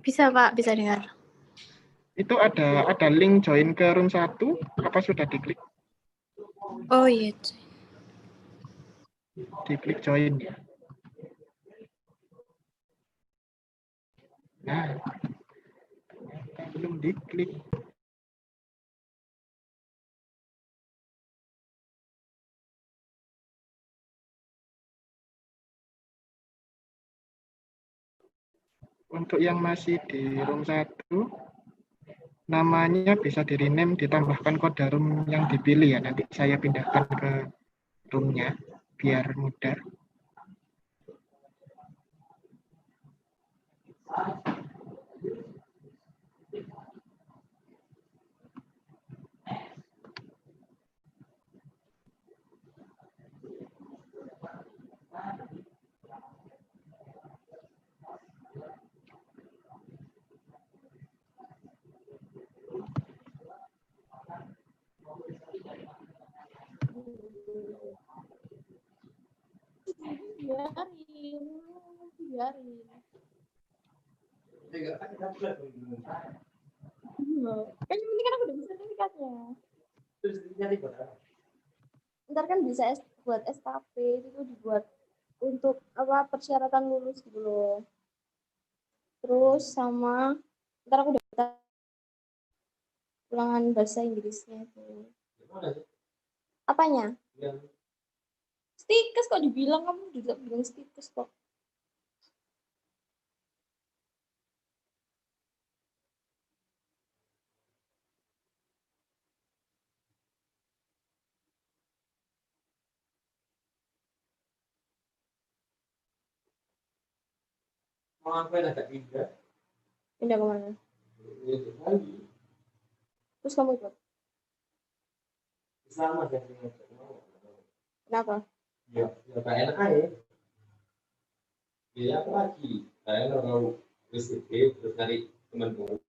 Bisa Pak, bisa dengar. Itu ada link join ke room 1, apa sudah diklik? Oh iya. Diklik join. Nah, belum diklik. Untuk yang masih di room 1, namanya bisa di-rename, ditambahkan kode room yang dipilih ya. Nanti saya pindahkan ke roomnya biar mudah. Biarin. Kan ini kan aku udah bisa sertifikatnya. Ntar kan bisa buat SKP itu dibuat untuk apa persyaratan lulus gitu loh. Terus sama ntar aku udah ulangan bahasa Inggrisnya itu. Apanya? Stikes kok dibilang, kamu juga bilang stikes kok. Pindah kemana? Terus kamu ikut? Kenapa? Ya gak enak aja. Ya apa lagi? Saya kalau positif terus cari teman baru.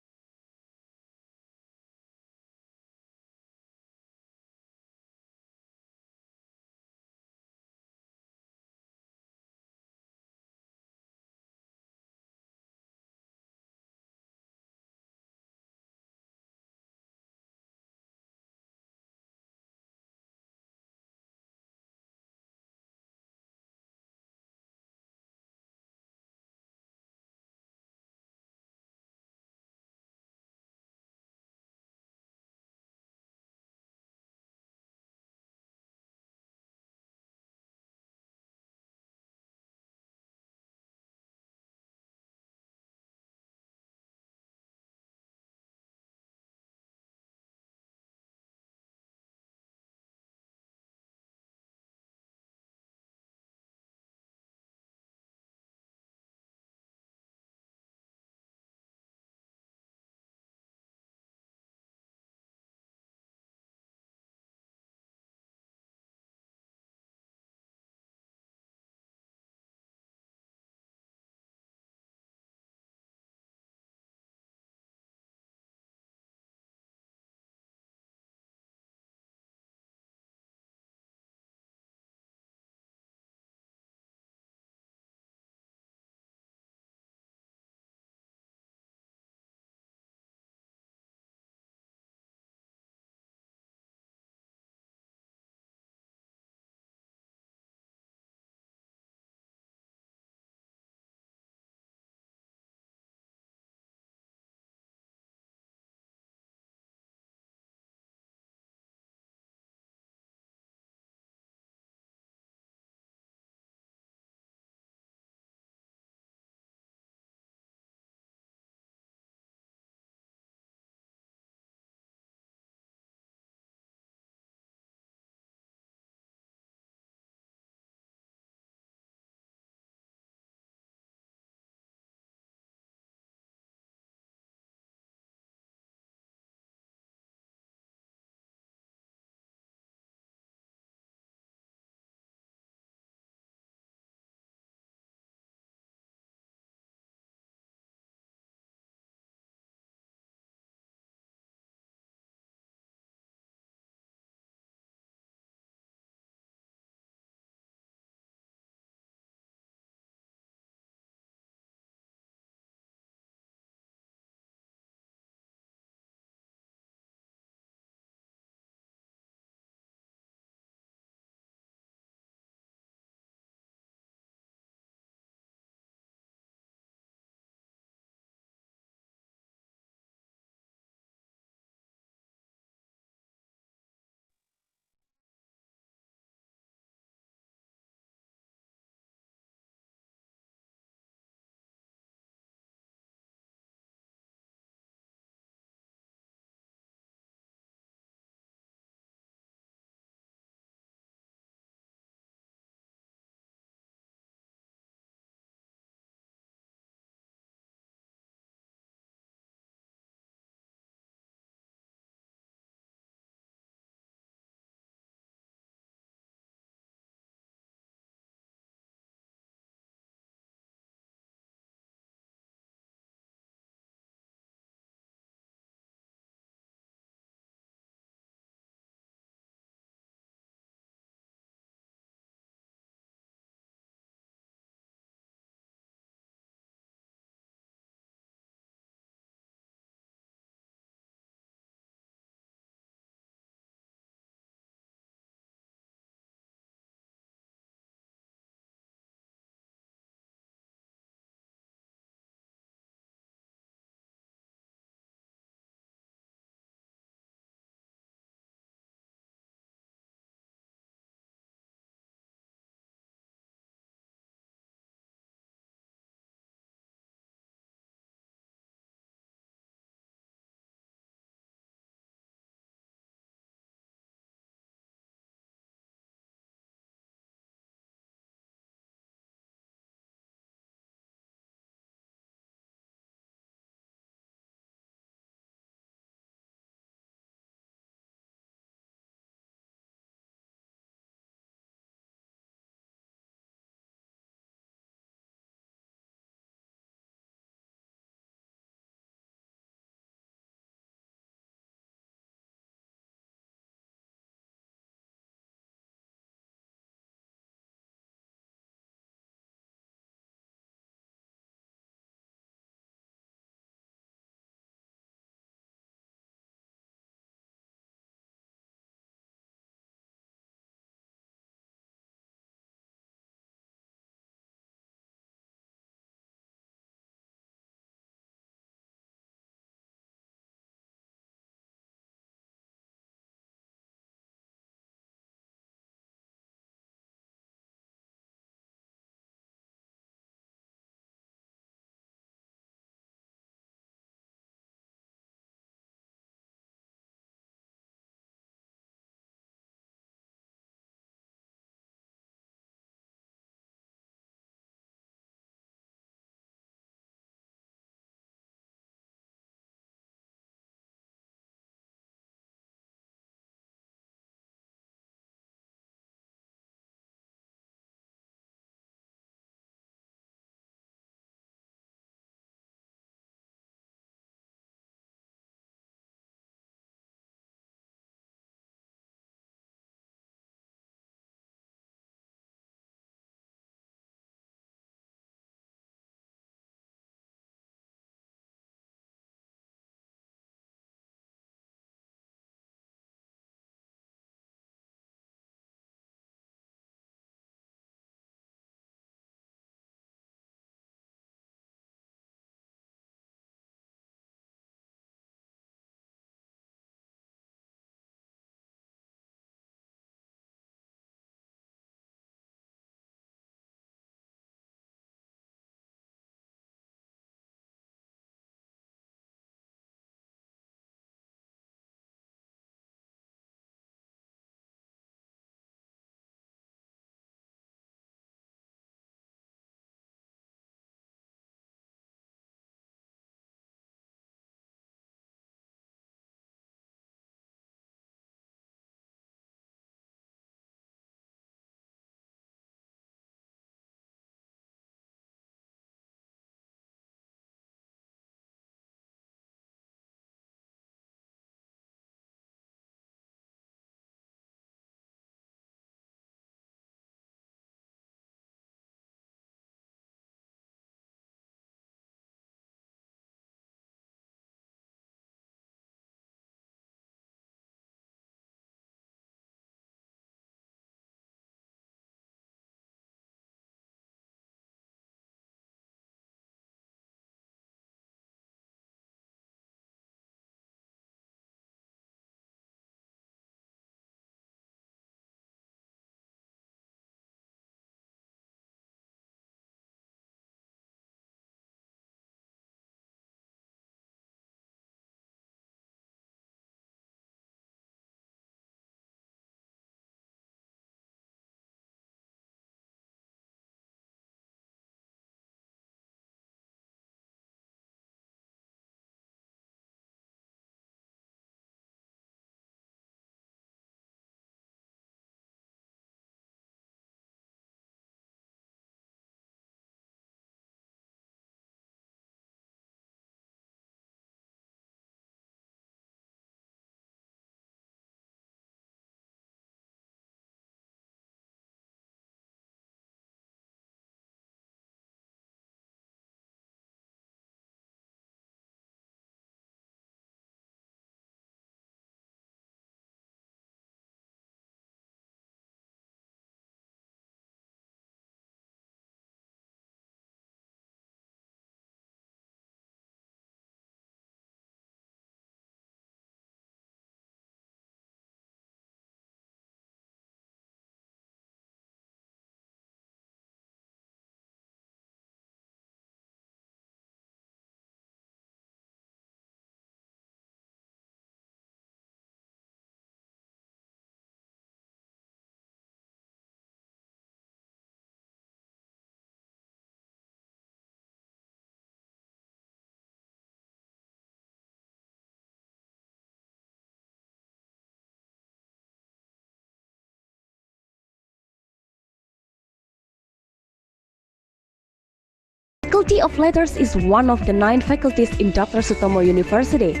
Faculty of Letters is one of the 9 faculties in Dr. Sutomo University.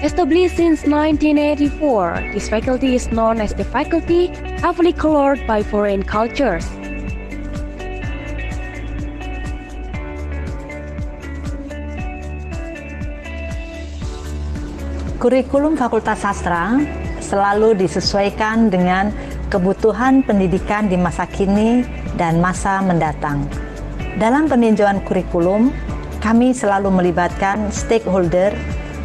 Established since 1984, this faculty is known as the faculty heavily colored by foreign cultures. Kurikulum Fakultas Sastra selalu disesuaikan dengan kebutuhan pendidikan di masa kini dan masa mendatang. Dalam peninjauan kurikulum, kami selalu melibatkan stakeholder,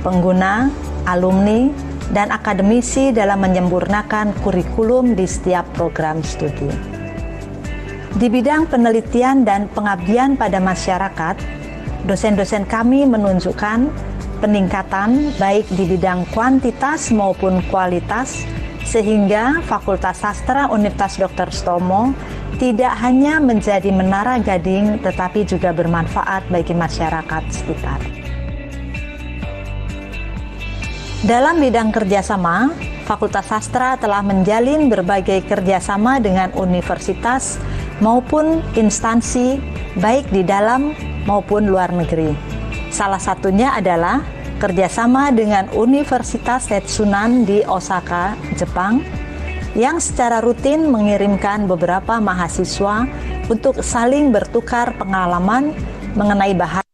pengguna, alumni, dan akademisi dalam menyempurnakan kurikulum di setiap program studi. Di bidang penelitian dan pengabdian pada masyarakat, dosen-dosen kami menunjukkan peningkatan baik di bidang kuantitas maupun kualitas, sehingga Fakultas Sastra Universitas Dr. Sutomo tidak hanya menjadi menara gading tetapi juga bermanfaat bagi masyarakat sekitar. Dalam bidang kerjasama, Fakultas Sastra telah menjalin berbagai kerjasama dengan universitas maupun instansi baik di dalam maupun luar negeri. Salah satunya adalah kerjasama dengan Universitas Tetsunan di Osaka, Jepang, yang secara rutin mengirimkan beberapa mahasiswa untuk saling bertukar pengalaman mengenai bahasa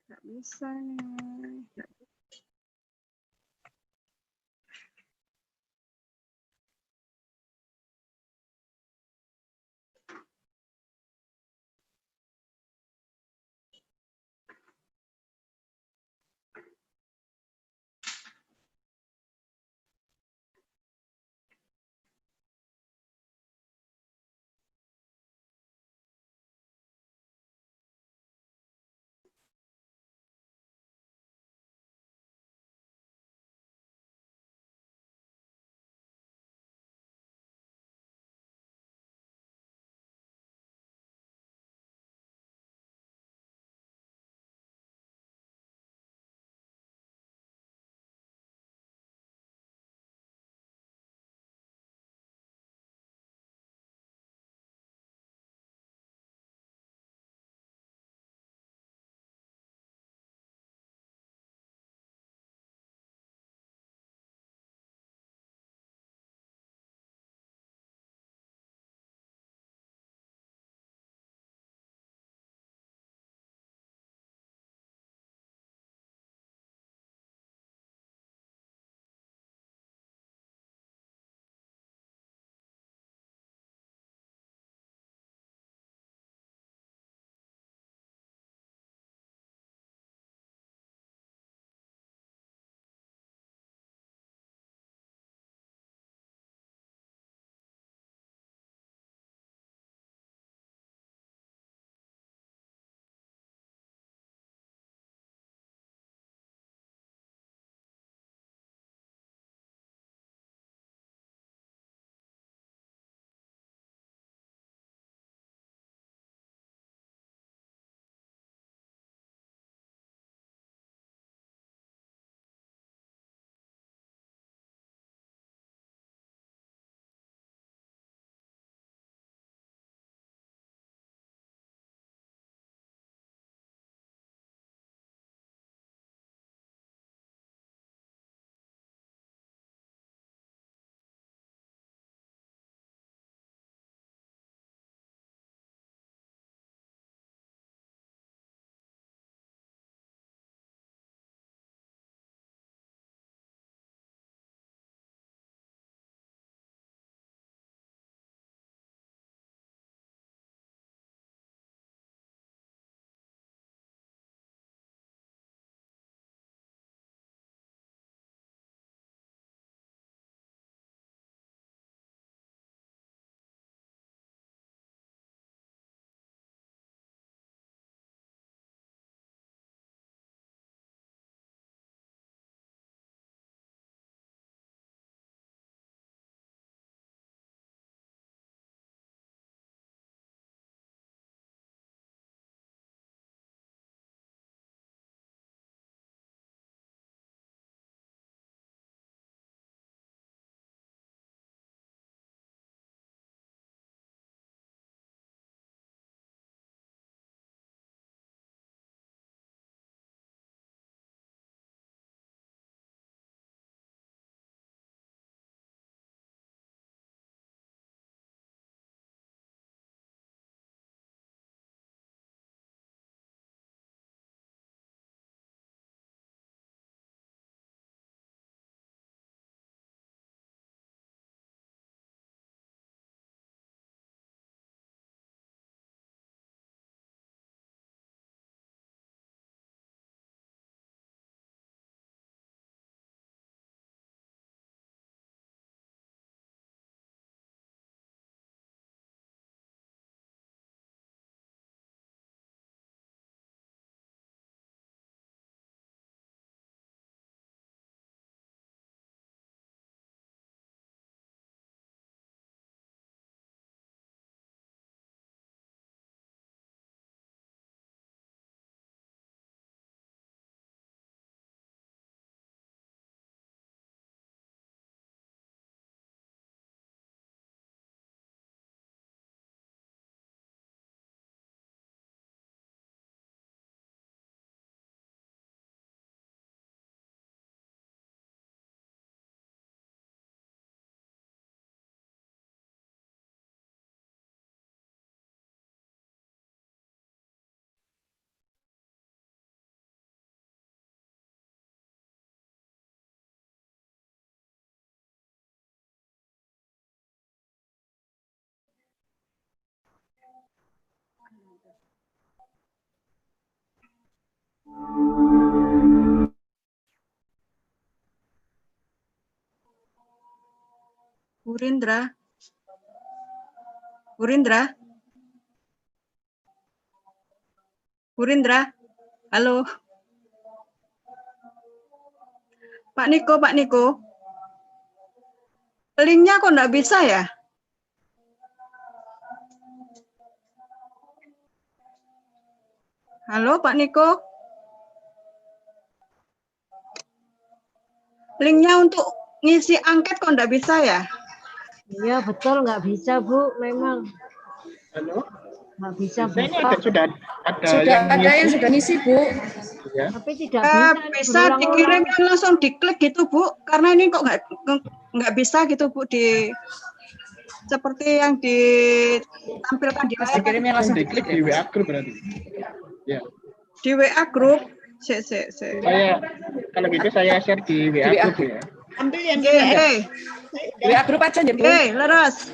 Nggak bisa nih. Purindra. Purindra. Purindra. Halo. Pak Niko, Pak Niko. Linknya kok nggak bisa ya? Halo Pak Niko. Linknya untuk ngisi angket kok nggak bisa ya? Iya betul, nggak bisa Bu, memang. Halo? Nggak bisa Saya ini buka. sudah Ada yang sudah ngisi Bu. Ya. Tapi tidak bisa. Bisa dikirimkan langsung diklik gitu Bu, karena ini kok nggak bisa gitu Bu di seperti yang ditampilkan di layar. Dikirimnya langsung diklik di WA group berarti. Ya. Di WA group. Saya kalau gitu saya share di WA group ya. Ambil yang di WA group aja ya Bu. Leres.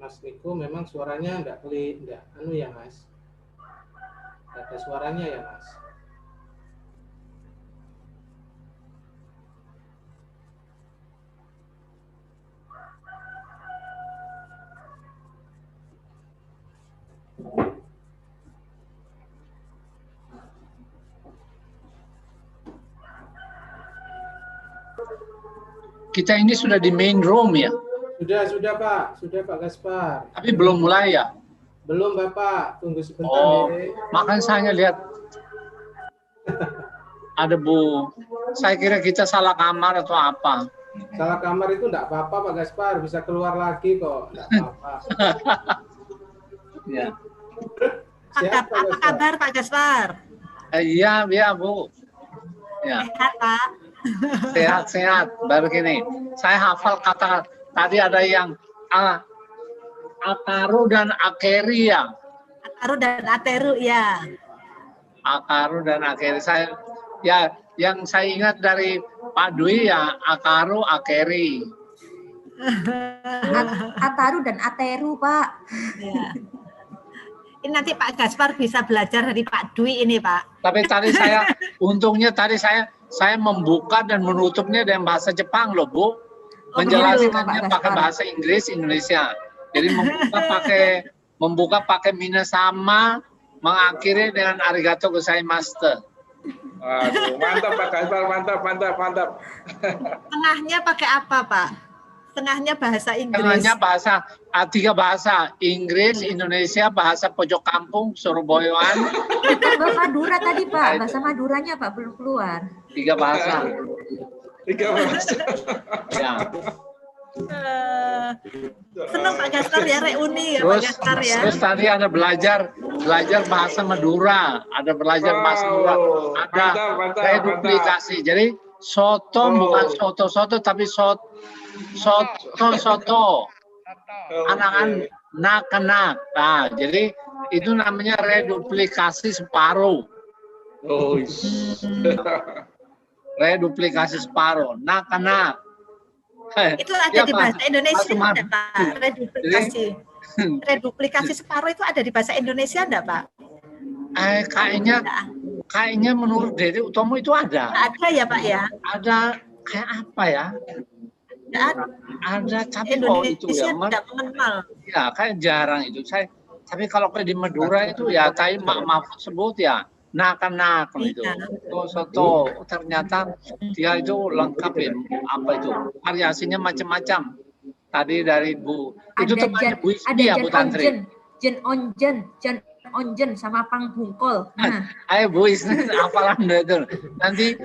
Mas Niko memang suaranya enggak anu ya Mas. Enggak ada suaranya ya Mas. Kita ini sudah di main room ya? Sudah Pak Gaspar. Tapi belum mulai ya? Belum Bapak, tunggu sebentar. Oh, makanya saya lihat ada Bu. Saya kira kita salah kamar atau apa. Salah kamar itu enggak apa-apa Pak Gaspar, bisa keluar lagi kok, enggak apa-apa. Ya. Apa kabar Pak Gaspar? Iya, Bu. Ya. Sehat Pak. Sehat. Baru gini, saya hafal kata tadi ada yang Akaru dan Akeri ya. Akaru dan Ateru ya. Akaru dan Akeri saya ya yang saya ingat dari Pak Dwi ya Akaru Akeri. Ataru dan Ateru Pak. Ya. Ini nanti Pak Gaspar bisa belajar dari Pak Dwi ini Pak. Tapi tadi saya untungnya tadi saya membuka dan menutupnya dengan bahasa Jepang loh Bu. Menjelaskannya pakai bahasa Inggris Indonesia. Jadi membuka pakai minasama, mengakhiri dengan arigato gozaimasu. Waduh, mantap Pak Gaspar, mantap. Tengahnya pakai apa Pak? Tengahnya bahasa Inggris. Tengahnya tiga bahasa, Inggris, Indonesia, bahasa pojok kampung, Surabayaan. Ditambah Madura tadi Pak, bahasa Maduranya Pak belum keluar. Tiga bahasa. Ya. Senang Pak Gaspar ya reuni ya Pak Gaspar ya. Terus tadi ada belajar bahasa Madura, ada belajar bahasa Madura, ada reduplikasi. Jadi soto bukan soto tapi soto. Anak-anak nak. Nah, jadi itu namanya reduplikasi separuh. Oh. Reduplikasi separuh, nak. Itu ada di bahasa Indonesia enggak Pak? Reduplikasi separuh itu ada di bahasa Indonesia enggak Pak? Kayaknya menurut Dede Utomo itu ada. Ada ya Pak ya? Ada kayak apa ya? Ada tapi itu ya. Tidak mengenal. Ya kayak jarang itu. Tapi kalau kayak di Madura itu ya tadi Mahfud sebut ya nak itu. Soto ternyata dia itu lengkap ya. Apa itu? Variasinya macam-macam. Tadi dari Bu. Itu temannya Bu Ismi ya Bu Tantri. Jen onjen sama pangbungkol. Nah. Ayo Bu Ismi apalah itu. Nanti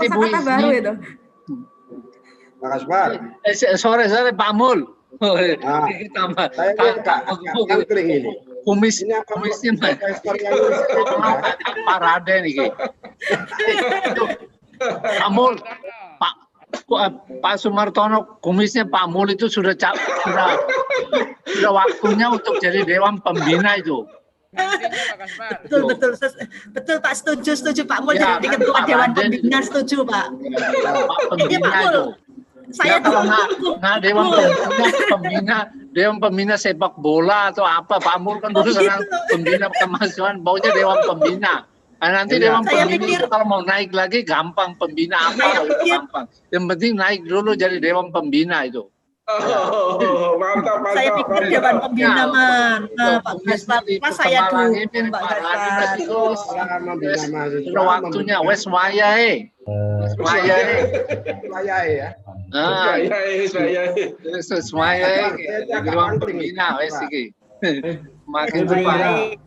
Bu Ismi. Baru itu. Pak Gaspar. Sore Pak Mul. Tambah. Saya kering ini. Kumisnya parade nih. Pak Mul, Pak Sumartono, kumisnya Pak Mul itu sudah waktunya untuk jadi Dewan Pembina itu. Betul Pak, setuju Pak Mul jadi ketua Dewan Pembina, setuju Pak. Pak Pembina itu. Saya kalau Dewan Pembina sepak bola atau apa, Pak Mul kan dulu senang pembina kemahasiswaan, baunya Dewan Pembina. Nah, nanti Dewan Pembina itu kalau mau naik lagi gampang, pembina apa gampang. Yang penting naik dulu jadi Dewan Pembina itu. Mantap. Saya pikir Dewan Pembina Pak Gaspar, mas saya dukung Pak Gaspar. Sudah waktunya, wes waya ya. Semuanya Dewan Pembina wes iki. Makin baik.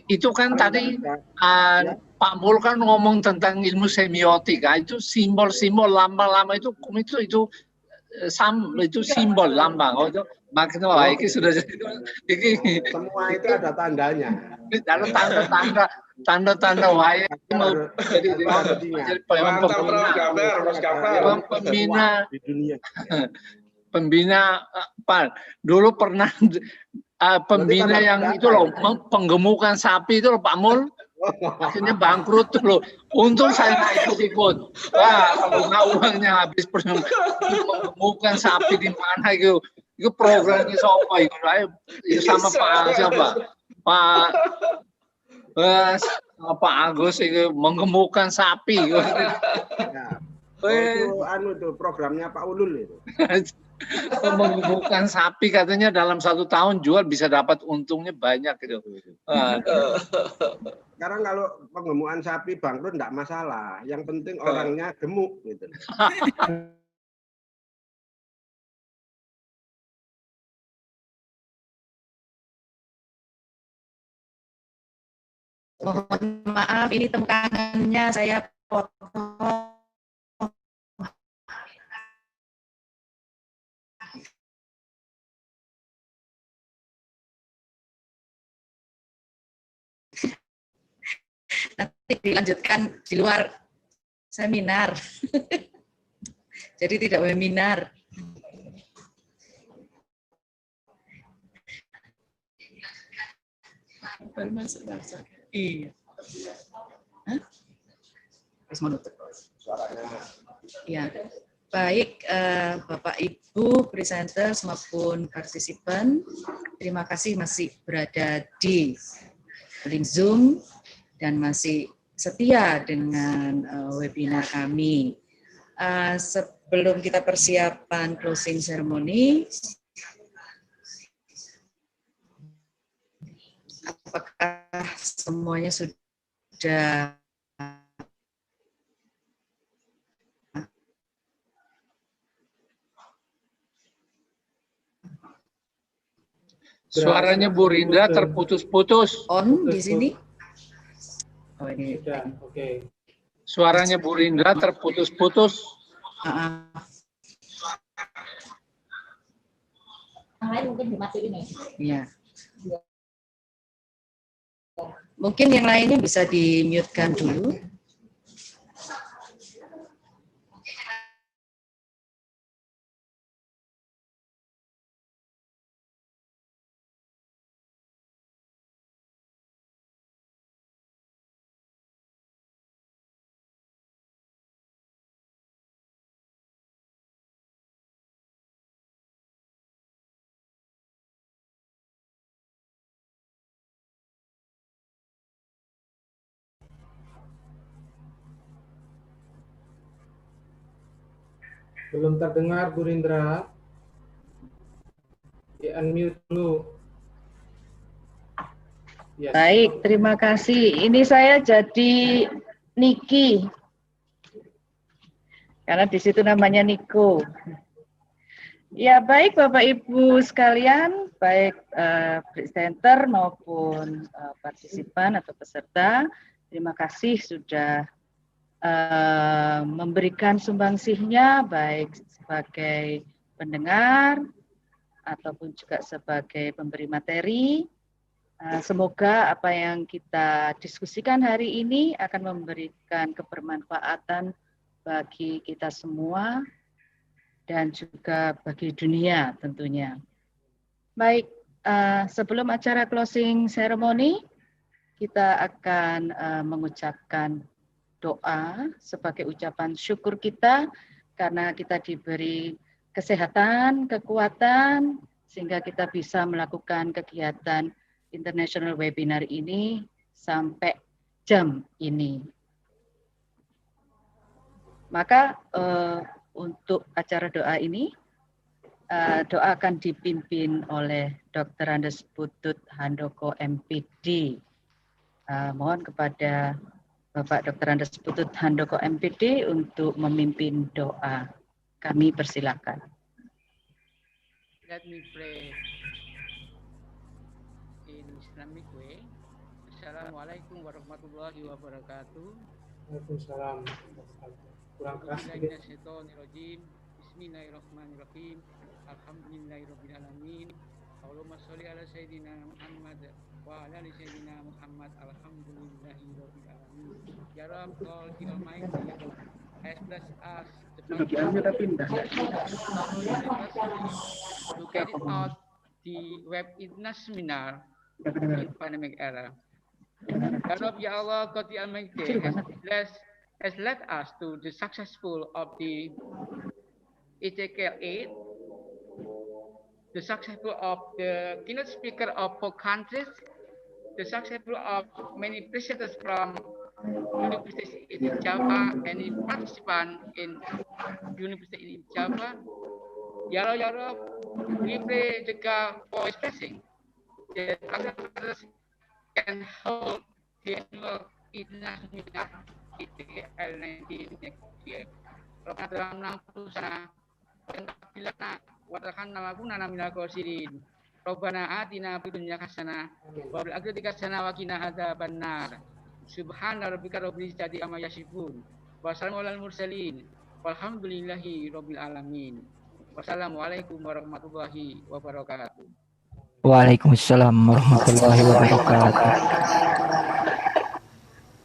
Itu kan tadi Pak Mul kan ngomong tentang ilmu semiotik, itu simbol-simbol lambang-lambang itu simbol lambang. Oh itu makin baik sudah iki. Semua itu ada tandanya. Ada tanda-tanda wayang jadi pembina apa dulu pernah pembina yang itu loh penggemukan sapi itu loh Pak Mul akhirnya bangkrut tuh loh. Untung saya nggak ikut. Wah kalau nggak uangnya habis penggemukan sapi di mana gitu Itu programnya siapa itu? Itu sama Pak siapa? Pak Agus itu menggemukkan sapi. Ya. Itu programnya Pak Ulul itu. Menggemukkan sapi katanya dalam 1 tahun jual bisa dapat untungnya banyak gitu. Sekarang kalau penggemukan sapi bangkrut enggak masalah. Yang penting orangnya gemuk gitu. Mohon maaf, ini tepuk tangannya saya potong. Nanti dilanjutkan di luar seminar. Jadi tidak webinar. Baru masuk. Iya. Hah? Harus menutup. Ya. Baik, Bapak Ibu presenters maupun partisipan, terima kasih masih berada di link Zoom dan masih setia dengan webinar kami. Sebelum kita persiapan closing ceremony, apakah semuanya sudah Suaranya Bu Rindra terputus-putus. On di sini? Oh, ini. Oke. Suaranya Bu Rindra terputus-putus. Yang lain mungkin dimatiin ya. Iya. Mungkin yang lainnya bisa di-mute-kan dulu. Belum terdengar, Bu Rindra. Di-unmute dulu. Yes. Baik, terima kasih. Ini saya jadi Niki. Karena di situ namanya Niko. Ya, baik Bapak Ibu sekalian, baik presenter maupun partisipan atau peserta, terima kasih sudah memberikan sumbangsihnya baik sebagai pendengar ataupun juga sebagai pemberi materi. Semoga apa yang kita diskusikan hari ini akan memberikan kebermanfaatan bagi kita semua dan juga bagi dunia tentunya. Baik, sebelum acara closing ceremony, kita akan mengucapkan doa sebagai ucapan syukur kita karena kita diberi kesehatan, kekuatan, sehingga kita bisa melakukan kegiatan international webinar ini sampai jam ini. Maka untuk acara doa ini, doa akan dipimpin oleh Dr. Andes Putut Handoko MPD. Mohon kepada Bapak Dr. Andes Putut Handoko MPD untuk memimpin doa. Kami persilakan. Let me pray in Islamic way. Assalamualaikum warahmatullahi wabarakatuh. Waalaikumsalam. Kurang keras. Bismillahirrahmanirrahim. Alhamdulillahirabbil alamin. Allahumma sholli ala sayyidina Muhammad wa ala ali sayyidina Muhammad. Alhamdulillahirabbil alamin. Ya Rabb, God the Almighty has blessed us to carry out the webinar seminar in pandemic era. Ya Rabb, Ya Allah, God the Almighty has led us to the successful of the ECKLL the successful of the keynote speaker of 4 countries, the successful of many presenters from universities in Java, any participant in university in Java. Yaro, we pray the God for expressing that others can hold the annual international meeting of ECKLL next year. Rabbana dalam sana bilana watakan nama pun nana minal qasirin. Rabbana atina fid dunya hasanah wa fil akhirati hasanah wa qina adzabannar. Subhana rabbika rabbil izzati amma yasifun. Wa salamun alal mursalin. Walhamdulillahi rabbil alamin. Wassalamualaikum warahmatullahi wabarakatuh. Waalaikumsalam warahmatullahi wabarakatuh.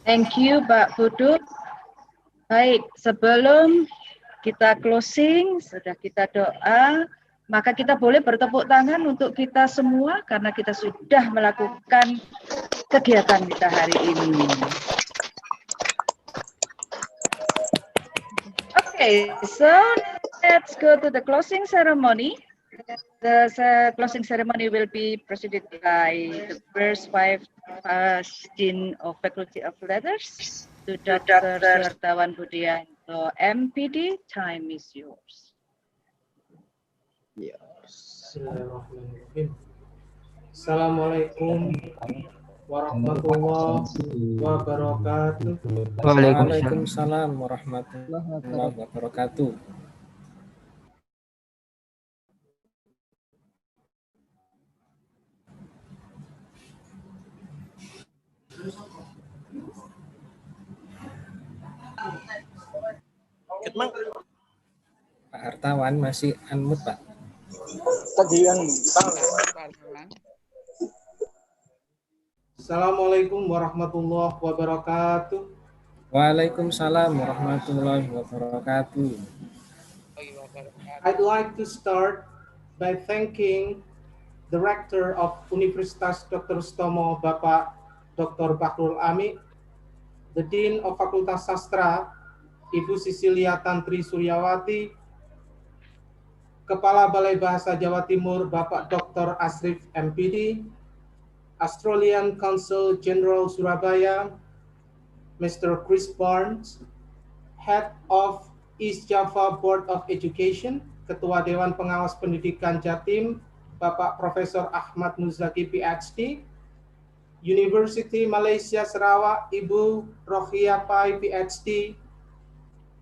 Thank you, Pak Budut. Baik, sebelum kita closing, sudah kita doa, maka kita boleh bertepuk tangan untuk kita semua karena kita sudah melakukan kegiatan kita hari ini. Okay, so let's go to the closing ceremony. The closing ceremony will be presided by the first 5 Dean of Faculty of Letters, to Dr. Suhartawan Budianto, MPD. Time is yours. Bismillahirrahmanirrahim. Assalamualaikum warahmatullahi wabarakatuh. Waalaikumsalam warahmatullahi wabarakatuh. Pak Hartawan masih unmute, Pak. Assalamualaikum warahmatullahi wabarakatuh. Waalaikumsalam warahmatullahi wabarakatuh. I'd like to start by thanking the Rector of Universitas Dr. Sutomo, Bapak Dr. Bahrul Ami, the Dean of Fakultas Sastra, Ibu Sisilia Tantri Suryawati, Kepala Balai Bahasa Jawa Timur, Bapak Dr. Asrif MPD, Australian Consul General Surabaya, Mr. Chris Barnes, Head of East Java Board of Education, Ketua Dewan Pengawas Pendidikan Jatim, Bapak Profesor Ahmad Muzaki PhD, University Malaysia Sarawak, Ibu Rohia Pai PhD,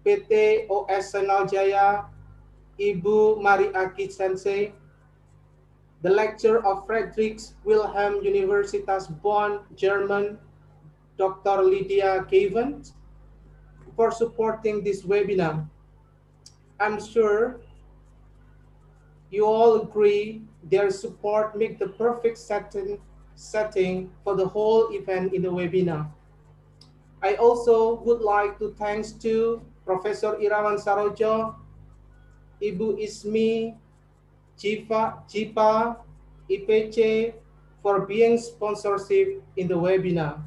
PT OS Senal Jaya, Ibu Mari Aki Sensei, the lecturer of Friedrich Wilhelm Universitas Bonn, German, Dr. Lydia Gaven, for supporting this webinar. I'm sure you all agree their support make the perfect setting for the whole event in the webinar. I also would like to thanks to Professor Irawan Sarojo, Ibu Ismi, Jipa, IPC for being sponsorship in the webinar.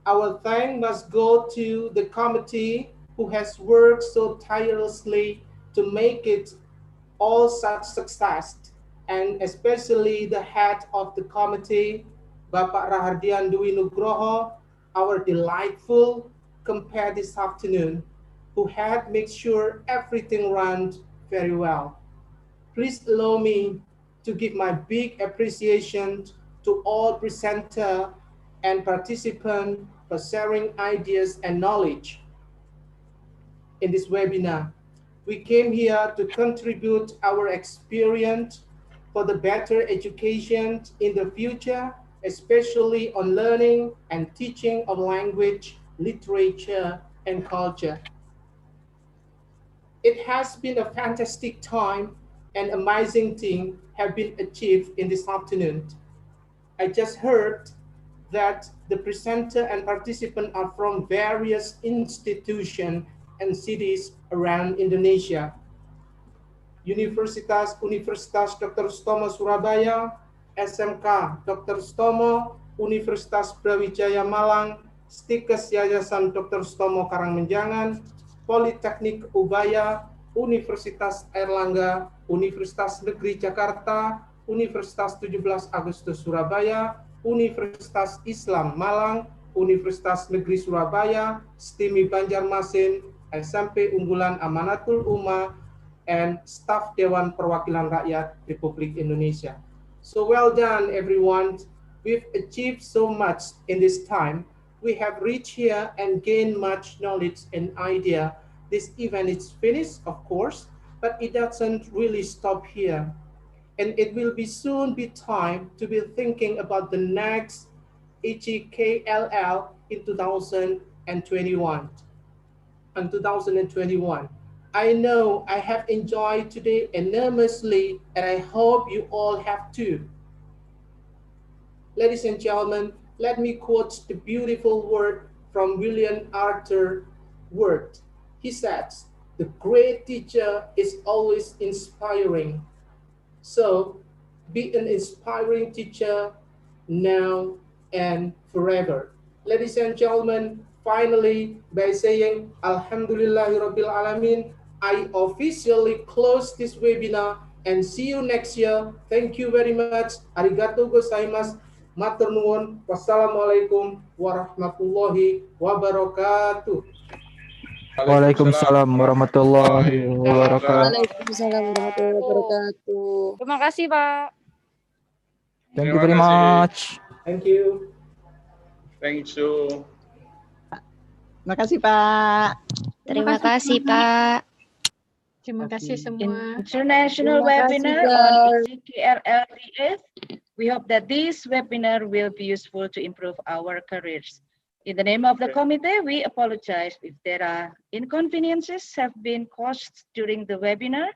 Our thanks must go to the committee who has worked so tirelessly to make it all such success, and especially the head of the committee, Bapak Rahardian Dwi Nugroho, our delightful compare this afternoon, who had made sure everything ran very well. Please allow me to give my big appreciation to all presenters and participants for sharing ideas and knowledge. In this webinar, we came here to contribute our experience for the better education in the future, especially on learning and teaching of language, literature, and culture. It has been a fantastic time and amazing things have been achieved in this afternoon. I just heard that the presenter and participants are from various institutions and cities around Indonesia. Universitas Dr. Sutomo Surabaya, SMK Dr. Sutomo, Universitas Brawijaya Malang, Stikes Yayasan Dr. Sutomo Karangmenjangan, Politeknik Ubaya, Universitas Airlangga, Universitas Negeri Jakarta, Universitas 17 Agustus Surabaya, Universitas Islam Malang, Universitas Negeri Surabaya, STIMI Banjarmasin, SMP Unggulan Amanatul Ummah, and staff Dewan Perwakilan Rakyat Republik Indonesia. So well done, everyone. We've achieved so much in this time. We have reached here and gained much knowledge and idea. This event is finished, of course, but it doesn't really stop here. And it will be soon be time to be thinking about the next ECKLL in 2021. I know I have enjoyed today enormously, and I hope you all have too. Ladies and gentlemen, let me quote the beautiful word from William Arthur Ward. He says, "The great teacher is always inspiring." So, be an inspiring teacher now and forever. Ladies and gentlemen, finally, by saying Alhamdulillahirabbil alamin, I officially close this webinar and see you next year. Thank you very much. Arigatou gozaimasu. Matur nuwun. Wassalamualaikum warahmatullahi wabarakatuh. Waalaikumsalam warahmatullahi wabarakatuh. Waalaikumsalam warahmatullahi wabarakatuh. Terima kasih, Pak. Thank you very much. Thank you. Thank you. Terima kasih, Pak. Terima kasih, Pak. Terima kasih semua. International Terima kasih, webinar on ECKLL. We hope that this webinar will be useful to improve our careers. In the name of the committee, we apologize if there are inconveniences have been caused during the webinar.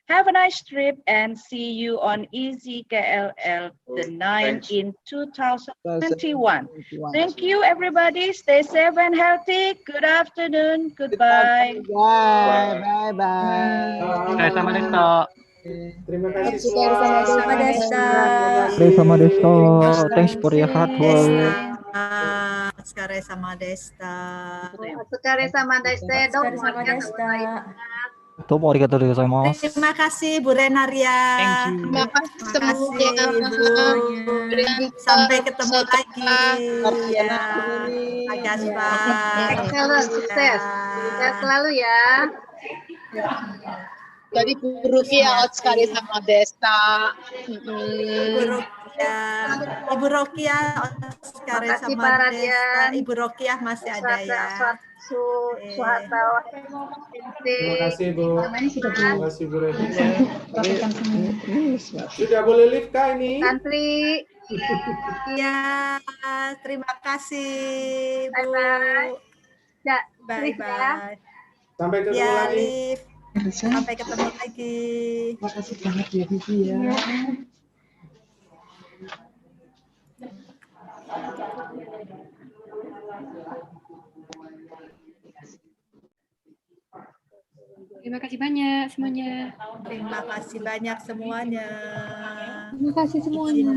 Have a nice trip and see you on ECKLL the 9th in 2021. Thank you, everybody. Stay safe and healthy. Good afternoon. Goodbye. Bye. Sama Desto. Terima kasih Sama Desta. Sama Desto. Thanks for your hard work. Sekare sama Desta. Sekare sama Desta. Domo arigatou gozaimasu. Terima kasih Bu Renaria. Terima kasih semuanya. Sampai ketemu lagi. Ya. Excellent, sukses. Sukses selalu ya. Jadi Bu Rukia sekali sama Desta. Ibu Rokia sekali sama Desta. Ibu Rokia masih ada ya. Terima kasih Bu. Terima kasih Bu Retina. Sudah boleh live kah ini? Santri. Ya, terima kasih Bu. Bye-bye. Sampai ketemu lagi. Sampai ketemu lagi. Terima kasih banget ya Vivi ya. Terima kasih banyak semuanya. Terima kasih banyak semuanya. Terima kasih semuanya.